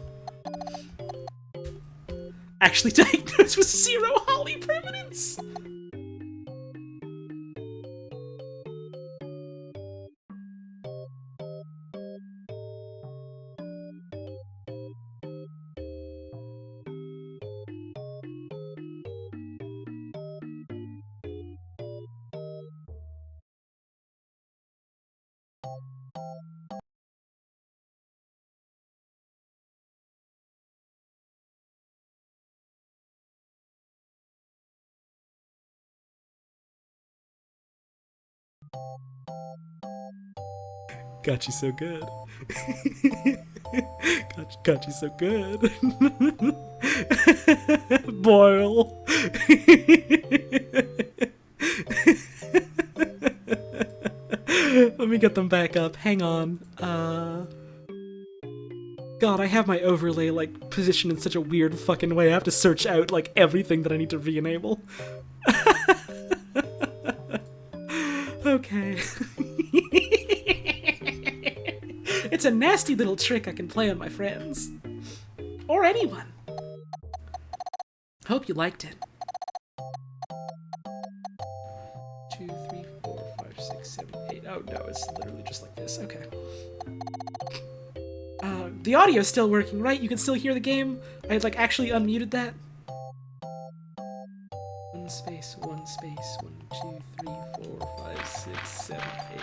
Actually diagnosed with 0 Holly permanence! Got you so good. got you so good. Boil. Let me get them back up. Hang on. God, I have my overlay, like, positioned in such a weird fucking way. I have to search out, like, everything that I need to re-enable. Okay. It's a nasty little trick I can play on my friends. Or anyone. Hope you liked it. 2, 3, 4, 5, 6, 7, 8. Oh no, it's literally just like this. Okay. The audio's still working, right? You can still hear the game? I had, like, actually unmuted that. 1 space, 1 space, 1, 2, 3, 4, 5, 6, 7, 8.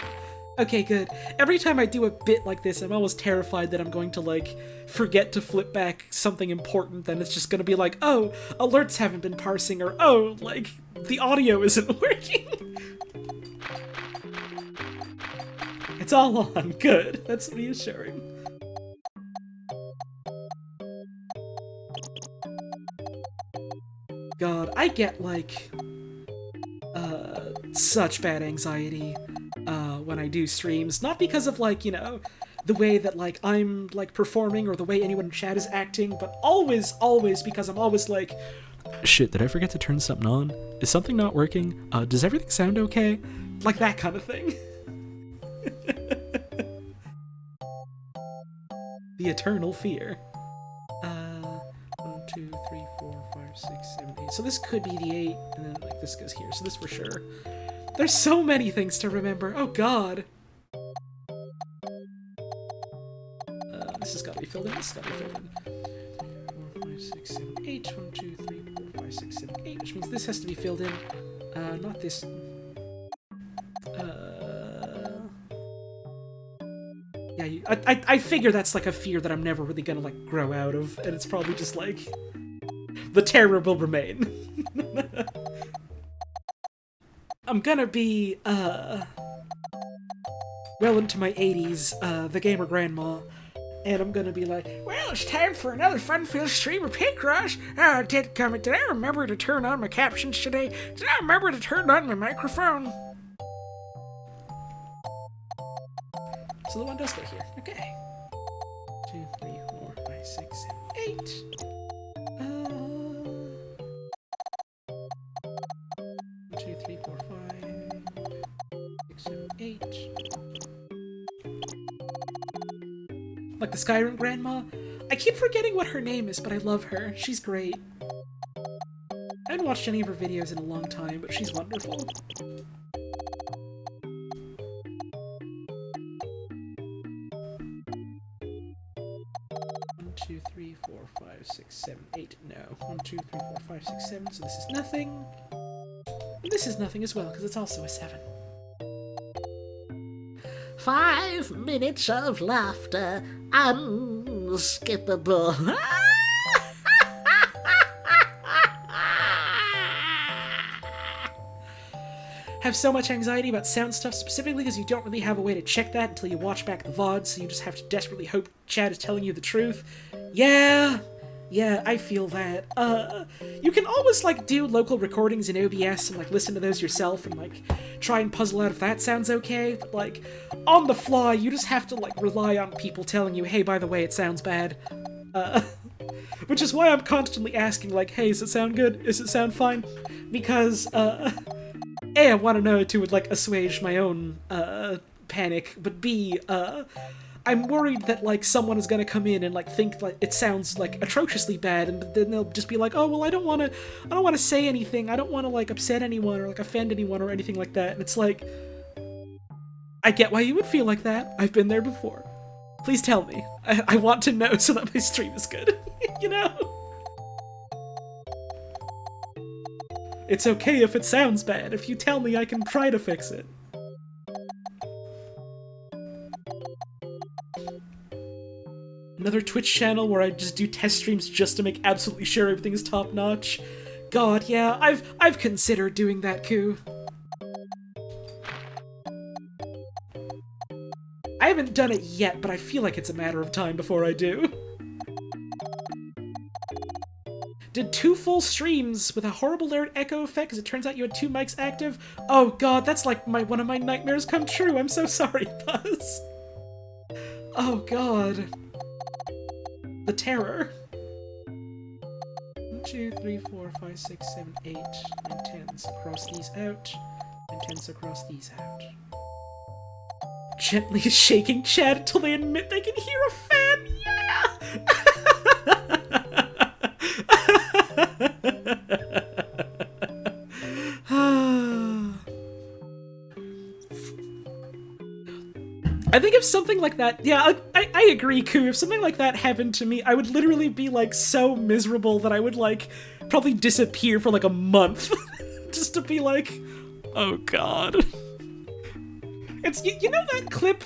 Okay, good. Every time I do a bit like this, I'm always terrified that I'm going to, like, forget to flip back something important, then it's just gonna be like, oh, alerts haven't been parsing, or oh, like, the audio isn't working. It's all on. Good. That's reassuring. God, I get, like, such bad anxiety, when I do streams. Not because of, like, you know, the way that, like, I'm, like, performing or the way anyone in chat is acting, but always because I'm always like, shit, did I forget to turn something on? Is something not working? Does everything sound okay? Like that kind of thing. The eternal fear. 1, 2, 3, 4, 5, 6, 7, 8. So this could be the 8, and then, like, this goes here. So this for sure. There's so many things to remember. Oh, God. This has got to be filled in. This has got to be filled in. 4, 5, 6, 7, 8. 1, 2, 3, 4, 5, 6, 7, 8. Which means this has to be filled in. Not this. Yeah, I figure that's, like, a fear that I'm never really gonna, like, grow out of, and it's probably just, like, the terror will remain. I'm gonna be, well into my 80s, the gamer grandma, and I'm gonna be like, well, it's time for another fun-filled stream of Picross. Did I remember to turn on my captions today? Did I remember to turn on my microphone? So the one does go here. Okay. 2, 3, 4, 5, 6, 7, 8. 1, 2, 3, 4, 5, 6, 7, 8. Like the Skyrim grandma? I keep forgetting what her name is, but I love her. She's great. I haven't watched any of her videos in a long time, but she's wonderful. 2, 3, 4, 5, 6, 7, 8. No. 1, 2, 3, 4, 5, 6, 7. So this is nothing. And this is nothing as well, because it's also a 7. 5 minutes of laughter, unskippable. Have so much anxiety about sound stuff, specifically because you don't really have a way to check that until you watch back the VOD, so you just have to desperately hope chat is telling you the truth. Yeah, I feel that. You can always, like, do local recordings in OBS and, like, listen to those yourself and, like, try and puzzle out if that sounds okay, but, like, on the fly, you just have to, like, rely on people telling you, hey, by the way, it sounds bad. Which is why I'm constantly asking, like, hey, does it sound good? Does it sound fine? Because, A, I want to know to, like, assuage my own, panic, but B, I'm worried that, like, someone is gonna come in and, like, think, like, it sounds, like, atrociously bad, and then they'll just be like, oh, well, I don't wanna say anything, I don't wanna, like, upset anyone, or, like, offend anyone, or anything like that, and it's like, I get why you would feel like that, I've been there before. Please tell me. I want to know so that my stream is good, you know? It's okay if it sounds bad. If you tell me, I can try to fix it. Another Twitch channel where I just do test streams just to make absolutely sure everything is top-notch. God, yeah, I've considered doing that, Koo. I haven't done it yet, but I feel like it's a matter of time before I do. Did 2 full streams with a horrible loud echo effect because it turns out you had 2 mics active. Oh god, that's like one of my nightmares come true. I'm so sorry, Buzz. Oh god. The terror. 1, 2, 3, 4, 5, 6, 7, 8, 9, 10. So cross these out. And 10, so cross these out. Gently shaking chat until they admit they can hear a fan. Yeah! I think if something like that, yeah, I agree, Koo. If something like that happened to me, I would literally be, like, so miserable that I would, like, probably disappear for, like, a month. Just to be like, oh god. It's, you know that clip,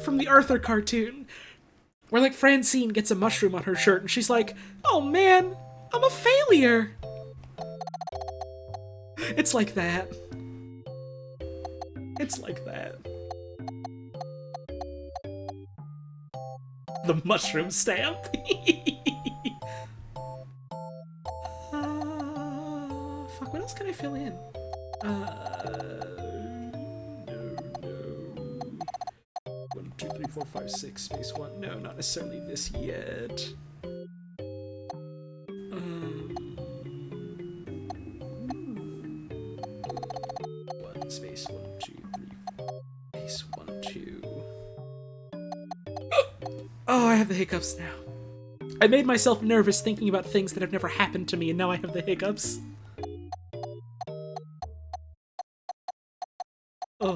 from the Arthur cartoon? Where, like, Francine gets a mushroom on her shirt and she's like, oh man, I'm a failure. It's like that. It's like that. The mushroom stamp. Fuck, what else can I fill in? No. 1, 2, 3, 4, 5, 6, space 1. No, not necessarily this yet. 1, space 1, 2, 3, space 1, 2. Oh, I have the hiccups now. I made myself nervous thinking about things that have never happened to me, and now I have the hiccups. Oh.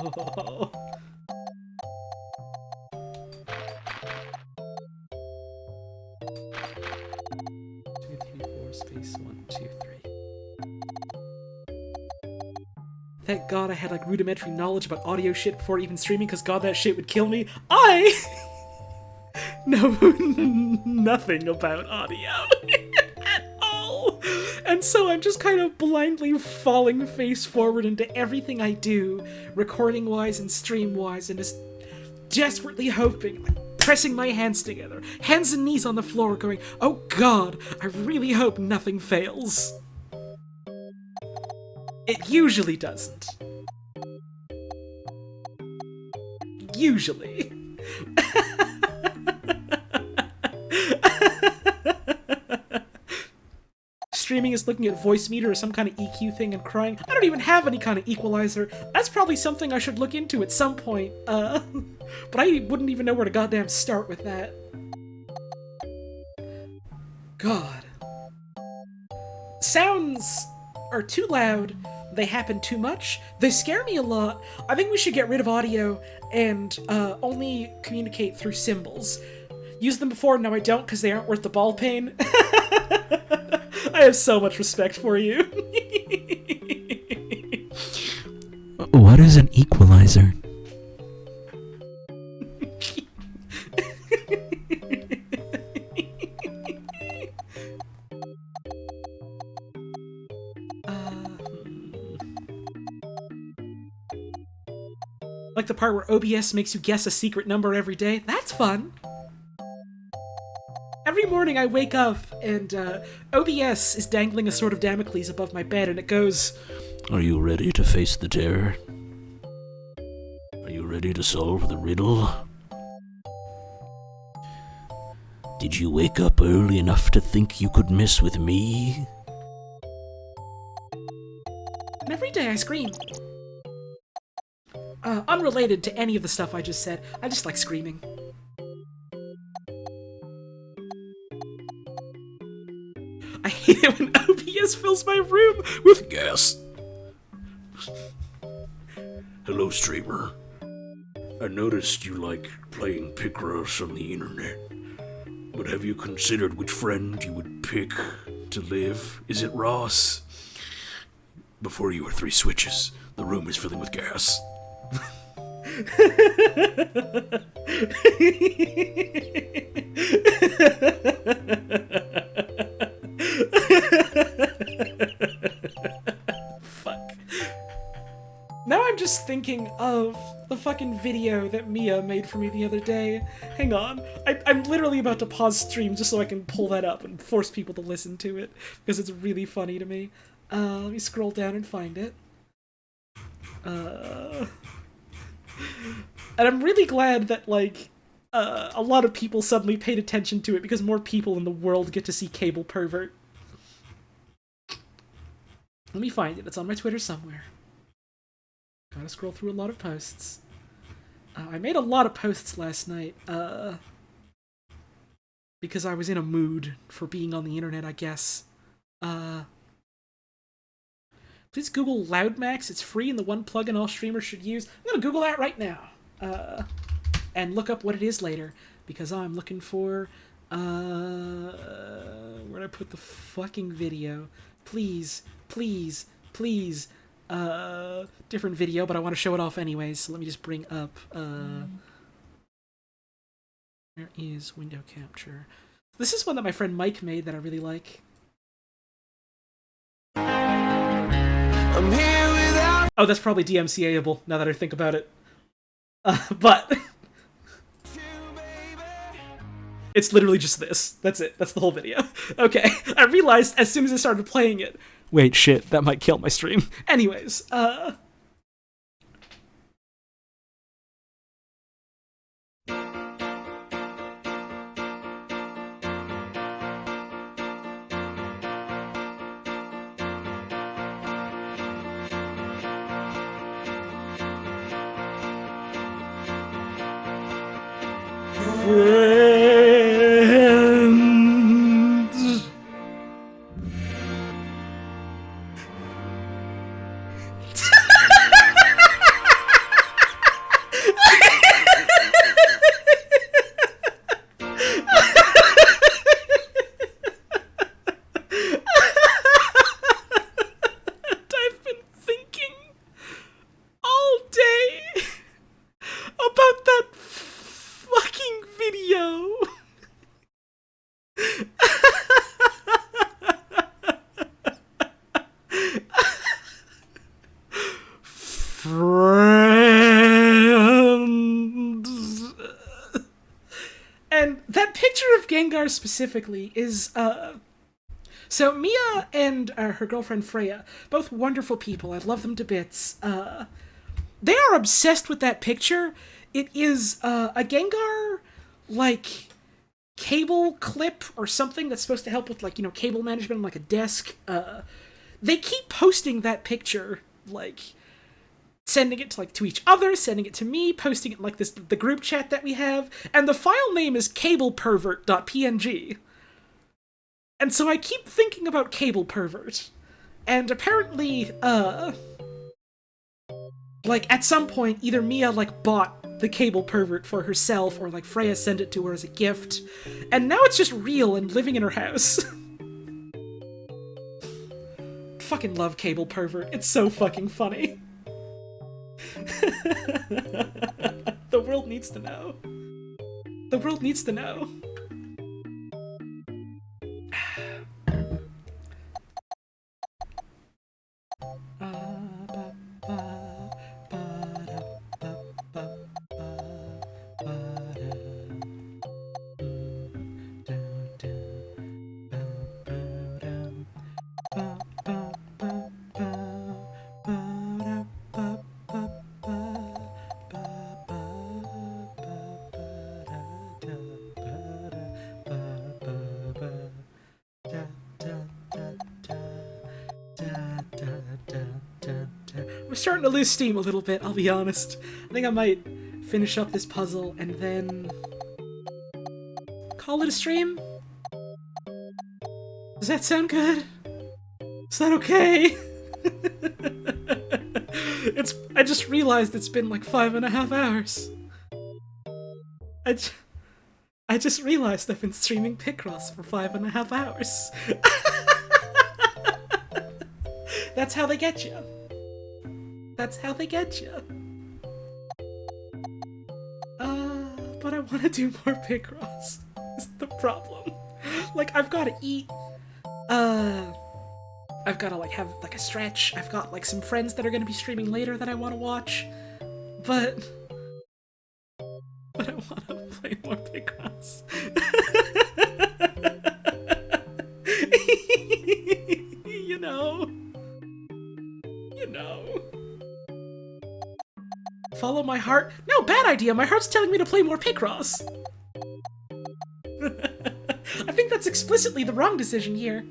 2, 3, 4, space 1, 2, 3. Thank God I had like rudimentary knowledge about audio shit before even streaming, because God, that shit would kill me. I know nothing about audio at all. And so I'm just kind of blindly falling face forward into everything I do, recording-wise and stream-wise, and just desperately hoping, like, pressing my hands together, hands and knees on the floor, going, oh God, I really hope nothing fails. It usually doesn't. Usually. Streaming is looking at voice meter or some kind of EQ thing and crying. I don't even have any kind of equalizer. That's probably something I should look into at some point. But I wouldn't even know where to goddamn start with that. God. Sounds are too loud. They happen too much. They scare me a lot. I think we should get rid of audio and only communicate through symbols. Used them before, now I don't because they aren't worth the ball pain. I have so much respect for you. What is an equalizer? Like the part where OBS makes you guess a secret number every day? That's fun! Every morning I wake up and OBS is dangling a sword of Damocles above my bed and it goes, Are you ready to face the terror? Are you ready to solve the riddle? Did you wake up early enough to think you could mess with me? and every day I scream. Unrelated to any of the stuff I just said, I just like screaming. I hate it when OBS fills my room with gas. Hello, streamer. I noticed you like playing Picross on the internet. But have you considered which friend you would pick to live? Is it Ross? Before you were 3 switches, the room is filling with gas. Fuck. Now I'm just thinking of the fucking video that Mia made for me the other day. Hang on. I'm literally about to pause stream just so I can pull that up and force people to listen to it, because it's really funny to me. Let me scroll down and find it. And I'm really glad that, like, a lot of people suddenly paid attention to it, because more people in the world get to see Cable Pervert. Let me find it. It's on my Twitter somewhere. Gotta scroll through a lot of posts. I made a lot of posts last night, because I was in a mood for being on the internet, I guess. Please Google Loudmax. It's free and the one plugin all streamers should use. I'm gonna Google that right now. And look up what it is later, because I'm looking for, where'd I put the fucking video? Please, please, please. Different video, but I want to show it off anyways, so let me just bring up, where is window capture? This is one that my friend Mike made that I really like. I'm here without... Oh, that's probably DMCA-able, now that I think about it. But... it's literally just this. That's it. That's the whole video. Okay, I realized as soon as I started playing it, wait, shit, that might kill my stream. Anyways, friends. I've been thinking all day about that fucking video. Friends. And that picture of Gengar specifically is, so Mia and her girlfriend Freya, both wonderful people. I love them to bits. They are obsessed with that picture. It is a Gengar, like, cable clip or something that's supposed to help with, like, you know, cable management on, like, a desk. They keep posting that picture, like, sending it to, like, to each other, sending it to me, posting it in, like, the group chat that we have, and the file name is cablepervert.png. And so I keep thinking about Cable Pervert. And apparently, like, at some point, either Mia, like, bought the Cable Pervert for herself, or, like, Freya sent it to her as a gift, and now it's just real and living in her house. Fucking love Cable Pervert. It's so fucking funny. The world needs to know. The world needs to know. I'm starting to lose steam a little bit, I'll be honest. I think I might finish up this puzzle and then call it a stream? Does that sound good? Is that okay? I just realized it's been like 5.5 hours. I just realized I've been streaming Picross for 5.5 hours. That's how they get you. That's how they get you. But I want to do more Picross. Is the problem. Like, I've got to eat. I I've gotta like have like a stretch. I've got like some friends that are gonna be streaming later that I want to watch, but I want to play more Picross. you know. Follow my heart? No, bad idea. My heart's telling me to play more Picross. I think that's explicitly the wrong decision here.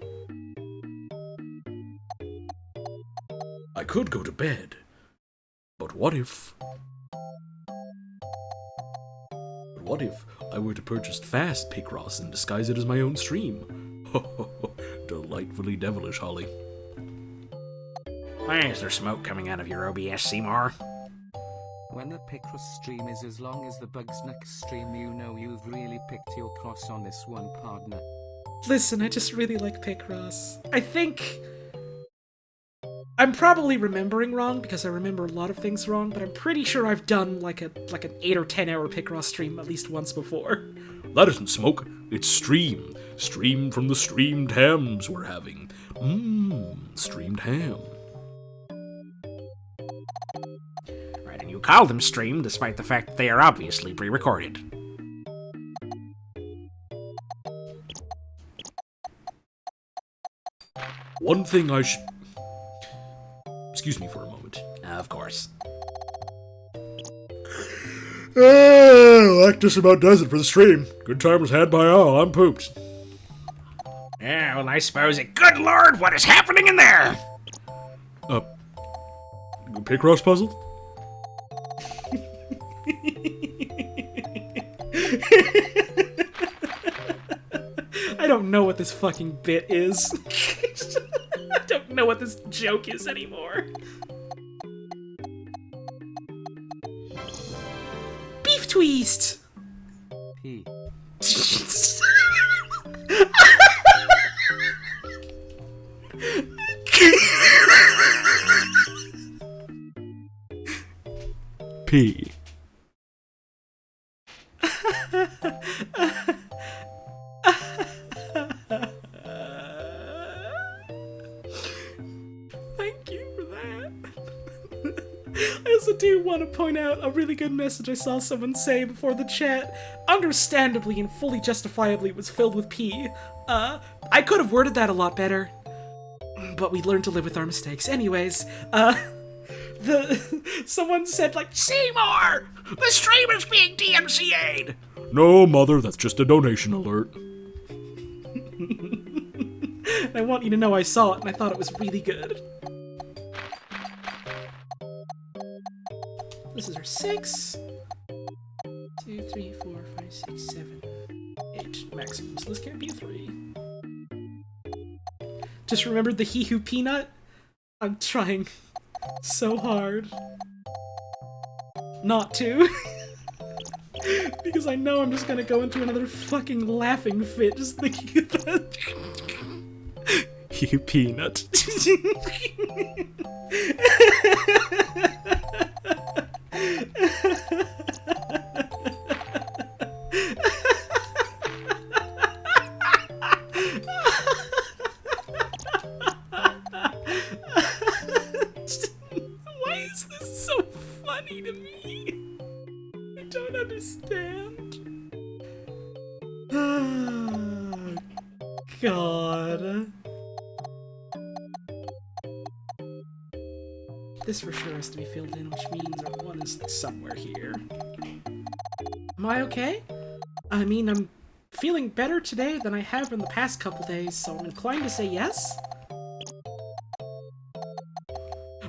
I could go to bed. But what if I were to purchase fast Picross and disguise it as my own stream? Delightfully devilish, Holly. Why is there smoke coming out of your OBS, Seymour? When the Picross stream is as long as the Bugsnax stream, you know you've really picked your cross on this one, partner. Listen, I just really like Picross. I think I'm probably remembering wrong because I remember a lot of things wrong, but I'm pretty sure I've done like an 8 or 10 hour Picross stream at least once before. That isn't smoke, it's stream. Stream from the streamed hams we're having. Streamed ham. Right, and you call them stream despite the fact that they are obviously pre-recorded. One thing I should... Excuse me for a moment. Of course. That just about does it for the stream. Good time was had by all. I'm pooped. Yeah, well, I suppose it. Good lord, what is happening in there? Picross puzzle? I don't know what this fucking bit is. I don't know what this joke is anymore. Beef twist! P. P. Thank you for that. I also do want to point out a really good message I saw someone say before the chat. Understandably and fully justifiably, it was filled with P. I could have worded that a lot better, but we learned to live with our mistakes. Anyways, someone said, like, Seymour! The stream is being DMCA'd! No, Mother, that's just a donation alert. I want you to know I saw it and I thought it was really good. This is our 6. 2, 3, 4, 5, 6, 7, 8 maximum, so this can't be a 3. Just remembered the He Who Peanut? I'm trying so hard not to. Because I know I'm just gonna go into another fucking laughing fit just thinking about You peanut. Why is this so funny to me? I don't understand. Oh, God. This for sure has to be filled in, which means our 1 is somewhere here. Am I okay? I mean, I'm feeling better today than I have in the past couple days, so I'm inclined to say yes?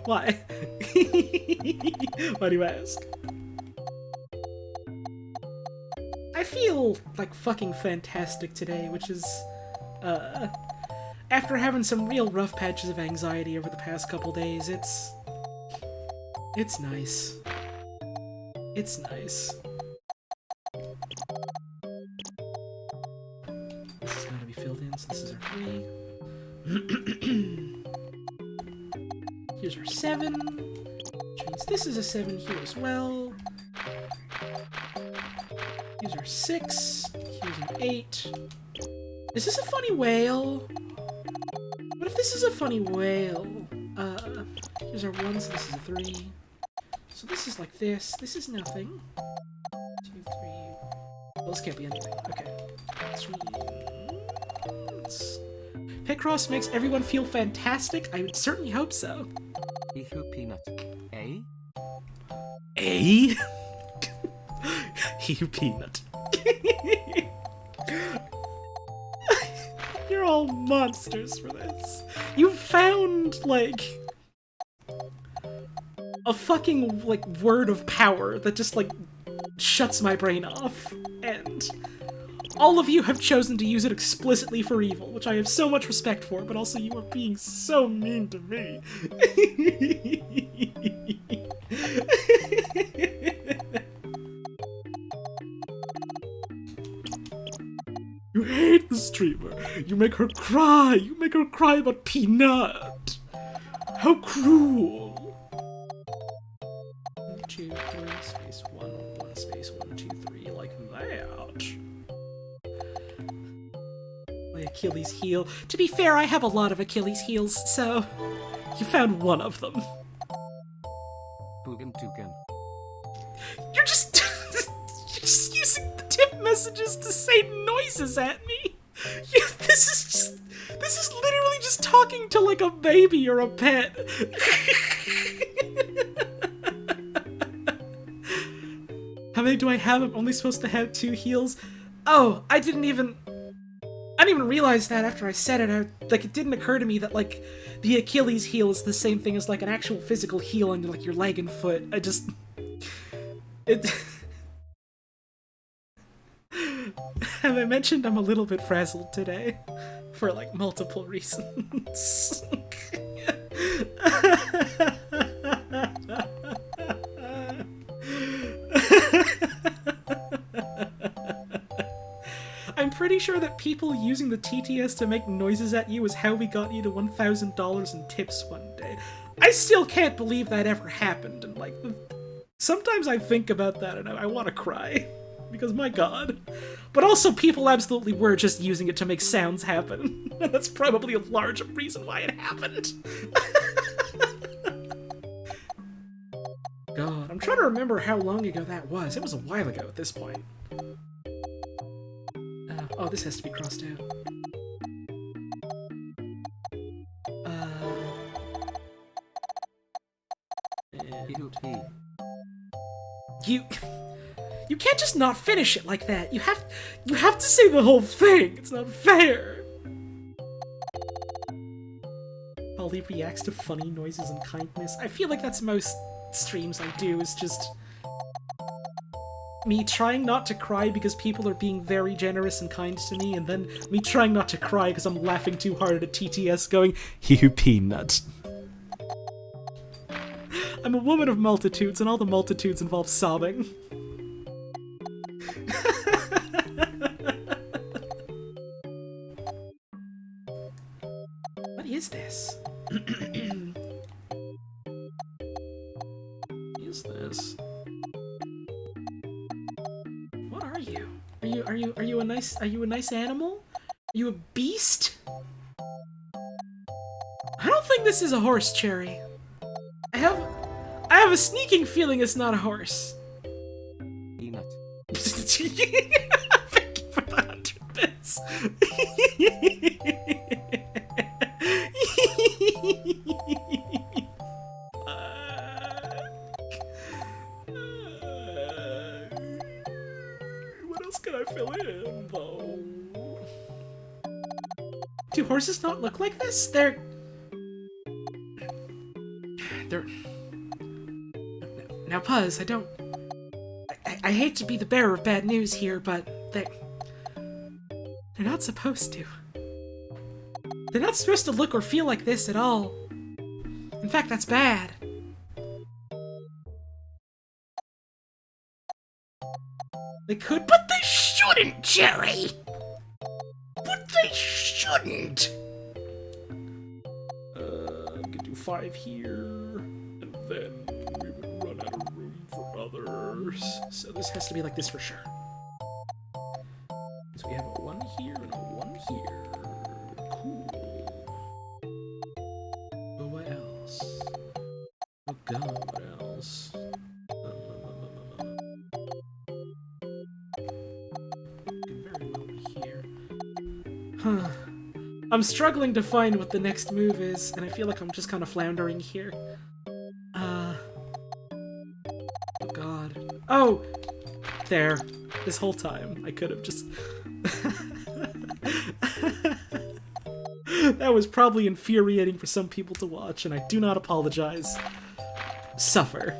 Why? Why do you ask? I feel like fucking fantastic today, which is, after having some real rough patches of anxiety over the past couple days, it's nice. It's nice. This is going to be filled in, so this is our 3. Here's our 7, which means this is a 7 here as well. Here's our 6, here's an 8. Is this a funny whale? What if this is a funny whale. Here's our 1, so this is a 3. So this is like this. This is nothing. 2, 3. Well, this can't be anything. Okay. 3. Picross makes everyone feel fantastic? I would certainly hope so. Ehu peanut. Eh? A? You peanut. You're all monsters for this. You found, like, a fucking, like, word of power that just, like, shuts my brain off. And all of you have chosen to use it explicitly for evil, which I have so much respect for, but also you are being so mean to me. You hate the streamer. You make her cry. You make her cry about Peanut. How cruel. 2, 3, space 1, 1, space 1, 2, 3, like that. My Achilles heel. To be fair, I have a lot of Achilles heels, so you found one of them. Boogan Tugan. You're just you're just using the tip messages to say noises at me. This is literally just talking to like a baby or a pet. How many do I have? I'm only supposed to have 2 heals. Oh, I didn't even realize that after I said it. Like, it didn't occur to me that, like, the Achilles heel is the same thing as, like, an actual physical heel on, like, your leg and foot. Have I mentioned I'm a little bit frazzled today? For, like, multiple reasons. I'm pretty sure that people using the TTS to make noises at you is how we got you to $1,000 in tips one day. I still can't believe that ever happened, and like, sometimes I think about that and I want to cry. Because my god. But also people absolutely were just using it to make sounds happen. That's probably a large reason why it happened. God, I'm trying to remember how long ago that was. It was a while ago at this point. Oh, this has to be crossed out. You can't just not finish it like that. You have to say the whole thing. It's not fair. Holly reacts to funny noises and kindness. I feel like that's most streams I do, is just me trying not to cry because people are being very generous and kind to me, and then me trying not to cry because I'm laughing too hard at a TTS going, "You peanut." I'm a woman of multitudes, and all the multitudes involve sobbing. What is this? What is this? What are you? Are you a nice animal? Are you a beast? I don't think this is a horse, Cherry. I have a sneaking feeling it's not a horse. Peanut. Thank you for the 100 bits. What else can I fill in, though? Do horses not look like this? They're... Now, Puzz, I hate to be the bearer of bad news here, but they're not supposed to. They're not supposed to look or feel like this at all. In fact, that's bad. They could, but they shouldn't, Jerry! But they shouldn't! I'm gonna do 5 here, and then we would run out of room for others. So this has to be like this for sure. So we have a 1 here and a 1 here. Cool. Oh god, what else? Could very well be here. Huh. I'm struggling to find what the next move is, and I feel like I'm just kind of floundering here. Oh god. Oh! There. This whole time, I could have just... That was probably infuriating for some people to watch, and I do not apologize. Suffer.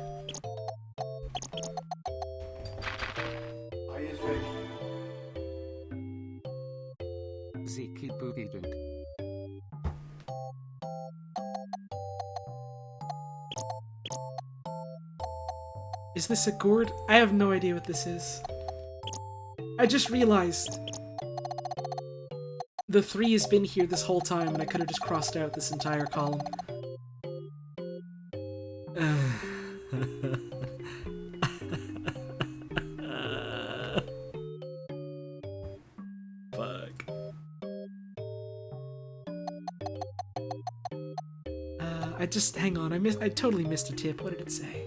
Zeke Boogie Dunk. Is this a gourd? I have no idea what this is. I just realized the 3 has been here this whole time, and I could have just crossed out this entire column. Fuck. Hang on, I totally missed a tip. What did it say?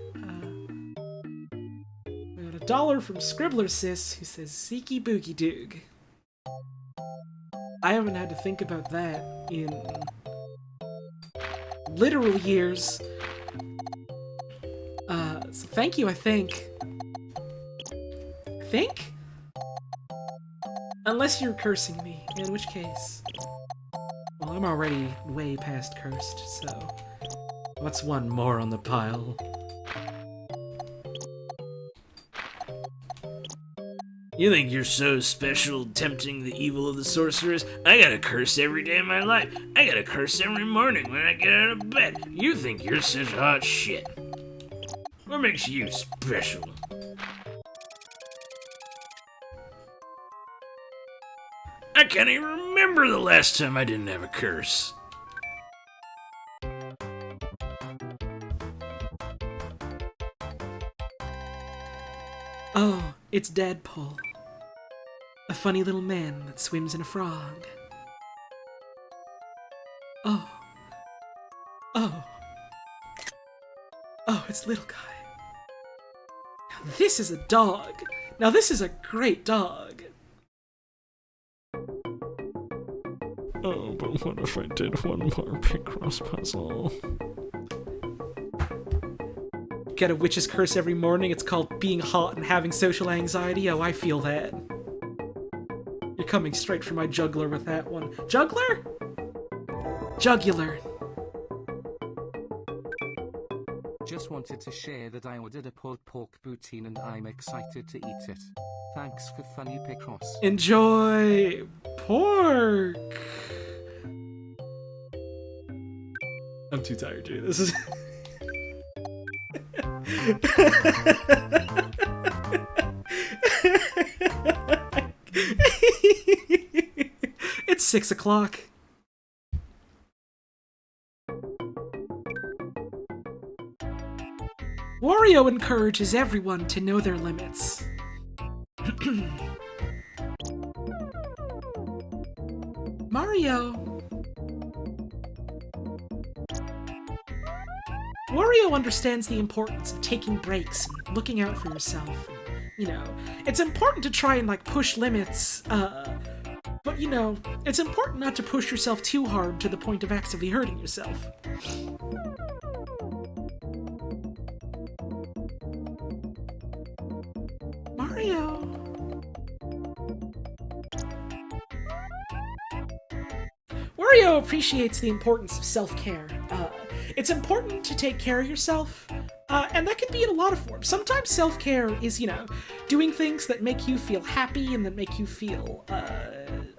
We got $1 from Scribbler Sis, who says Zeeky Boogie Doog. I haven't had to think about that in literal years. So thank you, I think. Unless you're cursing me, in which case... Well, I'm already way past cursed, so... What's one more on the pile? You think you're so special, tempting the evil of the sorceress? I gotta curse every day of my life. I gotta curse every morning when I get out of bed. You think you're such hot shit. What makes you special? I can't even remember the last time I didn't have a curse. Oh, it's Deadpool. A funny little man that swims in a frog. Oh. Oh, it's Little Guy. Now this is a dog. Now this is a great dog. Oh, but what if I did one more Picross puzzle? Get a witch's curse every morning. It's called being hot and having social anxiety. Oh, I feel that. You're coming straight for my juggler with that one. Juggler? Jugular. Just wanted to share that I ordered a pulled pork poutine and I'm excited to eat it. Thanks for funny Picross. Enjoy pork. I'm too tired to do this. It's 6 o'clock. Wario encourages everyone to know their limits. Wario understands the importance of taking breaks and looking out for yourself. And, you know, it's important to try and, like, push limits, but, you know, it's important not to push yourself too hard to the point of actively hurting yourself. Wario appreciates the importance of self-care. It's important to take care of yourself, and that can be in a lot of forms. Sometimes self-care is, you know, doing things that make you feel happy and that make you feel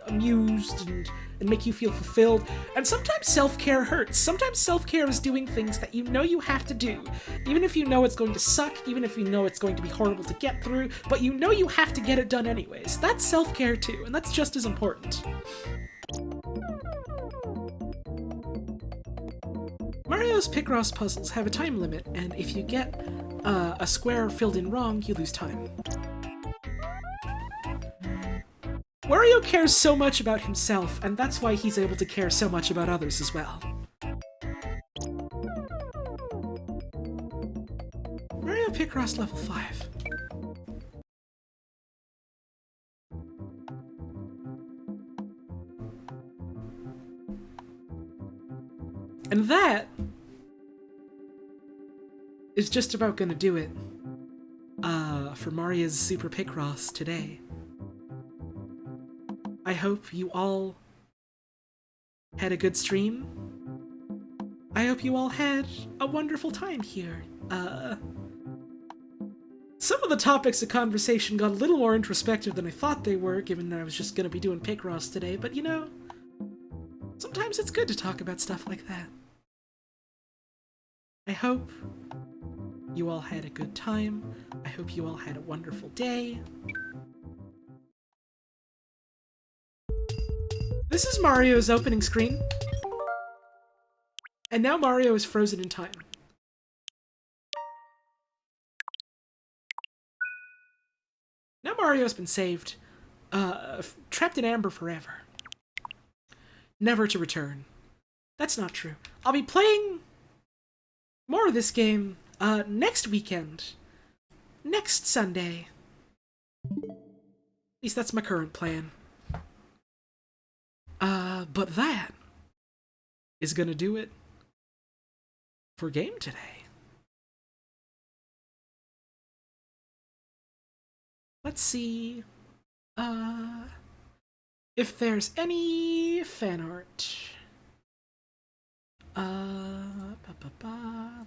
amused and make you feel fulfilled. And sometimes self-care hurts. Sometimes self-care is doing things that you know you have to do, even if you know it's going to suck, even if you know it's going to be horrible to get through, but you know you have to get it done anyways. That's self-care too, and that's just as important. Mario's Picross puzzles have a time limit, and if you get a square filled in wrong, you lose time. Wario cares so much about himself, and that's why he's able to care so much about others as well. Mario Picross level 5. And that is just about gonna do it for Maria's Super Picross today. I hope you all had a good stream. I hope you all had a wonderful time here. Some of the topics of conversation got a little more introspective than I thought they were, given that I was just gonna be doing Picross today, but you know, sometimes it's good to talk about stuff like that. I hope you all had a good time. I hope you all had a wonderful day. This is Mario's opening screen. And now Mario is frozen in time. Now Mario's been saved. Trapped in amber forever. Never to return. That's not true. I'll be playing more of this game next weekend. Next Sunday. At least that's my current plan. But that is gonna do it for game today. Let's see if there's any fan art.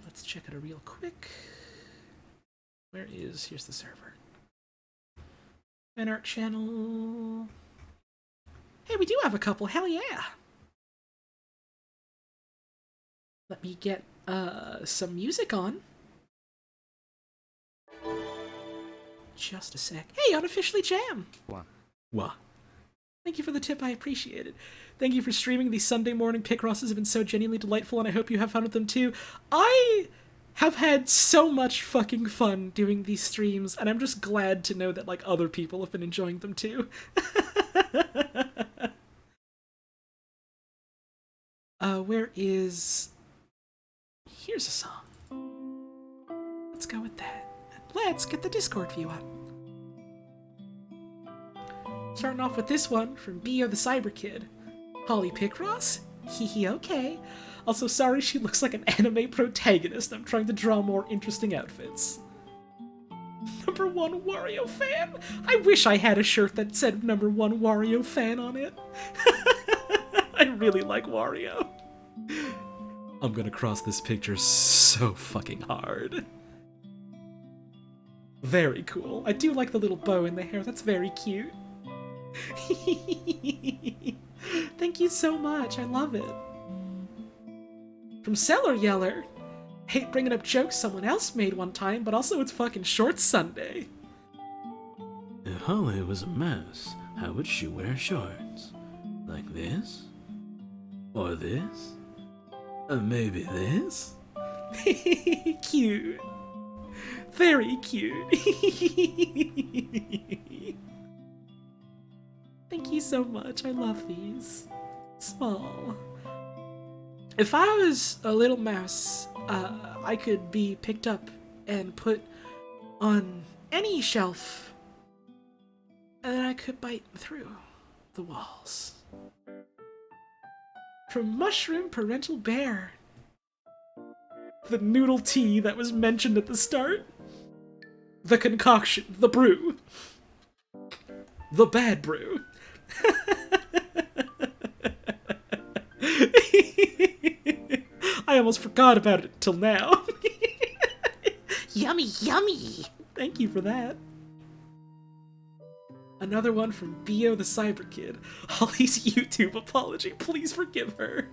Let's check it real quick. Here's the server. Fan art channel. Hey, we do have a couple, hell yeah! Let me get some music on. Just a sec. Hey, Unofficially Jam! What? Thank you for the tip, I appreciate it. Thank you for streaming. These Sunday morning Picrosses have been so genuinely delightful, and I hope you have fun with them too. I have had so much fucking fun doing these streams, and I'm just glad to know that, like, other people have been enjoying them too. Here's a song. Let's go with that. Let's get the Discord view up. Starting off with this one from Bio the Cyber Kid. Holly Picross? Hehe, okay. Also, sorry she looks like an anime protagonist. I'm trying to draw more interesting outfits. #1 Wario fan? I wish I had a shirt that said #1 Wario fan on it. I really like Wario. I'm gonna cross this picture so fucking hard. Very cool. I do like the little bow in the hair. That's very cute. Thank you so much. I love it. From Cellar Yeller. Hate bringing up jokes someone else made one time, but also it's fucking Shorts Sunday. If Holly was a mouse, how would she wear shorts? Like this? Or this? Or maybe this? Cute. Very cute. Thank you so much. I love these. Small. If I was a little mouse, I could be picked up and put on any shelf, and then I could bite through the walls. From Mushroom Parental Bear. The noodle tea that was mentioned at the start. The concoction. The brew. The bad brew. I almost forgot about it till now. Yummy, yummy! Thank you for that. Another one from Bio the Cyber Kid. Holly's YouTube apology. Please forgive her.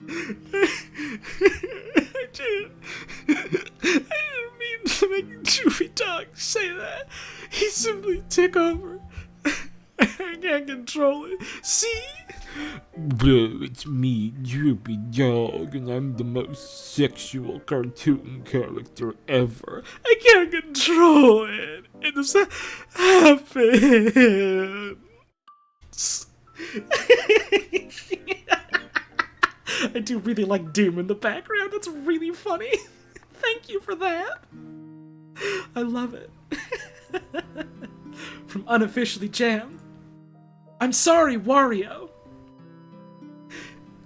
I didn't mean to make Goofy Dog say that. He simply took over. I can't control it. See? Bro, it's me, Droopy Dog, and I'm the most sexual cartoon character ever. I can't control it. It just happens. I do really like Doom in the background. That's really funny. Thank you for that. I love it. From Unofficially Jam. I'm sorry, Wario.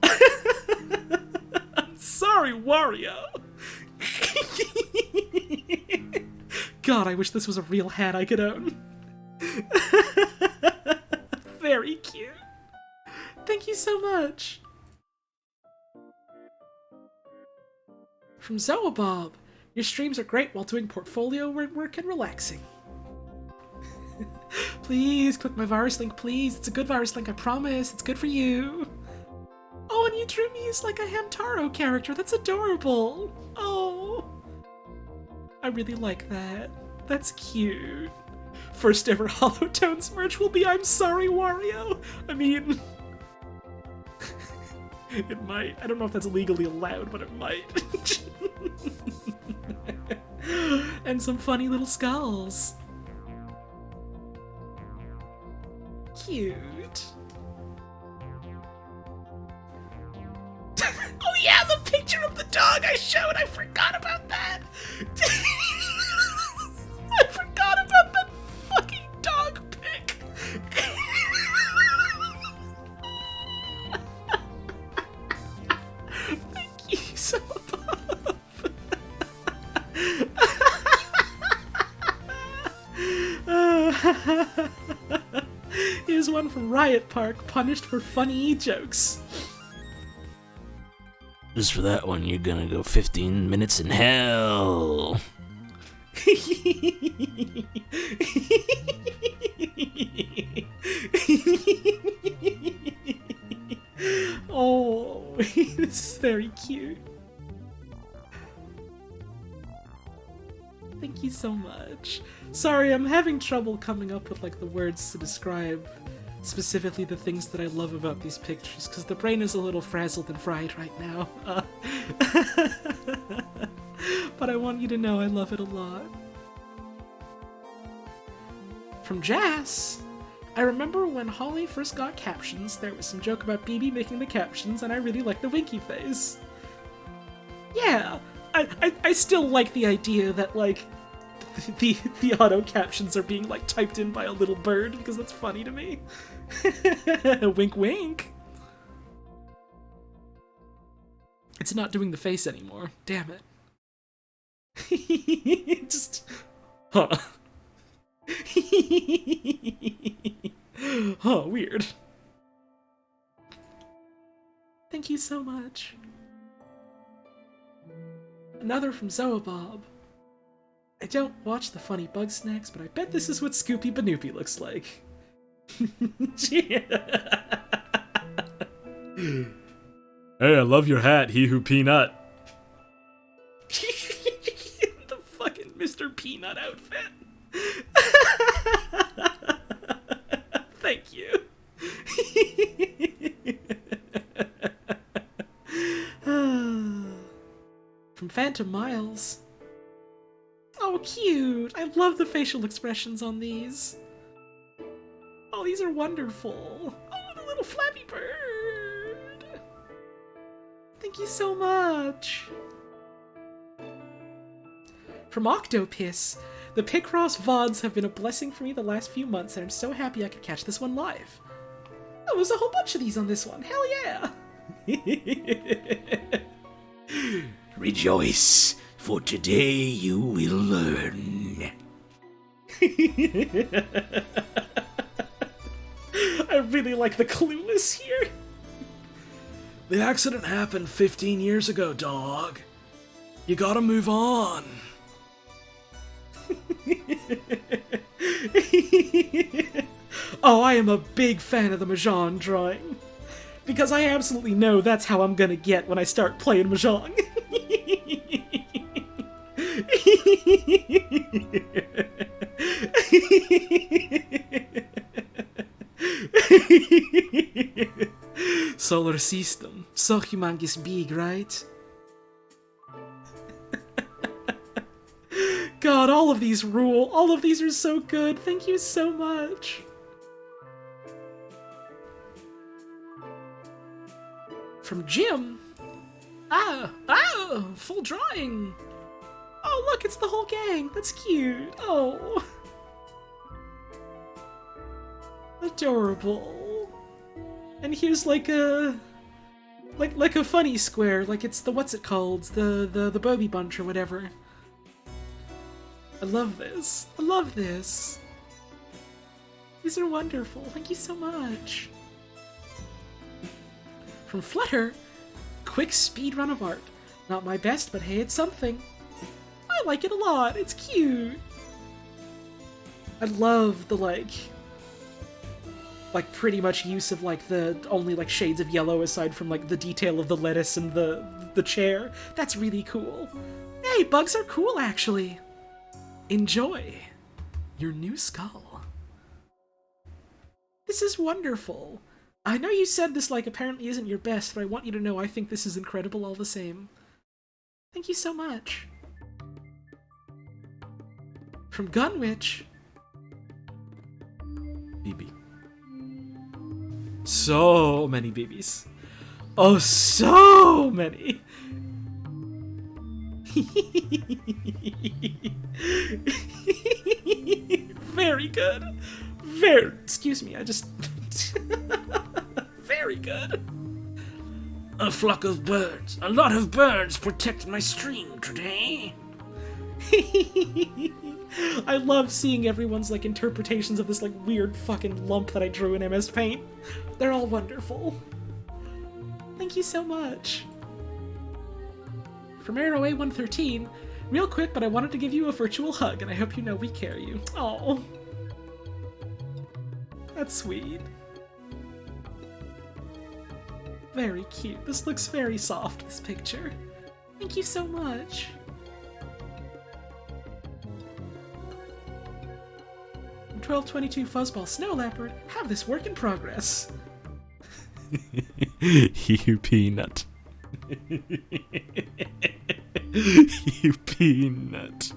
I'm sorry, Wario. God, I wish this was a real hat I could own. Very cute. Thank you so much. From Zoabob. Your streams are great while doing portfolio work and relaxing. Please click my virus link, please. It's a good virus link, I promise. It's good for you. Oh, and you drew me as like a Hamtaro character. That's adorable. Oh. I really like that. That's cute. First ever Holotones merch will be I'm sorry, Wario. I mean... it might. I don't know if that's legally allowed, but it might. And some funny little skulls. Cute. Oh yeah, the picture of the dog I showed! I forgot about that! I forgot about that fucking dog pic! Thank you so much. Here's one from Riot Park, punished for funny jokes. Just for that one, you're gonna go 15 minutes in hell. Oh, this is very cute. Thank you so much. Sorry, I'm having trouble coming up with like the words to describe specifically the things that I love about these pictures, because the brain is a little frazzled and fried right now. But I want you to know I love it a lot. From Jazz. I remember when Holly first got captions, there was some joke about BB making the captions, and I really liked the winky face. Yeah, I still like the idea that, like, the auto captions are being, like, typed in by a little bird, because that's funny to me. Wink wink. It's not doing the face anymore. Damn it. Just... Huh. Huh, weird. Thank you so much. Another from Zoabob. I don't watch the funny bug snacks, but I bet this is what Scoopy Banoopy looks like. Hey, I love your hat, He Who Peanut. The fucking Mr. Peanut outfit. Thank you. From Phantom Miles. Oh, cute! I love the facial expressions on these. Oh, these are wonderful. Oh, the little Flappy Bird. Thank you so much. From Octopiss. The Picross VODs have been a blessing for me the last few months, and I'm so happy I could catch this one live. Oh, there's a whole bunch of these on this one. Hell yeah! Rejoice, for today you will learn. I really like the clueless here. The accident happened 15 years ago, dog. You gotta move on. Oh, I am a big fan of the Mahjong drawing. Because I absolutely know that's how I'm gonna get when I start playing Mahjong. Solar system. So humongous big, right? God, all of these rule. All of these are so good. Thank you so much. From Jim. Oh, full drawing. Oh, look, it's the whole gang. That's cute. Oh. Adorable. And here's like a... Like a funny square, like it's the what's it called? The Bobby Bunch or whatever. I love this. I love this. These are wonderful. Thank you so much. From Flutter, quick speedrun of art. Not my best, but hey, it's something. I like it a lot. It's cute. I love the like pretty much use of like the only like shades of yellow aside from like the detail of the lettuce and the chair. That's really cool. Hey, bugs are cool actually. Enjoy your new skull. This is wonderful. I know you said this like apparently isn't your best, but I want you to know I think this is incredible all the same. Thank you so much. From Gunwitch. BB. So many BBs. Oh, so many. Very good. Excuse me, I just... Very good. A flock of birds. A lot of birds protect my stream today. I love seeing everyone's like interpretations of this like weird fucking lump that I drew in MS Paint. They're all wonderful. Thank you so much. From Arrow A113, real quick, but I wanted to give you a virtual hug, and I hope you know we care you. Oh, that's sweet. Very cute. This looks very soft, this picture. Thank you so much. From 1222 Fuzzball Snow Leopard, have this work in progress. You peanut. You peanut.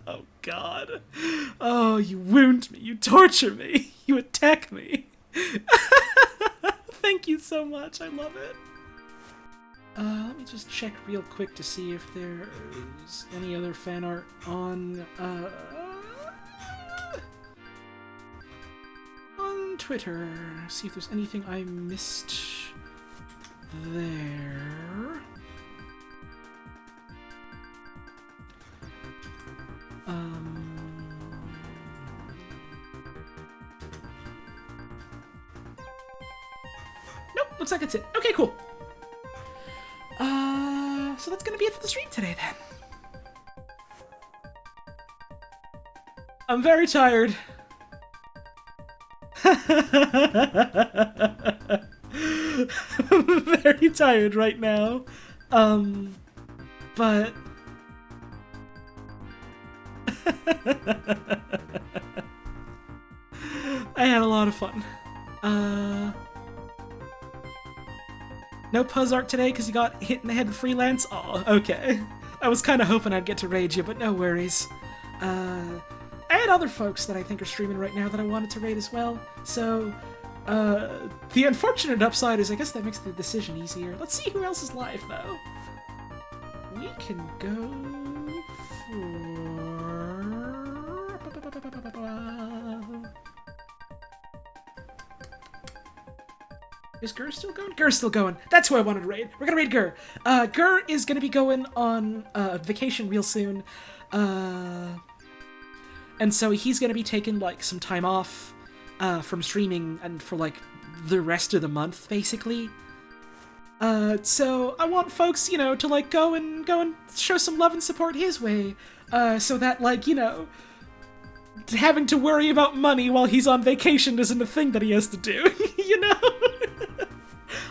Oh god. Oh, you wound me, you torture me, you attack me. Thank you so much, I love it. Let me just check real quick to see if there's any other fan art on Twitter. See if there's anything I missed there. Nope, looks like it's it. Okay, cool. So that's gonna be it for the stream today then. I'm very tired. I'm very tired right now. But I had a lot of fun. No Puzz art today because you got hit in the head with freelance? Aw, okay. I was kind of hoping I'd get to raid you, but no worries. I had other folks that I think are streaming right now that I wanted to raid as well, so the unfortunate upside is I guess that makes the decision easier. Let's see who else is live, though. We can go for... Is Gur still going? Gur's still going. That's who I wanted to raid. We're gonna raid Gur. Gur is gonna be going on vacation real soon. And so he's gonna be taking like some time off from streaming and for like the rest of the month, basically. So I want folks, you know, to like go and show some love and support his way. So that like, you know, having to worry about money while he's on vacation isn't a thing that he has to do, you know?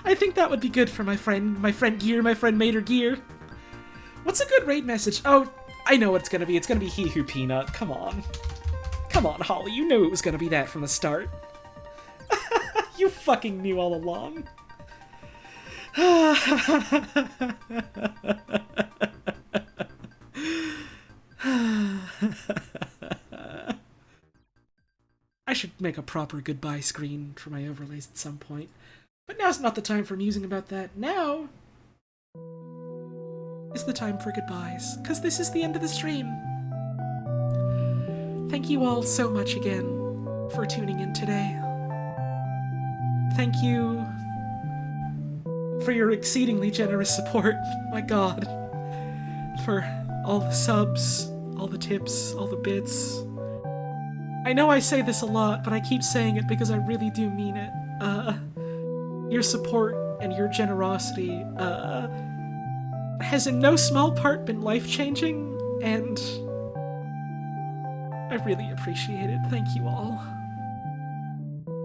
I think that would be good for my friend Gear, my friend Mater Gear. What's a good raid message? Oh, I know what it's gonna be. It's gonna be He Who Peanut. Come on. Come on, Holly. You knew it was gonna be that from the start. You fucking knew all along. I should make a proper goodbye screen for my overlays at some point. But now's not the time for musing about that. Now is the time for goodbyes, because this is the end of the stream. Thank you all so much again for tuning in today. Thank you for your exceedingly generous support, my god. For all the subs, all the tips, all the bits. I know I say this a lot, but I keep saying it because I really do mean it. Your support and your generosity, has in no small part been life-changing, and I really appreciate it. Thank you all.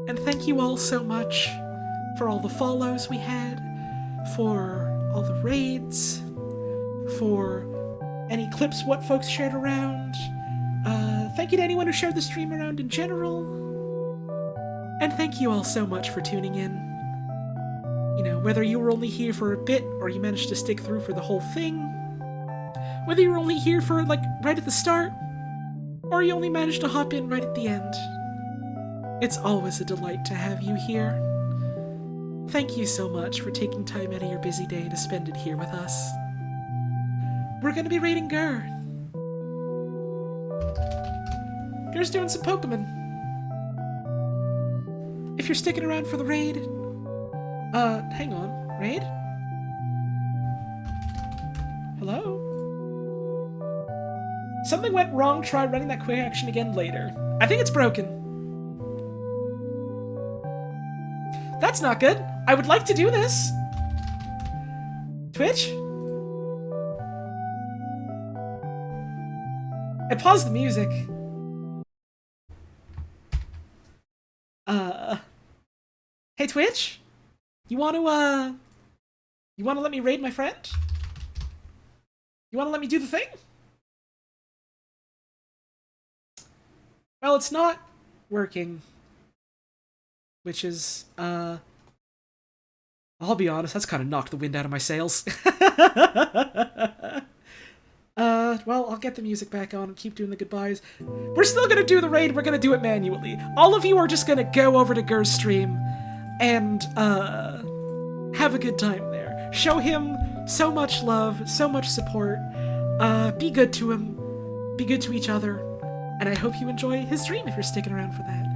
And thank you all so much for all the follows we had, for all the raids, for any clips what folks shared around. Thank you to anyone who shared the stream around in general. And thank you all so much for tuning in. You know, whether you were only here for a bit or you managed to stick through for the whole thing, whether you were only here for, like, right at the start, or you only managed to hop in right at the end. It's always a delight to have you here. Thank you so much for taking time out of your busy day to spend it here with us. We're gonna be raiding Gur. Gur's doing some Pokemon. If you're sticking around for the raid, hang on, raid? Hello? Something went wrong, try running that quick action again later. I think it's broken. That's not good. I would like to do this. Twitch? I paused the music. Hey Twitch? You wanna let me raid my friend? You wanna let me do the thing? Well, it's not working. Which is, I'll be honest, that's kind of knocked the wind out of my sails. Well, I'll get the music back on and keep doing the goodbyes. We're still gonna do the raid, we're gonna do it manually. All of you are just gonna go over to Gur's stream and, have a good time there. Show him so much love, so much support. Be good to him. Be good to each other. And I hope you enjoy his stream if you're sticking around for that.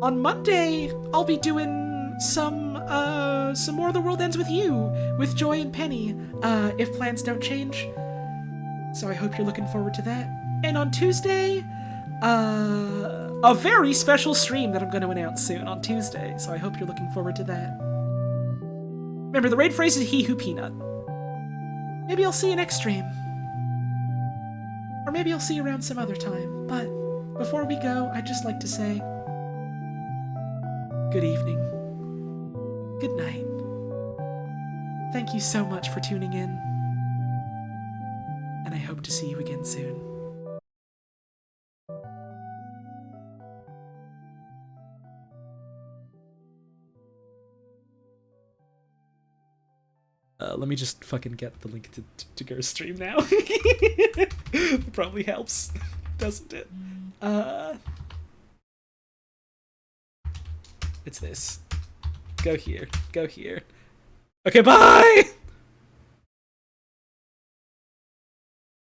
On Monday, I'll be doing some more of The World Ends With You with Joy and Penny, if plans don't change. So I hope you're looking forward to that. And on Tuesday, a very special stream that I'm going to announce soon on Tuesday, so I hope you're looking forward to that. Remember, the raid phrase is He Who Peanut. Maybe I'll see you next stream. Or maybe I'll see you around some other time, but before we go, I'd just like to say good evening. Good night. Thank you so much for tuning in, and I hope to see you again soon. Let me just fucking get the link to Gur's stream now. It probably helps, doesn't it? It's this. Go here. Go here. Okay, bye!